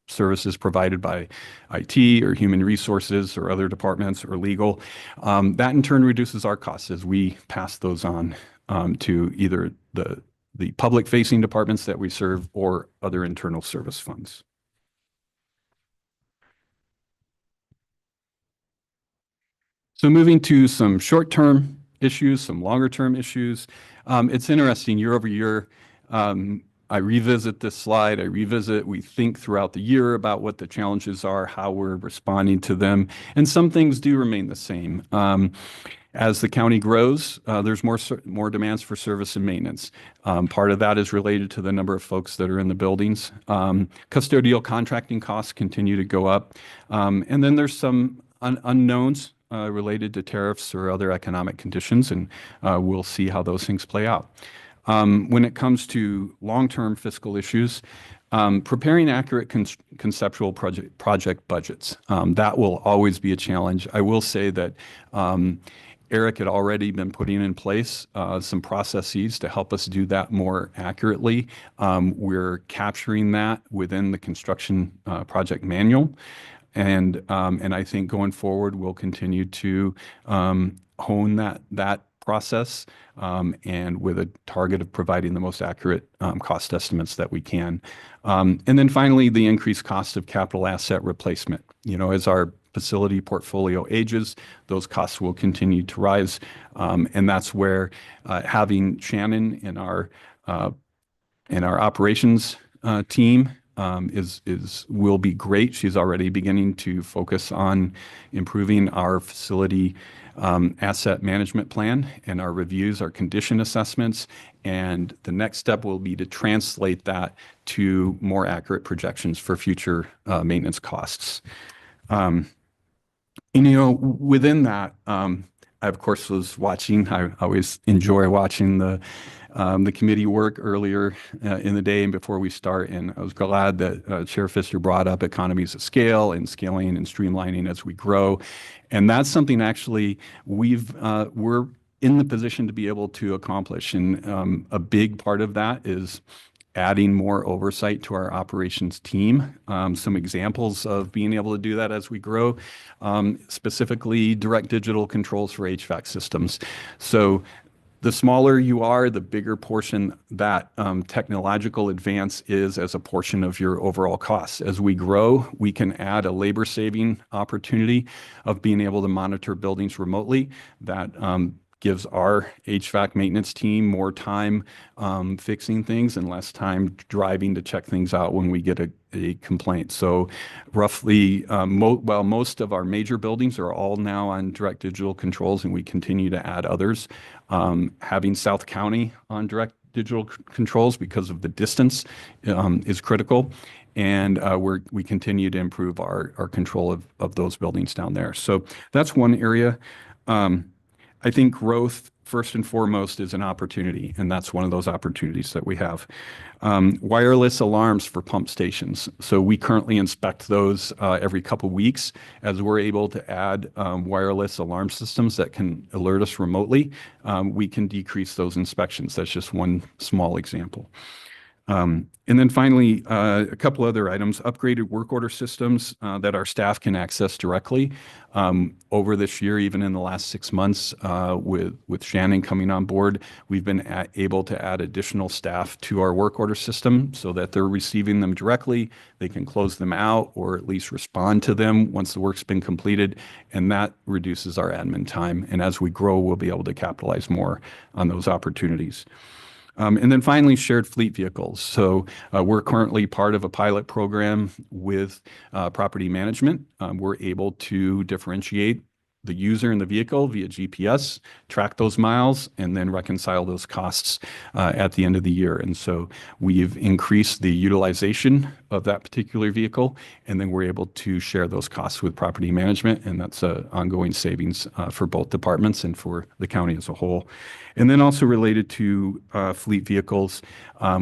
services provided by IT or human resources or other departments or legal, that in turn reduces our costs as we pass those on to either the public-facing departments that we serve or other internal service funds. So moving to some short-term issues, some longer-term issues. It's interesting, year over year, I revisit this slide, we think throughout the year about what the challenges are, how we're responding to them, and some things do remain the same. As the county grows, there's more demands for service and maintenance. Part of that is related to the number of folks that are in the buildings. Custodial contracting costs continue to go up. And then there's some unknowns related to tariffs or other economic conditions, and we'll see how those things play out. When it comes to long-term fiscal issues, preparing accurate conceptual project budgets, that will always be a challenge. I will say that Eric had already been putting in place some processes to help us do that more accurately. We're capturing that within the construction project manual. And I think going forward, we'll continue to hone that process, and with a target of providing the most accurate cost estimates that we can. And then finally, the increased cost of capital asset replacement. You know, as our facility portfolio ages, those costs will continue to rise. And that's where having Shannon in our operations team will be great. She's already beginning to focus on improving our facility asset management plan and our reviews, our condition assessments. And the next step will be to translate that to more accurate projections for future maintenance costs. And, you know, within that, I, of course, was watching. I always enjoy watching the committee work earlier in the day and before we start. And I was glad that Chair Pfister brought up economies of scale and scaling and streamlining as we grow. And that's something actually we're in the position to be able to accomplish. And a big part of that is adding more oversight to our operations team. Some examples of being able to do that as we grow, specifically direct digital controls for HVAC systems. So the smaller you are, the bigger portion that technological advance is as a portion of your overall costs. As we grow, we can add a labor saving opportunity of being able to monitor buildings remotely. That gives our HVAC maintenance team more time fixing things and less time driving to check things out when we get a complaint. So roughly, most of our major buildings are all now on direct digital controls, and we continue to add others. Having South County on direct digital controls because of the distance is critical. And we continue to improve our control of those buildings down there. So that's one area. I think growth, first and foremost, is an opportunity, and that's one of those opportunities that we have. Wireless alarms for pump stations. So we currently inspect those every couple weeks. As we're able to add wireless alarm systems that can alert us remotely, we can decrease those inspections. That's just one small example. And then finally, a couple other items, upgraded work order systems that our staff can access directly. Over this year, even in the last 6 months, with Shannon coming on board, we've been able to add additional staff to our work order system so that they're receiving them directly. They can close them out or at least respond to them once the work's been completed, and that reduces our admin time. And as we grow, we'll be able to capitalize more on those opportunities. And then finally, shared fleet vehicles. So we're currently part of a pilot program with property management. We're able to differentiate the user in the vehicle via GPS, track those miles, and then reconcile those costs at the end of the year. And so we've increased the utilization of that particular vehicle, and then we're able to share those costs with property management, and that's an ongoing savings for both departments and for the county as a whole. And then also related to fleet vehicles,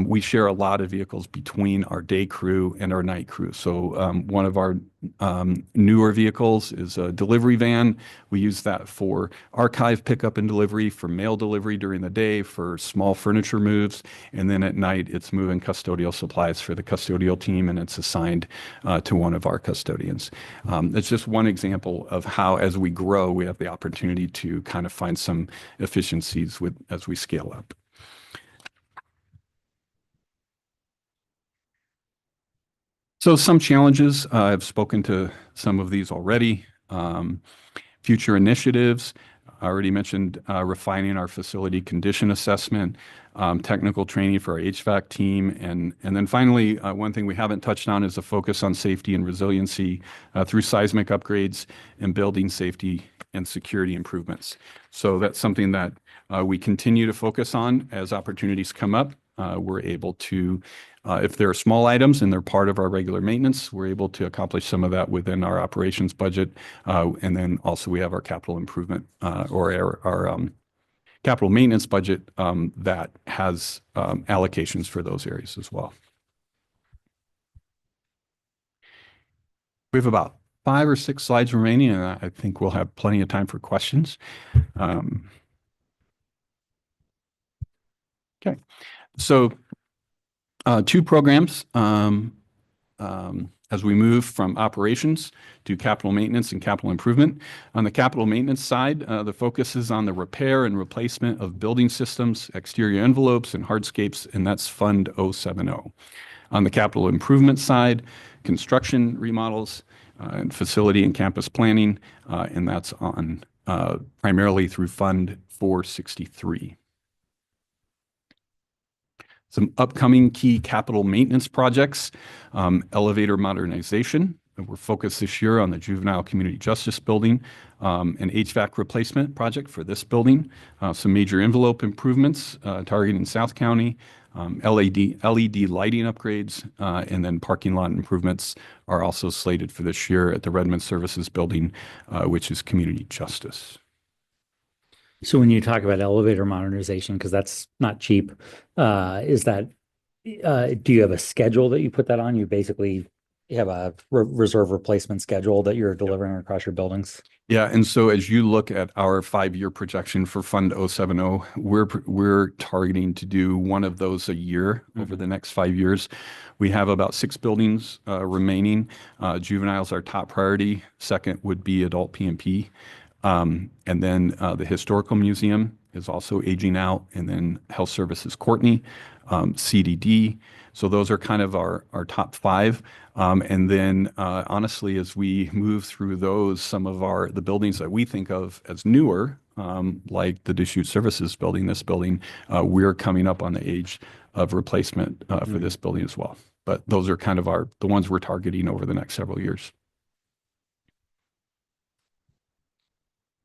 we share a lot of vehicles between our day crew and our night crew. So one of our newer vehicles is a delivery van. We use that for archive pickup and delivery, for mail delivery during the day, for small furniture moves. And then at night, it's moving custodial supplies for the custodial team, and it's assigned to one of our custodians. It's just one example of how, as we grow, we have the opportunity to kind of find some efficiencies as we scale up. So some challenges, I've spoken to some of these already. Future initiatives, I already mentioned refining our facility condition assessment, technical training for our HVAC team, and then finally, one thing we haven't touched on is a focus on safety and resiliency through seismic upgrades and building safety and security improvements. So that's something that we continue to focus on as opportunities come up. We're able to, if there are small items and they're part of our regular maintenance, we're able to accomplish some of that within our operations budget. And then also we have our capital improvement or our capital maintenance budget that has allocations for those areas as well. We have about 5 or 6 slides remaining, and I think we'll have plenty of time for questions. Okay, so 2 programs as we move from operations to capital maintenance and capital improvement. On the capital maintenance side, the focus is on the repair and replacement of building systems, exterior envelopes, and hardscapes, and that's Fund 070. On the capital improvement side, construction remodels and facility and campus planning, and that's on primarily through Fund 463. Some upcoming key capital maintenance projects, elevator modernization. We're focused this year on the Juvenile Community Justice Building, an HVAC replacement project for this building, some major envelope improvements targeting South County, LED lighting upgrades, and then parking lot improvements are also slated for this year at the Redmond Services Building, which is Community Justice. So when you talk about elevator modernization, because that's not cheap, is that, do you have a schedule that you put that on? You basically have a reserve replacement schedule that you're delivering across your buildings? Yeah, and so as you look at our 5-year projection for Fund 070, we're targeting to do one of those a year over the next 5 years. We have about 6 buildings remaining. Juveniles are our top priority. Second would be adult PMP. And then the Historical Museum is also aging out, and then Health Services Courtney, CDD. So those are kind of our top 5. And then honestly, as we move through those, some of the buildings that we think of as newer, like the Deschutes Services Building, this building, we're coming up on the age of replacement for this building as well. But those are kind of the ones we're targeting over the next several years.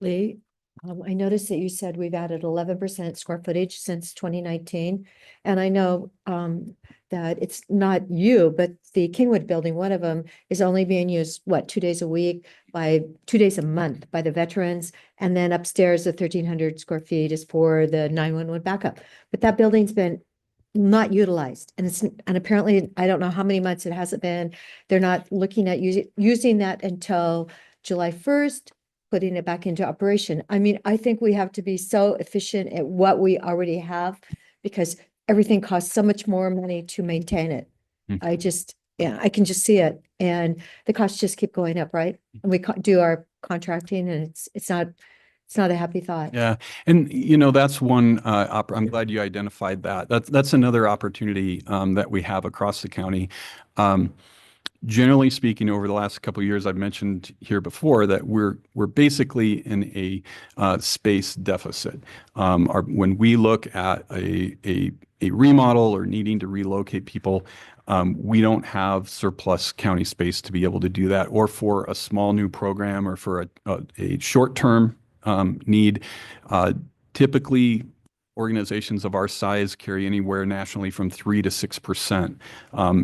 Lee, I noticed that you said we've added 11% square footage since 2019. And I know that it's not you, but the Kingwood building, one of them is only being used, what, 2 days a week by 2 days a month by the veterans. And then upstairs, the 1,300 square feet is for the 911 backup. But that building's been not utilized. And apparently, I don't know how many months it hasn't been. They're not looking at using that until July 1st. Putting it back into operation. I mean, I think we have to be so efficient at what we already have because everything costs so much more money to maintain it. I can just see it. And the costs just keep going up, right? And we do our contracting and it's not a happy thought. Yeah. And, that's one, I'm glad you identified that. That's another opportunity that we have across the county. Generally speaking, over the last couple of years, I've mentioned here before that we're basically in a space deficit. When we look at a remodel or needing to relocate people, we don't have surplus county space to be able to do that, or for a small new program or for a short-term need. Typically, organizations of our size carry anywhere nationally from 3 to 6%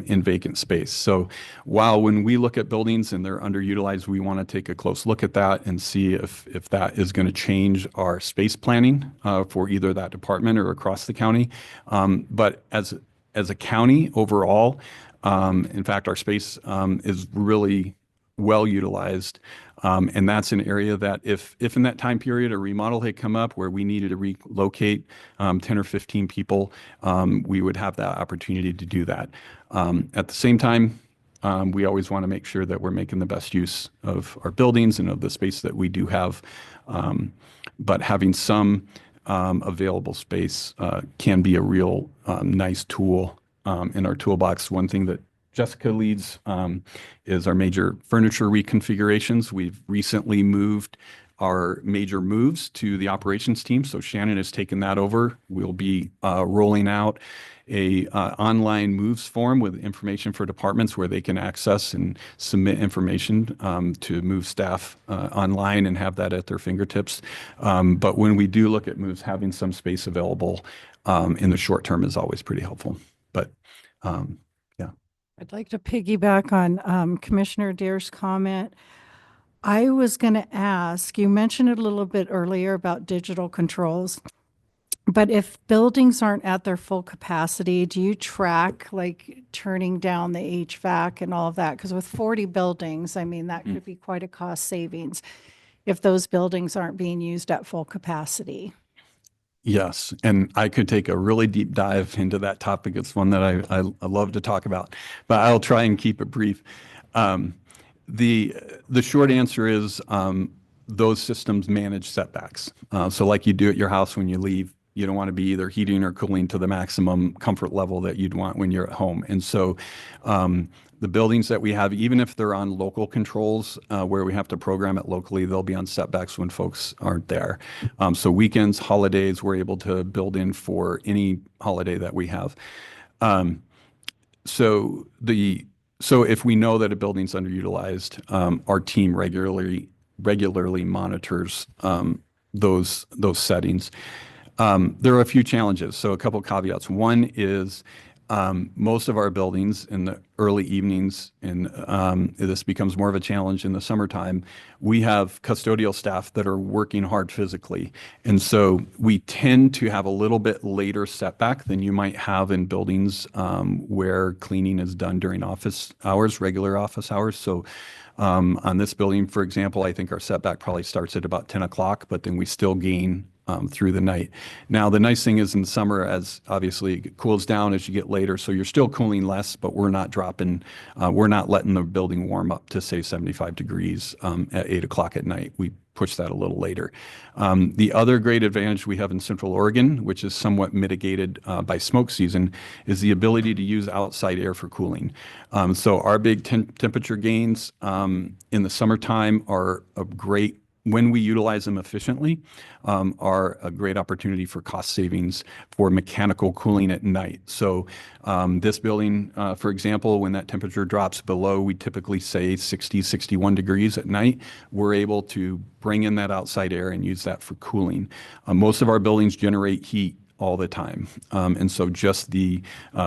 in vacant space. So while when we look at buildings and they're underutilized, we want to take a close look at that and see if that is going to change our space planning for either that department or across the county. But as a county overall, in fact, our space is really well utilized. And that's an area that if in that time period a remodel had come up where we needed to relocate 10 or 15 people, we would have that opportunity to do that. At the same time, we always want to make sure that we're making the best use of our buildings and of the space that we do have. But having some available space can be a real nice tool in our toolbox. One thing that Jessica leads is our major furniture reconfigurations. We've recently moved our major moves to the operations team. So Shannon has taken that over. We'll be rolling out a online moves form with information for departments where they can access and submit information to move staff online and have that at their fingertips. But when we do look at moves, having some space available in the short term is always pretty helpful. But I'd like to piggyback on Commissioner Dare's comment. I was going to ask, you mentioned it a little bit earlier about digital controls, but if buildings aren't at their full capacity, do you track like turning down the HVAC and all of that? Because with 40 buildings, I mean, that could be quite a cost savings if those buildings aren't being used at full capacity. Yes, and I could take a really deep dive into that topic. It's one that I love to talk about, but I'll try and keep it brief. The short answer is those systems manage setbacks. So like you do at your house when you leave, you don't want to be either heating or cooling to the maximum comfort level that you'd want when you're at home. And so the buildings that we have, even if they're on local controls where we have to program it locally, they'll be on setbacks when folks aren't there. So weekends, holidays, we're able to build in for any holiday that we have. So if we know that a building's underutilized, our team regularly monitors those settings. There are a few challenges. So a couple caveats. One is most of our buildings in the early evenings, and this becomes more of a challenge in the summertime, we have custodial staff that are working hard physically. And so we tend to have a little bit later setback than you might have in buildings where cleaning is done during office hours, regular office hours. So on this building, for example, I think our setback probably starts at about 10 o'clock, but then we still gain through the night. Now, the nice thing is in summer, as obviously it cools down as you get later, so you're still cooling less, but we're not letting the building warm up to say 75 degrees at 8 o'clock at night. We push that a little later. The other great advantage we have in Central Oregon, which is somewhat mitigated by smoke season, is the ability to use outside air for cooling. So our big temperature gains in the summertime are a great when we utilize them efficiently, are a great opportunity for cost savings for mechanical cooling at night. So this building, for example, when that temperature drops below, we typically say 60, 61 degrees at night, we're able to bring in that outside air and use that for cooling. Most of our buildings generate heat all the time. And so just the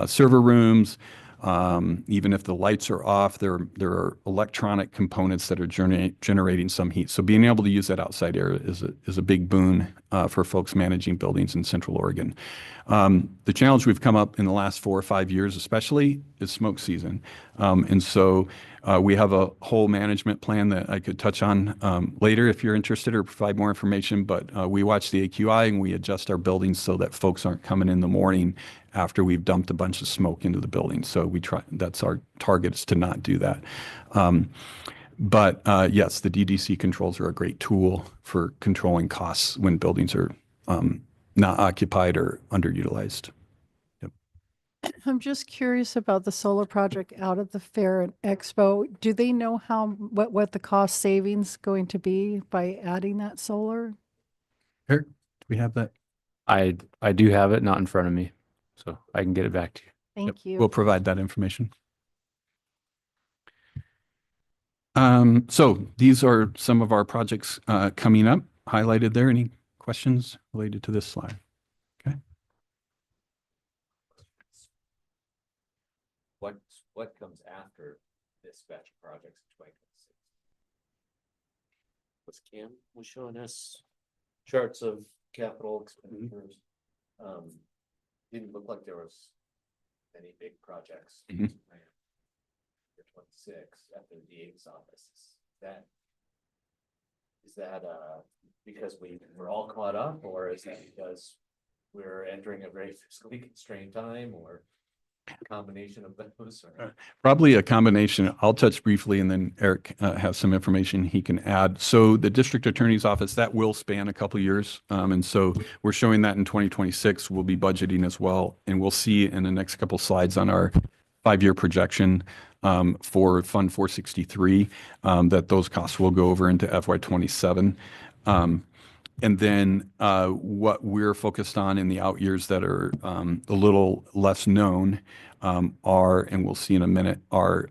server rooms, even if the lights are off, there are electronic components that are generating some heat. So being able to use that outside air is a big boon for folks managing buildings in Central Oregon. The challenge we've come up in the last 4 or 5 years especially is smoke season. And so we have a whole management plan that I could touch on later if you're interested or provide more information, but we watch the AQI and we adjust our buildings so that folks aren't coming in the morning after we've dumped a bunch of smoke into the building. So we try, that's our target, is to not do that. But yes, the DDC controls are a great tool for controlling costs when buildings are not occupied or underutilized. I'm just curious about the solar project out at the Fair and Expo. Do they know what the cost savings going to be by adding that solar? Eric, do we have that? I do have it, not in front of me, so I can get it back to you. Thank you. We'll provide that information. So these are some of our projects coming up highlighted there. Any questions related to this slide? Okay. What comes after this batch of projects in 2026? Cam was showing us charts of capital expenditures. Didn't look like there was any big projects. Mhm. For 26 at the DA's office. Is that because we're all caught up, or is that because we're entering a very fiscally constrained time, or a combination of those? Or? Probably a combination. I'll touch briefly and then Eric has some information he can add. So the district attorney's office, that will span a couple of years. And so we're showing that in 2026. We'll be budgeting as well. And we'll see in the next couple slides on our 5-year projection for Fund 463 that those costs will go over into FY27. And then what we're focused on in the out years that are a little less known are, and we'll see in a minute, are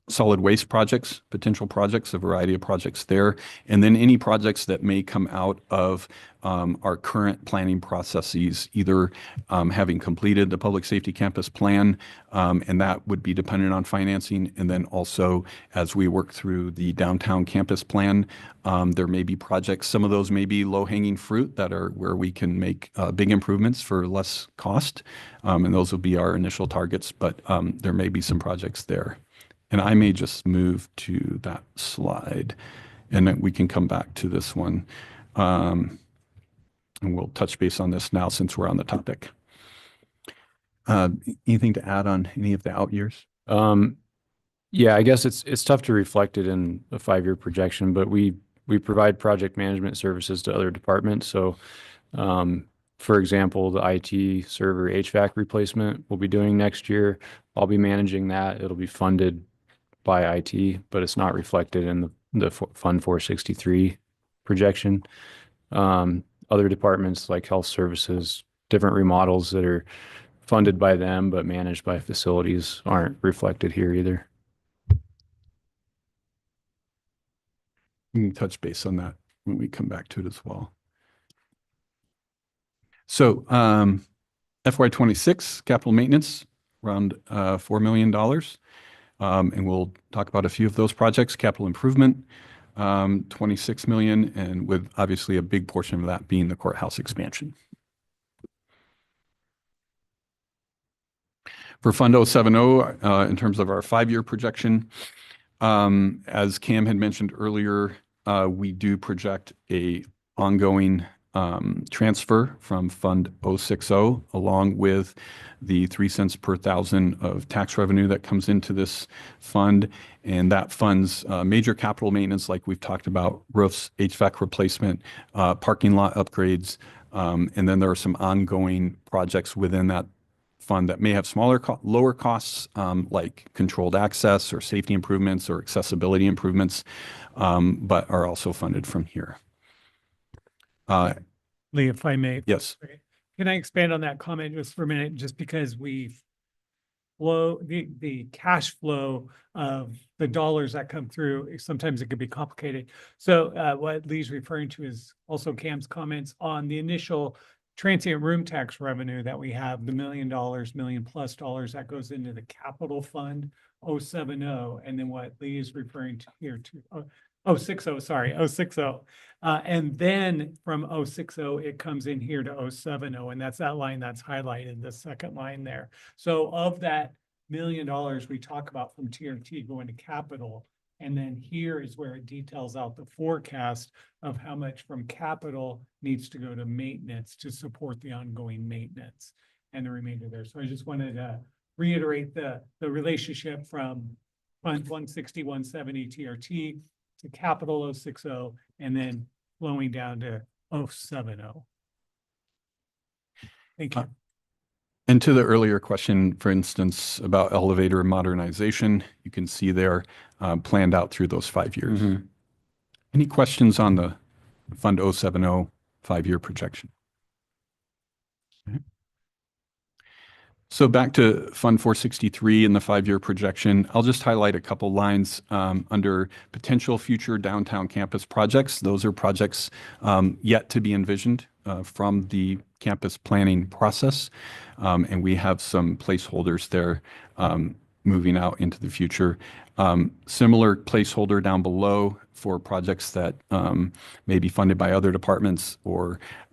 solid waste projects, potential projects, a variety of projects there, and then any projects that may come out of our current planning processes, either having completed the public safety campus plan, and that would be dependent on financing, and then also as we work through the downtown campus plan, there may be projects, some of those may be low-hanging fruit that are where we can make big improvements for less cost, and those will be our initial targets, but there may be some projects there. And I may just move to that slide and then we can come back to this one. And we'll touch base on this now since we're on the topic. Anything to add on any of the out years? Yeah, I guess it's tough to reflect it in a 5-year projection, but we provide project management services to other departments. So, for example, the IT server HVAC replacement we'll be doing next year. I'll be managing that. It'll be funded by IT, but it's not reflected in the Fund 463 projection. Other departments like health services, different remodels that are funded by them but managed by facilities aren't reflected here either. We can touch base on that when we come back to it as well. So FY26 capital maintenance around $4 million. And we'll talk about a few of those projects. Capital improvement, 26 million, and with obviously a big portion of that being the courthouse expansion. For Fund 070, in terms of our 5-year projection, as Cam had mentioned earlier, we do project a ongoing transfer from Fund 060 along with the 3 cents per thousand of tax revenue that comes into this fund. And that funds major capital maintenance like we've talked about, roofs, HVAC replacement, parking lot upgrades. And then there are some ongoing projects within that fund that may have lower costs, like controlled access or safety improvements or accessibility improvements, but are also funded from here. Lee, if I may. Yes. Can I expand on that comment just for a minute, just because the cash flow of the dollars that come through, sometimes it could be complicated. So what Lee's referring to is also Cam's comments on the initial transient room tax revenue that we have, the $1 million, $1 million+ that goes into the capital fund 070, and then what Lee is referring to here to 060, sorry, 060. And then from 060, it comes in here to 070, and that's that line that's highlighted, the second line there. So of that $1 million we talk about from TRT going to capital, and then here is where it details out the forecast of how much from capital needs to go to maintenance to support the ongoing maintenance and the remainder there. So I just wanted to reiterate the relationship from Fund 160, 170 TRT to capital 060, and then flowing down to 070. Thank you. And to the earlier question, for instance, about elevator modernization, you can see there planned out through those 5 years. Any questions on the Fund 070 5-year projection? Okay. So back to Fund 463 and the 5-year projection, I'll just highlight a couple lines under potential future downtown campus projects. Those are projects yet to be envisioned from the campus planning process. And we have some placeholders there moving out into the future. Similar placeholder down below for projects that may be funded by other departments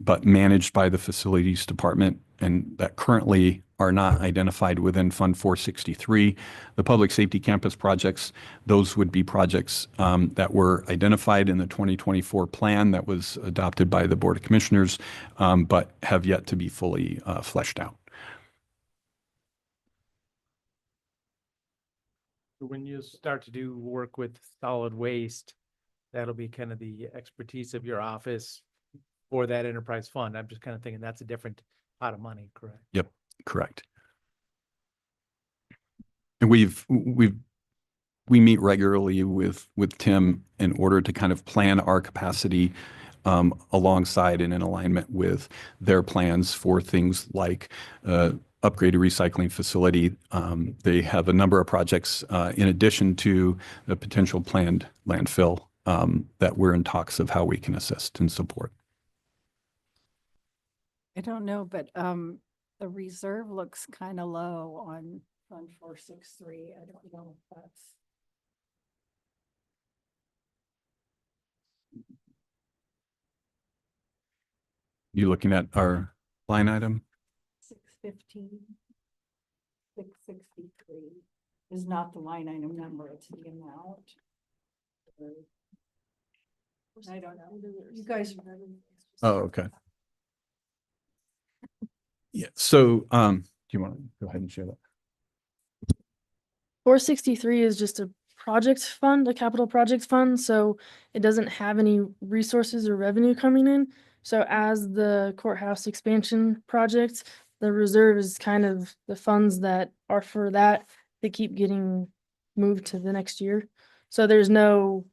but managed by the facilities department and that currently are not identified within Fund 463. The public safety campus projects, those would be projects that were identified in the 2024 plan that was adopted by the Board of Commissioners, but have yet to be fully fleshed out. When you start to do work with solid waste, that'll be kind of the expertise of your office for that enterprise fund. I'm just kind of thinking that's a different pot of money, correct? Yep, correct. And we meet regularly with Tim in order to kind of plan our capacity alongside and in alignment with their plans for things like upgraded recycling facility. They have a number of projects in addition to the potential planned landfill that we're in talks of how we can assist and support. I don't know, but the reserve looks kind of low on Fund 463. I don't know if that's. You looking at our line item? 615, 663 is not the line item number, it's the amount. I don't know. You guys. Oh, okay. Yeah, so do you want to go ahead and share that? 463 is just a project fund, a capital projects fund, so it doesn't have any resources or revenue coming in. So as the courthouse expansion project, the reserve is kind of the funds that are for that. They keep getting moved to the next year. So there's no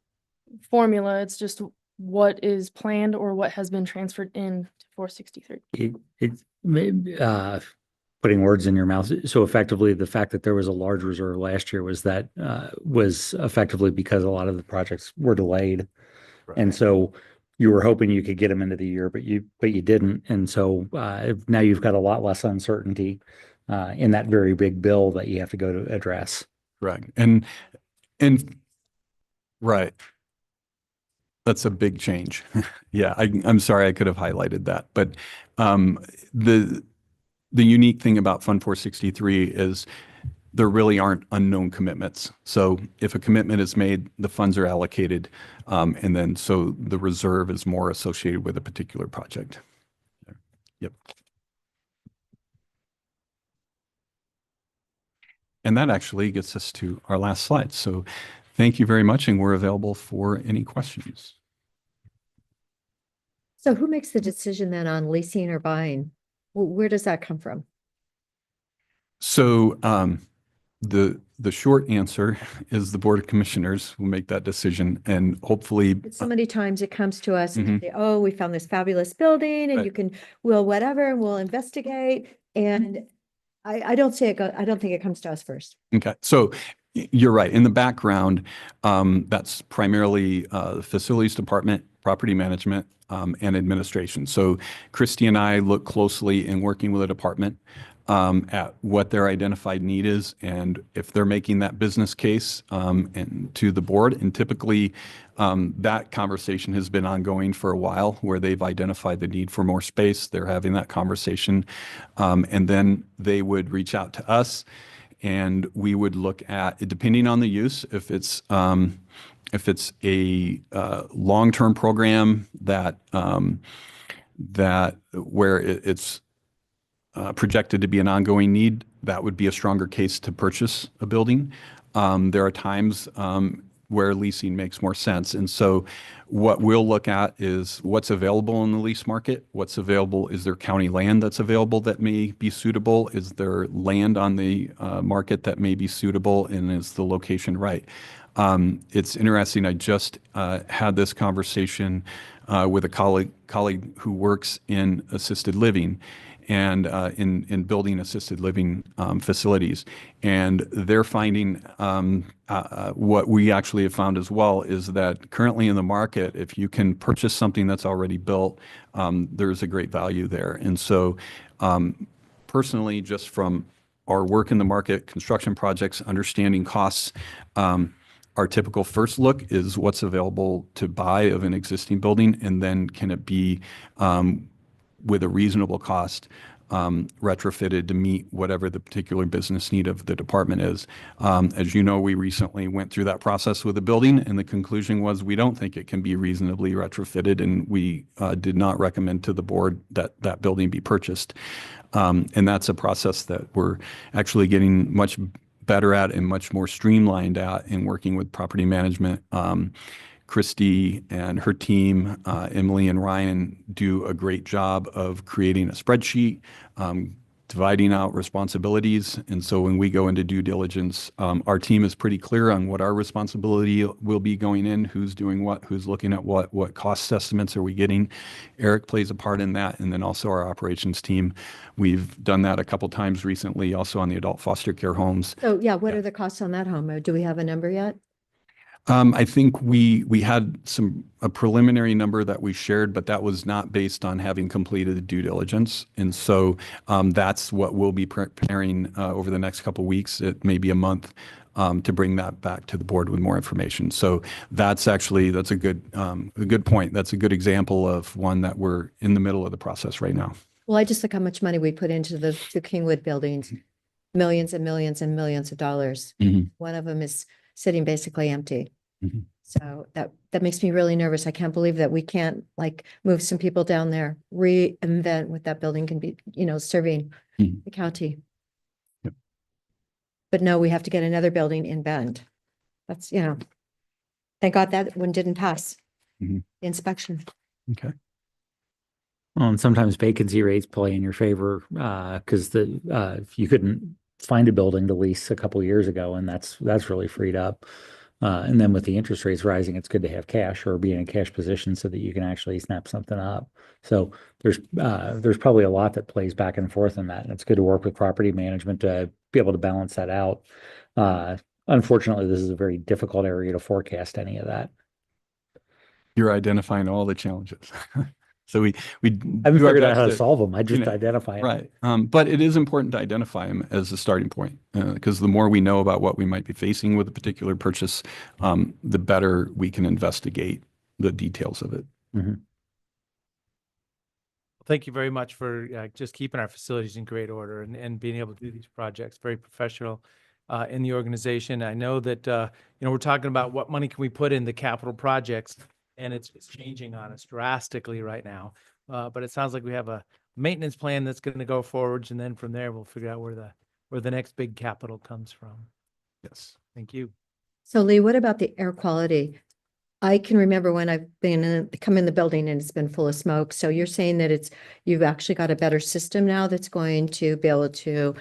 formula. It's just what is planned or what has been transferred in to 463. Putting words in your mouth. So effectively, the fact that there was a large reserve last year was effectively because a lot of the projects were delayed. Right. And so you were hoping you could get them into the year, but you didn't. And so now you've got a lot less uncertainty in that very big bill that you have to go to address. Right. And right. That's a big change. Yeah, I'm sorry I could have highlighted that. But the unique thing about Fund 463 is there really aren't unknown commitments. So if a commitment is made, the funds are allocated, and then so the reserve is more associated with a particular project. Yep. And that actually gets us to our last slide. So thank you very much, and we're available for any questions. So who makes the decision then on leasing or buying? Where does that come from? So the short answer is the Board of Commissioners will make that decision, and hopefully, But so many times it comes to us and Mhm. say, oh, we found this fabulous building and Right. you can, we'll whatever, and we'll investigate. And I don't say it, I don't think it comes to us first. okay, so you're right. In the background, that's primarily the Facilities Department, Property Management, and Administration. So Christy and I look closely in working with the department at what their identified need is and if they're making that business case and to the board. And typically, that conversation has been ongoing for a while where they've identified the need for more space. They're having that conversation. And then they would reach out to us and we would look at, depending on the use, if it's a long-term program that where it's projected to be an ongoing need, that would be a stronger case to purchase a building. There are times where leasing makes more sense. And so what we'll look at is what's available in the lease market, what's available, is there county land that's available that may be suitable? Is there land on the market that may be suitable, and is the location right? It's interesting, I just had this conversation with a colleague who works in assisted living and in building assisted living facilities. And they're finding what we actually have found as well is that currently in the market, if you can purchase something that's already built, there's a great value there. And so personally, just from our work in the market, construction projects, understanding costs, our typical first look is what's available to buy of an existing building, and then can it be with a reasonable cost retrofitted to meet whatever the particular business need of the department is. As you know, we recently went through that process with the building, and the conclusion was we don't think it can be reasonably retrofitted, and we did not recommend to the board that that building be purchased. And that's a process that we're actually getting much better at and much more streamlined at in working with property management. Christy and her team, Emily and Ryan, do a great job of creating a spreadsheet, dividing out responsibilities. And so when we go into due diligence, our team is pretty clear on what our responsibility will be going in, who's doing what, who's looking at what cost estimates are we getting. Eric plays a part in that, and then also our operations team. We've done that a couple times recently, also on the adult foster care homes. So yeah, what are the costs on that home? Or do we have a number yet? I think we had a preliminary number that we shared, but that was not based on having completed the due diligence. And so that's what we'll be preparing over the next couple of weeks. It may be a month to bring that back to the board with more information. So that's a good point. That's a good example of one that we're in the middle of the process right now. Well, I just look how much money we put into the two Kingwood buildings, millions and millions and millions of dollars. Mhm. One of them is sitting basically empty. Mhm. So that makes me really nervous. I can't believe that we can't like move some people down there, reinvent what that building can be, serving Mhm. the county. Yep. But no, we have to get another building in Bend. That's, thank God that one didn't pass Mhm. the inspection. Okay. Well, and sometimes vacancy rates play in your favor because if you couldn't find a building to lease a couple years ago, and that's really freed up. And then with the interest rates rising, it's good to have cash or be in a cash position so that you can actually snap something up. So there's probably a lot that plays back and forth in that, and it's good to work with property management to be able to balance that out. Unfortunately, this is a very difficult area to forecast any of that. You're identifying all the challenges. So we I haven't do our figured out best how to solve them. I just you know, identify them. Right. But it is important to identify them as a starting point because the more we know about what we might be facing with a particular purchase, the better we can investigate the details of it. Mhm. Thank you very much for just keeping our facilities in great order and being able to do these projects. Very professional in the organization. I know that, we're talking about what money can we put in the capital projects, and it's changing on us drastically right now. But it sounds like we have a maintenance plan that's going to go forwards, and then from there, we'll figure out where the next big capital comes from. Yes. Thank you. So Lee, what about the air quality? I can remember when I've come in the building and it's been full of smoke. So you're saying that you've actually got a better system now that's going to be able to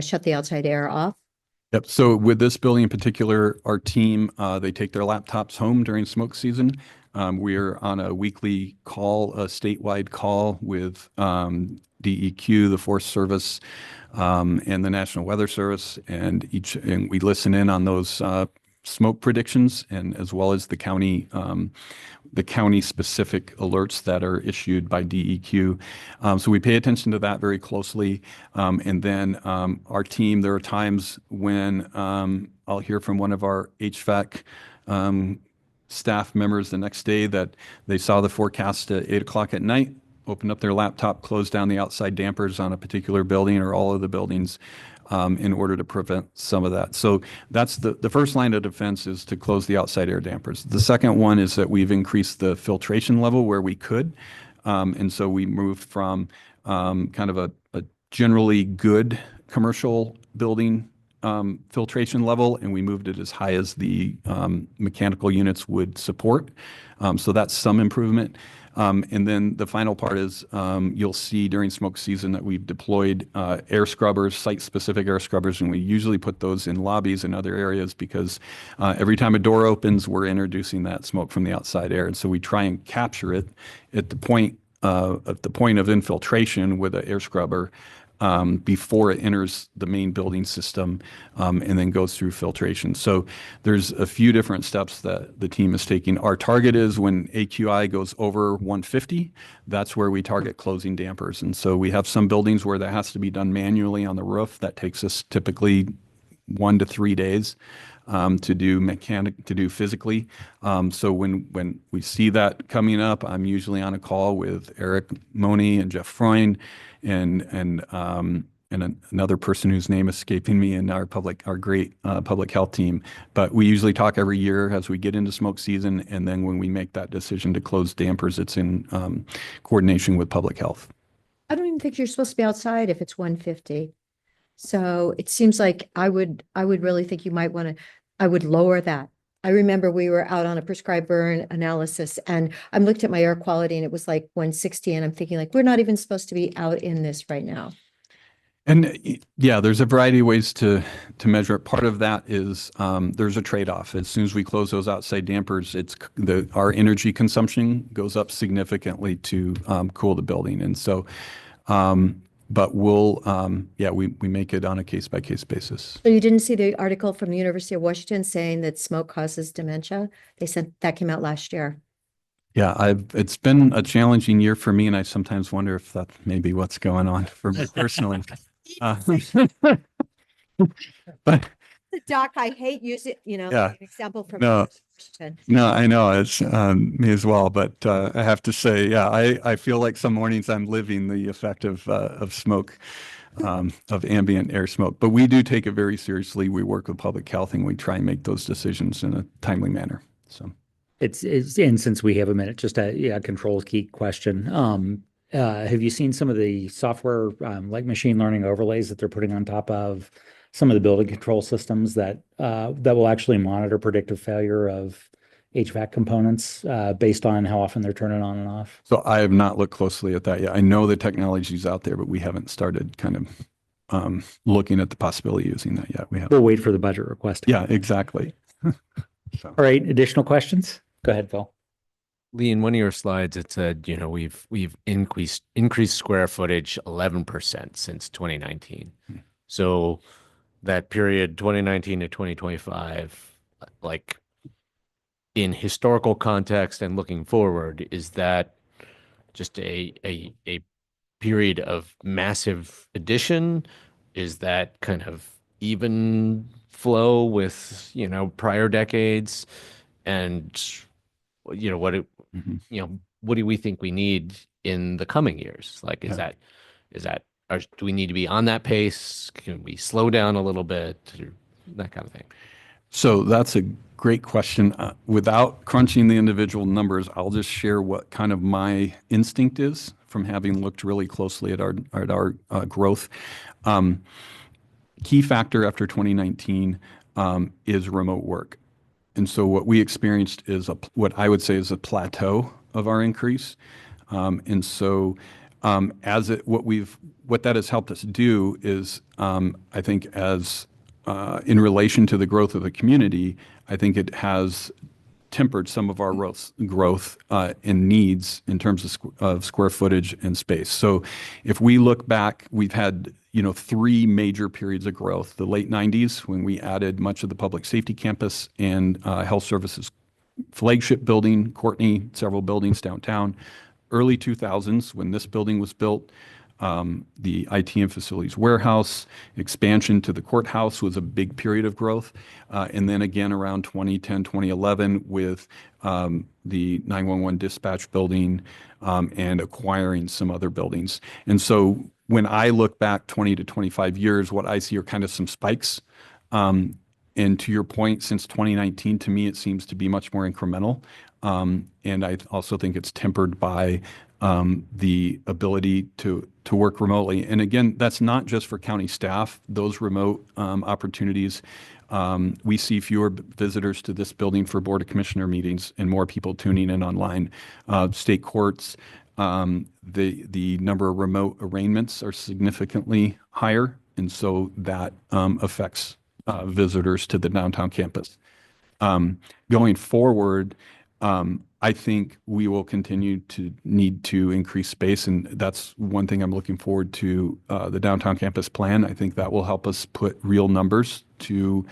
shut the outside air off? Yep. So with this building in particular, our team, they take their laptops home during smoke season. We are on a weekly call, a statewide call with DEQ, the Forest Service, and the National Weather Service, and we listen in on those smoke predictions, and as well as the county specific alerts that are issued by DEQ. So we pay attention to that very closely. And then our team, there are times when I'll hear from one of our HVAC staff members the next day that they saw the forecast at 8 o'clock at night, opened up their laptop, closed down the outside dampers on a particular building or all of the buildings in order to prevent some of that. So that's the first line of defense, is to close the outside air dampers. The second one is that we've increased the filtration level where we could. And so we moved from kind of a generally good commercial building filtration level, and we moved it as high as the mechanical units would support. So that's some improvement. And then the final part is you'll see during smoke season that we've deployed air scrubbers, site-specific air scrubbers, and we usually put those in lobbies and other areas because every time a door opens, we're introducing that smoke from the outside air. And so we try and capture it at the point of infiltration with an air scrubber before it enters the main building system and then goes through filtration. So there's a few different steps that the team is taking. Our target is when AQI goes over 150, that's where we target closing dampers. And so we have some buildings where that has to be done manually on the roof. That takes us typically 1 to 3 days to do physically. So when we see that coming up, I'm usually on a call with Eric Money and Jeff Freund and another person whose name is escaping me in our great public health team. But we usually talk every year as we get into smoke season, and then when we make that decision to close dampers, it's in coordination with public health. I don't even think you're supposed to be outside if it's 150. So it seems like I would really think you might want to, I would lower that. I remember we were out on a prescribed burn analysis, and I looked at my air quality and it was like 160, and I'm thinking like, we're not even supposed to be out in this right now. And yeah, there's a variety of ways to measure it. Part of that is there's a trade-off. As soon as we close those outside dampers, our energy consumption goes up significantly to cool the building. And so, but we make it on a case-by-case basis. So you didn't see the article from the University of Washington saying that smoke causes dementia? That came out last year. Yeah, it's been a challenging year for me, and I sometimes wonder if that's maybe what's going on for me personally. But Doc, I hate using, Yeah. an example from No. Washington. No, I know it's me as well, but I have to say, yeah, I feel like some mornings I'm living the effect of smoke, of ambient air smoke. But we do take it very seriously. We work with public health, and we try and make those decisions in a timely manner. So It's and since we have a minute, just a control key question. Have you seen some of the software like machine learning overlays that they're putting on top of some of the building control systems that will actually monitor predictive failure of HVAC components based on how often they're turning on and off? So I have not looked closely at that yet. I know the technology's out there, but we haven't started kind of looking at the possibility of using that yet. We'll wait for the budget request. Yeah, exactly. All right, additional questions? Go ahead, Phil. Lee, in one of your slides, it said, we've increased square footage 11% since 2019. So that period, 2019 to 2025, like in historical context and looking forward, is that just a period of massive addition? Is that kind of even flow with, prior decades? And, what do we think we need in the coming years? Like, do we need to be on that pace? Can we slow down a little bit? Or that kind of thing. So that's a great question. Without crunching the individual numbers, I'll just share what kind of my instinct is from having looked really closely at our growth. Key factor after 2019 is remote work. And so what we experienced is what I would say is a plateau of our increase. And so what that has helped us do is, I think in relation to the growth of the community, I think it has tempered some of our growth in needs in terms of square footage and space. So if we look back, we've had, 3 major periods of growth. The late 90s, when we added much of the public safety campus and health services flagship building, Courtney, several buildings downtown. Early 2000s, when this building was built, the IT and facilities warehouse expansion to the courthouse was a big period of growth. And then again around 2010, 2011 with the 911 dispatch building and acquiring some other buildings. And so when I look back 20 to 25 years, what I see are kind of some spikes. And to your point, since 2019, to me, it seems to be much more incremental. And I also think it's tempered by the ability to work remotely. And again, that's not just for county staff, those remote opportunities. We see fewer visitors to this building for Board of Commissioner meetings and more people tuning in online. State courts, the number of remote arraignments are significantly higher. And so that affects visitors to the downtown campus. Going forward, I think we will continue to need to increase space, and that's one thing I'm looking forward to the downtown campus plan. I think that will help us put real numbers to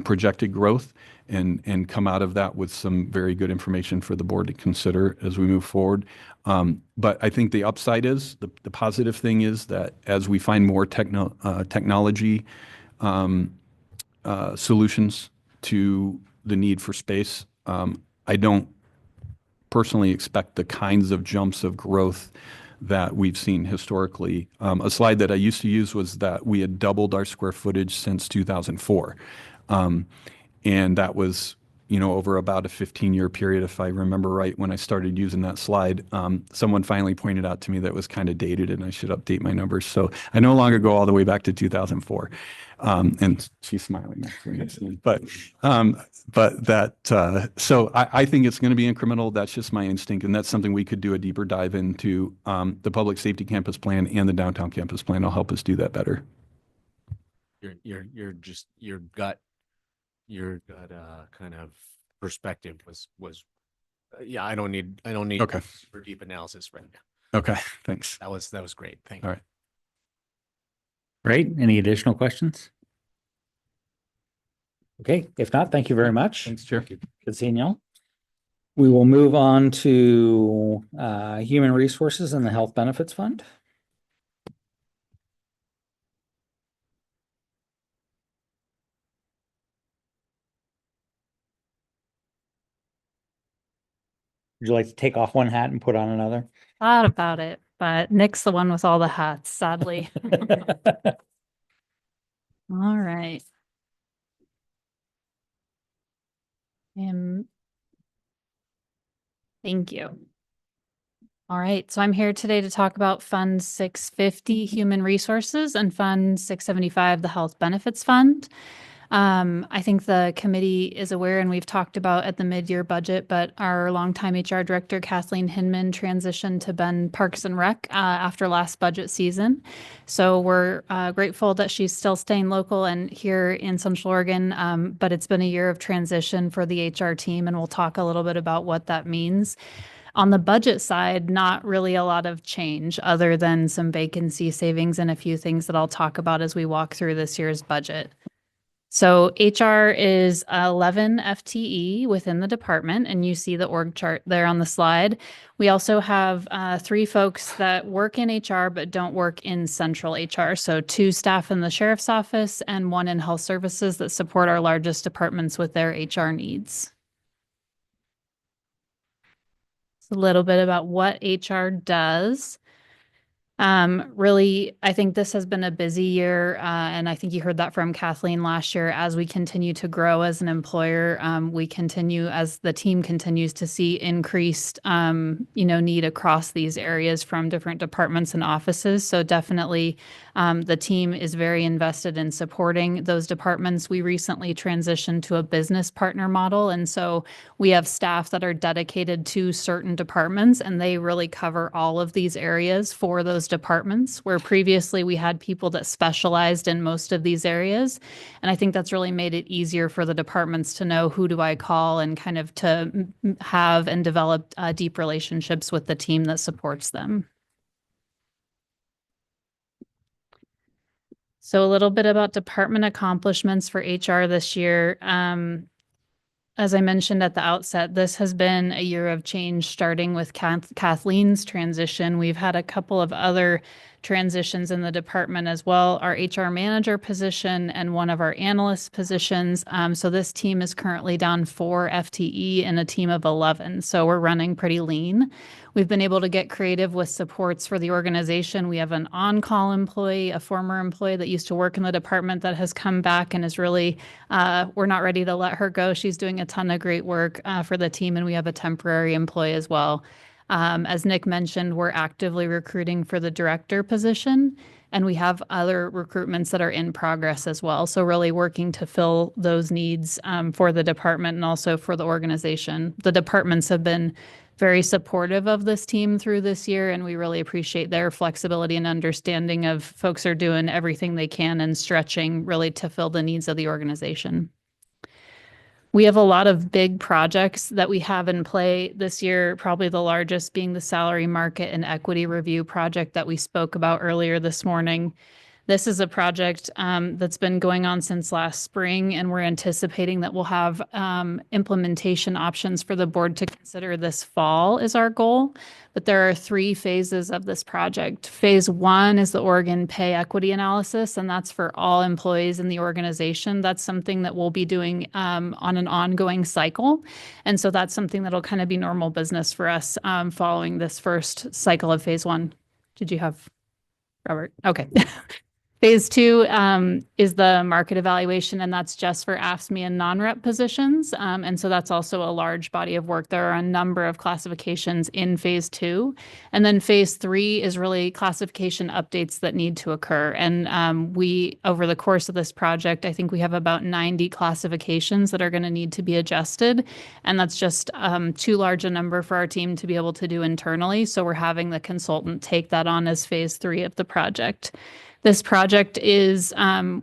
projected growth and come out of that with some very good information for the board to consider as we move forward. But I think the upside is, the positive thing is that as we find more technology solutions to the need for space, I don't personally expect the kinds of jumps of growth that we've seen historically. A slide that I used to use was that we had doubled our square footage since 2004. And that was, over about a 15-year period, if I remember right, when I started using that slide. Someone finally pointed out to me that it was kind of dated and I should update my numbers. So I no longer go all the way back to 2004. And she's smiling next to me. But so I think it's going to be incremental. That's just my instinct. And that's something we could do a deeper dive into. The public safety campus plan and the downtown campus plan will help us do that better. Your gut kind of perspective was yeah, I don't need Okay. super deep analysis right now. Okay, thanks. That was great. Thank you. All right. Great. Any additional questions? Okay, if not, thank you very much. Thanks, Chair. Good seeing y'all. We will move on to Human Resources and the Health Benefits Fund. Would you like to take off one hat and put on another? Thought about it, but Nick's the one with all the hats, sadly. All right. Thank you. All right, so I'm here today to talk about Fund 650 Human Resources and Fund 675 the Health Benefits Fund. I think the committee is aware, and we've talked about at the mid-year budget, but our longtime HR director, Kathleen Hinman, transitioned to Bend Parks and Rec after last budget season. So we're grateful that she's still staying local and here in Central Oregon, but it's been a year of transition for the HR team, and we'll talk a little bit about what that means. On the budget side, not really a lot of change other than some vacancy savings and a few things that I'll talk about as we walk through this year's budget. So HR is 11 FTE within the department, and you see the org chart there on the slide. We also have 3 folks that work in HR but don't work in central HR. So 2 staff in the sheriff's office and 1 in health services that support our largest departments with their HR needs. A little bit about what HR does. Really, I think this has been a busy year, and I think you heard that from Kathleen last year. As we continue to grow as an employer, we continue, as the team continues to see increased, need across these areas from different departments and offices. So definitely, the team is very invested in supporting those departments. We recently transitioned to a business partner model, and so we have staff that are dedicated to certain departments, and they really cover all of these areas for those departments, where previously we had people that specialized in most of these areas. And I think that's really made it easier for the departments to know who do I call and kind of to have and develop deep relationships with the team that supports them. So a little bit about department accomplishments for HR this year. As I mentioned at the outset, this has been a year of change, starting with Kathleen's transition. We've had a couple of other transitions in the department as well, our HR manager position and one of our analyst positions. So this team is currently down 4 FTE in a team of 11. So we're running pretty lean. We've been able to get creative with supports for the organization. We have an on-call employee, a former employee that used to work in the department that has come back and is really, we're not ready to let her go. She's doing a ton of great work for the team, and we have a temporary employee as well. As Nick mentioned, we're actively recruiting for the director position, and we have other recruitments that are in progress as well. So really working to fill those needs for the department and also for the organization. The departments have been very supportive of this team through this year, and we really appreciate their flexibility and understanding of folks are doing everything they can and stretching really to fill the needs of the organization. We have a lot of big projects that we have in play this year, probably the largest being the salary market and equity review project that we spoke about earlier this morning. This is a project that's been going on since last spring, and we're anticipating that we'll have implementation options for the board to consider this fall is our goal. But there are 3 phases of this project. Phase 1 is the Oregon pay equity analysis, and that's for all employees in the organization. That's something that we'll be doing on an ongoing cycle. And so that's something that'll kind of be normal business for us following this first cycle of phase 1. Did you have, Robert? Okay. Phase 2 is the market evaluation, and that's just for AFSCME and non-rep positions. And so that's also a large body of work. There are a number of classifications in phase 2. And then phase 3 is really classification updates that need to occur. And we, over the course of this project, I think we have about 90 classifications that are going to need to be adjusted. And that's just too large a number for our team to be able to do internally. So we're having the consultant take that on as phase 3 of the project. This project is,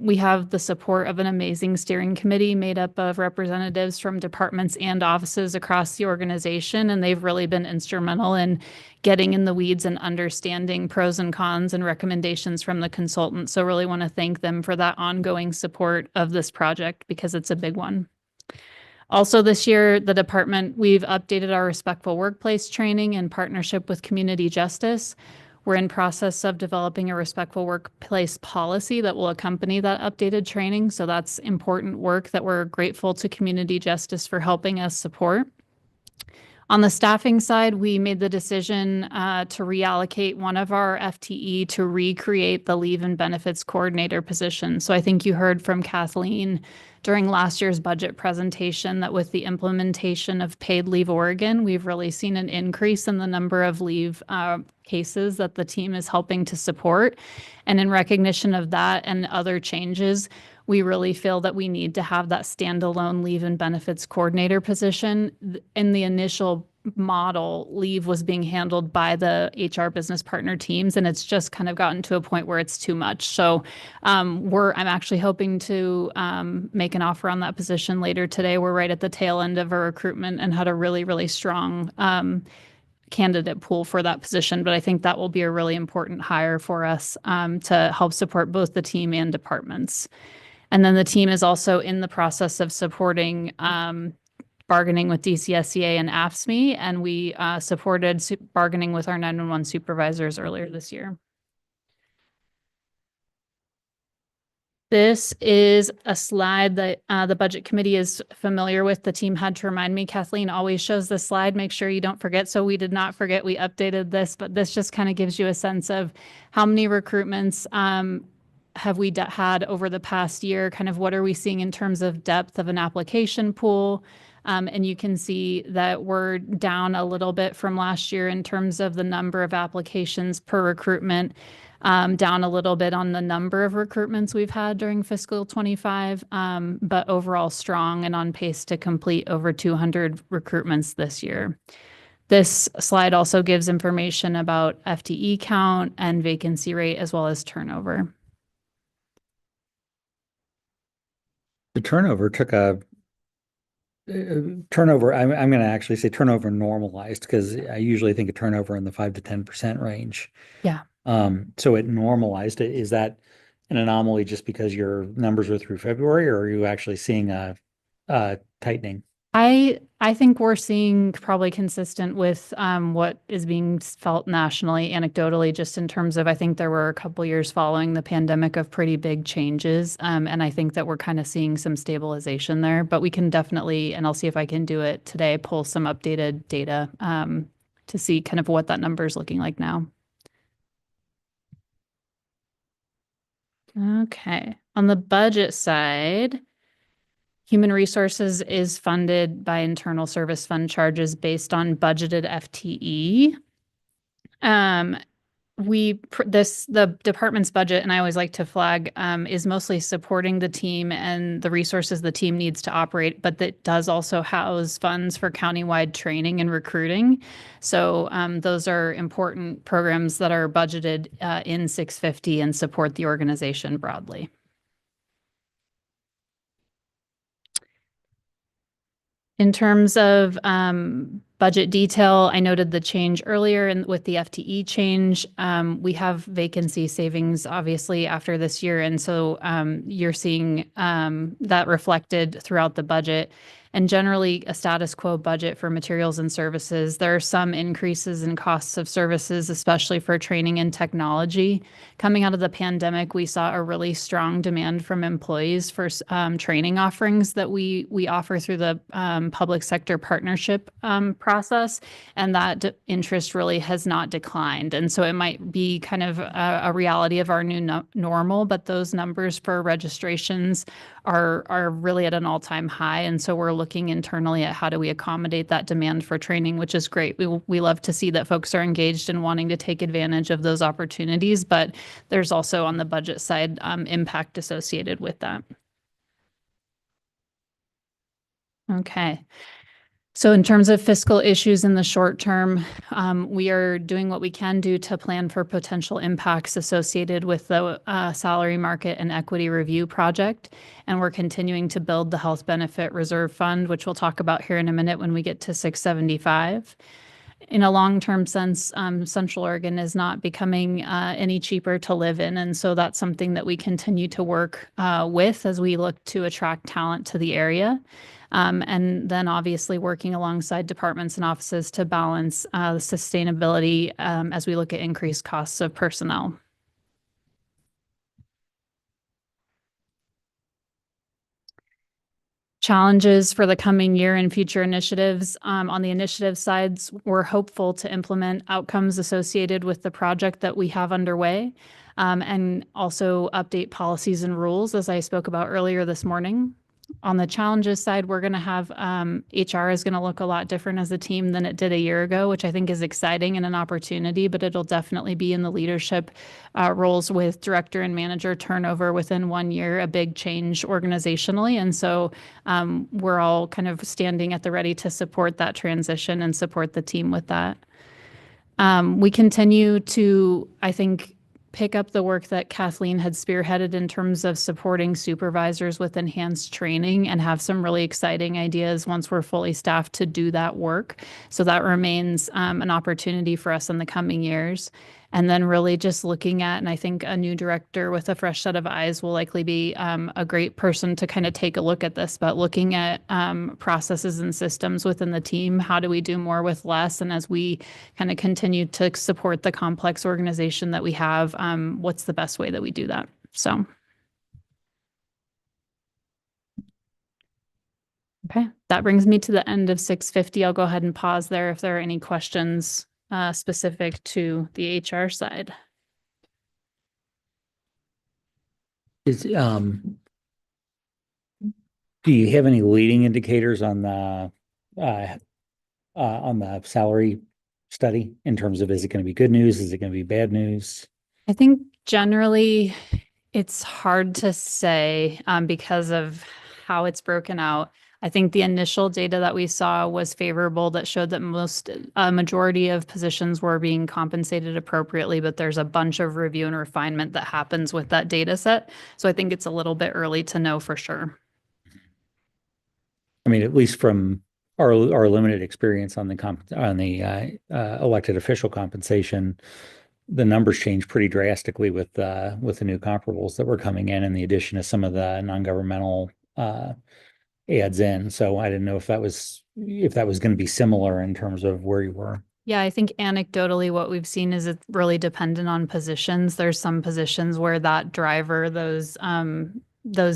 we have the support of an amazing steering committee made up of representatives from departments and offices across the organization, and they've really been instrumental in getting in the weeds and understanding pros and cons and recommendations from the consultant. So really want to thank them for that ongoing support of this project because it's a big one. Also this year, the department, we've updated our respectful workplace training in partnership with Community Justice. We're in process of developing a respectful workplace policy that will accompany that updated training. So that's important work that we're grateful to Community Justice for helping us support. On the staffing side, we made the decision to reallocate one of our FTE to recreate the leave and benefits coordinator position. So I think you heard from Kathleen during last year's budget presentation that with the implementation of Paid Leave Oregon, we've really seen an increase in the number of leave cases that the team is helping to support. And in recognition of that and other changes, we really feel that we need to have that standalone leave and benefits coordinator position. In the initial model, leave was being handled by the HR business partner teams, and it's just kind of gotten to a point where it's too much. So I'm actually hoping to make an offer on that position later today. We're right at the tail end of our recruitment and had a really, really strong candidate pool for that position. But I think that will be a really important hire for us to help support both the team and departments. And then the team is also in the process of supporting bargaining with DCSEA and AFSCME, and we supported bargaining with our 911 supervisors earlier this year. This is a slide that the budget committee is familiar with. The team had to remind me. Kathleen always shows this slide. Make sure you don't forget. So we did not forget. We updated this, but this just kind of gives you a sense of how many recruitments have we had over the past year? Kind of what are we seeing in terms of depth of an application pool? And you can see that we're down a little bit from last year in terms of the number of applications per recruitment. Down a little bit on the number of recruitments we've had during fiscal 25, but overall strong and on pace to complete over 200 recruitments this year. This slide also gives information about FTE count and vacancy rate as well as turnover. The turnover took a turnover. I'm going to actually say turnover normalized because I usually think of turnover in the 5 to 10% range. Yeah. So it normalized. Is that an anomaly just because your numbers are through February, or are you actually seeing a tightening? I think we're seeing probably consistent with what is being felt nationally, anecdotally, just in terms of, I think there were a couple years following the pandemic of pretty big changes. And I think that we're kind of seeing some stabilization there, but we can definitely, and I'll see if I can do it today, pull some updated data to see kind of what that number is looking like now. Okay, on the budget side, Human Resources is funded by internal service fund charges based on budgeted FTE. The department's budget, and I always like to flag, is mostly supporting the team and the resources the team needs to operate, but that does also house funds for countywide training and recruiting. So those are important programs that are budgeted in 650 and support the organization broadly. In terms of budget detail, I noted the change earlier and with the FTE change. We have vacancy savings, obviously, after this year. And so you're seeing that reflected throughout the budget. And generally, a status quo budget for materials and services. There are some increases in costs of services, especially for training and technology. Coming out of the pandemic, we saw a really strong demand from employees for training offerings that we offer through the public sector partnership process. And that interest really has not declined. And so it might be kind of a reality of our new normal, but those numbers for registrations are really at an all-time high. And so we're looking internally at how do we accommodate that demand for training, which is great. We love to see that folks are engaged and wanting to take advantage of those opportunities, but there's also on the budget side impact associated with that. Okay. So in terms of fiscal issues in the short term, we are doing what we can do to plan for potential impacts associated with the salary market and equity review project. And we're continuing to build the health benefit reserve fund, which we'll talk about here in a minute when we get to 675. In a long-term sense, Central Oregon is not becoming any cheaper to live in. And so that's something that we continue to work with as we look to attract talent to the area. And then obviously working alongside departments and offices to balance sustainability as we look at increased costs of personnel. Challenges for the coming year and future initiatives. On the initiative sides, we're hopeful to implement outcomes associated with the project that we have underway, and also update policies and rules, as I spoke about earlier this morning. On the challenges side, we're going to have HR is going to look a lot different as a team than it did a year ago, which I think is exciting and an opportunity, but it'll definitely be in the leadership roles with director and manager turnover within 1 year, a big change organizationally. And so we're all kind of standing at the ready to support that transition and support the team with that. We continue to, I think, pick up the work that Kathleen had spearheaded in terms of supporting supervisors with enhanced training and have some really exciting ideas once we're fully staffed to do that work. So that remains an opportunity for us in the coming years. And then really just looking at, and I think a new director with a fresh set of eyes will likely be a great person to kind of take a look at this, but looking at processes and systems within the team, how do we do more with less? And as we kind of continue to support the complex organization that we have, what's the best way that we do that? So. Okay, that brings me to the end of 650. I'll go ahead and pause there if there are any questions specific to the HR side. Is, do you have any leading indicators on the salary study in terms of, is it going to be good news? Is it going to be bad news? I think generally it's hard to say because of how it's broken out. I think the initial data that we saw was favorable, that showed that majority of positions were being compensated appropriately, but there's a bunch of review and refinement that happens with that data set. So I think it's a little bit early to know for sure. I mean, at least from our limited experience on the elected official compensation, the numbers changed pretty drastically with the new comparables that were coming in and the addition of some of the non-governmental adds in. So I didn't know if that was going to be similar in terms of where you were. Yeah, I think anecdotally what we've seen is it's really dependent on positions. There's some positions where that driver, those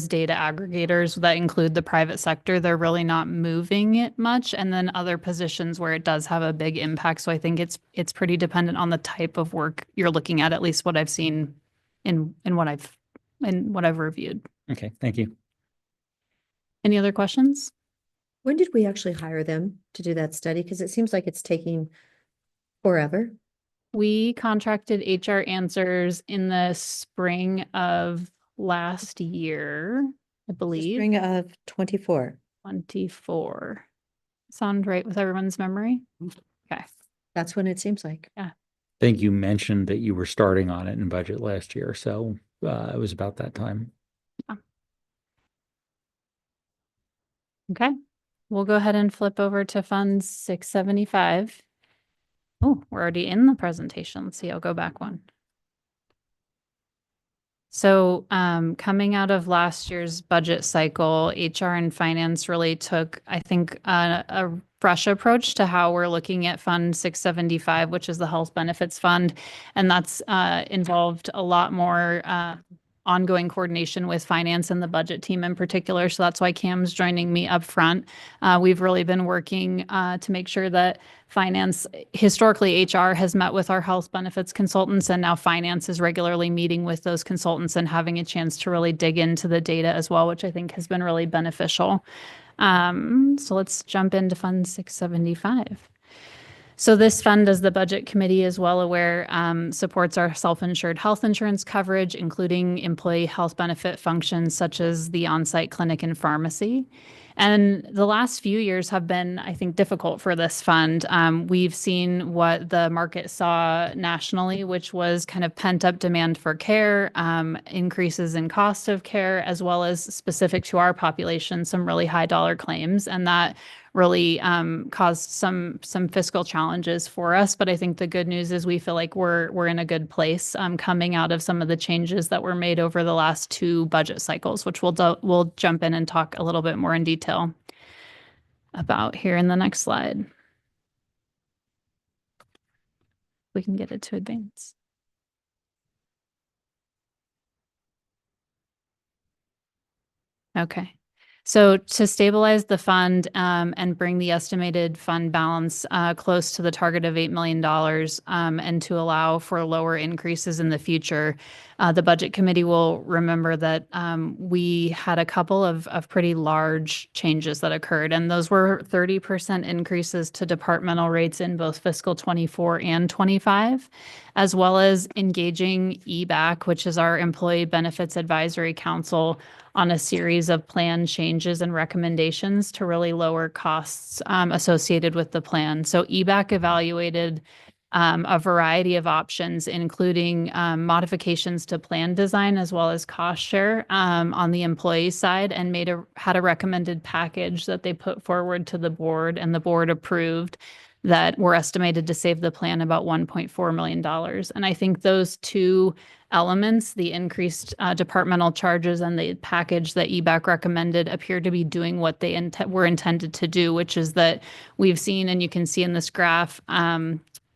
data aggregators that include the private sector, they're really not moving it much. And then other positions where it does have a big impact. So I think it's pretty dependent on the type of work you're looking at least what I've seen in what I've reviewed. Okay, thank you. Any other questions? When did we actually hire them to do that study? Because it seems like it's taking forever. We contracted HR Answers in the spring of last year, I believe. Spring of 24. 24. Sound right with everyone's memory? Okay. That's when it seems like. Yeah. I think you mentioned that you were starting on it in budget last year. So it was about that time. Yeah. Okay. We'll go ahead and flip over to Fund 675. Oh, we're already in the presentation. Let's see, I'll go back one. So coming out of last year's budget cycle, HR and Finance really took, I think, a fresh approach to how we're looking at Fund 675, which is the Health Benefits Fund. And that's involved a lot more ongoing coordination with finance and the budget team in particular. So that's why Cam's joining me up front. We've really been working to make sure that finance, historically HR has met with our health benefits consultants, and now finance is regularly meeting with those consultants and having a chance to really dig into the data as well, which I think has been really beneficial. So let's jump into Fund 675. So this fund, as the Budget Committee is well aware, supports our self-insured health insurance coverage, including employee health benefit functions such as the on-site clinic and pharmacy. And the last few years have been, I think, difficult for this fund. We've seen what the market saw nationally, which was kind of pent-up demand for care, increases in cost of care, as well as specific to our population, some really high dollar claims. And that really caused some fiscal challenges for us. But I think the good news is we feel like we're in a good place coming out of some of the changes that were made over the last two budget cycles, which we'll jump in and talk a little bit more in detail about here in the next slide. We can get it to advance. Okay. So to stabilize the fund and bring the estimated fund balance close to the target of $8 million and to allow for lower increases in the future, the Budget Committee will remember that we had a couple of pretty large changes that occurred, and those were 30% increases to departmental rates in both fiscal 24 and 25, as well as engaging EBAC, which is our Employee Benefits Advisory Council, on a series of plan changes and recommendations to really lower costs associated with the plan. So EBAC evaluated a variety of options, including modifications to plan design as well as cost share on the employee side, and had a recommended package that they put forward to the board, and the board approved, that were estimated to save the plan about $1.4 million. And I think those two elements, the increased departmental charges and the package that EBAC recommended, appear to be doing what they were intended to do, which is that we've seen, and you can see in this graph,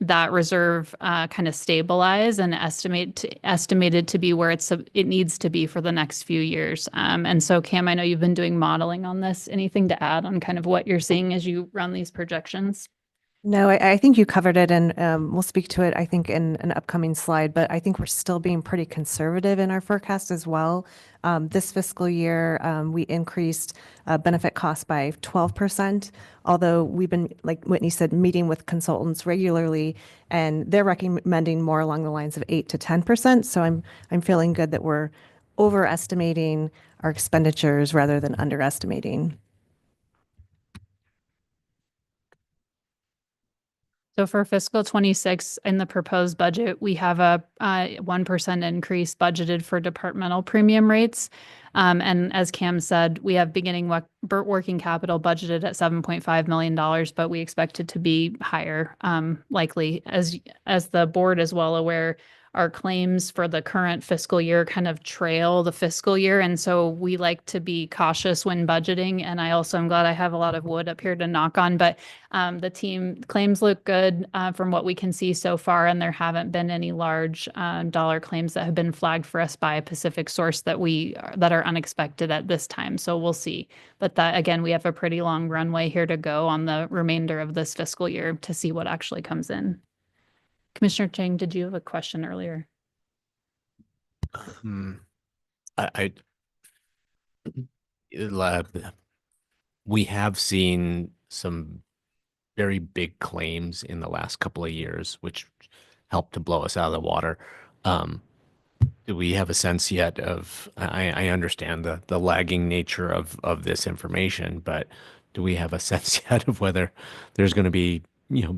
that reserve kind of stabilize and estimated to be where it needs to be for the next few years. And so Cam, I know you've been doing modeling on this. Anything to add on kind of what you're seeing as you run these projections? No, I think you covered it, and we'll speak to it, I think, in an upcoming slide, but I think we're still being pretty conservative in our forecast as well. This fiscal year, we increased benefit costs by 12%, although we've been, like Whitney said, meeting with consultants regularly, and they're recommending more along the lines of 8 to 10%. So I'm feeling good that we're overestimating our expenditures rather than underestimating. So for fiscal 26 in the proposed budget, we have a 1% increase budgeted for departmental premium rates. And as Cam said, we have beginning working capital budgeted at $7.5 million, but we expect it to be higher, likely. As the board is well aware, our claims for the current fiscal year kind of trail the fiscal year. And so we like to be cautious when budgeting. And I also am glad I have a lot of wood up here to knock on, but the team claims look good from what we can see so far. And there haven't been any large dollar claims that have been flagged for us by a Pacific source that are unexpected at this time. So we'll see. But that, again, we have a pretty long runway here to go on the remainder of this fiscal year to see what actually comes in. Commissioner Chang, did you have a question earlier? We have seen some very big claims in the last couple of years, which helped to blow us out of the water. Do we have a sense yet of, I understand the lagging nature of this information, but do we have a sense yet of whether there's going to be,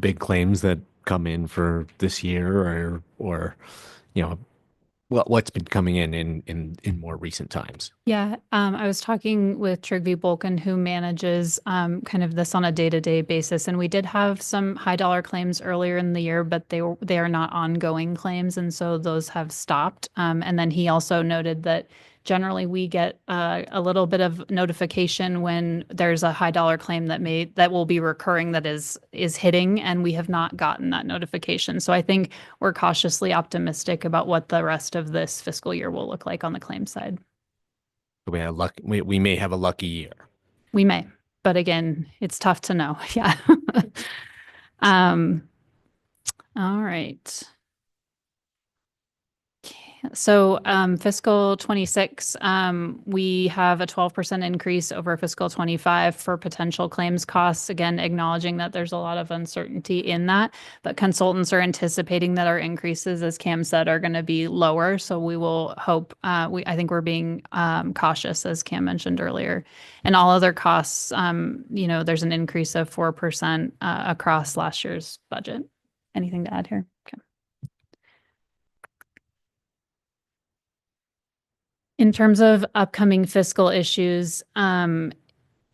big claims that come in for this year or what's been coming in more recent times? Yeah, I was talking with Trygve Bolken, who manages kind of this on a day-to-day basis, and we did have some high dollar claims earlier in the year, but they are not ongoing claims, and so those have stopped. And then he also noted that generally we get a little bit of notification when there's a high dollar claim that will be recurring that is hitting, and we have not gotten that notification. So I think we're cautiously optimistic about what the rest of this fiscal year will look like on the claim side. We may have a lucky year. We may, but again, it's tough to know. Yeah. All right. So fiscal 26, we have a 12% increase over fiscal 25 for potential claims costs. Again, acknowledging that there's a lot of uncertainty in that, but consultants are anticipating that our increases, as Cam said, are going to be lower. So we will hope, I think we're being cautious, as Cam mentioned earlier. And all other costs, there's an increase of 4% across last year's budget. Anything to add here? Okay. In terms of upcoming fiscal issues,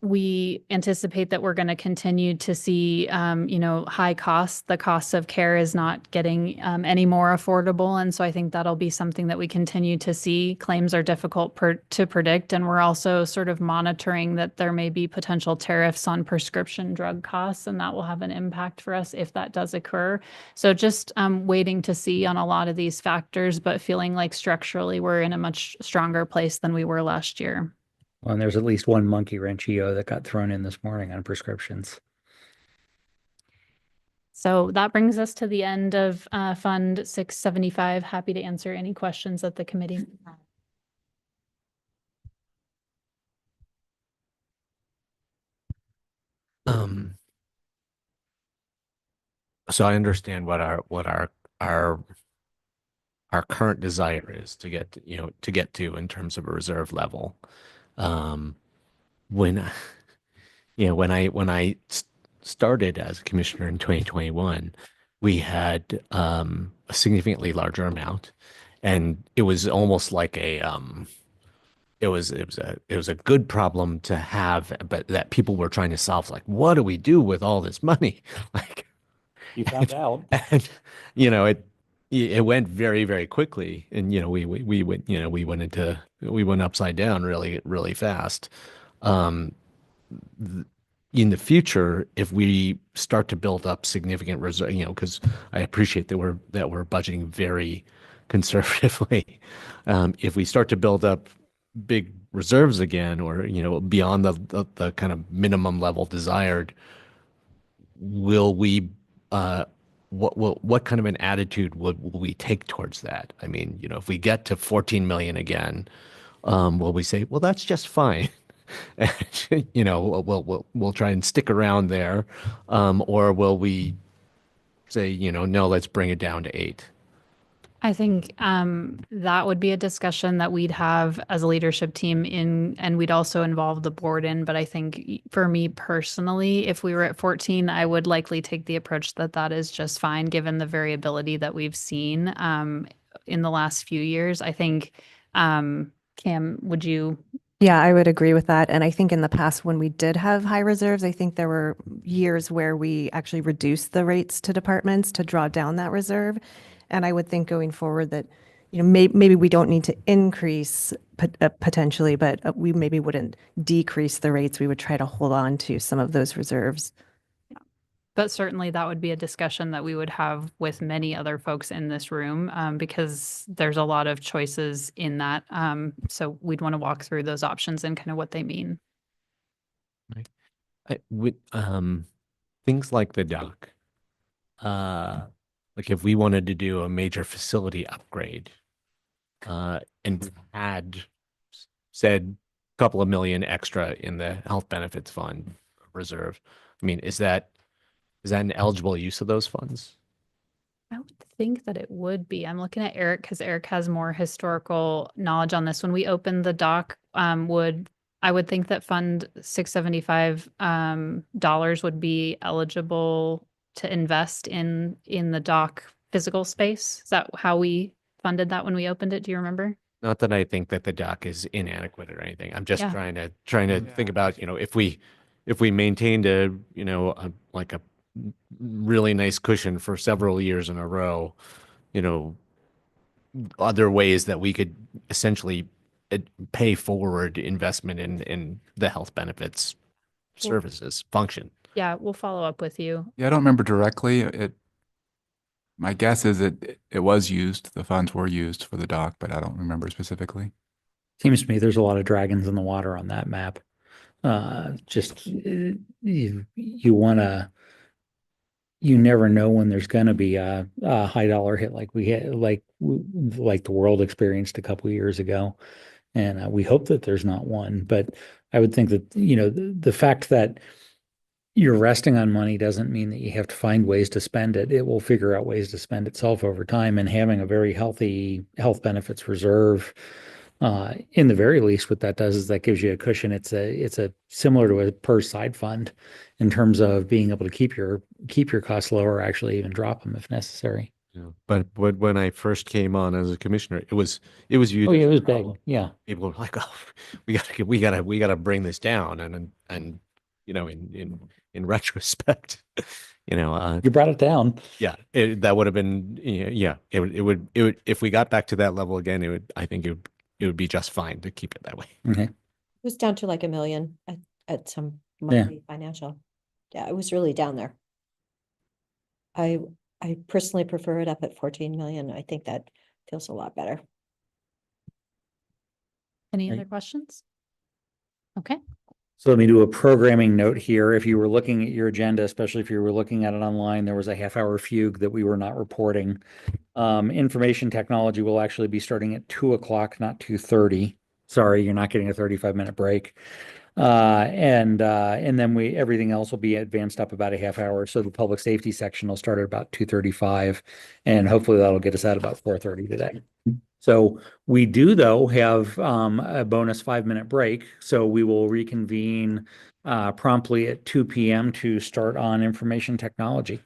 we anticipate that we're going to continue to see, high costs. The cost of care is not getting any more affordable. And so I think that'll be something that we continue to see. Claims are difficult to predict. And we're also sort of monitoring that there may be potential tariffs on prescription drug costs, and that will have an impact for us if that does occur. So just waiting to see on a lot of these factors, but feeling like structurally we're in a much stronger place than we were last year. Well, and there's at least one monkey wrench EO that got thrown in this morning on prescriptions. So that brings us to the end of Fund 675. Happy to answer any questions that the committee has. So I understand what our current desire is to get to in terms of a reserve level. When I started as a commissioner in 2021, we had a significantly larger amount, and it was almost like it was a good problem to have, but that people were trying to solve. Like, what do we do with all this money? Like, you found out, and it went very, very quickly, and we went upside down really, really fast. in the future, if we start to build up significant reserve, because I appreciate that we're budgeting very conservatively. If we start to build up big reserves again, or, beyond the kind of minimum level desired, will we, what kind of an attitude will we take towards that? I mean, if we get to 14 million again, will we say, well, that's just fine? And, we'll try and stick around there, or will we say, no, let's bring it down to 8? I think that would be a discussion that we'd have as a leadership team and we'd also involve the board in. But I think for me personally, if we were at 14, I would likely take the approach that that is just fine, given the variability that we've seen in the last few years. I think, Cam, would you? Yeah, I would agree with that. And I think in the past, when we did have high reserves, I think there were years where we actually reduced the rates to departments to draw down that reserve. And I would think going forward that, maybe we don't need to increase potentially, but we maybe wouldn't decrease the rates. We would try to hold on to some of those reserves. But certainly that would be a discussion that we would have with many other folks in this room, because there's a lot of choices in that. So we'd want to walk through those options and kind of what they mean. Things like the dock, like if we wanted to do a major facility upgrade, and we had said a couple of million extra in the health benefits fund reserve, I mean, is that an eligible use of those funds? I would think that it would be. I'm looking at Eric because Eric has more historical knowledge on this. When we opened the dock, I would think that Fund 675 dollars would be eligible to invest in the dock physical space. Is that how we funded that when we opened it? Do you remember? Not that I think that the dock is inadequate or anything. I'm just Yeah. trying to think about, if we maintained a really nice cushion for several years in a row, other ways that we could essentially pay forward investment in the health benefits services function. Yeah, we'll follow up with you. Yeah, I don't remember directly. My guess is it was used. The funds were used for the dock, but I don't remember specifically. Seems to me there's a lot of dragons in the water on that map. You never know when there's going to be a high dollar hit like we had, like the world experienced a couple of years ago. And we hope that there's not one, but I would think that, the fact that you're resting on money doesn't mean that you have to find ways to spend it. It will figure out ways to spend itself over time, and having a very healthy health benefits reserve, in the very least, what that does is that gives you a cushion. It's a similar to a per side fund in terms of being able to keep your costs low, or actually even drop them if necessary. Yeah. But when I first came on as a commissioner, it was used. Oh yeah, it was big. Yeah. People were like, "Oh, we gotta bring this down." And in retrospect, You brought it down. yeah, that would have been, it would, if we got back to that level again, I think it would be just fine to keep it that way. Okay. It was down to like $1 million at some monthly financial. Yeah, it was really down there. I personally prefer it up at 14 million. I think that feels a lot better. Any Right. other questions? Okay. So let me do a programming note here. If you were looking at your agenda, especially if you were looking at it online, there was a half-hour fugue that we were not reporting. Information technology will actually be starting at 2:00, not 2:30. Sorry, you're not getting a 35-minute break. And then everything else will be advanced up about a half hour. So the public safety section will start at about 2:35, and hopefully that'll get us at about 4:30 today. So we do, though, have a bonus 5-minute break. So we will reconvene promptly at 2 p.m. to start on information technology.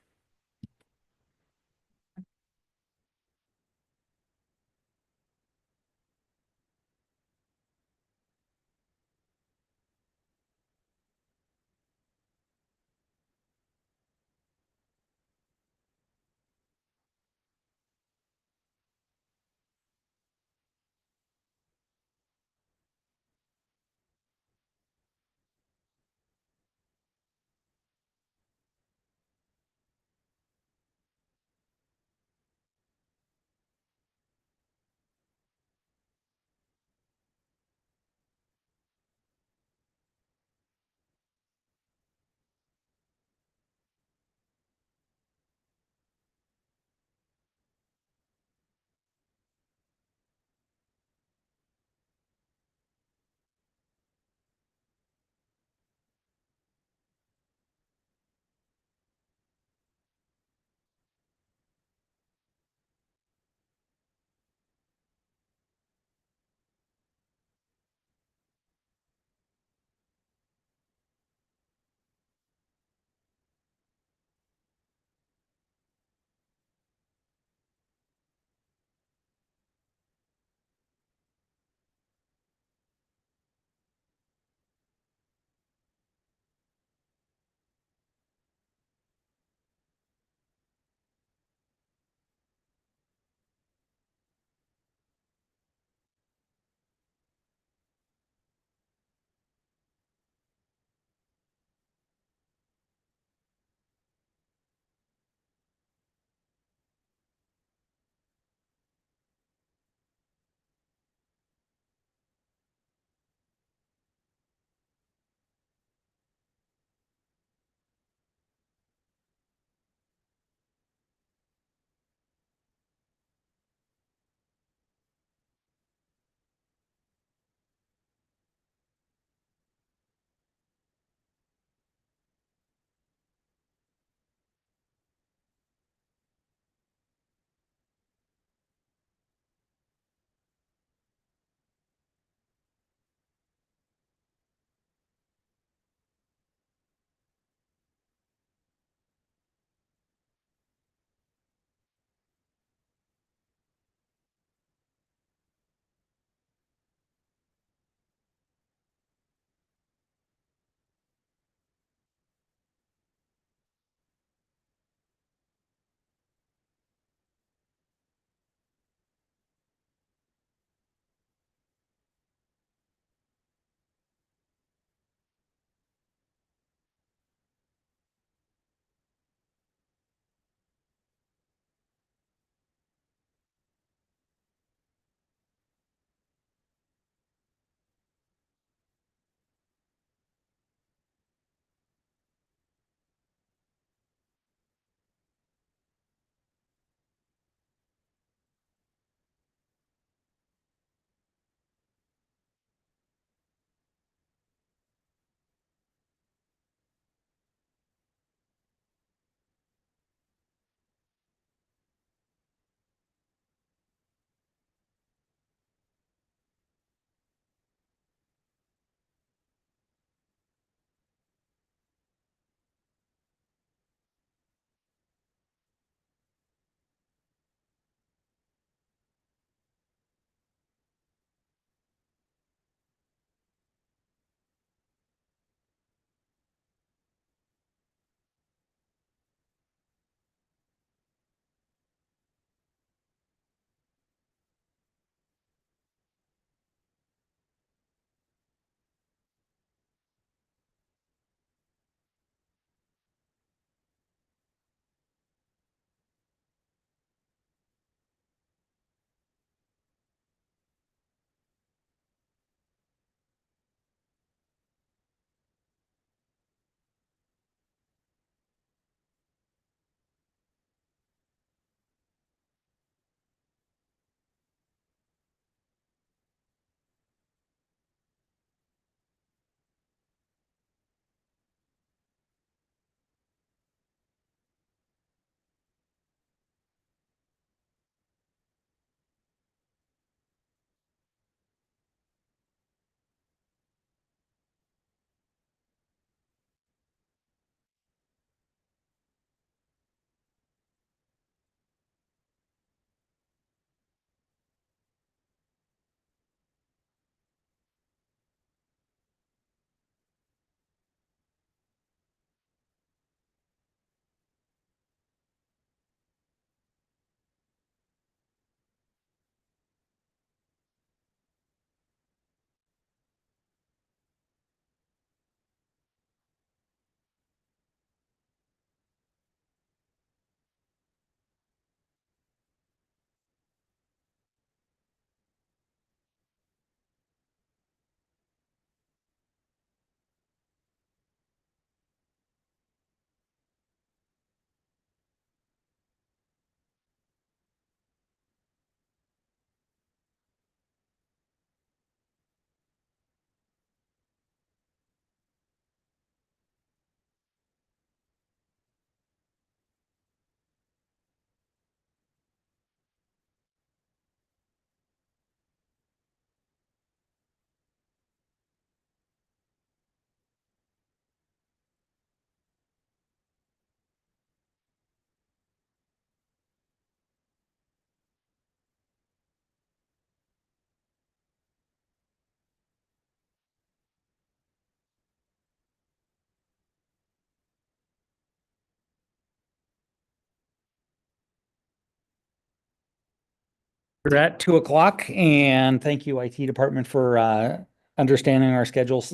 We're at 2:00 and thank you IT department for understanding our schedules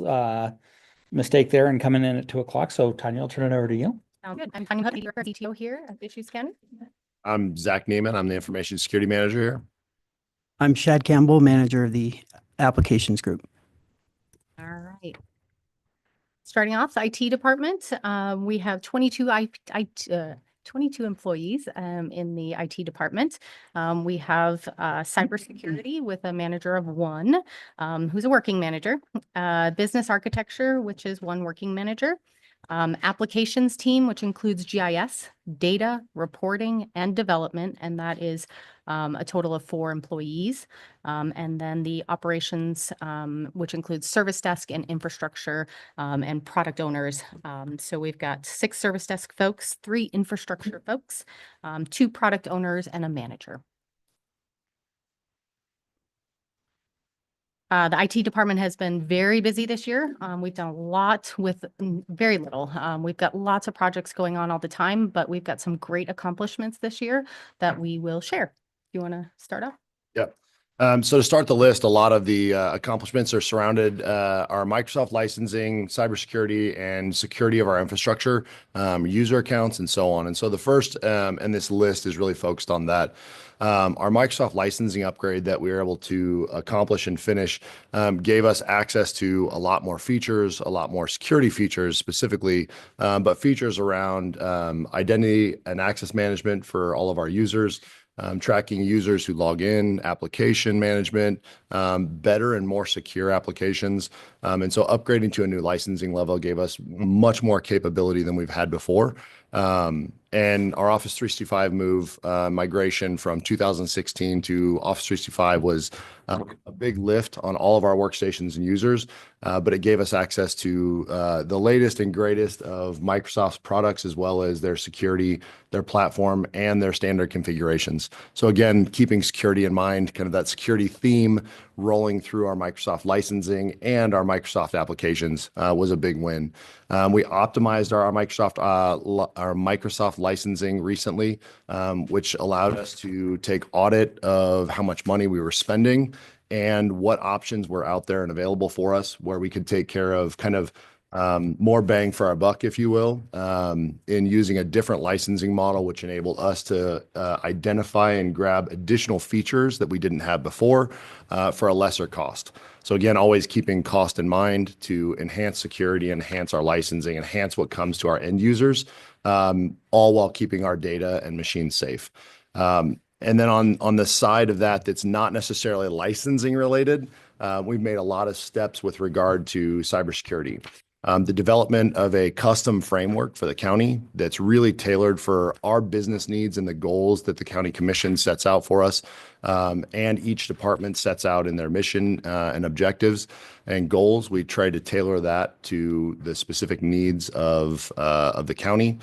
mistake there and coming in at 2:00. So Tanya, I'll turn it over to you. Sounds good. I'm Tanya Hood, DTO here at Deschutes County. I'm Zach Neiman. I'm the Information Security Manager here. I'm Shad Campbell, manager of the applications group. All right. Starting off, the IT department, we have 22 employees in the IT department. We have cybersecurity with a manager of 1, who's a working manager, business architecture, which is 1 working manager, applications team, which includes GIS, data, reporting, and development, and that is a total of 4 employees. And then the operations, which includes service desk and infrastructure and product owners. So we've got 6 service desk folks, 3 infrastructure folks, 2 product owners, and a manager. The IT department has been very busy this year. We've done a lot with very little. We've got lots of projects going on all the time, but we've got some great accomplishments this year that we will share. You want to start off? Yep. So to start the list, a lot of the accomplishments are surrounded our Microsoft licensing, cybersecurity, and security of our infrastructure, user accounts, and so on. And so the first, and this list is really focused on that. Our Microsoft licensing upgrade that we were able to accomplish and finish gave us access to a lot more features, a lot more security features specifically, but features around identity and access management for all of our users, tracking users who log in, application management, better and more secure applications. And so upgrading to a new licensing level gave us much more capability than we've had before. And our Office 365 move migration from 2016 to Office 365 was a big lift on all of our workstations and users, but it gave us access to the latest and greatest of Microsoft's products, as well as their security, their platform, and their standard configurations. So again, keeping security in mind, kind of that security theme rolling through our Microsoft licensing and our Microsoft applications was a big win. We optimized our Microsoft licensing recently, which allowed us to take audit of how much money we were spending and what options were out there and available for us, where we could take care of kind of more bang for our buck, if you will, in using a different licensing model, which enabled us to identify and grab additional features that we didn't have before for a lesser cost. So again, always keeping cost in mind to enhance security, enhance our licensing, enhance what comes to our end users, all while keeping our data and machines safe. And then on the side of that, that's not necessarily licensing related, we've made a lot of steps with regard to cybersecurity. The development of a custom framework for the county that's really tailored for our business needs and the goals that the county commission sets out for us, and each department sets out in their mission and objectives and goals. We try to tailor that to the specific needs of the county.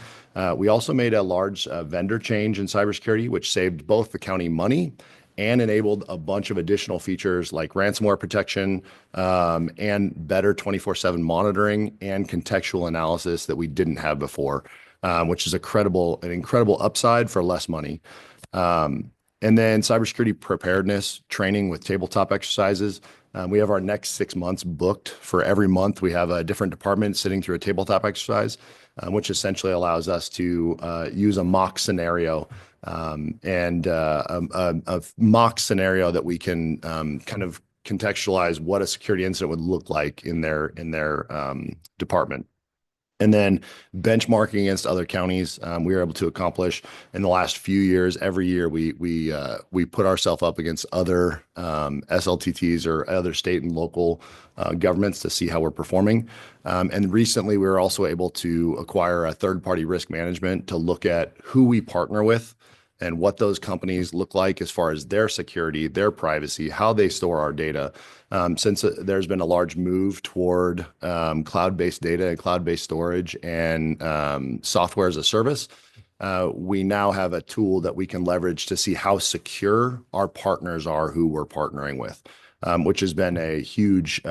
We also made a large vendor change in cybersecurity, which saved both the county money and enabled a bunch of additional features like ransomware protection, and better 24/7 monitoring and contextual analysis that we didn't have before, which is an incredible upside for less money. And then cybersecurity preparedness training with tabletop exercises. We have our next 6 months booked. For every month, we have a different department sitting through a tabletop exercise, which essentially allows us to use a mock scenario, and a mock scenario that we can kind of contextualize what a security incident would look like in their department. And then benchmarking against other counties, we were able to accomplish in the last few years. Every year, we put ourselves up against other SLTTs or other state and local governments to see how we're performing. And recently, we were also able to acquire a third-party risk management to look at who we partner with and what those companies look like as far as their security, their privacy, how they store our data. Since there's been a large move toward cloud-based data and cloud-based storage and software as a service, we now have a tool that we can leverage to see how secure our partners are who we're partnering with, which has been a huge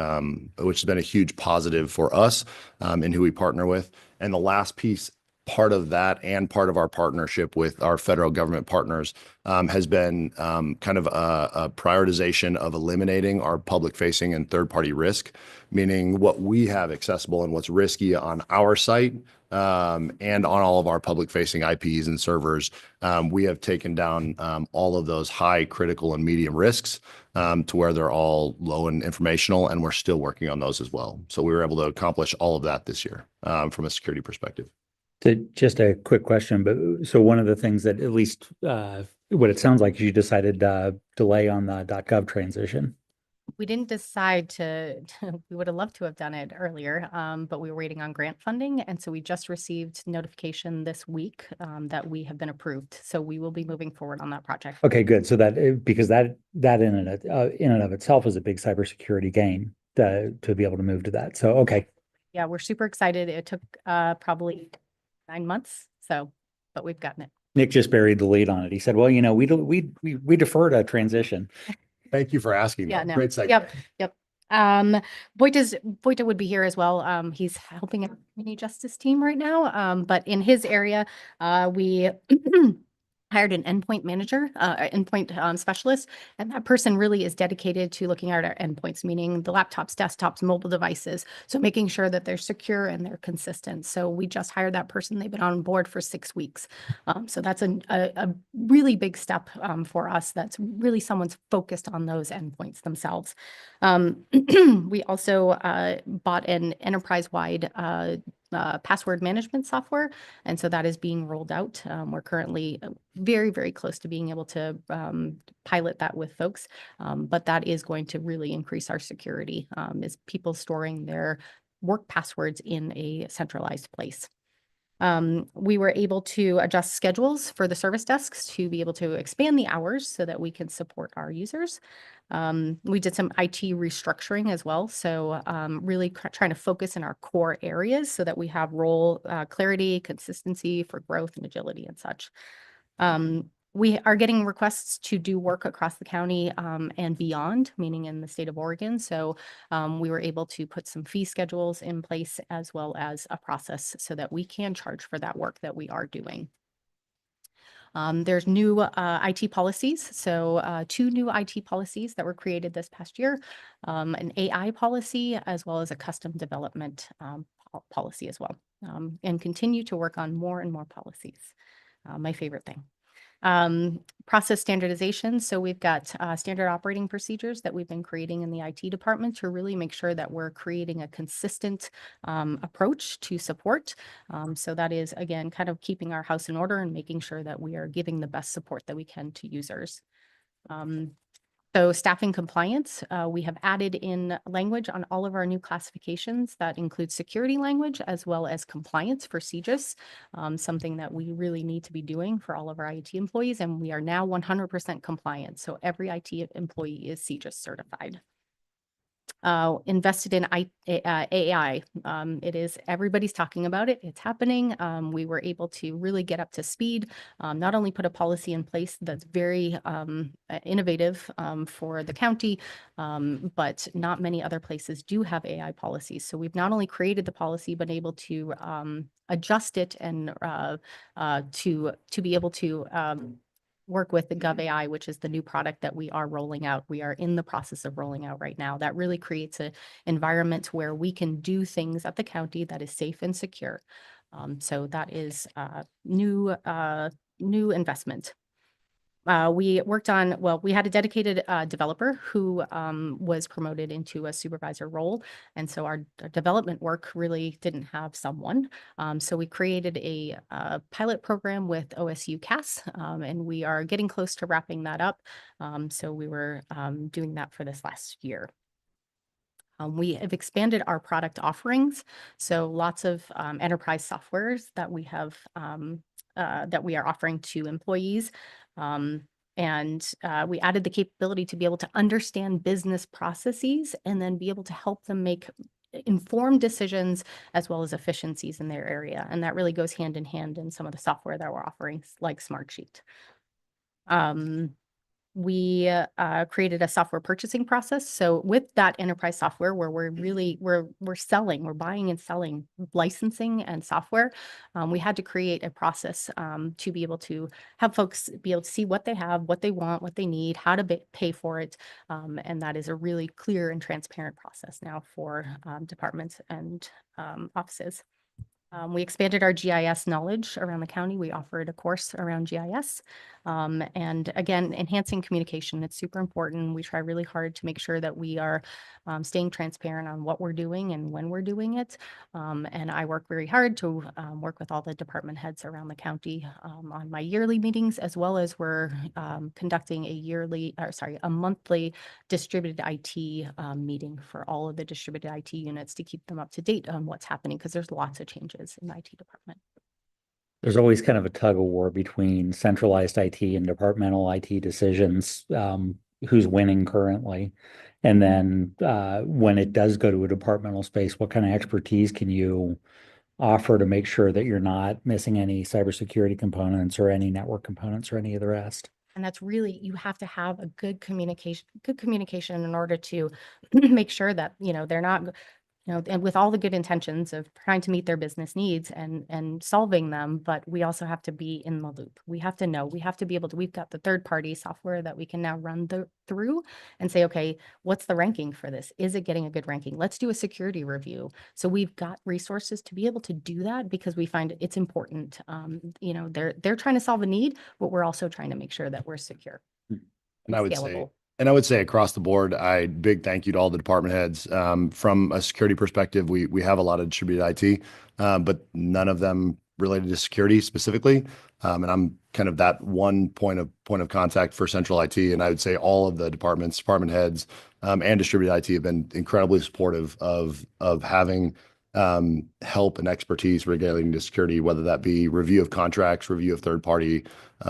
positive for us in who we partner with. And the last piece part of that and part of our partnership with our federal government partners has been kind of a prioritization of eliminating our public-facing and third-party risk, meaning what we have accessible and what's risky on our site and on all of our public-facing IPs and servers. We have taken down all of those high, critical, and medium risks to where they're all low and informational, and we're still working on those as well. So we were able to accomplish all of that this year from a security perspective. Just a quick question, but so one of the things that at least what it sounds like you decided delay on the .gov transition. We didn't decide to, we would have loved to have done it earlier, but we were waiting on grant funding. And so we just received notification this week that we have been approved. So we will be moving forward on that project. Okay, good. So that because that in and of itself is a big cybersecurity gain to be able to move to that. So okay. Yeah, we're super excited. It took probably 9 months. So, but we've gotten it. Nick just buried the lead on it. He said, "Well, you know, we deferred a transition." Thank you for asking. Yeah, that. no. Great segue. Yep. Boita would be here as well. He's helping out the community justice team right now. But in his area, we hired an endpoint manager, endpoint specialist, and that person really is dedicated to looking at our endpoints, meaning the laptops, desktops, mobile devices. So making sure that they're secure and they're consistent. So we just hired that person. They've been on board for 6 weeks. So that's a really big step for us. That's really someone's focused on those endpoints themselves. We also bought an enterprise-wide password management software. And so that is being rolled out. We're currently very, very close to being able to pilot that with folks. But that is going to really increase our security is people storing their work passwords in a centralized place. We were able to adjust schedules for the service desks to be able to expand the hours so that we can support our users. We did some IT restructuring as well. So really trying to focus in our core areas so that we have role clarity, consistency for growth and agility and such. We are getting requests to do work across the county and beyond, meaning in the state of Oregon. So we were able to put some fee schedules in place as well as a process so that we can charge for that work that we are doing. There's new IT policies. So 2 new IT policies that were created this past year, an AI policy, as well as a custom development policy as well, and continue to work on more and more policies. My favorite thing. Process standardization. So we've got standard operating procedures that we've been creating in the IT department to really make sure that we're creating a consistent approach to support. So that is, again, kind of keeping our house in order and making sure that we are giving the best support that we can to users. So staffing compliance, we have added in language on all of our new classifications that includes security language as well as compliance for CJIS, something that we really need to be doing for all of our IT employees. And we are now 100% compliant. So every IT employee is CJIS certified. Invested in AI. It is, everybody's talking about it. It's happening. We were able to really get up to speed, not only put a policy in place that's very innovative for the county, but not many other places do have AI policies. So we've not only created the policy, but able to adjust it and to be able to work with the GovAI, which is the new product that we are rolling out. We are in the process of rolling out right now. That really creates an environment where we can do things at the county that is safe and secure. So that is new investment. We worked on, well, we had a dedicated developer who was promoted into a supervisor role. And so our development work really didn't have someone. So we created a pilot program with OSU CAS, and we are getting close to wrapping that up. So we were doing that for this last year. We have expanded our product offerings. So lots of enterprise softwares that we have that we are offering to employees. And we added the capability to be able to understand business processes and then be able to help them make informed decisions as well as efficiencies in their area. And that really goes hand in hand in some of the software that we're offering, like Smartsheet. We created a software purchasing process. So with that enterprise software where we're selling, we're buying and selling licensing and software, we had to create a process to be able to have folks be able to see what they have, what they want, what they need, how to pay for it. And that is a really clear and transparent process now for departments and offices. We expanded our GIS knowledge around the county. We offered a course around GIS. And again, enhancing communication. It's super important. We try really hard to make sure that we are staying transparent on what we're doing and when we're doing it. And I work very hard to work with all the department heads around the county on my yearly meetings, as well as we're conducting a monthly distributed IT meeting for all of the distributed IT units to keep them up to date on what's happening, because there's lots of changes in the IT department. There's always kind of a tug of war between centralized IT and departmental IT decisions, who's winning currently. And then when it does go to a departmental space, what kind of expertise can you offer to make sure that you're not missing any cybersecurity components or any network components or any of the rest? And that's really, you have to have a good communication in order to make sure that, they're not, and with all the good intentions of trying to meet their business needs and solving them, but we also have to be in the loop. We have to know, we have to be able to, we've got the third-party software that we can now run through and say, okay, what's the ranking for this? Is it getting a good ranking? Let's do a security review. So we've got resources to be able to do that because we find it's important. They're trying to solve a need, but we're also trying to make sure that we're secure. And I would say across the board, big thank you to all the department heads. From a security perspective, we have a lot of distributed IT, but none of them related to security specifically. And I'm kind of that one point of contact for central IT. And I would say all of the departments, department heads, and distributed IT have been incredibly supportive of having help and expertise regarding to security, whether that be review of contracts, review of third party,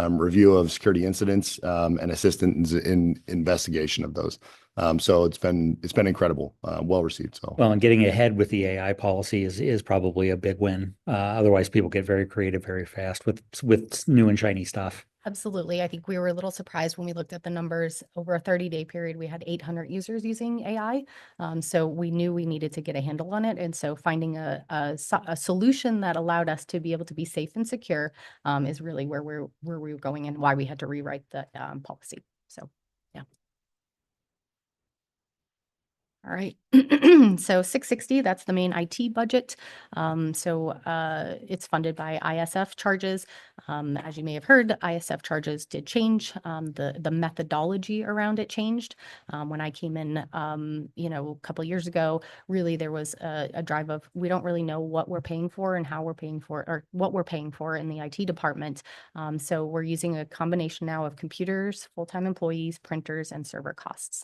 review of security incidents, and assistance in investigation of those. So it's been incredible, well received. So well, and getting ahead with the AI policy is probably a big win. Otherwise, people get very creative very fast with new and shiny stuff. Absolutely. I think we were a little surprised when we looked at the numbers. Over a 30-day period, we had 800 users using AI. So we knew we needed to get a handle on it. And so finding a solution that allowed us to be able to be safe and secure is really where we were going and why we had to rewrite the policy. So, yeah. All right. So 660, that's the main IT budget. It's funded by ISF charges. As you may have heard, ISF charges did change. The methodology around it changed. When I came in, a couple of years ago, really there was a drive of, we don't really know what we're paying for and how we're paying for, or what we're paying for in the IT department. So we're using a combination now of computers, full-time employees, printers, and server costs.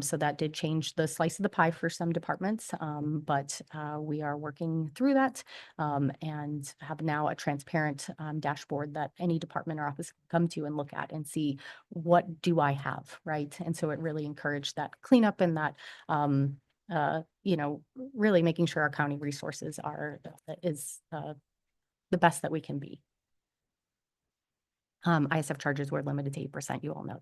So that did change the slice of the pie for some departments, but we are working through that and have now a transparent dashboard that any department or office can come to and look at and see, what do I have, right? And so it really encouraged that cleanup and that really making sure our county resources is the best that we can be. ISF charges were limited to 8%. You all know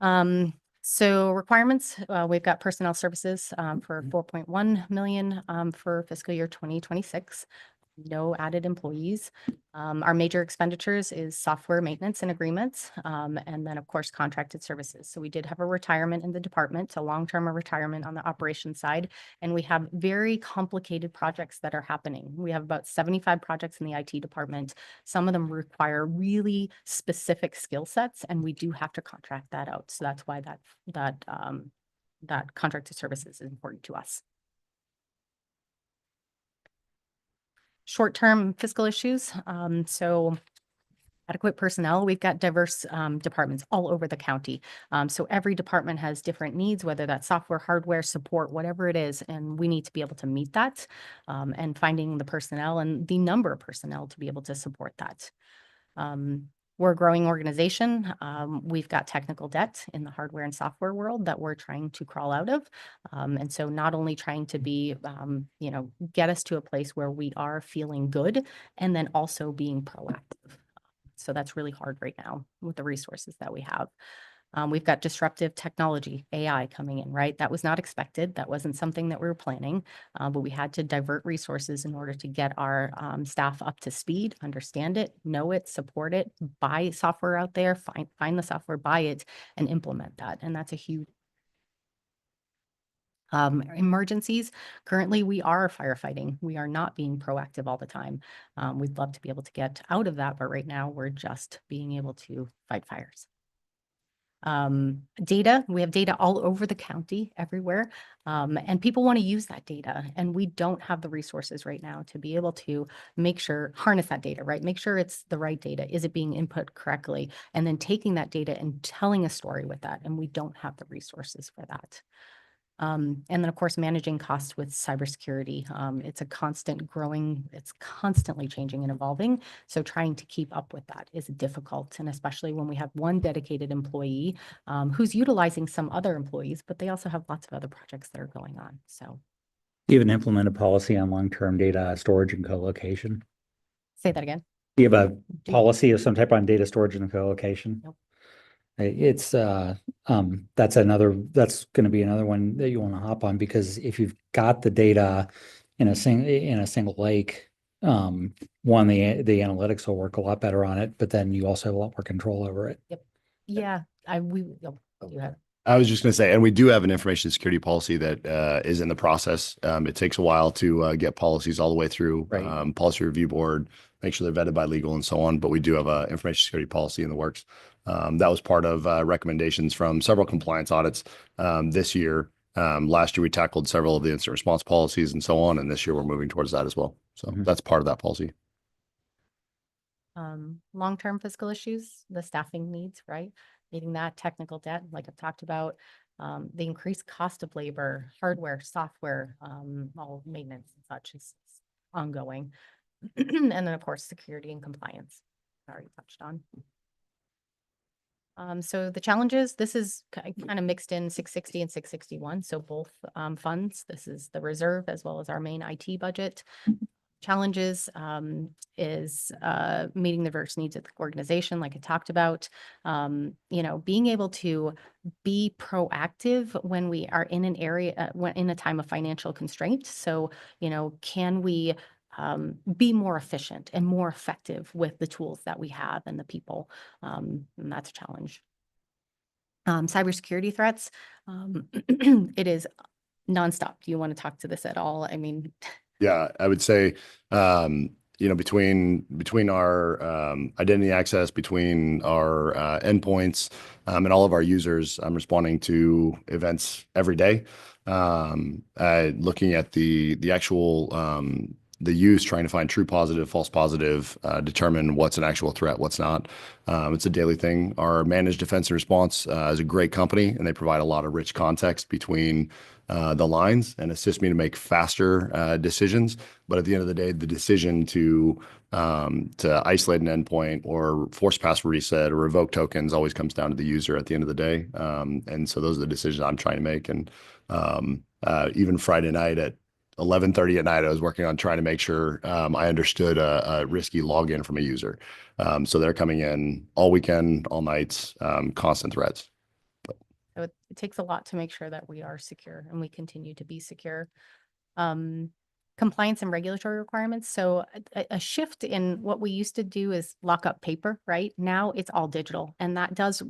that. So requirements, we've got personnel services for 4.1 million for fiscal year 2026. No added employees. Our major expenditures is software maintenance and agreements, and then of course contracted services. So we did have a retirement in the department, a long-term retirement on the operations side, and we have very complicated projects that are happening. We have about 75 projects in the IT department. Some of them require really specific skill sets, and we do have to contract that out. So that's why that contracted services is important to us. Short-term fiscal issues. So adequate personnel, we've got diverse departments all over the county. So every department has different needs, whether that's software, hardware, support, whatever it is, and we need to be able to meet that and finding the personnel and the number of personnel to be able to support that. We're a growing organization. We've got technical debt in the hardware and software world that we're trying to crawl out of. And so not only trying to be, get us to a place where we are feeling good, and then also being proactive. So that's really hard right now with the resources that we have. We've got disruptive technology, AI coming in, right? That was not expected. That wasn't something that we were planning, but we had to divert resources in order to get our staff up to speed, understand it, know it, support it, buy software out there, find the software, buy it, and implement that. And that's a huge emergencies. Currently, we are firefighting. We are not being proactive all the time. We'd love to be able to get out of that, but right now we're just being able to fight fires. Data, we have data all over the county, everywhere. And people want to use that data, and we don't have the resources right now to be able to harness that data, right? Make sure it's the right data. Is it being input correctly? And then taking that data and telling a story with that. And we don't have the resources for that. And then, of course, managing costs with cybersecurity. It's a constant growing, it's constantly changing and evolving. So trying to keep up with that is difficult. And especially when we have one dedicated employee who's utilizing some other employees, but they also have lots of other projects that are going on. So Even implement a policy on long-term data storage and co-location. say that again. Do you have a policy of some type on data storage and co-location? Nope. It's that's going to be another one that you want to hop on, because if you've got the data in a single lake, the analytics will work a lot better on it, but then you also have a lot more control over it. Yep. Yeah. You have. I was just going to say, and we do have an information security policy that is in the process. It takes a while to get policies all the way through policy review board, make sure they're vetted by legal and so on. But we do have an information security policy in the works. That was part of recommendations from several compliance audits this year. Last year, we tackled several of the incident response policies and so on. And this year, we're moving towards that as well. So that's part of that policy. Long-term fiscal issues, the staffing needs, right? Meeting that technical debt, like I've talked about, the increased cost of labor, hardware, software, all maintenance and such is ongoing. And then, of course, security and compliance, I already touched on. So the challenges, this is kind of mixed in 660 and 661. So both funds, this is the reserve as well as our main IT budget. Challenges is meeting the diverse needs of the organization, like I talked about, being able to be proactive when we are in an area, when in a time of financial constraint. So, can we be more efficient and more effective with the tools that we have and the people? And that's a challenge. Cybersecurity threats, it is nonstop. Do you want to talk to this at all? I mean, yeah, I would say, between our identity access, between our endpoints, and all of our users, I'm responding to events every day. Looking at the actual the use, trying to find true positive, false positive, determine what's an actual threat, what's not. It's a daily thing. Our managed defense and response is a great company, and they provide a lot of rich context between the lines and assist me to make faster decisions. But at the end of the day, the decision to isolate an endpoint or force password reset or revoke tokens always comes down to the user at the end of the day. And so those are the decisions I'm trying to make. And even Friday night at 11:30 at night, I was working on trying to make sure I understood a risky login from a user. So they're coming in all weekend, all nights, constant threats. so it takes a lot to make sure that we are secure and we continue to be secure. Compliance and regulatory requirements. So a shift in what we used to do is lock up paper, right? Now it's all digital, and that does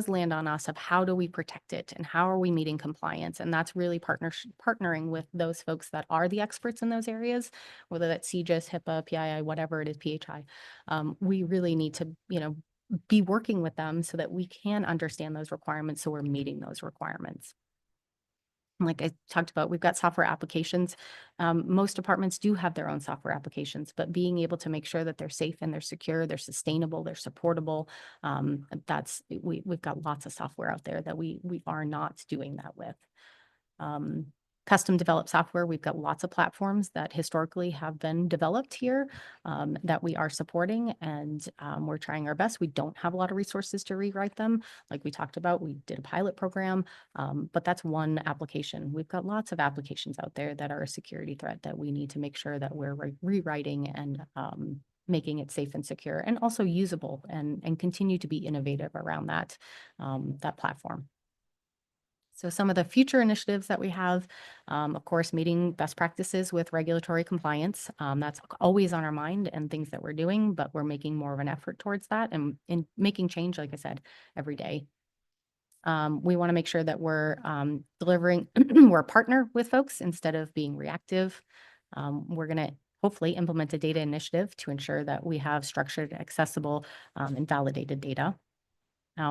land on us of how do we protect it and how are we meeting compliance? And that's really partnering with those folks that are the experts in those areas, whether that's CJIS, HIPAA, PII, whatever it is, PHI. We really need to, be working with them so that we can understand those requirements, so we're meeting those requirements. Like I talked about, we've got software applications. Most departments do have their own software applications, but being able to make sure that they're safe and they're secure, they're sustainable, they're supportable. We've got lots of software out there that we are not doing that with. Custom developed software, we've got lots of platforms that historically have been developed here that we are supporting, and we're trying our best. We don't have a lot of resources to rewrite them. Like we talked about, we did a pilot program, but that's one application. We've got lots of applications out there that are a security threat that we need to make sure that we're rewriting and making it safe and secure and also usable and continue to be innovative around that, that platform. So some of the future initiatives that we have, of course, meeting best practices with regulatory compliance. That's always on our mind and things that we're doing, but we're making more of an effort towards that and in making change, like I said, every day. We want to make sure that we're delivering, we're a partner with folks instead of being reactive. We're going to hopefully implement a data initiative to ensure that we have structured, accessible, and validated data.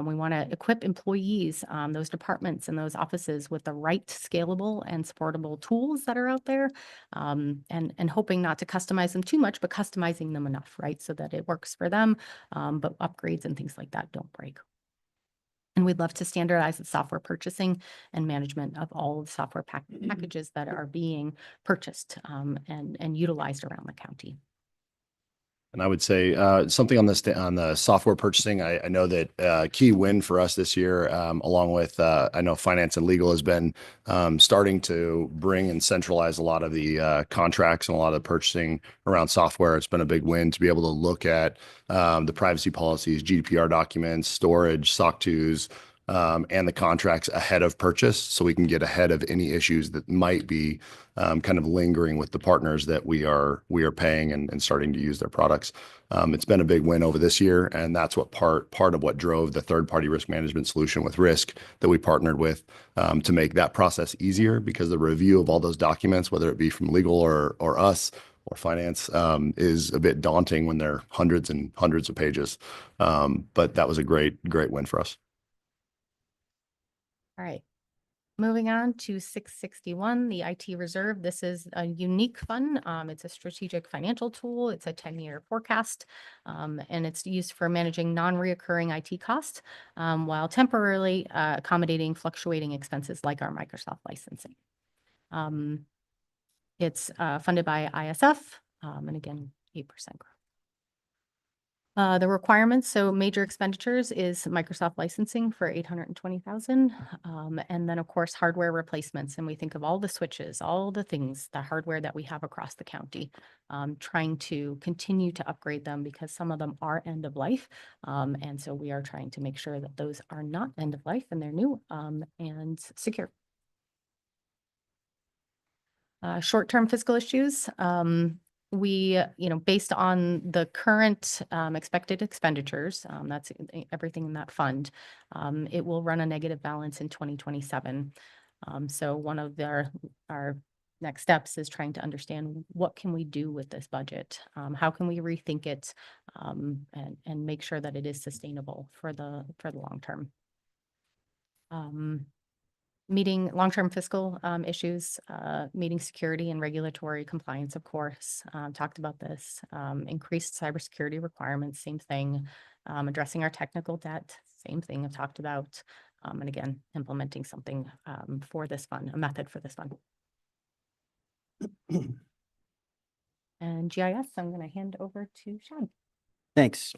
We want to equip employees, those departments and those offices with the right scalable and supportable tools that are out there, and hoping not to customize them too much, but customizing them enough, right? So that it works for them, but upgrades and things like that don't break. And we'd love to standardize the software purchasing and management of all of the software packages that are being purchased and utilized around the county. And I would say something on the software purchasing. I know that key win for us this year, along with I know finance and legal has been starting to bring and centralize a lot of the contracts and a lot of the purchasing around software. It's been a big win to be able to look at the privacy policies, GDPR documents, storage, SOC 2s, and the contracts ahead of purchase, so we can get ahead of any issues that might be kind of lingering with the partners that we are paying and starting to use their products. It's been a big win over this year, and that's what part of what drove the third-party risk management solution with Risk that we partnered with to make that process easier, because the review of all those documents, whether it be from legal or us or finance, is a bit daunting when they're hundreds and hundreds of pages. But that was a great win for us. All right. Moving on to 661, the IT reserve. This is a unique fund. It's a strategic financial tool. It's a 10-year forecast, and it's used for managing non-reoccurring IT costs while temporarily accommodating fluctuating expenses like our Microsoft licensing. It's funded by ISF, and again, 8% growth. The requirements, so major expenditures is Microsoft licensing for $820,000. And then of course, hardware replacements. And we think of all the switches, all the things, the hardware that we have across the county, trying to continue to upgrade them because some of them are end of life. And so we are trying to make sure that those are not end of life and they're new and secure. Short-term fiscal issues. We, based on the current expected expenditures, that's everything in that fund, it will run a negative balance in 2027. So one of our next steps is trying to understand what can we do with this budget? How can we rethink it and make sure that it is sustainable for the long term? Meeting long-term fiscal issues, meeting security and regulatory compliance, of course, talked about this, increased cybersecurity requirements, same thing, addressing our technical debt, same thing I've talked about, and again, implementing something for this fund, a method for this fund. And GIS, I'm going to hand over to Sean. Thanks.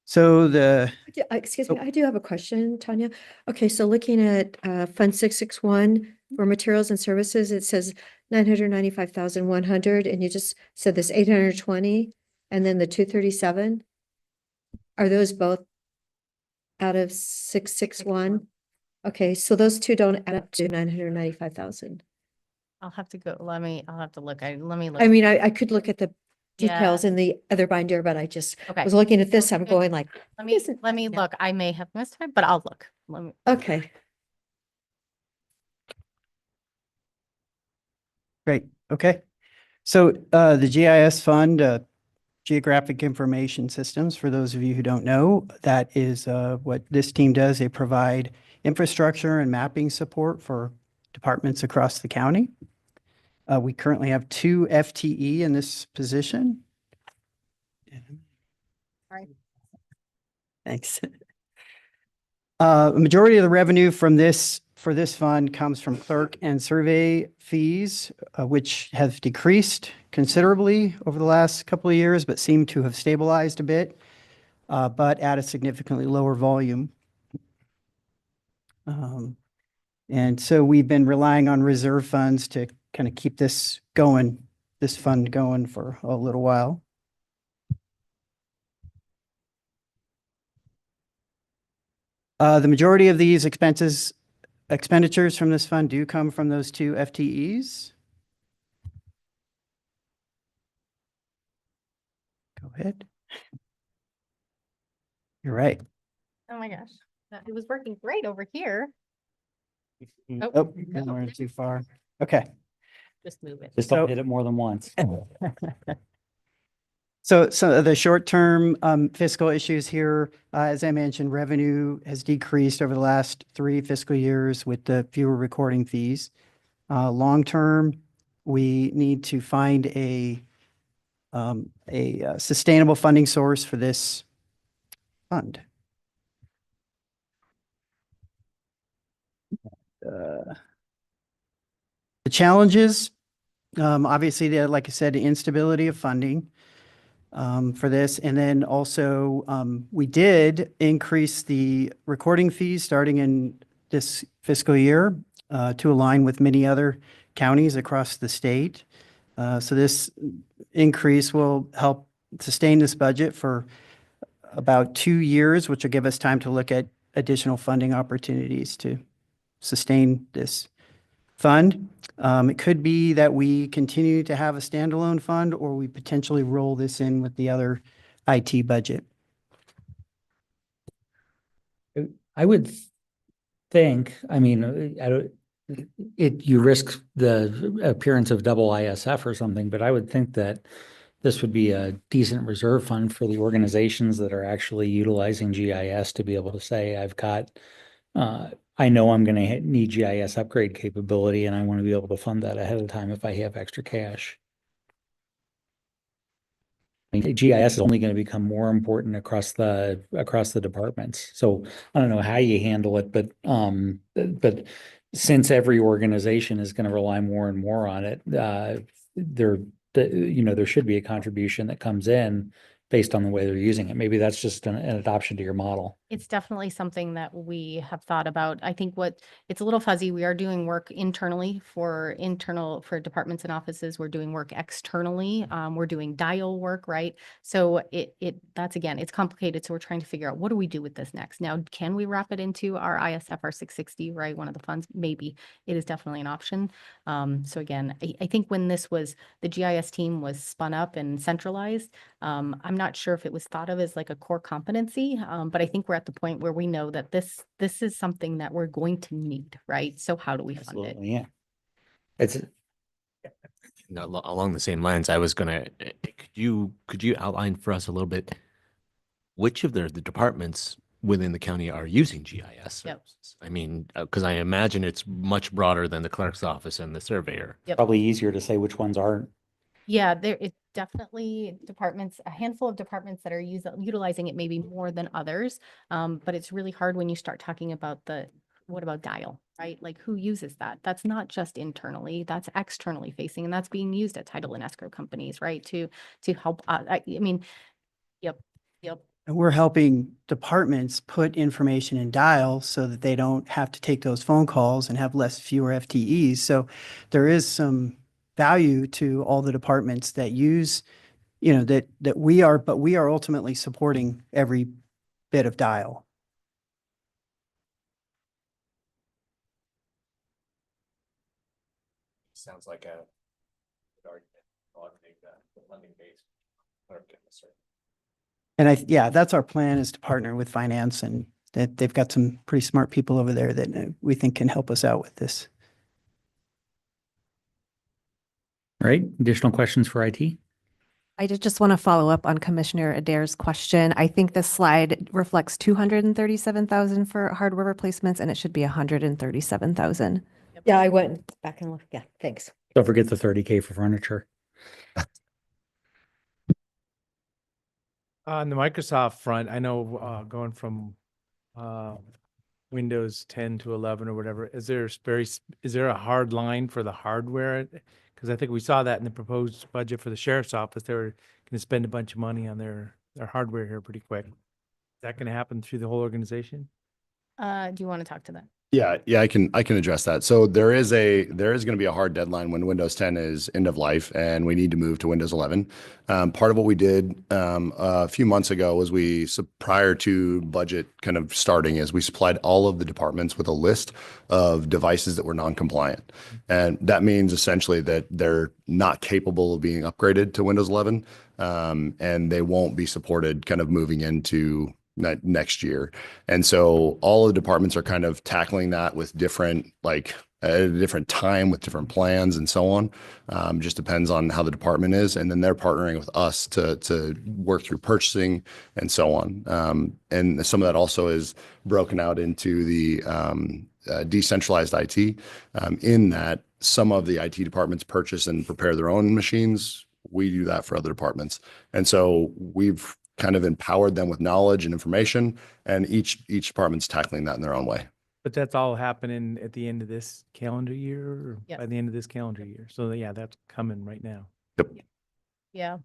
So Excuse me, I do have a question, Tanya. Okay, so looking at Fund 661 for materials and services, it says 995,100, and you just said this 820, and then the 237. Are those both out of 661? Okay, so those two don't add up to 995,000. I'll have to go. I'll have to look. Let me look. I mean, I could look at the Yeah. details in the other binder, but I just Okay. was looking at this, I'm going like, Let me look. I may have missed it, but I'll look. Let me. okay. Great. Okay. So the GIS fund, Geographic Information Systems, for those of you who don't know, that is what this team does. They provide infrastructure and mapping support for departments across the county. We currently have 2 FTE in this position. Right. Thanks. A majority of the revenue for this fund comes from clerk and survey fees, which have decreased considerably over the last couple of years, but seem to have stabilized a bit, but at a significantly lower volume. And so we've been relying on reserve funds to kind of keep this fund going for a little while. The majority of these expenditures from this fund do come from those two FTEs. Go ahead. You're right. Oh my gosh, it was working great over here. Oh, now we're too far. Okay. Just move it. Just So- don't hit it more than once. So the short-term fiscal issues here, as I mentioned, revenue has decreased over the last 3 fiscal years with the fewer recording fees. Long-term, we need to find a sustainable funding source for this fund. The challenges, obviously, like I said, the instability of funding for this. And then also, we did increase the recording fees starting in this fiscal year to align with many other counties across the state. So this increase will help sustain this budget for about 2 years, which will give us time to look at additional funding opportunities to sustain this fund. It could be that we continue to have a standalone fund, or we potentially roll this in with the other IT budget. I would think, I mean, you risk the appearance of double ISF or something, but I would think that this would be a decent reserve fund for the organizations that are actually utilizing GIS to be able to say, I've got, I know I'm going to need GIS upgrade capability, and I want to be able to fund that ahead of time if I have extra cash. I mean, GIS is only going to become more important across the departments. So I don't know how you handle it, but since every organization is going to rely more and more on it, there should be a contribution that comes in based on the way they're using it. Maybe that's just an adoption to your model. It's definitely something that we have thought about. I think it's a little fuzzy. We are doing work internally for departments and offices. We're doing work externally. We're doing dial work, right? So that's again, it's complicated. So we're trying to figure out, what do we do with this next? Now, can we wrap it into our ISFR 660, right? One of the funds, maybe. It is definitely an option. So again, I think when the GIS team was spun up and centralized, I'm not sure if it was thought of as like a core competency, but I think we're at the point where we know that this is something that we're going to need, right? So how do we fund it? Absolutely, yeah. Along the same lines, I was gonna, could you outline for us a little bit which of the departments within the county are using GIS Yep. services? I mean, because I imagine it's much broader than the clerk's office and the surveyor. Yep. Probably easier to say which ones aren't. Yeah, there is definitely a handful of departments that are utilizing it maybe more than others. But it's really hard when you start talking about what about dial, right? Like, who uses that? That's not just internally, that's externally facing, and that's being used at title and escrow companies, right? To help, I mean, yep. And we're helping departments put information in dial so that they don't have to take those phone calls and have fewer FTEs. So there is some value to all the departments that use, that we are ultimately supporting every bit of dial. Sounds like a good argument. I'll take that, the funding base. And that's our plan, is to partner with finance, and that they've got some pretty smart people over there that we think can help us out with this. All right, additional questions for IT? I did just want to follow up on Commissioner Adair's question. I think this slide reflects 237,000 for hardware replacements, and it should be 137,000. Yeah, I went back and looked. Yeah, thanks. Don't forget the 30K for furniture. On the Microsoft front, I know going from Windows 10 to 11 or whatever, is there a hard line for the hardware? Because I think we saw that in the proposed budget for the sheriff's office. They were going to spend a bunch of money on their hardware here pretty quick. Is that going to happen through the whole organization? Do you want to talk to that? Yeah, I can address that. So there is going to be a hard deadline when Windows 10 is end of life and we need to move to Windows 11. Part of what we did a few months ago was prior to budget kind of starting is we supplied all of the departments with a list of devices that were non-compliant. And that means essentially that they're not capable of being upgraded to Windows 11, and they won't be supported kind of moving into next year. And so all of the departments are kind of tackling that with different, like at a different time with different plans and so on. Just depends on how the department is. And then they're partnering with us to work through purchasing and so on. And some of that also is broken out into the decentralized IT, in that some of the IT departments purchase and prepare their own machines. We do that for other departments. And so we've kind of empowered them with knowledge and information, and each department's tackling that in their own way. But that's all happening at the end of this calendar year or Yes. by the end of this calendar year. So yeah, that's coming right now. Yeah.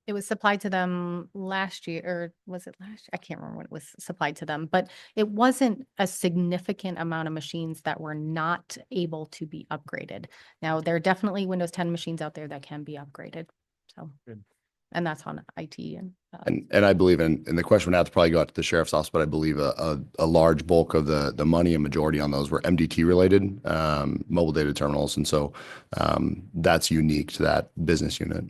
It was supplied to them last year, or was it last? I can't remember when it was supplied to them, but it wasn't a significant amount of machines that were not able to be upgraded. Now, there are definitely Windows 10 machines out there that can be upgraded. So, Good. and that's on IT and. And I believe and the question would have to probably go out to the sheriff's office, but I believe a large bulk of the money and majority on those were MDT related, mobile data terminals. And so that's unique to that business unit.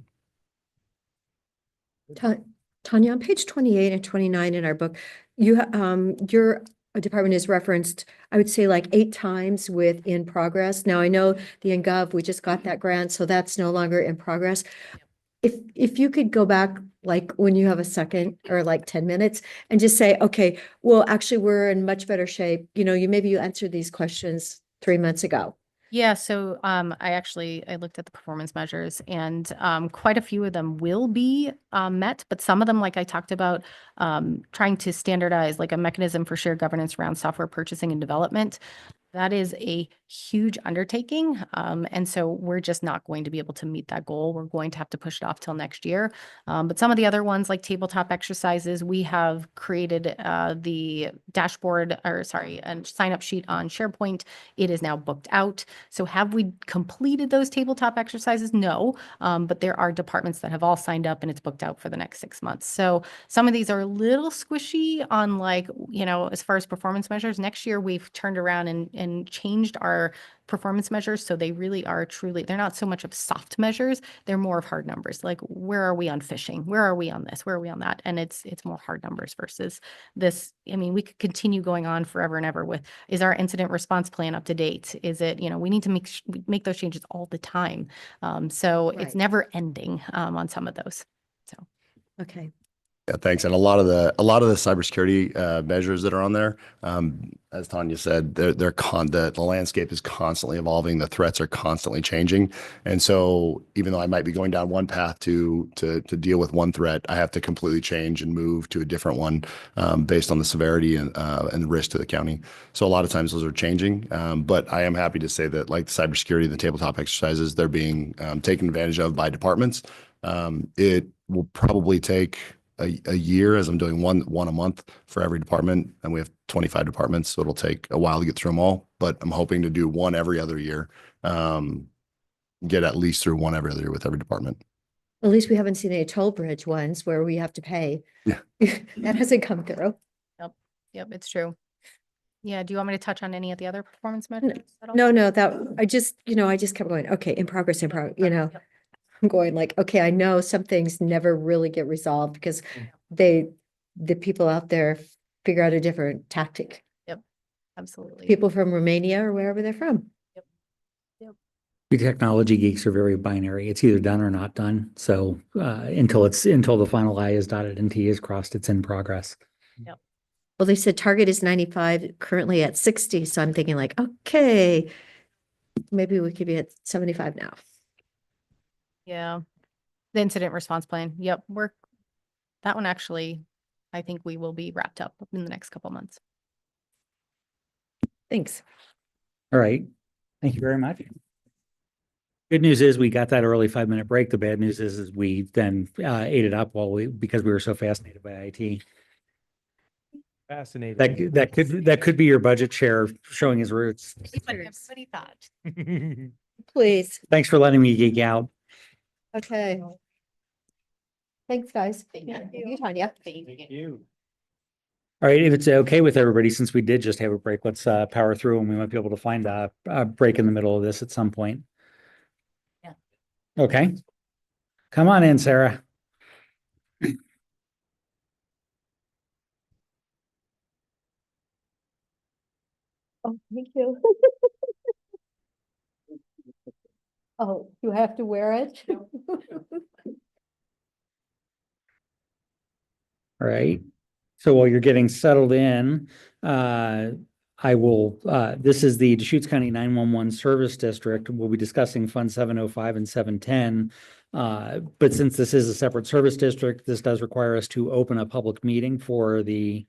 Tanya, on page 28 and 29 in our book, your department is referenced, I would say like 8 times with in progress. Now I know the InGov, we just got that grant, so that's no longer in progress. If you could go back, like when you have a second or like 10 minutes and just say, okay, well, actually we're in much better shape. You know, maybe you answered these questions 3 months ago. Yeah, so I looked at the performance measures and quite a few of them will be met, but some of them, like I talked about, trying to standardize like a mechanism for shared governance around software purchasing and development. That is a huge undertaking. And so we're just not going to be able to meet that goal. We're going to have to push it off till next year. But some of the other ones like tabletop exercises, we have created the dashboard and sign up sheet on SharePoint. It is now booked out. So have we completed those tabletop exercises? No, but there are departments that have all signed up and it's booked out for the next 6 months. So some of these are a little squishy on like, as far as performance measures. Next year, we've turned around and changed our performance measures. So they really are they're not so much of soft measures. They're more of hard numbers. Like where are we on phishing? Where are we on this? Where are we on that? And it's more hard numbers versus this. I mean, we could continue going on forever and ever with, is our incident response plan up to date? Is it, we need to make those changes all the time. So it's never ending on some of those. So. Okay. Yeah, thanks. And a lot of the cybersecurity measures that are on there, as Tanya said, the landscape is constantly evolving. The threats are constantly changing, and so even though I might be going down one path to deal with one threat, I have to completely change and move to a different one based on the severity and the risk to the county. So a lot of times those are changing, but I am happy to say that like the cybersecurity, the tabletop exercises, they're being taken advantage of by departments. It will probably take a year, as I'm doing one a month for every department, and we have 25 departments, so it'll take a while to get through them all, but I'm hoping to do one every other year, get at least through one every other year with every department. At least we haven't seen any toll bridge ones where we have to pay. Yeah. That hasn't come through. Yep, it's true. Yeah, do you want me to touch on any of the other performance measures at all? No, that I just kept going, okay, in progress, I'm going like, okay, I know some things never really get resolved because the people out there figure out a different tactic. Yep, absolutely. People from Romania or wherever they're from. We technology geeks are very binary. It's either done or not done. So until the final I is dotted and T is crossed, it's in progress. Yep. Well, they said target is 95, currently at 60. So I'm thinking like, okay, maybe we could be at 75 now. Yeah. The incident response plan. Yep. That one actually, I think we will be wrapped up in the next couple months. Thanks. All right. Thank you very much. Good news is we got that early 5-minute break. The bad news is we then ate it up because we were so fascinated by IT. Fascinating. That could be your budget chair showing his roots. Everybody thought. Please. Thanks for letting me geek out. Okay. Thanks, guys. Thank You, Tanya. Thank you. All right, if it's okay with everybody, since we did just have a break, let's power through and we might be able to find a break in the middle of this at some point. Yeah. Okay. Come on in, Sarah. Oh, thank you. Oh, you have to wear it? All right. So while you're getting settled in, I will, this is the Deschutes County 911 Service District. We'll be discussing Fund 705 and 710. But since this is a separate service district, this does require us to open a public meeting for the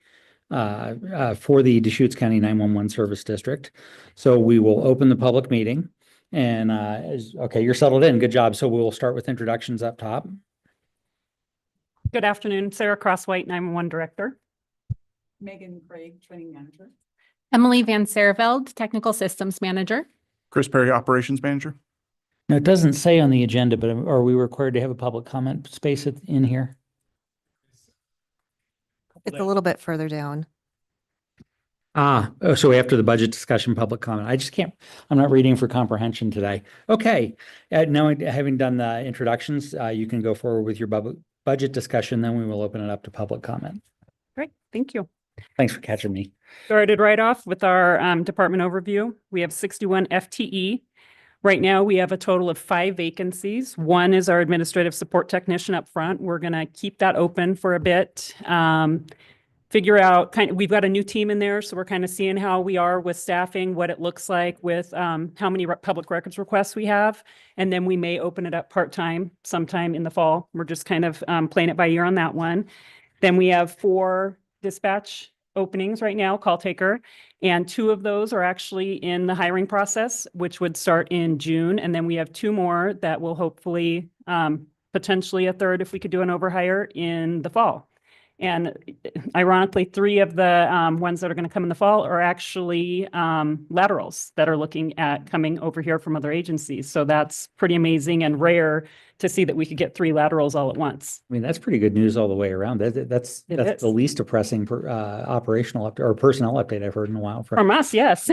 Deschutes County 911 Service District. So we will open the public meeting and, okay, you're settled in. Good job. So we'll start with introductions up top. Good afternoon, Sarah Crosswhite, 911 Director. Megan Craig, Training Manager. Emily Van Serveld, Technical Systems Manager. Chris Perry, Operations Manager. Now, it doesn't say on the agenda, but are we required to have a public comment space in here? It's a little bit further down. Oh, so after the budget discussion, public comment. I just can't, I'm not reading for comprehension today. Okay, now having done the introductions, you can go forward with your budget discussion, then we will open it up to public comment. Great, thank you. Thanks for catching me. Started right off with our department overview. We have 61 FTE. Right now, we have a total of 5 vacancies. One is our administrative support technician up front. We're going to keep that open for a bit. Figure out we've got a new team in there, so we're kind of seeing how we are with staffing, what it looks like with how many public records requests we have, and then we may open it up part-time sometime in the fall. We're just kind of playing it by ear on that one. Then we have 4 dispatch openings right now, call taker, and 2 of those are actually in the hiring process, which would start in June, and then we have 2 more that will hopefully potentially a third if we could do an overhire in the fall. And ironically, 3 of the ones that are going to come in the fall are actually laterals that are looking at coming over here from other agencies. So that's pretty amazing and rare to see that we could get 3 laterals all at once. I mean, that's pretty good news all the way around. That's the least depressing operational or personnel update I've heard in a while. From us, yes.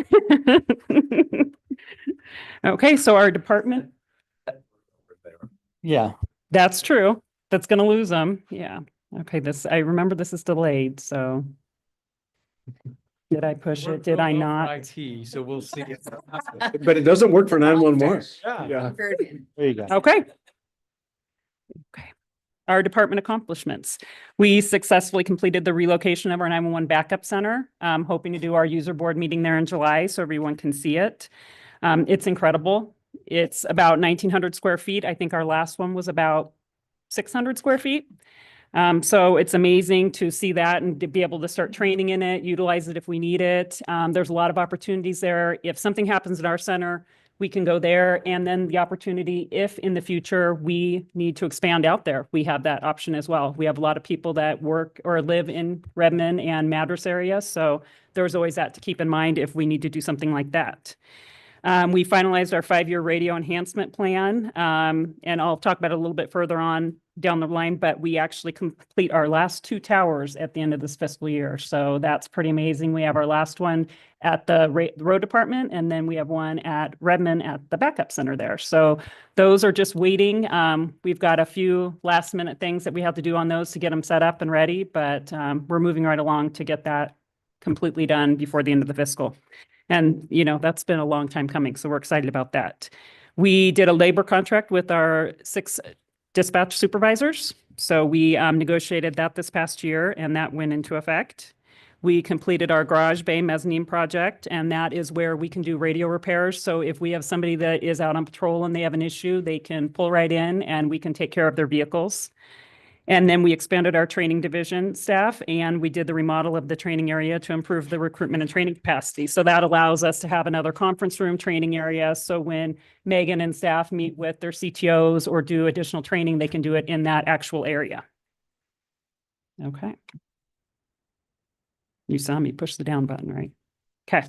Okay, so our department. Yeah. That's true. That's going to lose them. Yeah. Okay, I remember this is delayed, so. Did I push it? Did I not? IT, so we'll see. But it doesn't work for 911. Yeah. There you go. Okay. Okay. Our department accomplishments. We successfully completed the relocation of our 911 backup center. Hoping to do our user board meeting there in July so everyone can see it. It's incredible. It's about 1,900 square feet. I think our last one was about 600 square feet. So it's amazing to see that and to be able to start training in it, utilize it if we need it. There's a lot of opportunities there. If something happens at our center, we can go there. And then the opportunity, if in the future we need to expand out there, we have that option as well. We have a lot of people that work or live in Redmond and Madras area. So there's always that to keep in mind if we need to do something like that. We finalized our 5-year radio enhancement plan, and I'll talk about it a little bit further on down the line, but we actually complete our last 2 towers at the end of this fiscal year. So that's pretty amazing. We have our last one at the road department, and then we have one at Redmond at the backup center there. So those are just waiting. We've got a few last minute things that we have to do on those to get them set up and ready, but we're moving right along to get that completely done before the end of the fiscal. And, you know, that's been a long time coming, so we're excited about that. We did a labor contract with our 6 dispatch supervisors. So we negotiated that this past year, and that went into effect. We completed our garage bay mezzanine project, and that is where we can do radio repairs. So if we have somebody that is out on patrol and they have an issue, they can pull right in and we can take care of their vehicles. And then we expanded our training division staff, and we did the remodel of the training area to improve the recruitment and training capacity. So that allows us to have another conference room training area. So when Megan and staff meet with their CTOs or do additional training, they can do it in that actual area. Okay. You saw me push the down button, right? Okay.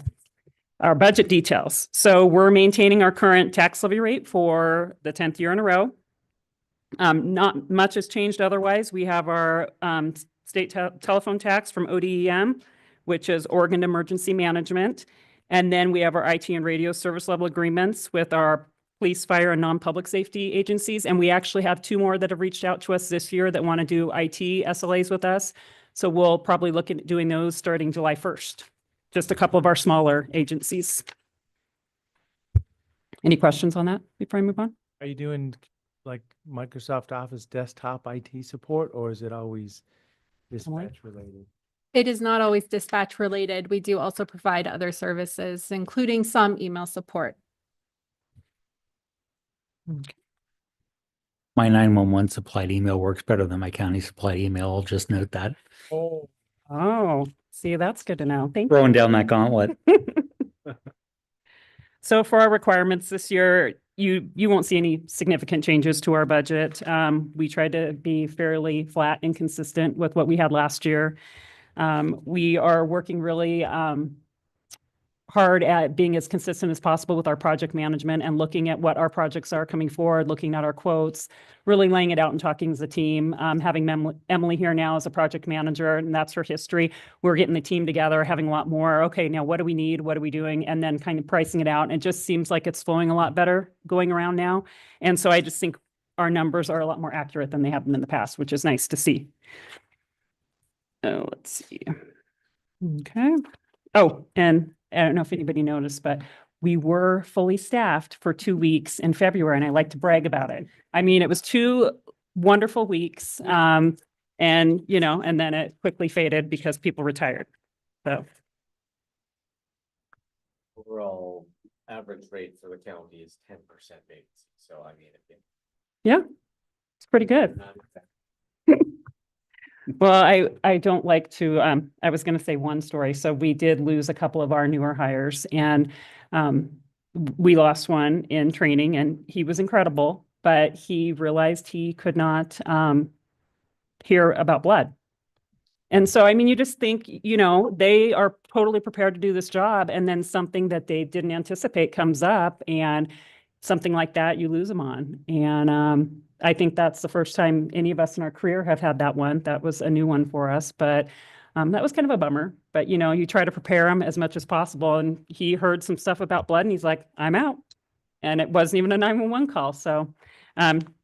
Our budget details. So we're maintaining our current tax levy rate for the 10th year in a row. Not much has changed otherwise. We have our state telephone tax from ODEM, which is Oregon Emergency Management. And then we have our IT and radio service level agreements with our police, fire, and non-public safety agencies. And we actually have 2 more that have reached out to us this year that want to do IT SLAs with us. So we'll probably look at doing those starting July 1st. Just a couple of our smaller agencies. Any questions on that before I move on? Are you doing like Microsoft Office desktop IT support, or is it always dispatch related? It is not always dispatch related. We do also provide other services, including some email support. My 911 supplied email works better than my county supplied email. I'll just note that. Oh, see, that's good to know. Thank you. Throwing down that gauntlet. So for our requirements this year, you won't see any significant changes to our budget. We tried to be fairly flat and consistent with what we had last year. We are working really hard at being as consistent as possible with our project management and looking at what our projects are coming forward, looking at our quotes, really laying it out and talking as a team. Having Emily here now as a project manager, and that's her history. We're getting the team together, having a lot more, okay, now what do we need? What are we doing? And then kind of pricing it out. And it just seems like it's flowing a lot better going around now. And so I just think our numbers are a lot more accurate than they have been in the past, which is nice to see. Oh, let's see. Okay. Oh, and I don't know if anybody noticed, but we were fully staffed for 2 weeks in February, and I like to brag about it. I mean, it was 2 wonderful weeks, and then it quickly faded because people retired. So Overall average rate for the county is 10% vacancy. So I mean, yeah, it's pretty good. Well, I don't like to, I was going to say one story. So we did lose a couple of our newer hires, and we lost one in training, and he was incredible, but he realized he could not hear about blood. And so, I mean, you just think, they are totally prepared to do this job, and then something that they didn't anticipate comes up, and something like that, you lose them on. And I think that's the first time any of us in our career have had that one. That was a new one for us, but that was kind of a bummer. But, you try to prepare him as much as possible. And he heard some stuff about blood, and he's like, I'm out. And it wasn't even a 911 call. So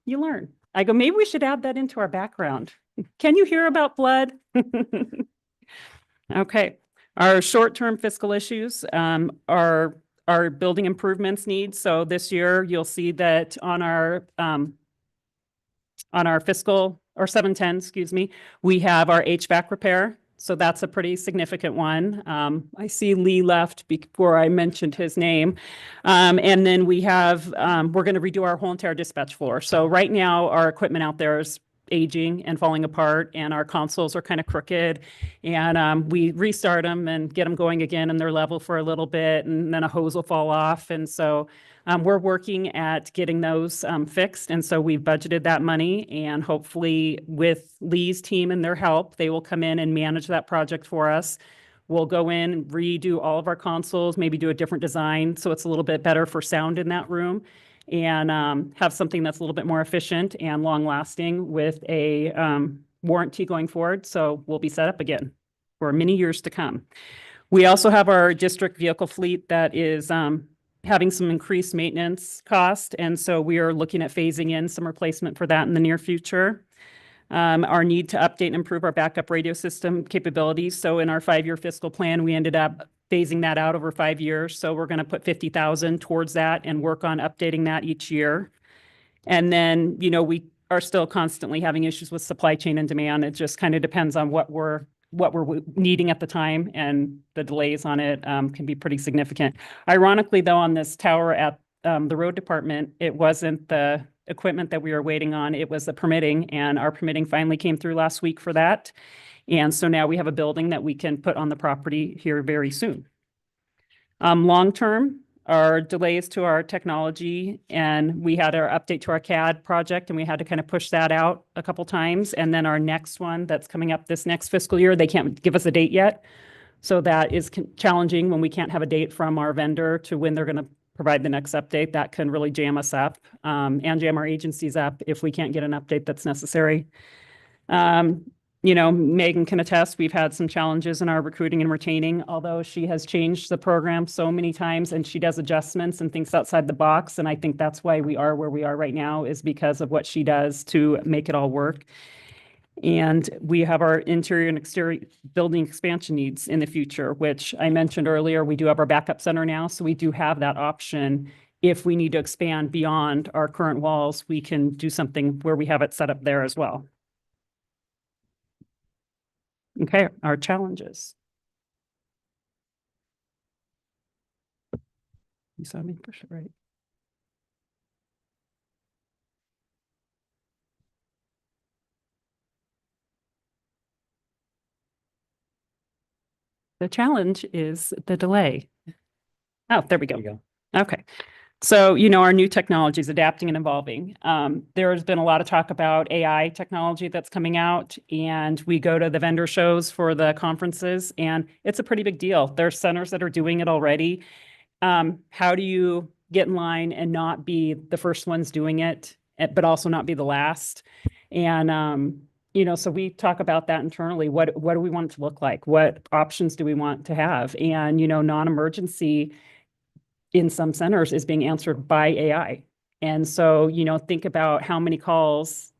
you learn. I go, maybe we should add that into our background. Can you hear about blood? Okay. Our short-term fiscal issues are our building improvements needs. So this year, you'll see that on our fiscal, or 710, excuse me, we have our HVAC repair. So that's a pretty significant one. I see Lee left before I mentioned his name. And then we have, we're going to redo our whole entire dispatch floor. So right now, our equipment out there is aging and falling apart, and our consoles are kind of crooked, and we restart them and get them going again, and they're level for a little bit, and then a hose will fall off. And so we're working at getting those fixed. And so we've budgeted that money, and hopefully with Lee's team and their help, they will come in and manage that project for us. We'll go in and redo all of our consoles, maybe do a different design so it's a little bit better for sound in that room, and have something that's a little bit more efficient and long lasting with a warranty going forward. So we'll be set up again for many years to come. We also have our district vehicle fleet that is having some increased maintenance cost. And so we are looking at phasing in some replacement for that in the near future. Our need to update and improve our backup radio system capabilities. So in our 5-year fiscal plan, we ended up phasing that out over 5 years. So we're going to put 50,000 towards that and work on updating that each year. And then, we are still constantly having issues with supply chain and demand. It just kind of depends on what we're needing at the time, and the delays on it can be pretty significant. Ironically, though, on this tower at the road department, it wasn't the equipment that we were waiting on. It was the permitting, and our permitting finally came through last week for that. And so now we have a building that we can put on the property here very soon. Long-term, our delays to our technology, and we had our update to our CAD project, and we had to kind of push that out a couple times. And then our next one that's coming up this next fiscal year, they can't give us a date yet, So that is challenging when we can't have a date from our vendor to when they're going to provide the next update. That can really jam us up and jam our agencies up if we can't get an update that's necessary. You know, Megan can attest, we've had some challenges in our recruiting and retaining, although she has changed the program so many times and she does adjustments and thinks outside the box. And I think that's why we are where we are right now, is because of what she does to make it all work. And we have our interior and exterior building expansion needs in the future, which I mentioned earlier. We do have our backup center now, so we do have that option. If we need to expand beyond our current walls, we can do something where we have it set up there as well. Okay, our challenges. You saw me push it, right? The challenge is the delay. Oh, there we go. Okay. So, you know, our new technology is adapting and evolving. There has been a lot of talk about AI technology that's coming out, and we go to the vendor shows for the conferences, and it's a pretty big deal. There are centers that are doing it already. How do you get in line and not be the first ones doing it, but also not be the last? And, you know, so we talk about that internally. What do we want it to look like? What options do we want to have? And, you know, non-emergency in some centers is being answered by AI. And so, you know, think about how many calls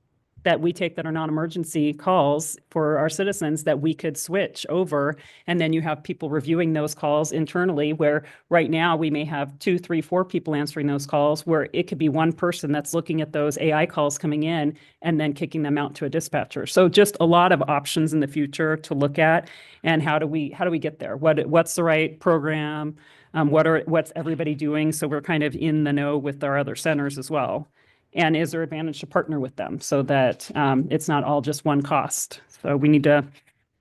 that we take that are non-emergency calls for our citizens that we could switch over. And then you have people reviewing those calls internally, where right now we may have 2, 3, 4 people answering those calls, where it could be one person that's looking at those AI calls coming in and then kicking them out to a dispatcher. So just a lot of options in the future to look at. And how do we get there? What's the right program? What's everybody doing? So we're kind of in the know with our other centers as well. And is there advantage to partner with them so that it's not all just one cost? So we need to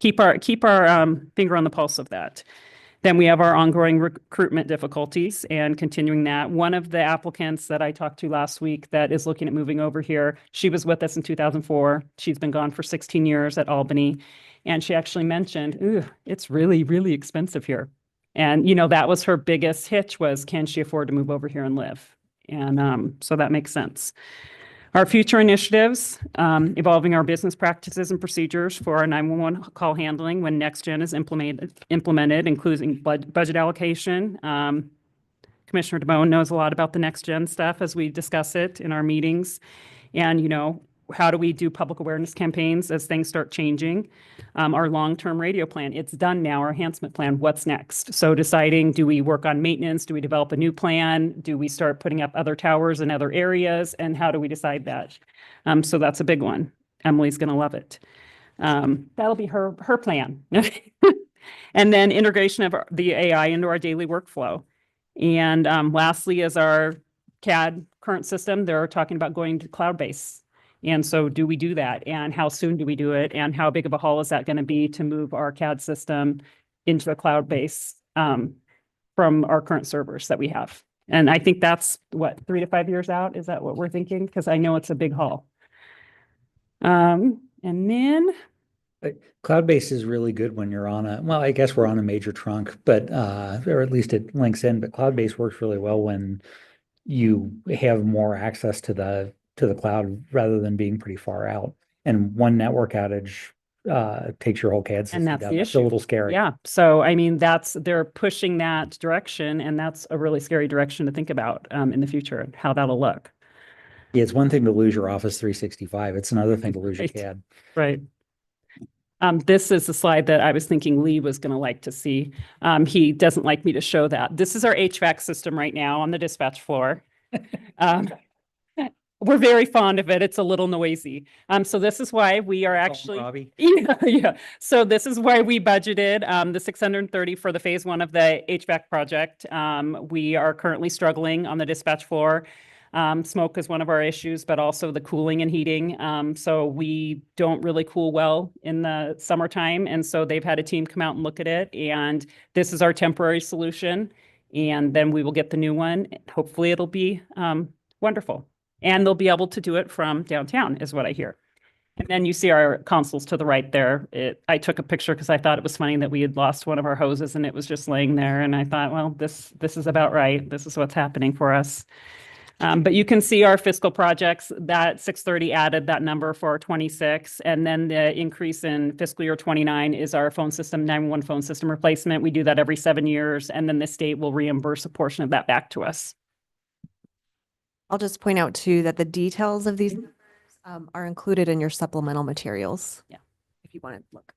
keep our finger on the pulse of that. Then we have our ongoing recruitment difficulties and continuing that. One of the applicants that I talked to last week that is looking at moving over here, she was with us in 2004. She's been gone for 16 years at Albany. And she actually mentioned, ooh, it's really, really expensive here. And, you know, that was her biggest hitch, was can she afford to move over here and live? And so that makes sense. Our future initiatives, evolving our business practices and procedures for our 911 call handling when NextGen is implemented, including budget allocation. Commissioner DeBone knows a lot about the NextGen stuff as we discuss it in our meetings. And, you know, how do we do public awareness campaigns as things start changing? Our long-term radio plan, it's done now, our enhancement plan, what's next? So deciding, do we work on maintenance? Do we develop a new plan? Do we start putting up other towers in other areas? And how do we decide that? So that's a big one. Emily's going to love it. That'll be her plan. And then integration of the AI into our daily workflow. And lastly is our CAD current system. They're talking about going to cloud-based. And so do we do that? And how soon do we do it? And how big of a haul is that going to be to move our CAD system into a cloud base from our current servers that we have? And I think that's what, 3 to 5 years out? Is that what we're thinking? Because I know it's a big haul. And then Cloud-based is really good when you're on well, I guess we're on a major trunk, but or at least it links in, but cloud-based works really well when you have more access to the cloud rather than being pretty far out. And one network outage takes your whole CAD system and that's down. the That's issue. a little scary. Yeah. So, I mean, they're pushing that direction, and that's a really scary direction to think about in the future, how that'll look. Yeah, it's one thing to lose your Office 365. It's another thing to lose your CAD. Right. This is the slide that I was thinking Lee was going to like to see. He doesn't like me to show that. This is our HVAC system right now on the dispatch floor. We're very fond of it. It's a little noisy. So this is why we are actually, yeah. So this is why we budgeted the 630 for the phase 1 of the HVAC project. We are currently struggling on the dispatch floor. Smoke is one of our issues, but also the cooling and heating. So we don't really cool well in the summertime. And so they've had a team come out and look at it. And this is our temporary solution. And then we will get the new one. Hopefully it'll be wonderful. And they'll be able to do it from downtown, is what I hear. And then you see our consoles to the right there. I took a picture because I thought it was funny that we had lost one of our hoses and it was just laying there. And I thought, well, this is about right. This is what's happening for us. But you can see our fiscal projects, that 630 added that number for 26. And then the increase in fiscal year 29 is our phone system, 911 phone system replacement. We do that every 7 years. And then the state will reimburse a portion of that back to us. I'll just point out too that the details of these numbers are included in your supplemental materials. Yeah. If you want to look.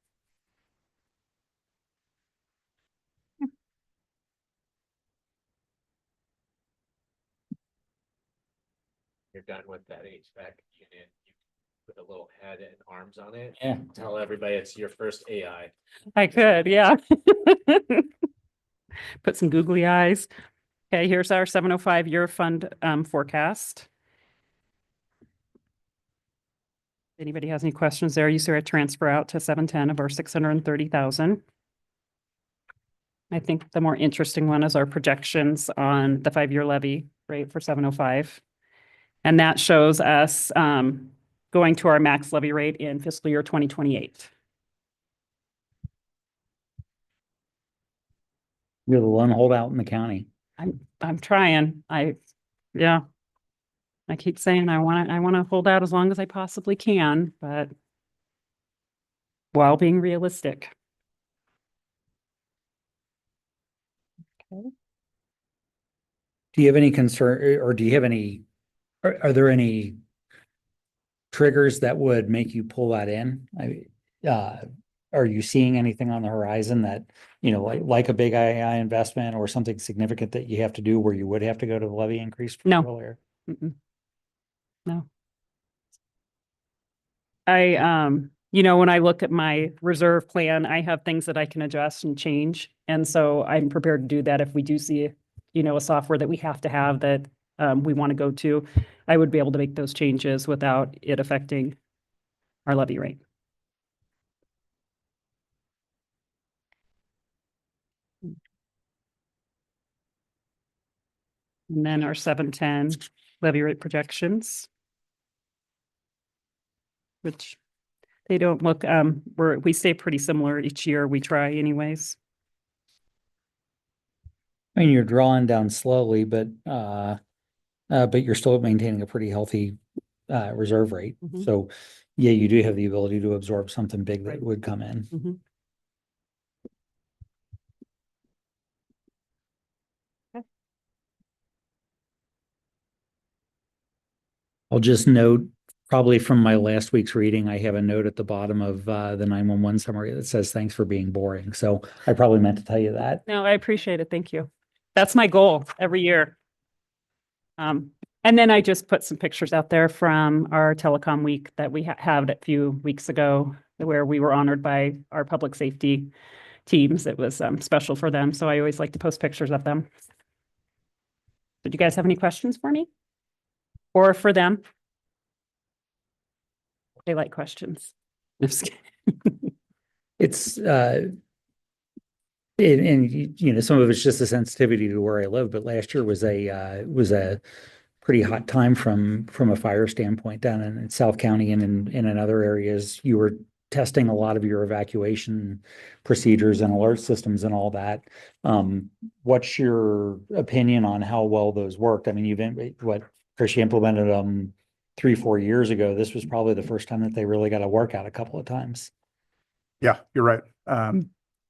You're done with that HVAC unit, you put a little head and arms on it. Yeah. Tell everybody it's your first AI. I could, yeah. Put some googly eyes. Okay, here's our 705 year fund forecast. Anybody has any questions there? You see a transfer out to 710 of our 630,000. I think the more interesting one is our projections on the 5-year levy rate for 705. And that shows us going to our max levy rate in fiscal year 2028. You're the lone holdout in the county. I'm trying. Yeah. I keep saying I want to hold out as long as I possibly can, but while being realistic. Okay. Do you have any concern or do you have any, are there any triggers that would make you pull that in? Are you seeing anything on the horizon that, you know, like a big II investment or something significant that you have to do where you would have to go to the levy increase No. earlier? No. When I look at my reserve plan, I have things that I can adjust and change. And so I'm prepared to do that if we do see, a software that we have to have that we want to go to. I would be able to make those changes without it affecting our levy rate. And then our 710 levy rate projections, which they don't look, we stay pretty similar each year. We try anyways. I mean, you're drawing down slowly, but you're still maintaining a pretty healthy reserve rate. Mhm. So yeah, you do have the ability to absorb something big that would come in. Mhm. I'll just note, probably from my last week's reading, I have a note at the bottom of the 911 summary that says, thanks for being boring. So I probably meant to tell you that. No, I appreciate it. Thank you. That's my goal every year. And then I just put some pictures out there from our telecom week that we had a few weeks ago where we were honored by our public safety teams. It was special for them. So I always like to post pictures of them. Did you guys have any questions for me? Or for them? They like questions. I'm just kidding. It's and some of it's just a sensitivity to where I live, but last year was a pretty hot time from a fire standpoint down in South County and in other areas. You were testing a lot of your evacuation procedures and alert systems and all that. What's your opinion on how well those worked? I mean, Chris, you implemented them 3-4 years ago. This was probably the first time that they really got to work out a couple of times. Yeah, you're right.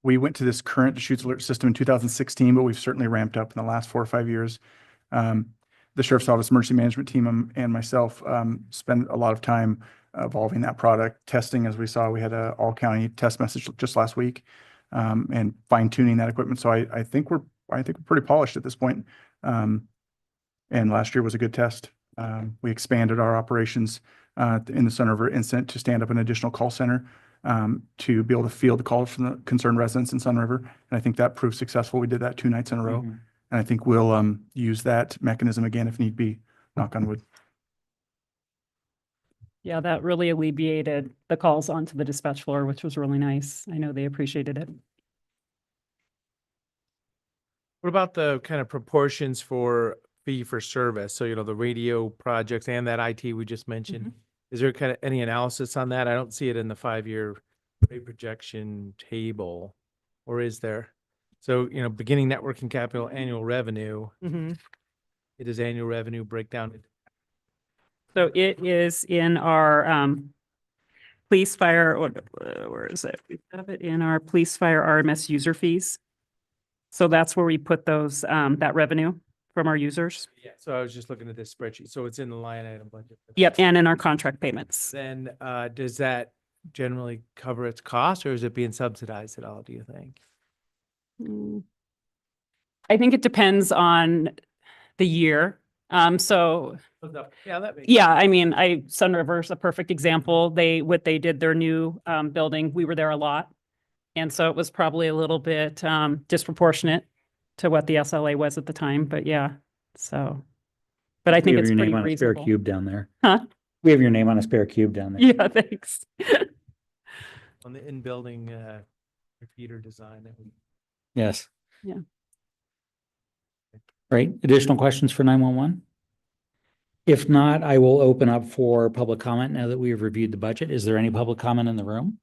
We went to this current Deschutes alert system in 2016, but we've certainly ramped up in the last 4 or 5 years. The Sheriff's Office Emergency Management Team and myself spend a lot of time evolving that product, testing. As we saw, we had an all-county test message just last week, and fine-tuning that equipment. So I think we're pretty polished at this point. And last year was a good test. We expanded our operations in the Sun River incident to stand up an additional call center to be able to field the calls from the concerned residents in Sun River. And I think that proved successful. We did that 2 nights in a row. Mm-hmm. And I think we'll use that mechanism again if need be, knock on wood. Yeah, that really alleviated the calls onto the dispatch floor, which was really nice. I know they appreciated it. What about the kind of proportions for fee for service? So, the radio projects and that IT we just mentioned. Is there kind of any analysis on that? I don't see it in the 5-year rate projection table, or is there? So, beginning net working capital, annual revenue, Mhm. it is annual revenue breakdown. So it is in our police fire, where is it? We have it in our police fire RMS user fees. So that's where we put those, that revenue from our users. Yeah, so I was just looking at this spreadsheet. So it's in the line item budget. Yep, and in our contract payments. Then does that generally cover its cost, or is it being subsidized at all, do you think? I think it depends on the year. So Yeah, that makes. yeah, I mean, Sun River's a perfect example. What they did, their new building, we were there a lot. And so it was probably a little bit disproportionate to what the SLA was at the time, but yeah, so. But I We think have it's your pretty name on a spare reasonable. cube down there. Huh? We have your name on a spare cube down there. Yeah, thanks. On the in-building repeater design. That we. Yes. Yeah. Right. Additional questions for 911? If not, I will open up for public comment now that we have reviewed the budget. Is there any public comment in the room?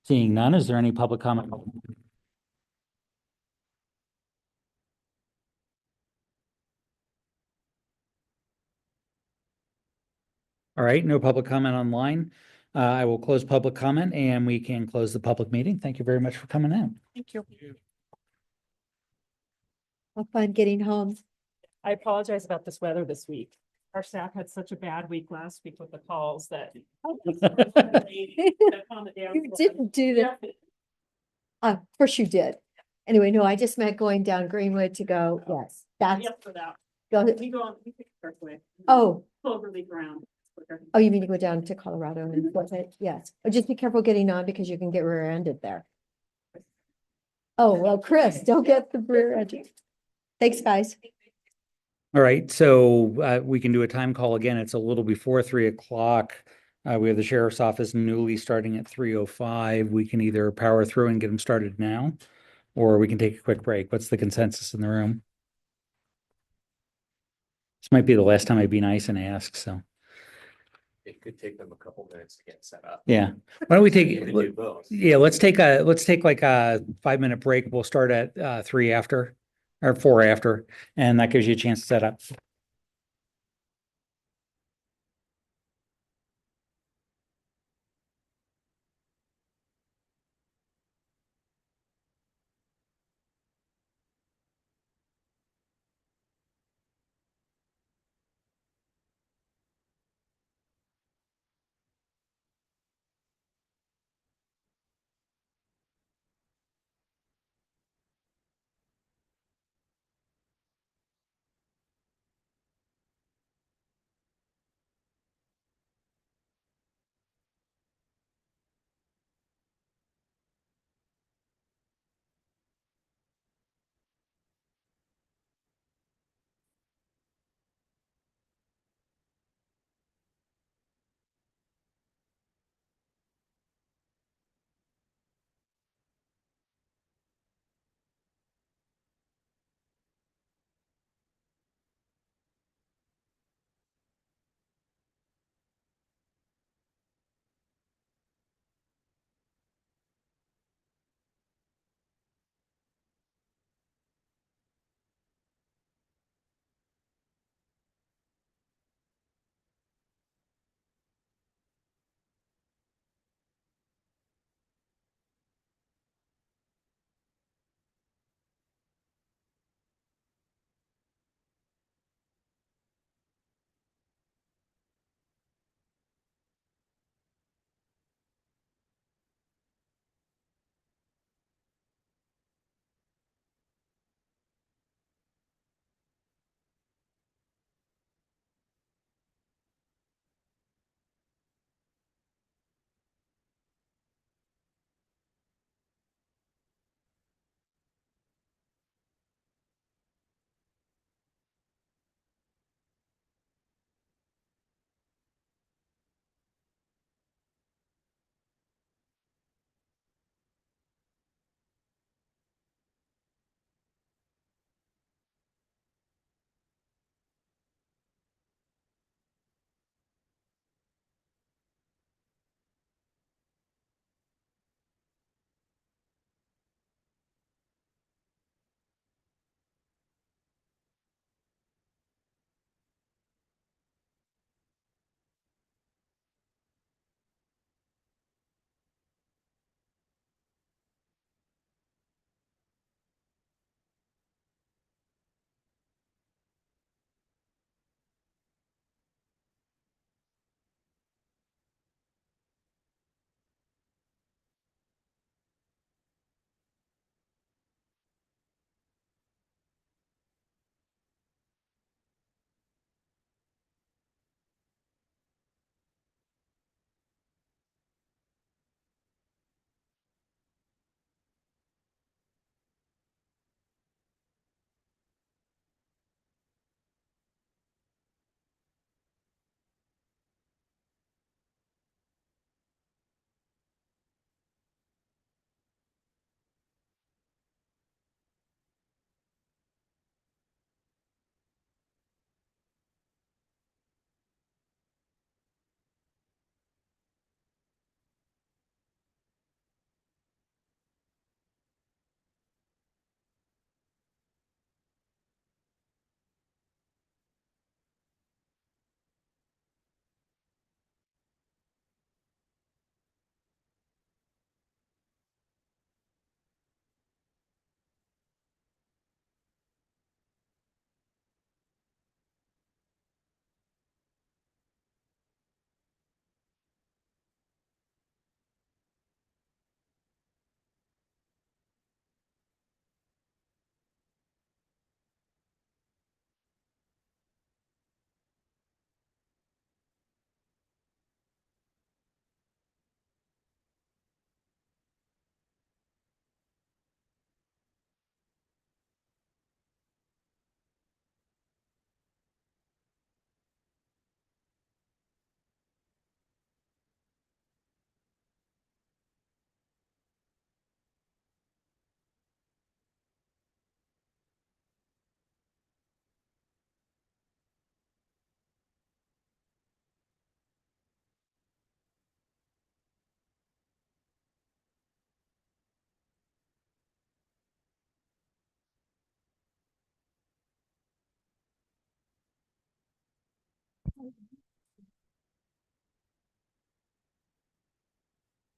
Seeing none, is there any public comment? All right, no public comment online. I will close public comment and we can close the public meeting. Thank you very much for coming in. Thank you. Have fun getting home. I apologize about this weather this week. Our staff had such a bad week last week with the calls that. You didn't do that. Of course you did. Anyway, no, I just meant going down Greenwood to go, yes, that's, Yep, for that. go, We go on, we take the Parkway. oh, Cloverleaf Ground. oh, you mean to go down to Colorado and what's it? Yes. Oh, just be careful getting on because you can get rear-ended there. Oh, well, Chris, don't get the rear-ended. Thanks, guys. All right, so we can do a time call again. It's a little before 3 o'clock. We have the sheriff's office newly starting at 3:05. We can either power through and get them started now, or we can take a quick break. What's the consensus in the room? This might be the last time I'd be nice and ask, so. It could take them a couple minutes to get set up. Yeah, why don't we We can do take, both. yeah, let's take like a 5-minute break. We'll start at 3 after or 4 after, and that gives you a chance to set up.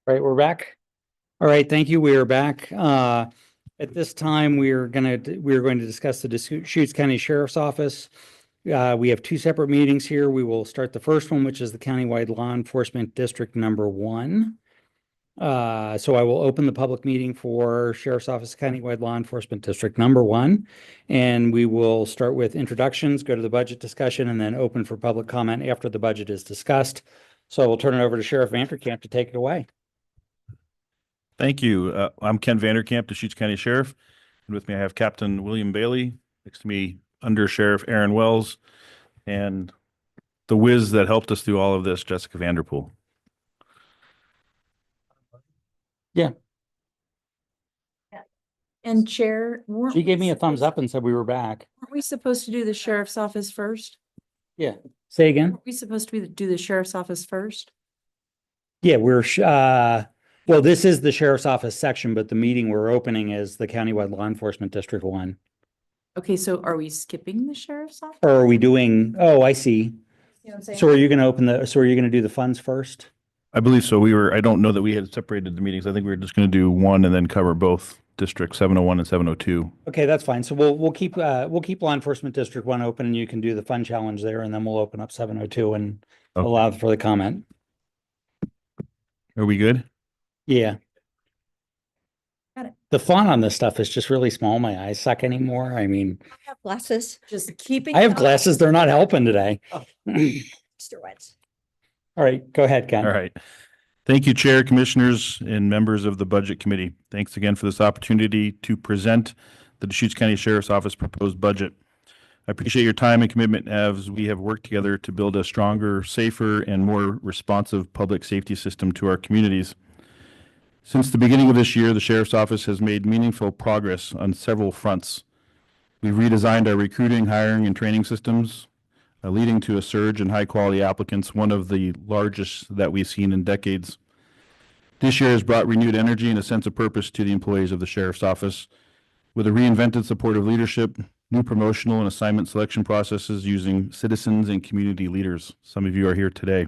Right, we're back. All right, thank you. We are back. At this time, we are going to discuss the Deschutes County Sheriff's Office. We have two separate meetings here. We will start the first one, which is the countywide law enforcement district number 1. So I will open the public meeting for Sheriff's Office countywide law enforcement district number 1. And we will start with introductions, go to the budget discussion, and then open for public comment after the budget is discussed. So we'll turn it over to Sheriff Vanderkamp to take it away. Thank you. I'm Ken Vanderkamp, Deschutes County Sheriff. And with me, I have Captain William Bailey. Next to me, Under Sheriff Aaron Wells, and the whiz that helped us through all of this, Jessica Vanderpool. Yeah. And Chair, She gave me a thumbs up and said we were back. weren't we supposed to do the sheriff's office first? Yeah. Say again? Weren't we supposed to do the sheriff's office first? Yeah, well, this is the sheriff's office section, but the meeting we're opening is the countywide law enforcement district 1. Okay, so are we skipping the sheriff's office? Or are we doing, oh, I see. You know what I'm saying? So are you going to do the funds first? I believe so. I don't know that we had separated the meetings. I think we were just going to do one and then cover both districts, 701 and 702. Okay, that's fine. So we'll keep law enforcement district 1 open, and you can do the fund challenge there, and then we'll open up 702 and allow for the comment. Are we good? Yeah. Got it. The font on this stuff is just really small. My eyes suck anymore. I mean, I have glasses. Just keeping. I have glasses. They're not helping today. Mr. Wentz. All right, go ahead, Ken. All right. Thank you, Chair, Commissioners, and members of the Budget Committee. Thanks again for this opportunity to present the Deschutes County Sheriff's Office proposed budget. I appreciate your time and commitment as we have worked together to build a stronger, safer, and more responsive public safety system to our communities. Since the beginning of this year, the Sheriff's Office has made meaningful progress on several fronts. We've redesigned our recruiting, hiring, and training systems, leading to a surge in high-quality applicants, one of the largest that we've seen in decades. This year has brought renewed energy and a sense of purpose to the employees of the Sheriff's Office, with a reinvented supportive leadership, new promotional and assignment selection processes using citizens and community leaders. Some of you are here today.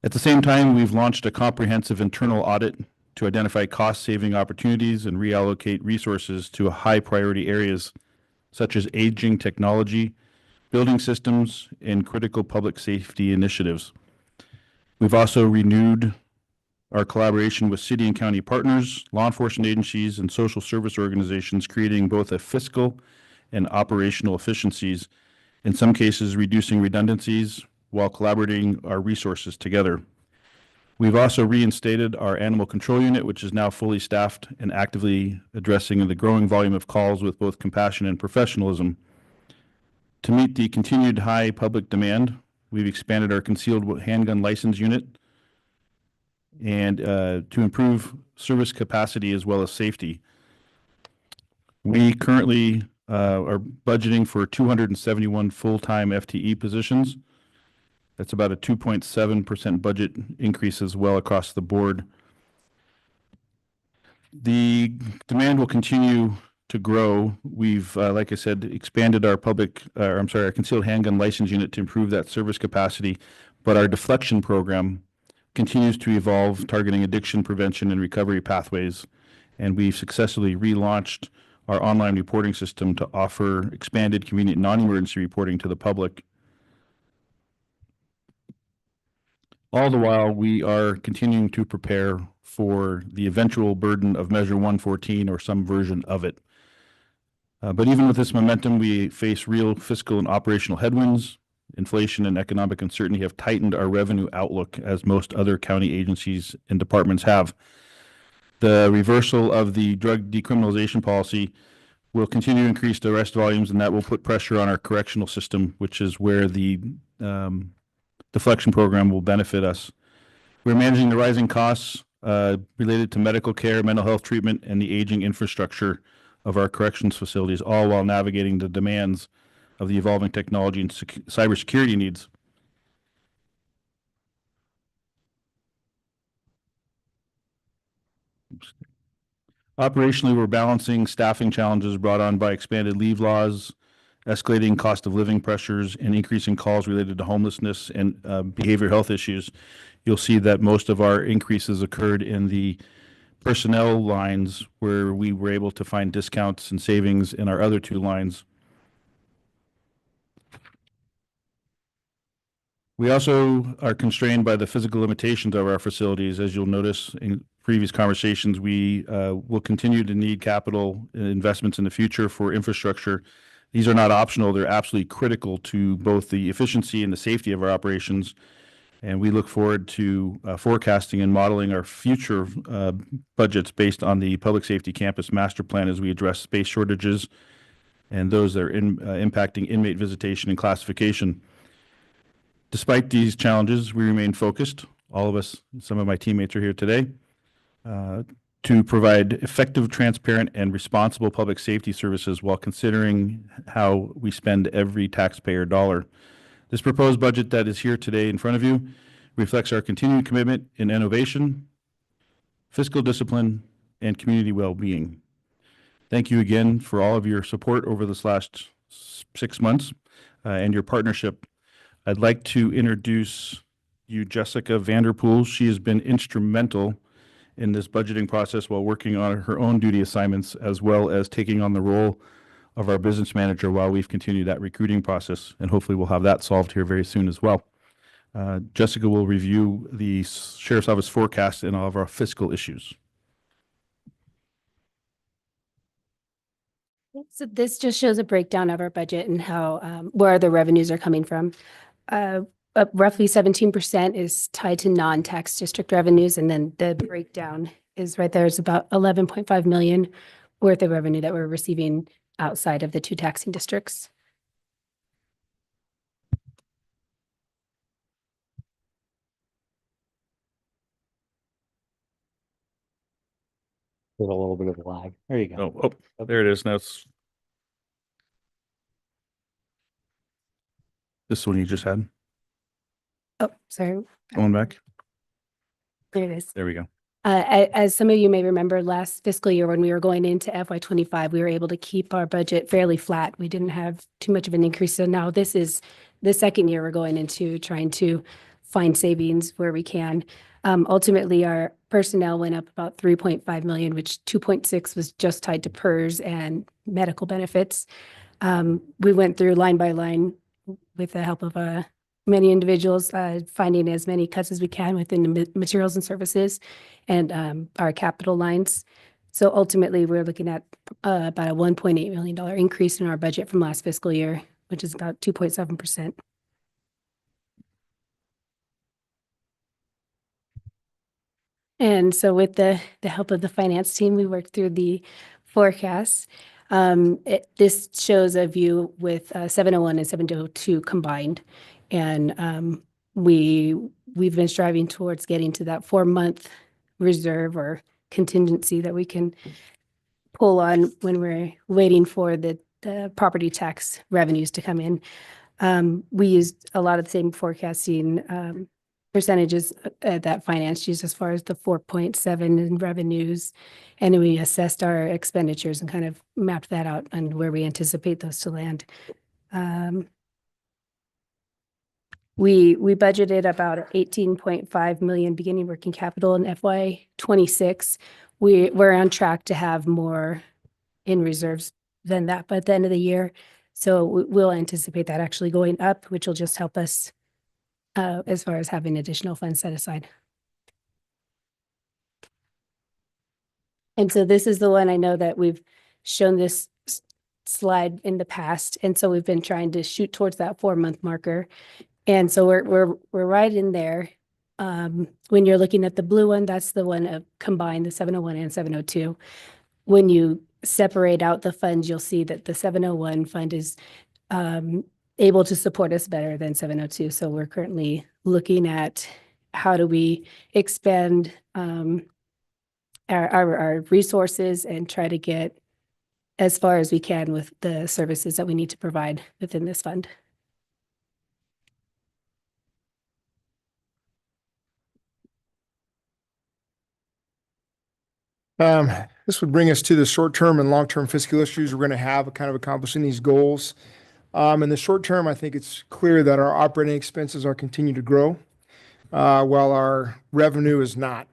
At the same time, we've launched a comprehensive internal audit to identify cost-saving opportunities and reallocate resources to high-priority areas such as aging technology, building systems, and critical public safety initiatives. We've also renewed our collaboration with city and county partners, law enforcement agencies, and social service organizations, creating both a fiscal and operational efficiencies, in some cases reducing redundancies while collaborating our resources together. We've also reinstated our animal control unit, which is now fully staffed and actively addressing the growing volume of calls with both compassion and professionalism. To meet the continued high public demand, we've expanded our concealed handgun license unit and to improve service capacity as well as safety. We currently are budgeting for 271 full-time FTE positions. That's about a 2.7% budget increase as well across the board. The demand will continue to grow. We've, like I said, expanded our our concealed handgun license unit to improve that service capacity, but our deflection program continues to evolve, targeting addiction prevention and recovery pathways. And we've successfully relaunched our online reporting system to offer expanded convenient non-emergency reporting to the public. All the while, we are continuing to prepare for the eventual burden of Measure 114 or some version of it. But even with this momentum, we face real fiscal and operational headwinds. Inflation and economic uncertainty have tightened our revenue outlook, as most other county agencies and departments have. The reversal of the drug decriminalization policy will continue to increase the arrest volumes, and that will put pressure on our correctional system, which is where the deflection program will benefit us. We're managing the rising costs related to medical care, mental health treatment, and the aging infrastructure of our corrections facilities, all while navigating the demands of the evolving technology and cybersecurity needs. Operationally, we're balancing staffing challenges brought on by expanded leave laws, escalating cost of living pressures, and increasing calls related to homelessness and behavioral health issues, you'll see that most of our increases occurred in the personnel lines where we were able to find discounts and savings in our other two lines. We also are constrained by the physical limitations of our facilities. As you'll notice in previous conversations, we will continue to need capital investments in the future for infrastructure. These are not optional. They're absolutely critical to both the efficiency and the safety of our operations. And we look forward to forecasting and modeling our future budgets based on the Public Safety Campus Master Plan as we address space shortages and those that are impacting inmate visitation and classification. Despite these challenges, we remain focused, all of us, some of my teammates are here today, to provide effective, transparent, and responsible public safety services while considering how we spend every taxpayer dollar. This proposed budget that is here today in front of you reflects our continued commitment in innovation, fiscal discipline, and community well-being. Thank you again for all of your support over this last 6 months and your partnership. I'd like to introduce you Jessica Vanderpool. She has been instrumental in this budgeting process while working on her own duty assignments, as well as taking on the role of our business manager while we've continued that recruiting process. And hopefully we'll have that solved here very soon as well. Jessica will review the Sheriff's Office forecast and all of our fiscal issues. So this just shows a breakdown of our budget and how where the revenues are coming from. Roughly 17% is tied to non-tax district revenues, and then the breakdown is right there. It's about 11.5 million worth of revenue that we're receiving outside of the two taxing districts. With a little bit of lag. There you go. Oh, there it is. Now it's this one you just had. Oh, sorry. Going back. There it is. There we go. As some of you may remember, last fiscal year when we were going into FY25, we were able to keep our budget fairly flat. We didn't have too much of an increase. So now this is the second year we're going into trying to find savings where we can. Ultimately, our personnel went up about 3.5 million, which 2.6 was just tied to PERS and medical benefits. We went through line by line with the help of many individuals, finding as many cuts as we can within the materials and services and our capital lines. So ultimately, we're looking at about a $1.8 million increase in our budget from last fiscal year, which is about 2.7%. And so with the help of the finance team, we worked through the forecasts. This shows a view with 701 and 702 combined. And we've been striving towards getting to that 4-month reserve or contingency that we can pull on when we're waiting for the property tax revenues to come in. We used a lot of the same forecasting percentages that finance used as far as the 4.7 in revenues. And we assessed our expenditures and kind of mapped that out and where we anticipate those to land. We budgeted about 18.5 million beginning working capital in FY26. We're on track to have more in reserves than that by the end of the year. So we'll anticipate that actually going up, which will just help us as far as having additional funds set aside. And so this is the one I know that we've shown this slide in the past. And so we've been trying to shoot towards that 4-month marker. And so we're right in there. When you're looking at the blue one, that's the one of combined, the 701 and 702. When you separate out the funds, you'll see that the 701 fund is able to support us better than 702. So we're currently looking at how do we expand our resources and try to get as far as we can with the services that we need to provide within this fund. This would bring us to the short-term and long-term fiscal issues we're going to have kind of accomplishing these goals. In the short term, I think it's clear that our operating expenses are continuing to grow, while our revenue is not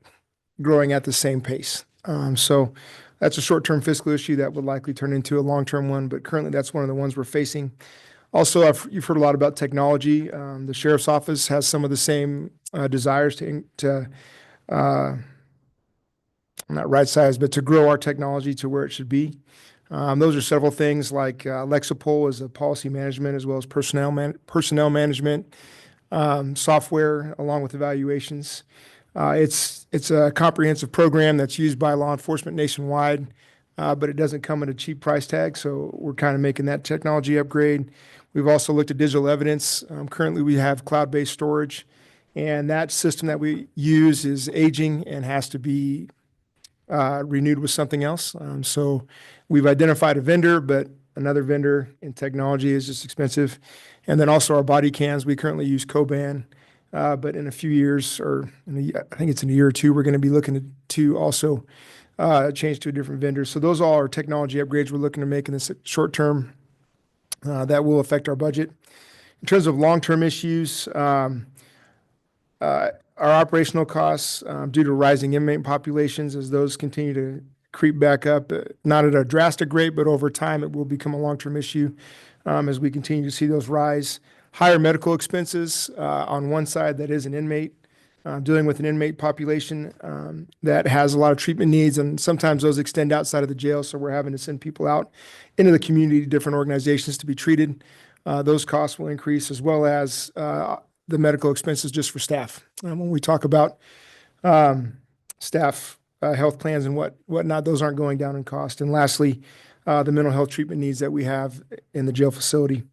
growing at the same pace. So that's a short-term fiscal issue that would likely turn into a long-term one, but currently that's one of the ones we're facing. Also, you've heard a lot about technology. The sheriff's office has some of the same desires to not right size, but to grow our technology to where it should be. Those are several things like Lexipol is a policy management as well as personnel management, software along with evaluations. It's a comprehensive program that's used by law enforcement nationwide, but it doesn't come at a cheap price tag. So we're kind of making that technology upgrade. We've also looked at digital evidence. Currently, we have cloud-based storage, and that system that we use is aging and has to be renewed with something else. So we've identified a vendor, but another vendor in technology is just expensive. And then also our body cams, we currently use Coban, but in a few years, or I think it's in a year or two, we're going to be looking to also change to a different vendor. So those all are technology upgrades we're looking to make in this short term that will affect our budget. In terms of long-term issues, our operational costs due to rising inmate populations, as those continue to creep back up, not at a drastic rate, but over time it will become a long-term issue as we continue to see those rise. Higher medical expenses on one side, that is an inmate, dealing with an inmate population that has a lot of treatment needs, and sometimes those extend outside of the jail, so we're having to send people out into the community to different organizations to be treated. Those costs will increase, as well as the medical expenses just for staff. When we talk about staff health plans and whatnot, those aren't going down in cost. And lastly, the mental health treatment needs that we have in the jail facility.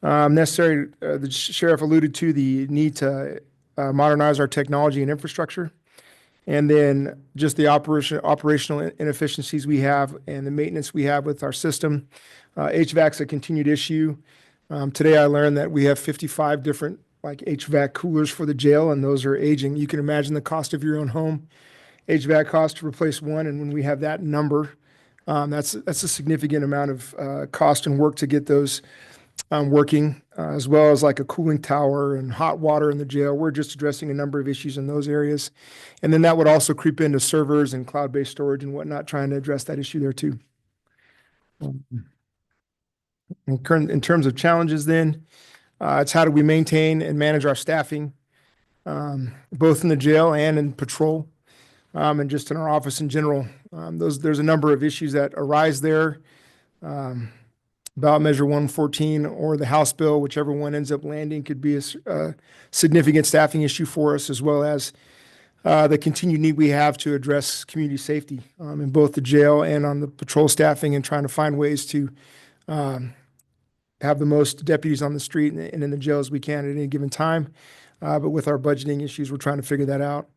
The sheriff alluded to the need to modernize our technology and infrastructure, and then just the operational inefficiencies we have and the maintenance we have with our system. HVAC's a continued issue. Today I learned that we have 55 different HVAC coolers for the jail, and those are aging. You can imagine the cost of your own home HVAC cost to replace one, and when we have that number, that's a significant amount of cost and work to get those working, as well as like a cooling tower and hot water in the jail. We're just addressing a number of issues in those areas. And then that would also creep into servers and cloud-based storage and whatnot, trying to address that issue there too. In terms of challenges then, it's how do we maintain and manage our staffing, both in the jail and in patrol, and just in our office in general. There's a number of issues that arise there. Ballot Measure 114 or the House bill, whichever one ends up landing, could be a significant staffing issue for us, as well as the continued need we have to address community safety in both the jail and on the patrol staffing, and trying to find ways to have the most deputies on the street and in the jail as we can at any given time. But with our budgeting issues, we're trying to figure that out.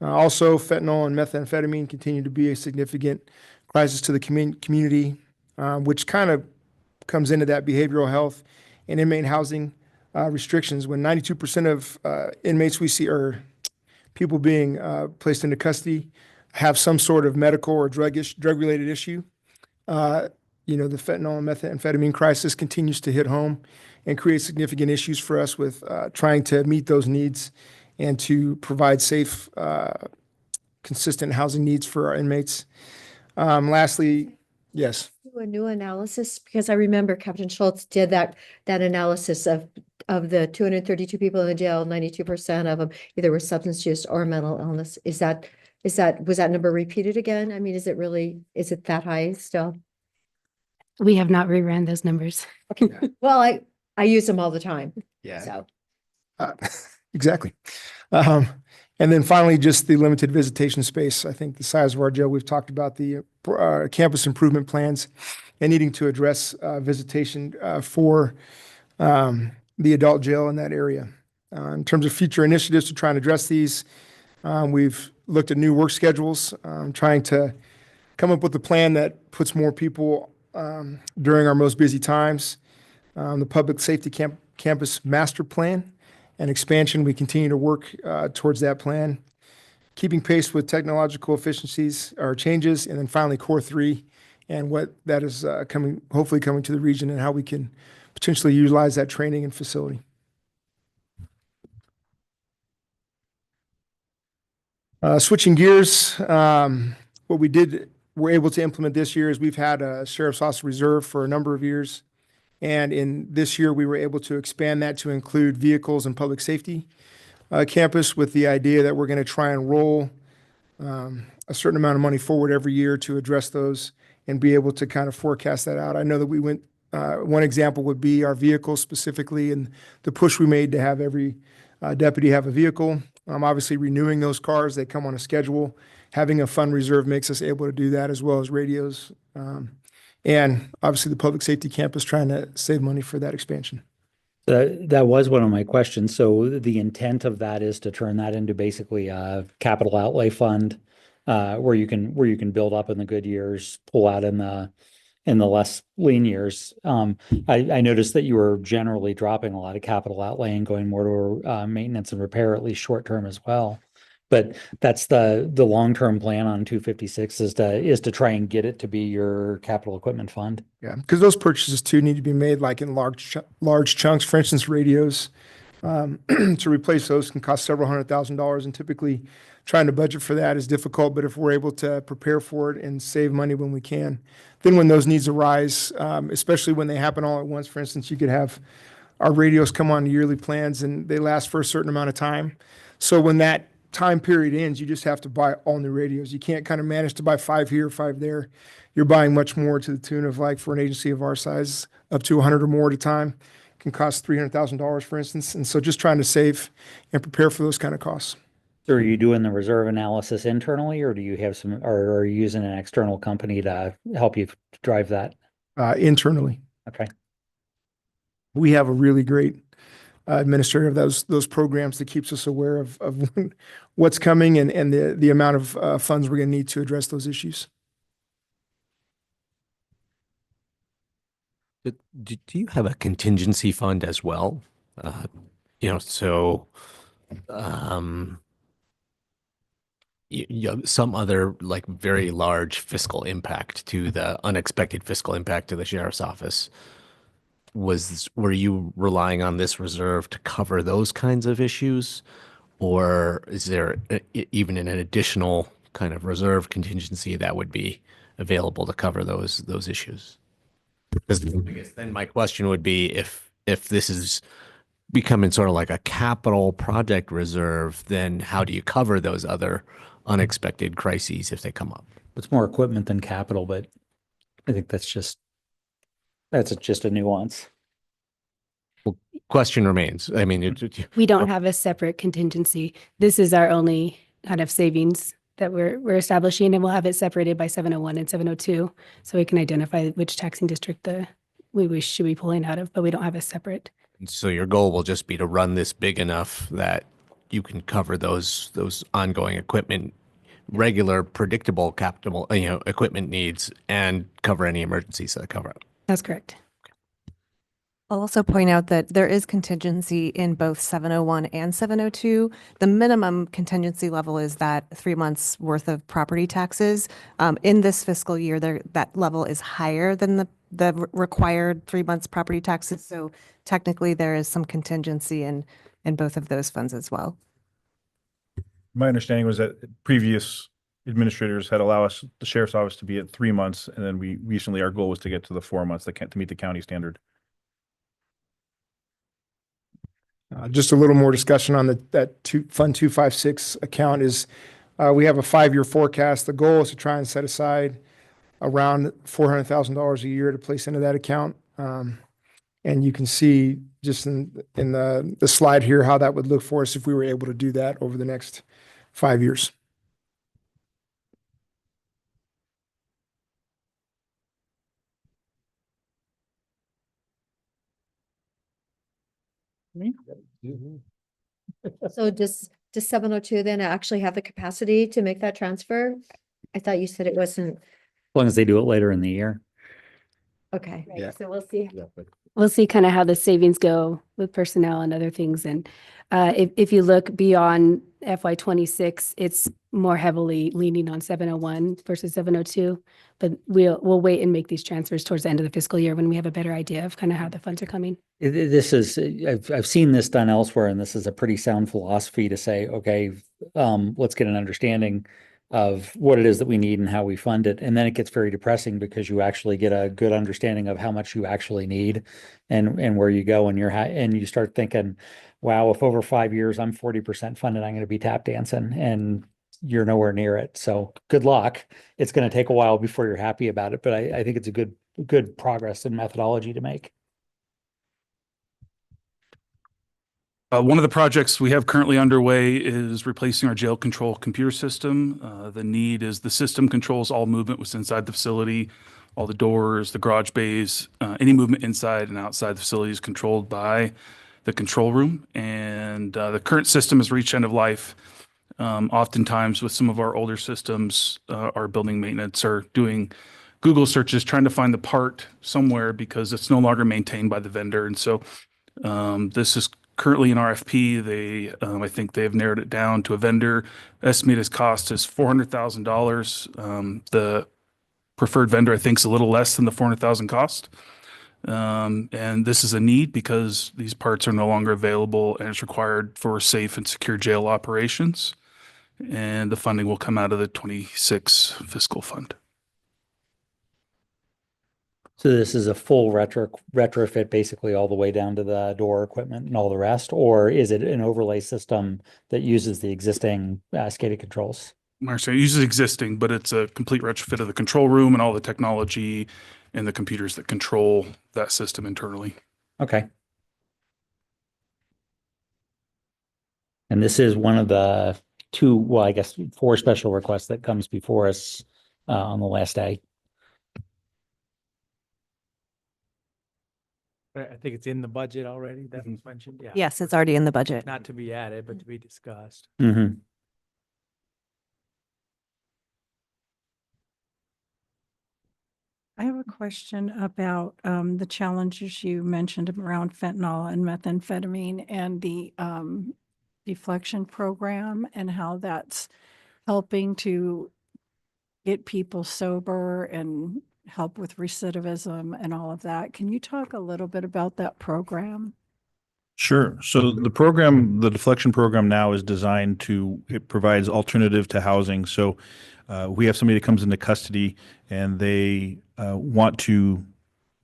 Also, fentanyl and methamphetamine continue to be a significant crisis to the community, which kind of comes into that behavioral health and inmate housing restrictions. When 92% of inmates we see, or people being placed into custody, have some sort of medical or drug-related issue, the fentanyl and methamphetamine crisis continues to hit home and create significant issues for us with trying to meet those needs and to provide safe, consistent housing needs for our inmates. Lastly, yes. A new analysis, because I remember Captain Schultz did that analysis of the 232 people in the jail, 92% of them either were substance use or mental illness. Was that number repeated again? I mean, is it that high still? We have not reran those numbers. Okay. Well, I use them all the time. Yeah. So. Exactly. And then finally, just the limited visitation space. I think the size of our jail, we've talked about the campus improvement plans and needing to address visitation for the adult jail in that area. In terms of future initiatives to try and address these, we've looked at new work schedules, trying to come up with a plan that puts more people during our most busy times. The public safety campus master plan and expansion, we continue to work towards that plan, keeping pace with technological efficiencies or changes, and then finally Core 3 and what that is hopefully coming to the region, and how we can potentially utilize that training and facility. Switching gears, what we're able to implement this year is we've had a Sheriff's Office Reserve for a number of years. And in this year, we were able to expand that to include vehicles and public safety campus, with the idea that we're going to try and roll a certain amount of money forward every year to address those and be able to kind of forecast that out. I know that we went, one example would be our vehicles specifically, and the push we made to have every deputy have a vehicle. Obviously renewing those cars, they come on a schedule. Having a fund reserve makes us able to do that, as well as radios. And obviously the public safety campus, trying to save money for that expansion. That was one of my questions. So the intent of that is to turn that into basically a capital outlay fund, where you can build up in the good years, pull out in the less lean years. I noticed that you were generally dropping a lot of capital outlay and going more to maintenance and repair, at least short term as well. But that's the long-term plan on 256 is to try and get it to be your capital equipment fund. Yeah, because those purchases too need to be made like in large chunks. For instance, radios, to replace those can cost several $100,000, and typically trying to budget for that is difficult. But if we're able to prepare for it and save money when we can, then when those needs arise, especially when they happen all at once, for instance, you could have our radios come on yearly plans and they last for a certain amount of time. So when that time period ends, you just have to buy all new radios. You can't kind of manage to buy 5 here, 5 there. You're buying much more, to the tune of, like, for an agency of our size, up to 100 or more at a time. It can cost $300,000, for instance. And so just trying to save and prepare for those kind of costs. So are you doing the reserve analysis internally, or do you have or are you using an external company to help you drive that? Internally. Okay. We have a really great administrator of those programs that keeps us aware of what's coming and the amount of funds we're going to need to address those issues. Do you have a contingency fund as well? Some other, like, very large fiscal impact to the unexpected fiscal impact to the sheriff's office. Were you relying on this reserve to cover those kinds of issues? Or is there even an additional kind of reserve contingency that would be available to cover those issues? Because I guess then my question would be, if this is becoming sort of like a capital project reserve, then how do you cover those other unexpected crises if they come up? It's more equipment than capital, but I think that's just a nuance. Well, question remains. I mean, We don't have a separate contingency. This is our only kind of savings that we're establishing, and we'll have it separated by 701 and 702, so we can identify which taxing district we should be pulling out of, but we don't have a separate. So your goal will just be to run this big enough that you can cover those ongoing equipment, regular, predictable capital, equipment needs, and cover any emergencies that cover it. That's correct. I'll also point out that there is contingency in both 701 and 702. The minimum contingency level is that 3 months worth of property taxes. In this fiscal year, that level is higher than the required 3 months property taxes. So technically there is some contingency in both of those funds as well. My understanding was that previous administrators had allowed us, the sheriff's office, to be at 3 months, and then recently our goal was to get to the 4 months to meet the county standard. Just a little more discussion on Fund 256 account is we have a 5-year forecast. The goal is to try and set aside around $400,000 a year to place into that account. And you can see just in the slide here how that would look for us if we were able to do that over the next 5 years. So does 702 then actually have the capacity to make that transfer? I thought you said it wasn't. As long as they do it later in the year. Okay. Yeah. So we'll see. Yeah, but we'll see kind of how the savings go with personnel and other things. And if you look beyond FY '26, it's more heavily leaning on 701 versus 702. But we'll wait and make these transfers towards the end of the fiscal year when we have a better idea of kind of how the funds are coming. This is, I've seen this done elsewhere, and this is a pretty sound philosophy to say, okay, let's get an understanding of what it is that we need and how we fund it. And then it gets very depressing because you actually get a good understanding of how much you actually need and where you go, and and you start thinking, wow, if over 5 years I'm 40% funded, I'm going to be tap dancing, and you're nowhere near it. So good luck. It's going to take a while before you're happy about it, but I think it's a good progress and methodology to make. One of the projects we have currently underway is replacing our jail control computer system. The need is the system controls all movement within inside the facility, all the doors, the garage bays, any movement inside and outside the facility is controlled by the control room. And the current system has reached end of life. Oftentimes with some of our older systems, our building maintenance are doing Google searches trying to find the part somewhere because it's no longer maintained by the vendor. And so this is currently an RFP. I think they have narrowed it down to a vendor. Estimated cost is $400,000. The preferred vendor, I think, is a little less than the $400,000 cost. And this is a need because these parts are no longer available and it's required for safe and secure jail operations. And the funding will come out of the 26 fiscal fund. So this is a full retrofit, basically all the way down to the door equipment and all the rest, or is it an overlay system that uses the existing SCADA controls? Marcia, it uses existing, but it's a complete retrofit of the control room and all the technology and the computers that control that system internally. Okay. And this is one of the four special requests that comes before us on the last day. I think it's in the budget already. That was mentioned. Yeah. Yes, it's already in the budget. Not to be added, but to be discussed. Mm-hmm. I have a question about the challenges you mentioned around fentanyl and methamphetamine and the deflection program and how that's helping to get people sober and help with recidivism and all of that. Can you talk a little bit about that program? Sure. So the program, the deflection program now is designed it provides alternative to housing. So we have somebody that comes into custody and they want to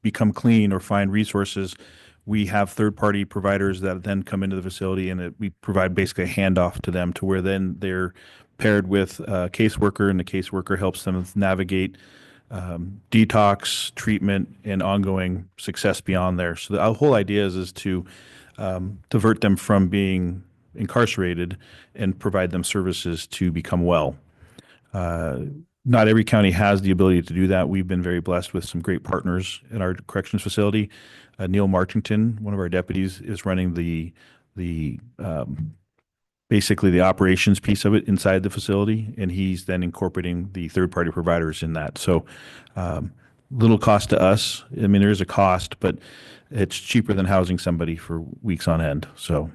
become clean or find resources. We have third-party providers that then come into the facility and we provide basically a handoff to them to where then they're paired with a caseworker, and the caseworker helps them navigate detox, treatment, and ongoing success beyond there. So the whole idea is to divert them from being incarcerated and provide them services to become well. Not every county has the ability to do that. We've been very blessed with some great partners in our corrections facility. Neil Marchington, one of our deputies, is running basically the operations piece of it inside the facility, and he's then incorporating the third-party providers in that. So little cost to us. I mean, there is a cost, but it's cheaper than housing somebody for weeks on end. So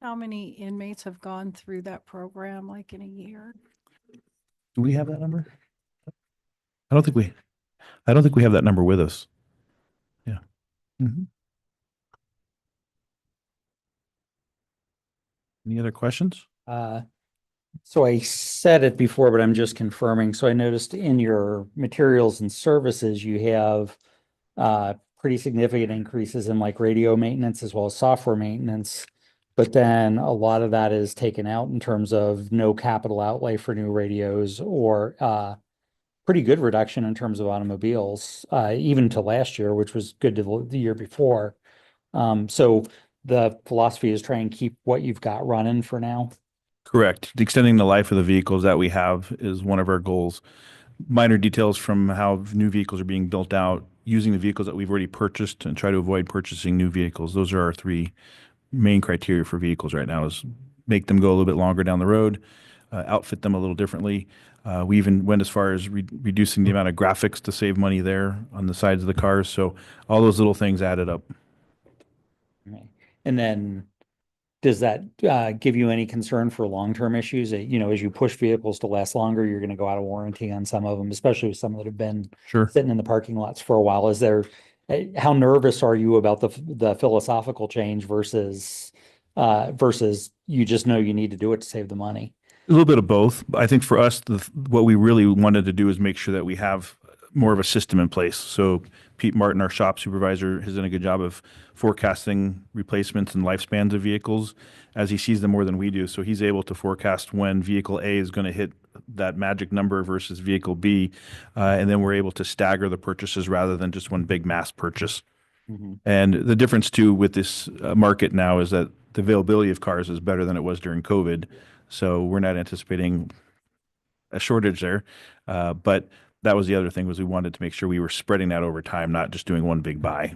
How many inmates have gone through that program like in a year? do we have that number? I don't think we have that number with us. Yeah. Mm-hmm. Any other questions? So I said it before, but I'm just confirming. So I noticed in your materials and services, you have pretty significant increases in like radio maintenance as well as software maintenance. But then a lot of that is taken out in terms of no capital outlay for new radios, or pretty good reduction in terms of automobiles, even to last year, which was good to the year before. So the philosophy is try and keep what you've got running for now. Correct. Extending the life of the vehicles that we have is one of our goals. Minor details from how new vehicles are being built out, using the vehicles that we've already purchased and try to avoid purchasing new vehicles. Those are our three main criteria for vehicles right now, is make them go a little bit longer down the road, outfit them a little differently. We even went as far as reducing the amount of graphics to save money there on the sides of the cars. So all those little things added up. Right. And then does that give you any concern for long-term issues? You know, as you push vehicles to last longer, you're going to go out of warranty on some of them, especially with some that have been Sure. sitting in the parking lots for a while. Is there, how nervous are you about the philosophical change versus you just know you need to do it to save the money? A little bit of both. I think for us, what we really wanted to do is make sure that we have more of a system in place. So Pete Martin, our shop supervisor, has done a good job of forecasting replacements and lifespans of vehicles as he sees them more than we do. So he's able to forecast when vehicle A is going to hit that magic number versus vehicle B. And then we're able to stagger the purchases rather than just one big mass purchase. Mm-hmm. And the difference too with this market now is that the availability of cars is better than it was during COVID. So we're not anticipating a shortage there. But that was the other thing, was we wanted to make sure we were spreading that over time, not just doing one big buy.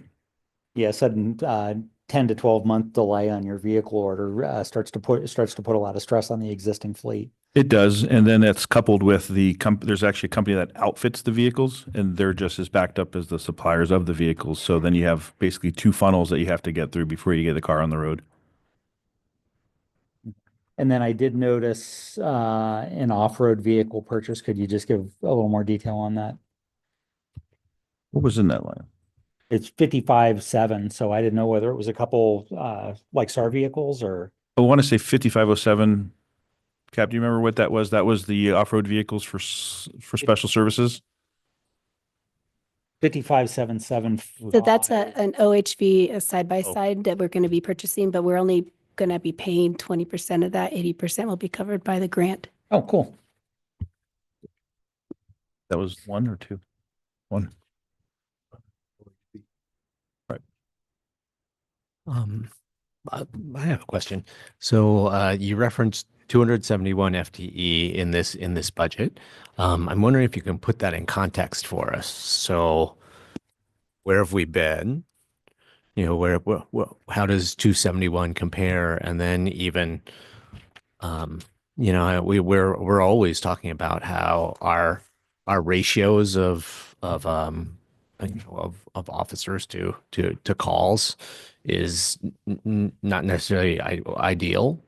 Yeah, sudden 10 to 12 month delay on your vehicle order starts to put a lot of stress on the existing fleet. It does. And then that's coupled with there's actually a company that outfits the vehicles, and they're just as backed up as the suppliers of the vehicles. So then you have basically two funnels that you have to get through before you get the car on the road. And then I did notice an off-road vehicle purchase. Could you just give a little more detail on that? What was in that line? It's 55.7, so I didn't know whether it was a couple like SAR vehicles or. I want to say 5507. Cap, do you remember what that was? That was the off-road vehicles for special services. 5577. So that's an OHV, a side-by-side that we're going to be purchasing, but we're only going to be paying 20% of that. 80% will be covered by the grant. Oh, cool. That was one or two? One. Right. I have a question. So you referenced 271 FTE in this budget. I'm wondering if you can put that in context for us. So where have we been? You know, how does 271 compare? And then even, you know, we're always talking about how our ratios of officers to calls is not necessarily ideal.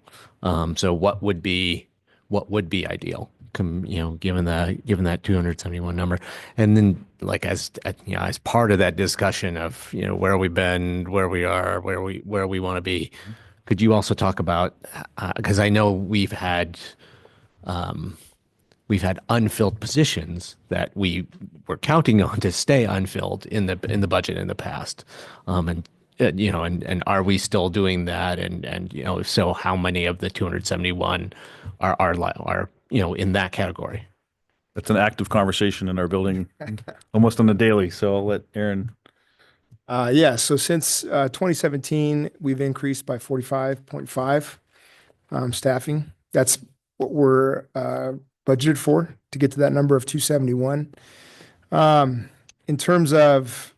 So what would be ideal? You know, given that 271 number, and then like as you know, as part of that discussion of, you know, where we've been, where we are, where we want to be, could you also talk about, because I know we've had unfilled positions that we were counting on to stay unfilled in the budget in the past, and you know, and are we still doing that? And you know, if so, how many of the 271 are you know, in that category? That's an active conversation in our building almost on the daily. So I'll let Aaron. Yeah, so since 2017, we've increased by 45.5 staffing. That's what we're budgeted for to get to that number of 271. In terms of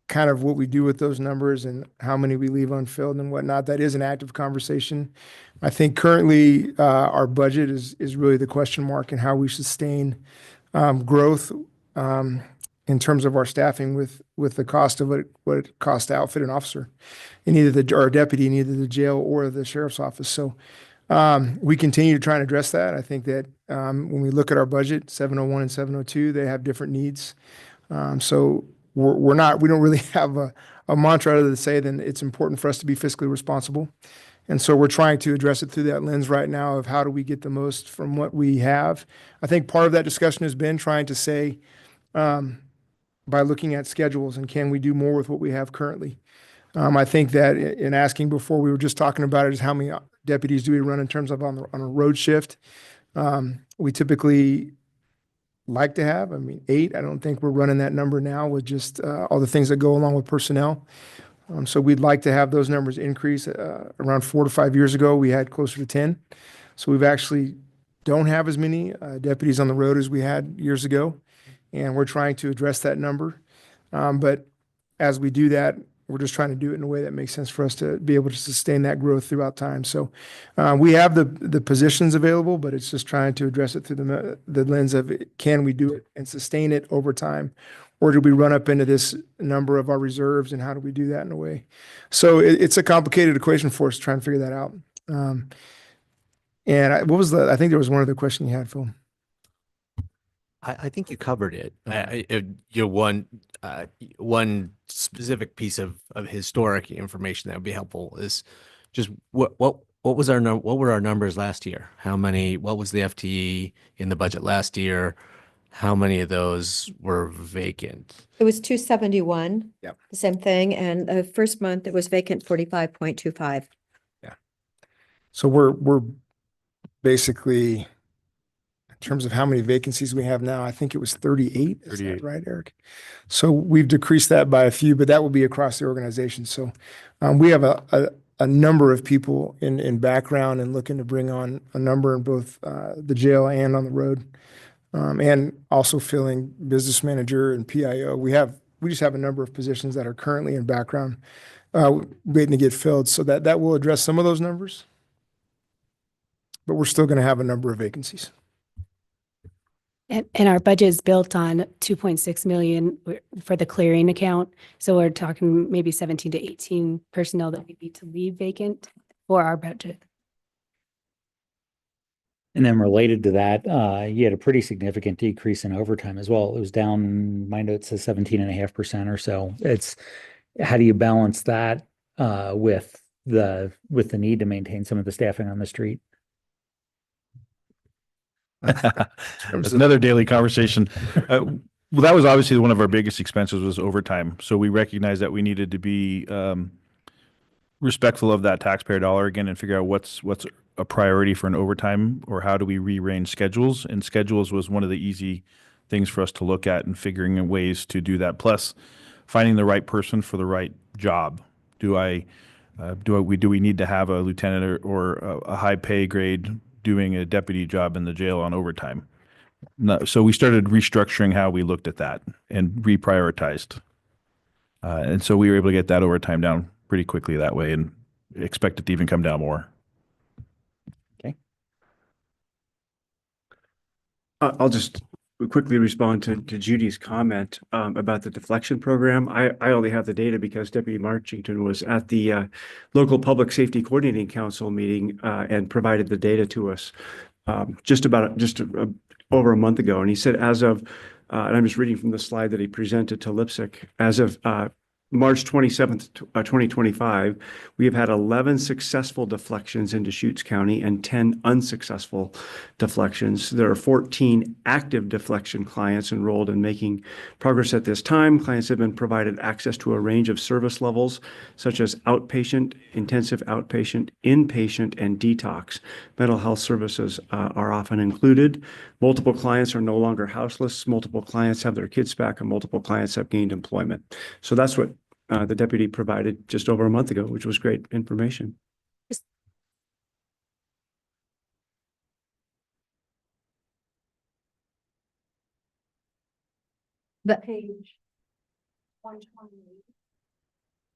kind of what we do with those numbers and how many we leave unfilled and whatnot, that is an active conversation. I think currently our budget is really the question mark and how we sustain growth in terms of our staffing with the cost of what it costs to outfit an officer in either our deputy in either the jail or the sheriff's office. So we continue to try and address that. I think that when we look at our budget, 701 and 702, they have different needs. So we don't really have a mantra other than to say that it's important for us to be fiscally responsible. And so we're trying to address it through that lens right now of how do we get the most from what we have. I think part of that discussion has been trying to say, by looking at schedules and can we do more with what we have currently. I think that in asking before, we were just talking about it, is how many deputies do we run in terms of on a road shift. We typically like to have, 8. I don't think we're running that number now with just all the things that go along with personnel. So we'd like to have those numbers increase. Around 4 to 5 years ago, we had closer to 10. So we've actually don't have as many deputies on the road as we had years ago. And we're trying to address that number. But as we do that, We're just trying to do it in a way that makes sense for us to be able to sustain that growth throughout time. So we have the positions available, but it's just trying to address it through the lens of can we do it and sustain it over time? Or do we run up into this number of our reserves, and how do we do that in a way? So it's a complicated equation for us to try and figure that out. I think there was one other question you had, Phil. I think you covered it. One specific piece of historic information that would be helpful is just what were our numbers last year? What was the FTE in the budget last year? How many of those were vacant? It was 271. Yep. The same thing. And the first month it was vacant 45.25. So we're basically, in terms of how many vacancies we have now, I think it was 38. Is that right, Eric? So we've decreased that by a few, but that will be across the organization. So we have a number of people in background and looking to bring on a number in both the jail and on the road. And also filling business manager and PIO. We just have a number of positions that are currently in background waiting to get filled. So that will address some of those numbers. But we're still going to have a number of vacancies. And our budget is built on 2.6 million for the clearing account. So we're talking maybe 17 to 18 personnel that we need to leave vacant for our budget. And then related to that, you had a pretty significant decrease in overtime as well. It was down, my note says 17.5% or so. How do you balance that with the need to maintain some of the staffing on the street? That's another daily conversation. Well, that was obviously one of our biggest expenses was overtime. So we recognized that we needed to be respectful of that taxpayer dollar again and figure out what's a priority for an overtime, or how do we rearrange schedules? And schedules was one of the easy things for us to look at and figuring out ways to do that. Plus finding the right person for the right job. Do we need to have a lieutenant or a high pay grade doing a deputy job in the jail on overtime? No, so we started restructuring how we looked at that and reprioritized. And so we were able to get that overtime down pretty quickly that way and expect it to even come down more. Okay. I'll just quickly respond to Judy's comment about the deflection program. I only have the data because Deputy Marchington was at the local Public Safety Coordinating Council meeting and provided the data to us just over a month ago. And he said as of, and I'm just reading from the slide that he presented to Lipsick, as of March 27th, 2025, we have had 11 successful deflections in Deschutes County and 10 unsuccessful deflections. There are 14 active deflection clients enrolled and making progress at this time. Clients have been provided access to a range of service levels, such as outpatient, intensive outpatient, inpatient, and detox. Mental health services are often included. Multiple clients are no longer houseless. Multiple clients have their kids back, and multiple clients have gained employment. So that's what the deputy provided just over a month ago, which was great information. The page 128.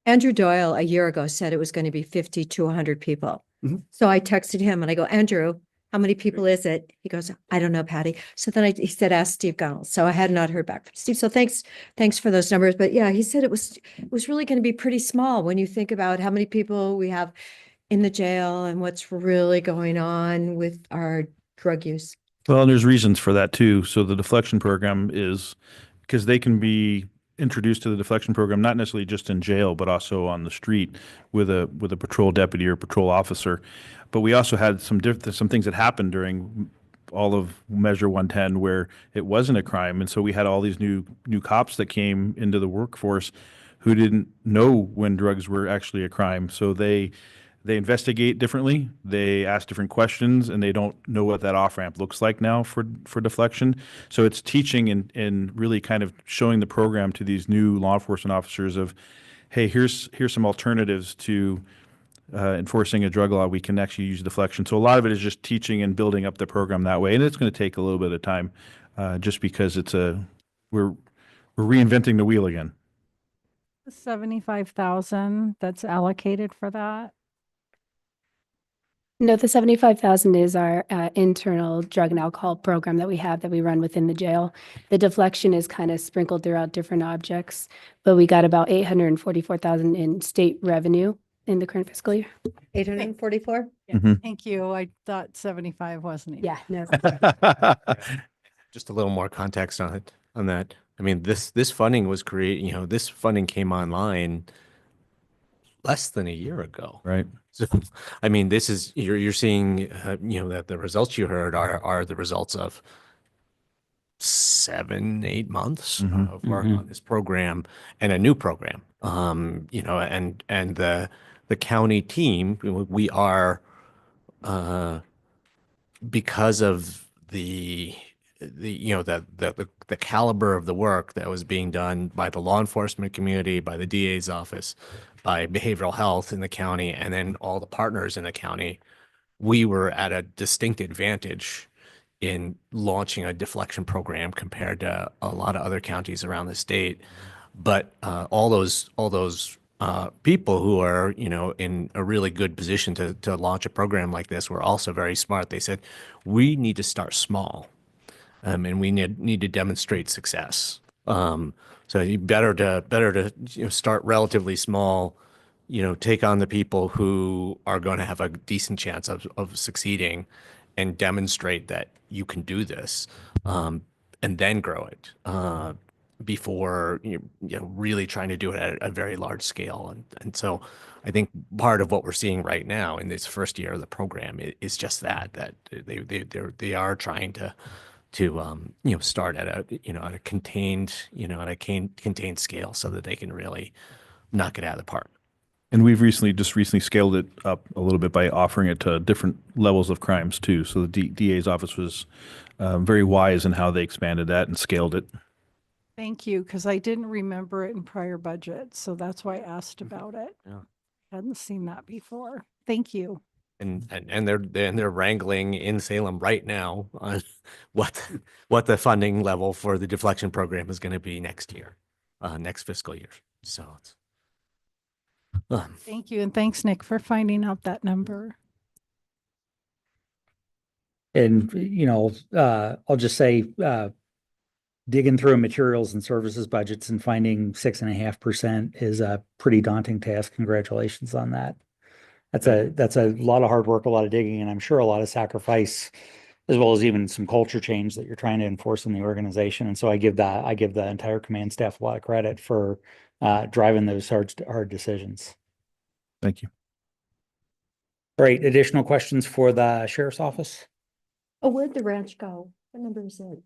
Andrew Doyle a year ago said it was going to be 50 to 100 people. So I texted him and I go, Andrew, how many people is it? He goes, I don't know, Patty. So then he said, ask Steve Gunnell. So I had not heard back from Steve. So thanks for those numbers. But yeah, he said it was really going to be pretty small when you think about how many people we have in the jail and what's really going on with our drug use. Well, and there's reasons for that too. So the deflection program is because they can be introduced to the deflection program, not necessarily just in jail, but also on the street with a patrol deputy or patrol officer. But we also had some things that happened during all of Measure 110 where it wasn't a crime. And so we had all these new cops that came into the workforce who didn't know when drugs were actually a crime. So they investigate differently, they ask different questions, and they don't know what that off-ramp looks like now for deflection. So it's teaching and really kind of showing the program to these new law enforcement officers of, hey, here's some alternatives to enforcing a drug law. We can actually use deflection. So a lot of it is just teaching and building up the program that way. And it's going to take a little bit of time just because we're reinventing the wheel again. The 75,000 that's allocated for that? No, the 75,000 is our internal drug and alcohol program that we have that we run within the jail. The deflection is kind of sprinkled throughout different objects, but we got about 844,000 in state revenue in the current fiscal year. 844? Thank you. I thought 75 wasn't it? Yeah, no. Just a little more context on it, on that. I mean, this funding was this funding came online less than a year ago. Right. So, I mean, this is, you're seeing, that the results you heard are the results of 7-8 months of work on this program and a new program. And the county team, we are, because of the caliber of the work that was being done by the law enforcement community, by the DA's office, by behavioral health in the county, and then all the partners in the county, we were at a distinct advantage in launching a deflection program compared to a lot of other counties around the state. But all those people who are, in a really good position to launch a program like this were also very smart. They said, we need to start small. And we need to demonstrate success. So you better to start relatively small, take on the people who are going to have a decent chance of succeeding, and demonstrate that you can do this, and then grow it before really trying to do it at a very large scale. And so I think part of what we're seeing right now in this first year of the program is just that they are trying to start at a contained scale so that they can really knock it out of the park. And we've recently scaled it up a little bit by offering it to different levels of crimes too. So the DA's office was very wise in how they expanded that and scaled it. Thank you, because I didn't remember it in prior budgets, so that's why I asked about it. Yeah. Hadn't seen that before. Thank you. And they're wrangling in Salem right now on what the funding level for the deflection program is going to be next year, next fiscal year. So it's Thank you, and thanks, Nick, for finding out that number. And, I'll just say, digging through materials and services budgets and finding 6.5% is a pretty daunting task. Congratulations on that. That's a lot of hard work, a lot of digging, and I'm sure a lot of sacrifice, as well as even some culture change that you're trying to enforce in the organization. And so I give the entire command staff a lot of credit for driving those hard decisions. Thank you. Great. Additional questions for the sheriff's office? Oh, where'd the ranch go? What number is it?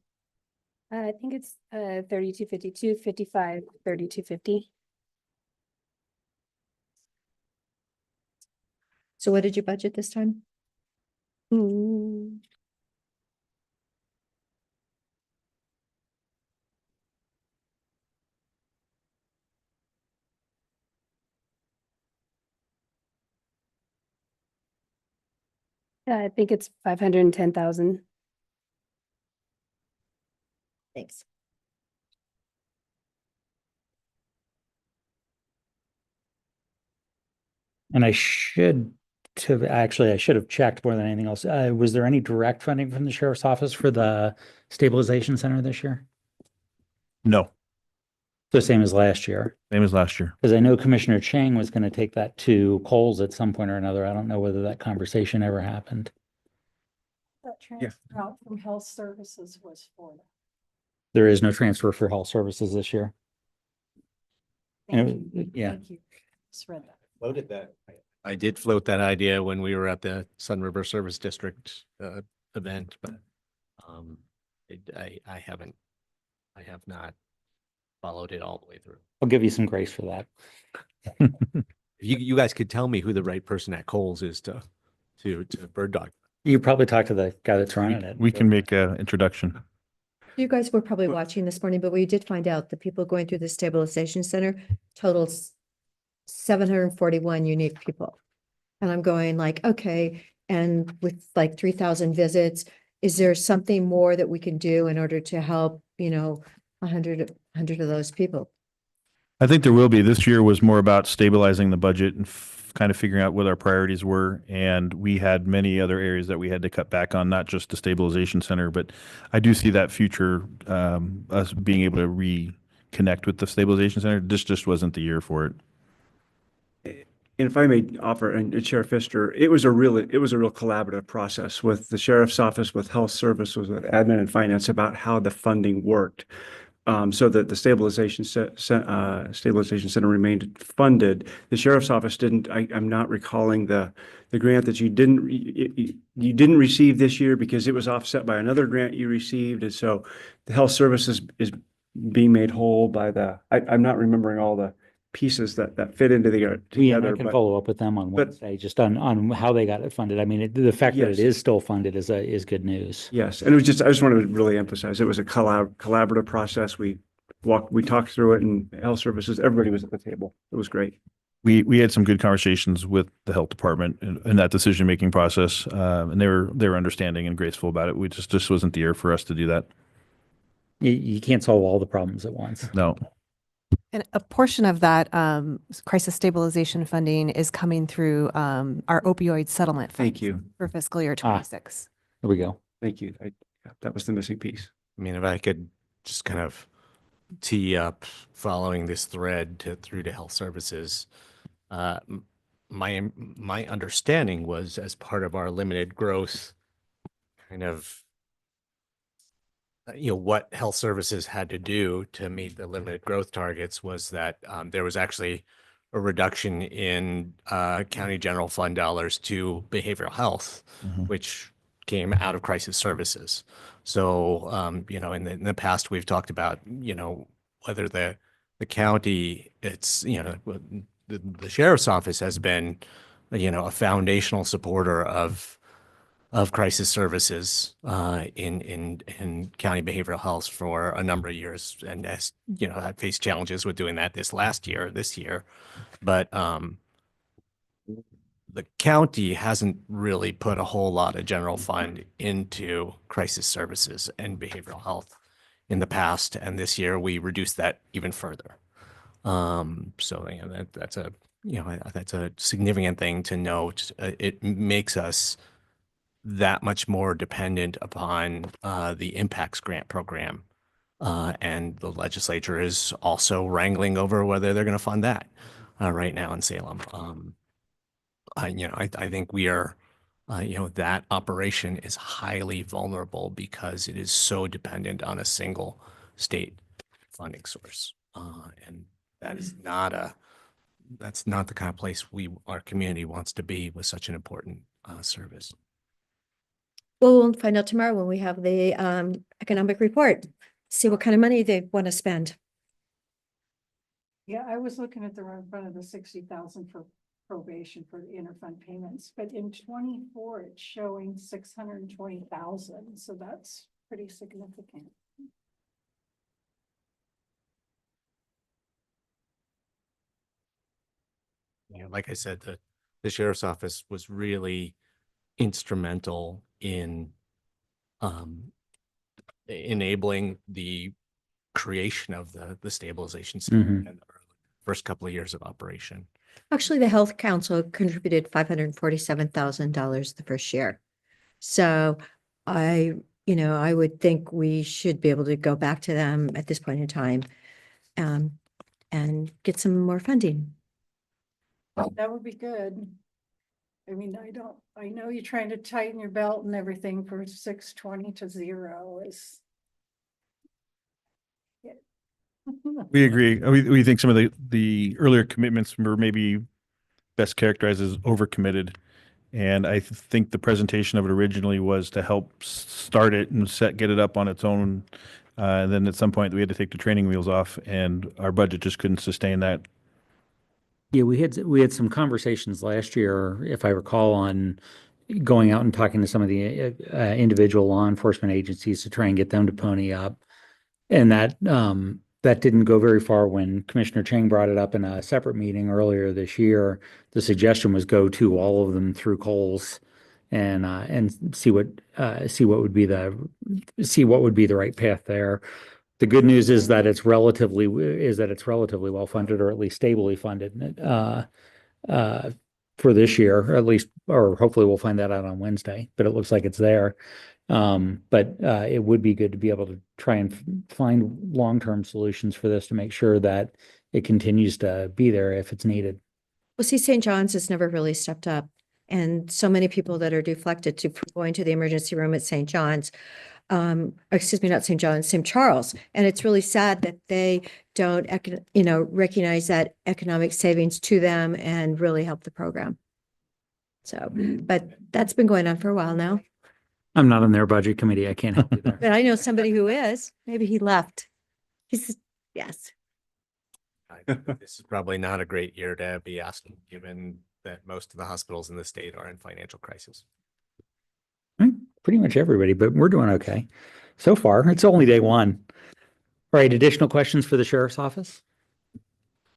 I think it's 3252, 55, 3250. So what did you budget this time? I think it's 510,000. Thanks. And I should have checked more than anything else. Was there any direct funding from the sheriff's office for the stabilization center this year? No, The same as last year? same as last year. Because I know Commissioner Chang was going to take that to Coles at some point or another. I don't know whether that conversation ever happened. That transfer out from health services was for that. There is no transfer for health services this year. Thank And you. yeah. Thank you. Just read that. floated that. I did float that idea when we were at the Sun River Service District event, but I have not followed it all the way through. I'll give you some grace for that. You guys could tell me who the right person at Coles is to bird dog. You probably talked to the guy that's running it. We can make an introduction. You guys were probably watching this morning, but we did find out the people going through the stabilization center totals 741 unique people. And I'm going like, okay, and with like 3,000 visits, is there something more that we can do in order to help, 100 of those people? I think there will be. This year was more about stabilizing the budget and kind of figuring out what our priorities were. And we had many other areas that we had to cut back on, not just the stabilization center, but I do see that future, us being able to reconnect with the stabilization center. This just wasn't the year for it. And if I may offer, and Sheriff Pfister, it was a real collaborative process with the sheriff's office, with health services, with admin and finance about how the funding worked. So that the stabilization center remained funded. The sheriff's office didn't. I'm not recalling the grant that you didn't receive this year because it was offset by another grant you received, and so the health services is being made whole by the. I'm not remembering all the pieces that fit into I together. can but- follow up with them on but- Wednesday, just on how they got it funded. I mean, the fact that it Yes. is still funded is good news. Yes, and I just wanted to really emphasize, it was a collaborative process. We talked through it, and health services, everybody was at the table. It was great. We had some good conversations with the health department in that decision-making process. And they were understanding and graceful about it. This wasn't the year for us to do that. You can't solve all the problems at once. No. And a portion of that crisis stabilization funding is coming through our opioid settlement. Thank you. For fiscal year 26. There we go. Thank you. That was the missing piece. I mean, if I could just kind of tee up following this thread through to health services, my understanding was as part of our limited growth kind of what health services had to do to meet the limited growth targets was that there was actually a reduction in county general fund dollars to behavioral health, which came out of crisis services. So, in the past, we've talked about, whether the county, it's, the sheriff's office has been, a foundational supporter of crisis services in county behavioral health for a number of years, and has had faced challenges with doing that this year, but the county hasn't really put a whole lot of general fund into crisis services and behavioral health in the past, and this year we reduced that even further. So that's a significant thing to note. It makes us that much more dependent upon the Impacts Grant Program. And the legislature is also wrangling over whether they're going to fund that right now in Salem. I think we are, that operation is highly vulnerable because it is so dependent on a single state funding source. And that is that's not the kind of place our community wants to be with such an important service. Well, we'll find out tomorrow when we have the economic report, see what kind of money they want to spend. Yeah, I was looking at the in front of the 60,000 for probation for the interfund payments, but in 24, it's showing 620,000. So that's pretty significant. Like I said, the sheriff's office was really instrumental in enabling the creation of the stabilization center in the first couple of years of operation. Actually, the Health Council contributed $547,000 the first year. So I would think we should be able to go back to them at this point in time and get some more funding. That would be good. I mean, I know you're trying to tighten your belt and everything for 620 to 0 is. We agree. We think some of the earlier commitments were maybe best characterized as overcommitted. And I think the presentation of it originally was to help start it and get it up on its own. And then at some point we had to take the training wheels off, and our budget just couldn't sustain that. Yeah, we had some conversations last year, if I recall, on going out and talking to some of the individual law enforcement agencies to try and get them to pony up. And that didn't go very far when Commissioner Chang brought it up in a separate meeting earlier this year. The suggestion was go to all of them through Coles and see what would be the right path there. The good news is that it's relatively well funded, or at least stably funded, for this year, or at least, or hopefully we'll find that out on Wednesday, but it looks like it's there. But it would be good to be able to try and find long-term solutions for this to make sure that it continues to be there if it's needed. Well, see, St. John's has never really stepped up. And so many people that are deflected to going to the emergency room at St. John's, excuse me, not St. John's, St. Charles. And it's really sad that they don't, recognize that economic savings to them and really help the program. So, but that's been going on for a while now. I'm not on their budget committee. I can't help you there. But I know somebody who is. Maybe he left. Yes. This is probably not a great year to be asking, given that most of the hospitals in the state are in financial crisis. Pretty much everybody, but we're doing okay. So far, it's only day one. All right, additional questions for the sheriff's office?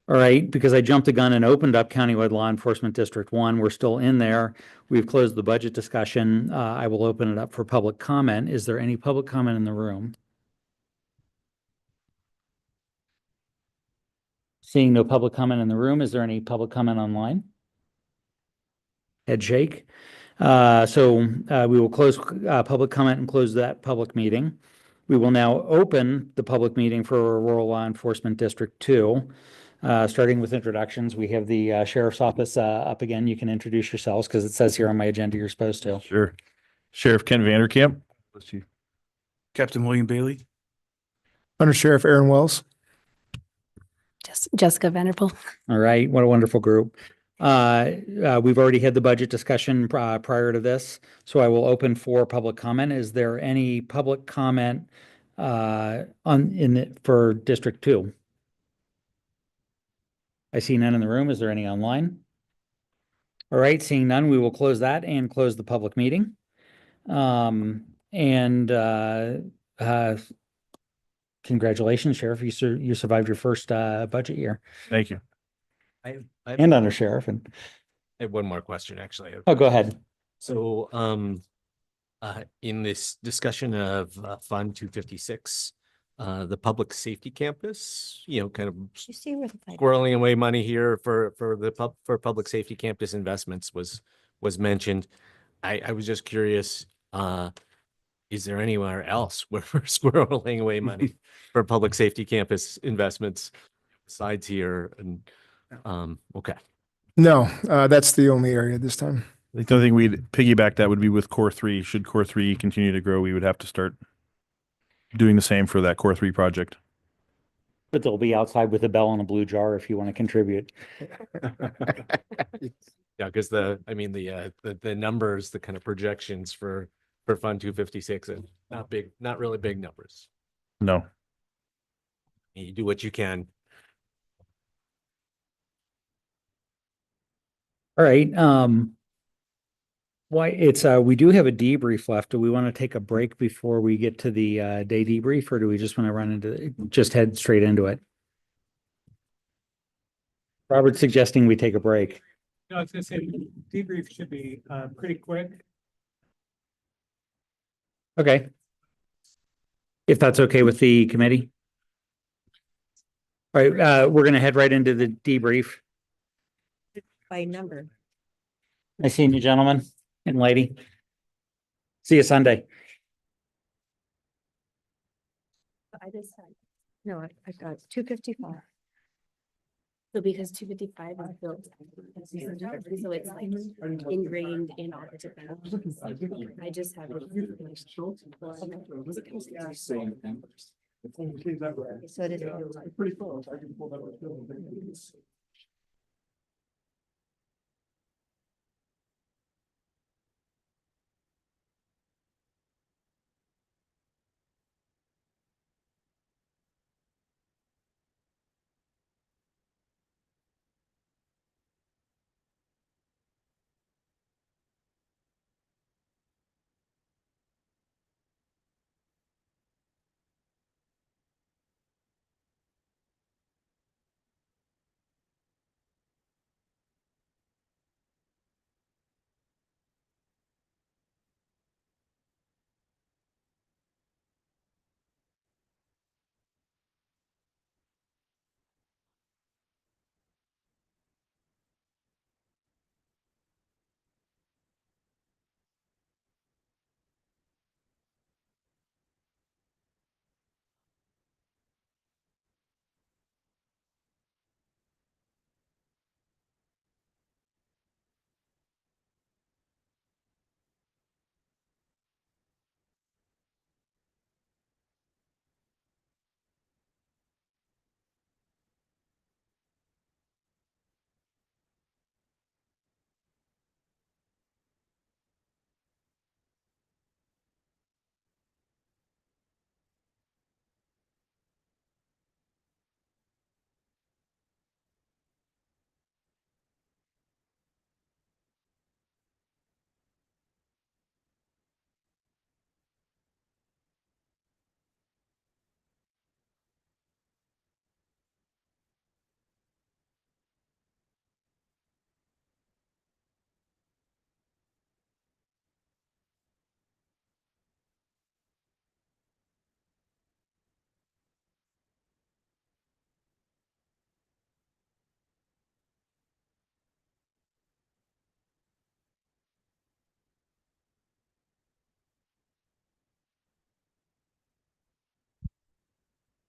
All right, because I jumped the gun and opened up Countywide Law Enforcement District 1, we're still in there. We've closed the budget discussion. I will open it up for public comment. Is there any public comment in the room? Seeing no public comment in the room, is there any public comment online? Head shake. So we will close public comment and close that public meeting. We will now open the public meeting for Rural Law Enforcement District 2. Starting with introductions, we have the sheriff's office up again. You can introduce yourselves because it says here on my agenda you're supposed to. Sure. Sheriff Ken Vanderkamp. Captain William Bailey. Under Sheriff Aaron Wells. Jessica Vanderpool. All right, what a wonderful group. We've already had the budget discussion prior to this, so I will open for public comment. Is there any public comment for District 2? I see none in the room. Is there any online? All right, seeing none, we will close that and close the public meeting. Congratulations, Sheriff. You survived your first budget year. Thank you. And under Sheriff. And I have one more question, actually. oh, go ahead. So, in this discussion of Fund 256, the public safety campus, kind of You see where the squirreling away money here for public safety campus investments was mentioned. I was just curious, is there anywhere else where we're squirreling away money for public safety campus investments besides here? And okay. No, that's the only area this time. The only thing we'd piggyback that would be with Core 3. Should Core 3 continue to grow, we would have to start doing the same for that Core 3 project. But they'll be outside with a bell and a blue jar if you want to contribute. Yeah, because the numbers, the kind of projections for Fund 256 are not really big numbers. No. You do what you can. All right. We do have a debrief left. Do we want to take a break before we get to the day debrief, or do we just want to just head straight into it? Robert's suggesting we take a break. No, I was gonna say debrief should be pretty quick. Okay. If that's okay with the committee. All right, we're gonna head right into the debrief. By number. Nice seeing you, gentlemen and lady. See you Sunday. I just had, no, I got 255. So because 255 is built, so it's like ingrained in all the different. I just have it. So it is. Pretty close. I can pull that up.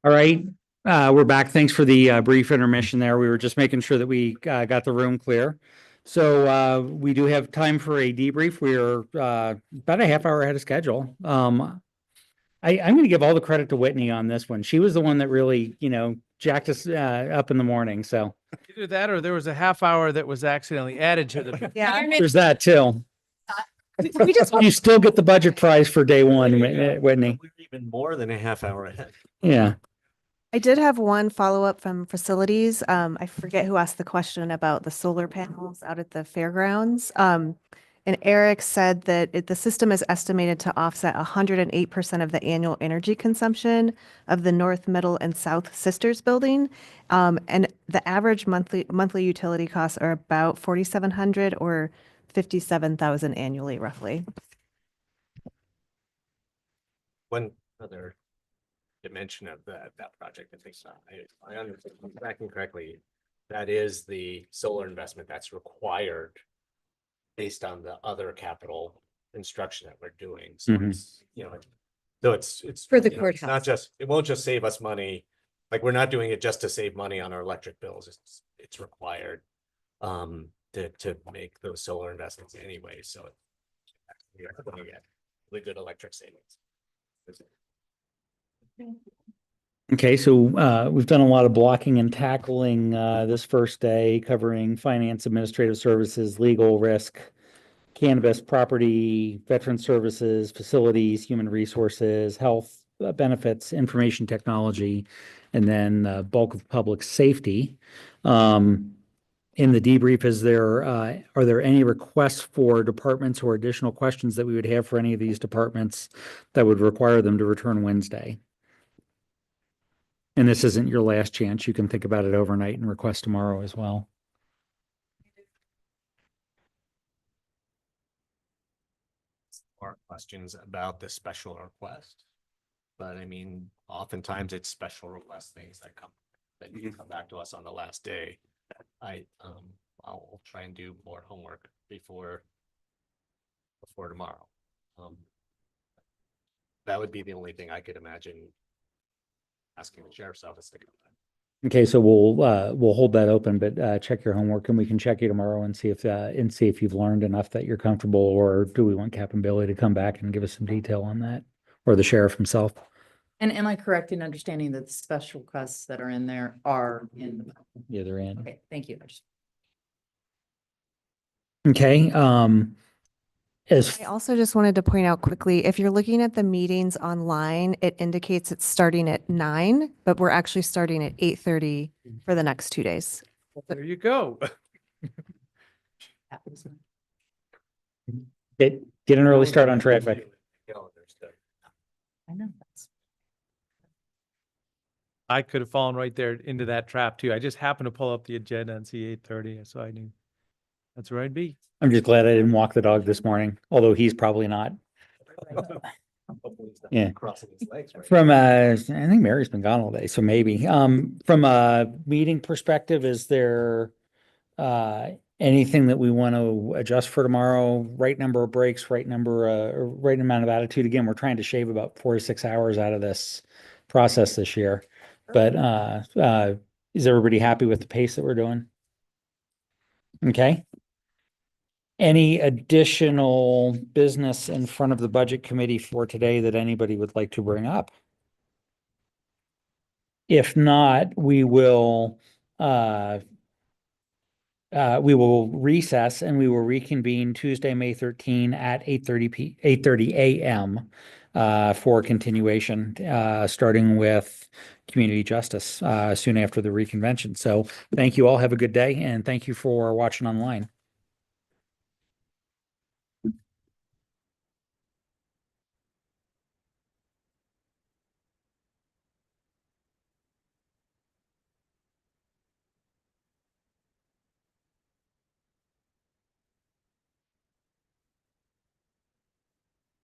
All right, we're back. Thanks for the brief intermission there. We were just making sure that we got the room clear. So we do have time for a debrief. We are about a half hour ahead of schedule. I'm going to give all the credit to Whitney on this one. She was the one that really, jacked us up in the morning. So Either that or there was a half hour that was accidentally added to the. Yeah. there's that too. We just You still get the budget prize for day one, Whitney. We're even more than a half hour ahead. Yeah. I did have one follow-up from facilities. I forget who asked the question about the solar panels out at the fairgrounds. And Eric said that the system is estimated to offset 108% of the annual energy consumption of the North, Middle, and South Sisters building. And the average monthly utility costs are about $4,700 or $57,000 annually, roughly. One other dimension of that project, I think, I understand, if I'm tracking correctly, that is the solar investment that's required based on the other capital construction that we're doing. So Mhm. it's, so it's For the it's courthouse. not just, it won't just save us money. Like, we're not doing it just to save money on our electric bills. It's required to make those solar investments anyway. So we are going to get really good electric savings. Okay, so we've done a lot of blocking and tackling this first day, covering finance, administrative services, legal, risk, cannabis, property, veteran services, facilities, human resources, health, benefits, information technology, and then bulk of public safety. In the debrief, are there any requests for departments or additional questions that we would have for any of these departments that would require them to return Wednesday? And this isn't your last chance. You can think about it overnight and request tomorrow as well. More questions about the special request. But I mean, oftentimes it's special request things that you can come back to us on the last day. I'll try and do more homework before tomorrow. That would be the only thing I could imagine asking the sheriff's office to come back. Okay, so we'll hold that open, but check your homework and we can check you tomorrow and see if you've learned enough that you're comfortable, or do we want Cap and Billy to come back and give us some detail on that, or the sheriff himself? And am I correct in understanding that the special requests that are in there are in? Yeah, they're in. Okay, thank you. Okay, I also just wanted to point out quickly, if you're looking at the meetings online, it indicates it's starting at 9, but we're actually starting at 8:30 for the next 2 days. There you go. get an early start on traffic. I know. I could have fallen right there into that trap too. I just happened to pull up the agenda and see 8:30, so I knew that's where I'd be. I'm just glad I didn't walk the dog this morning, although he's probably not. Yeah. Crossing his legs, right? From I think Mary's been gone all day, so maybe. From a meeting perspective, is there anything that we want to adjust for tomorrow? Right number of breaks, right amount of attitude. Again, we're trying to shave about 4 to 6 hours out of this process this year. But is everybody happy with the pace that we're doing? Okay. Any additional business in front of the budget committee for today that anybody would like to bring up? If not, we will recess and we will reconvene Tuesday, May 13 at 8:30 a.m. For continuation, starting with community justice soon after the reconvention. So thank you all. Have a good day, and thank you for watching online.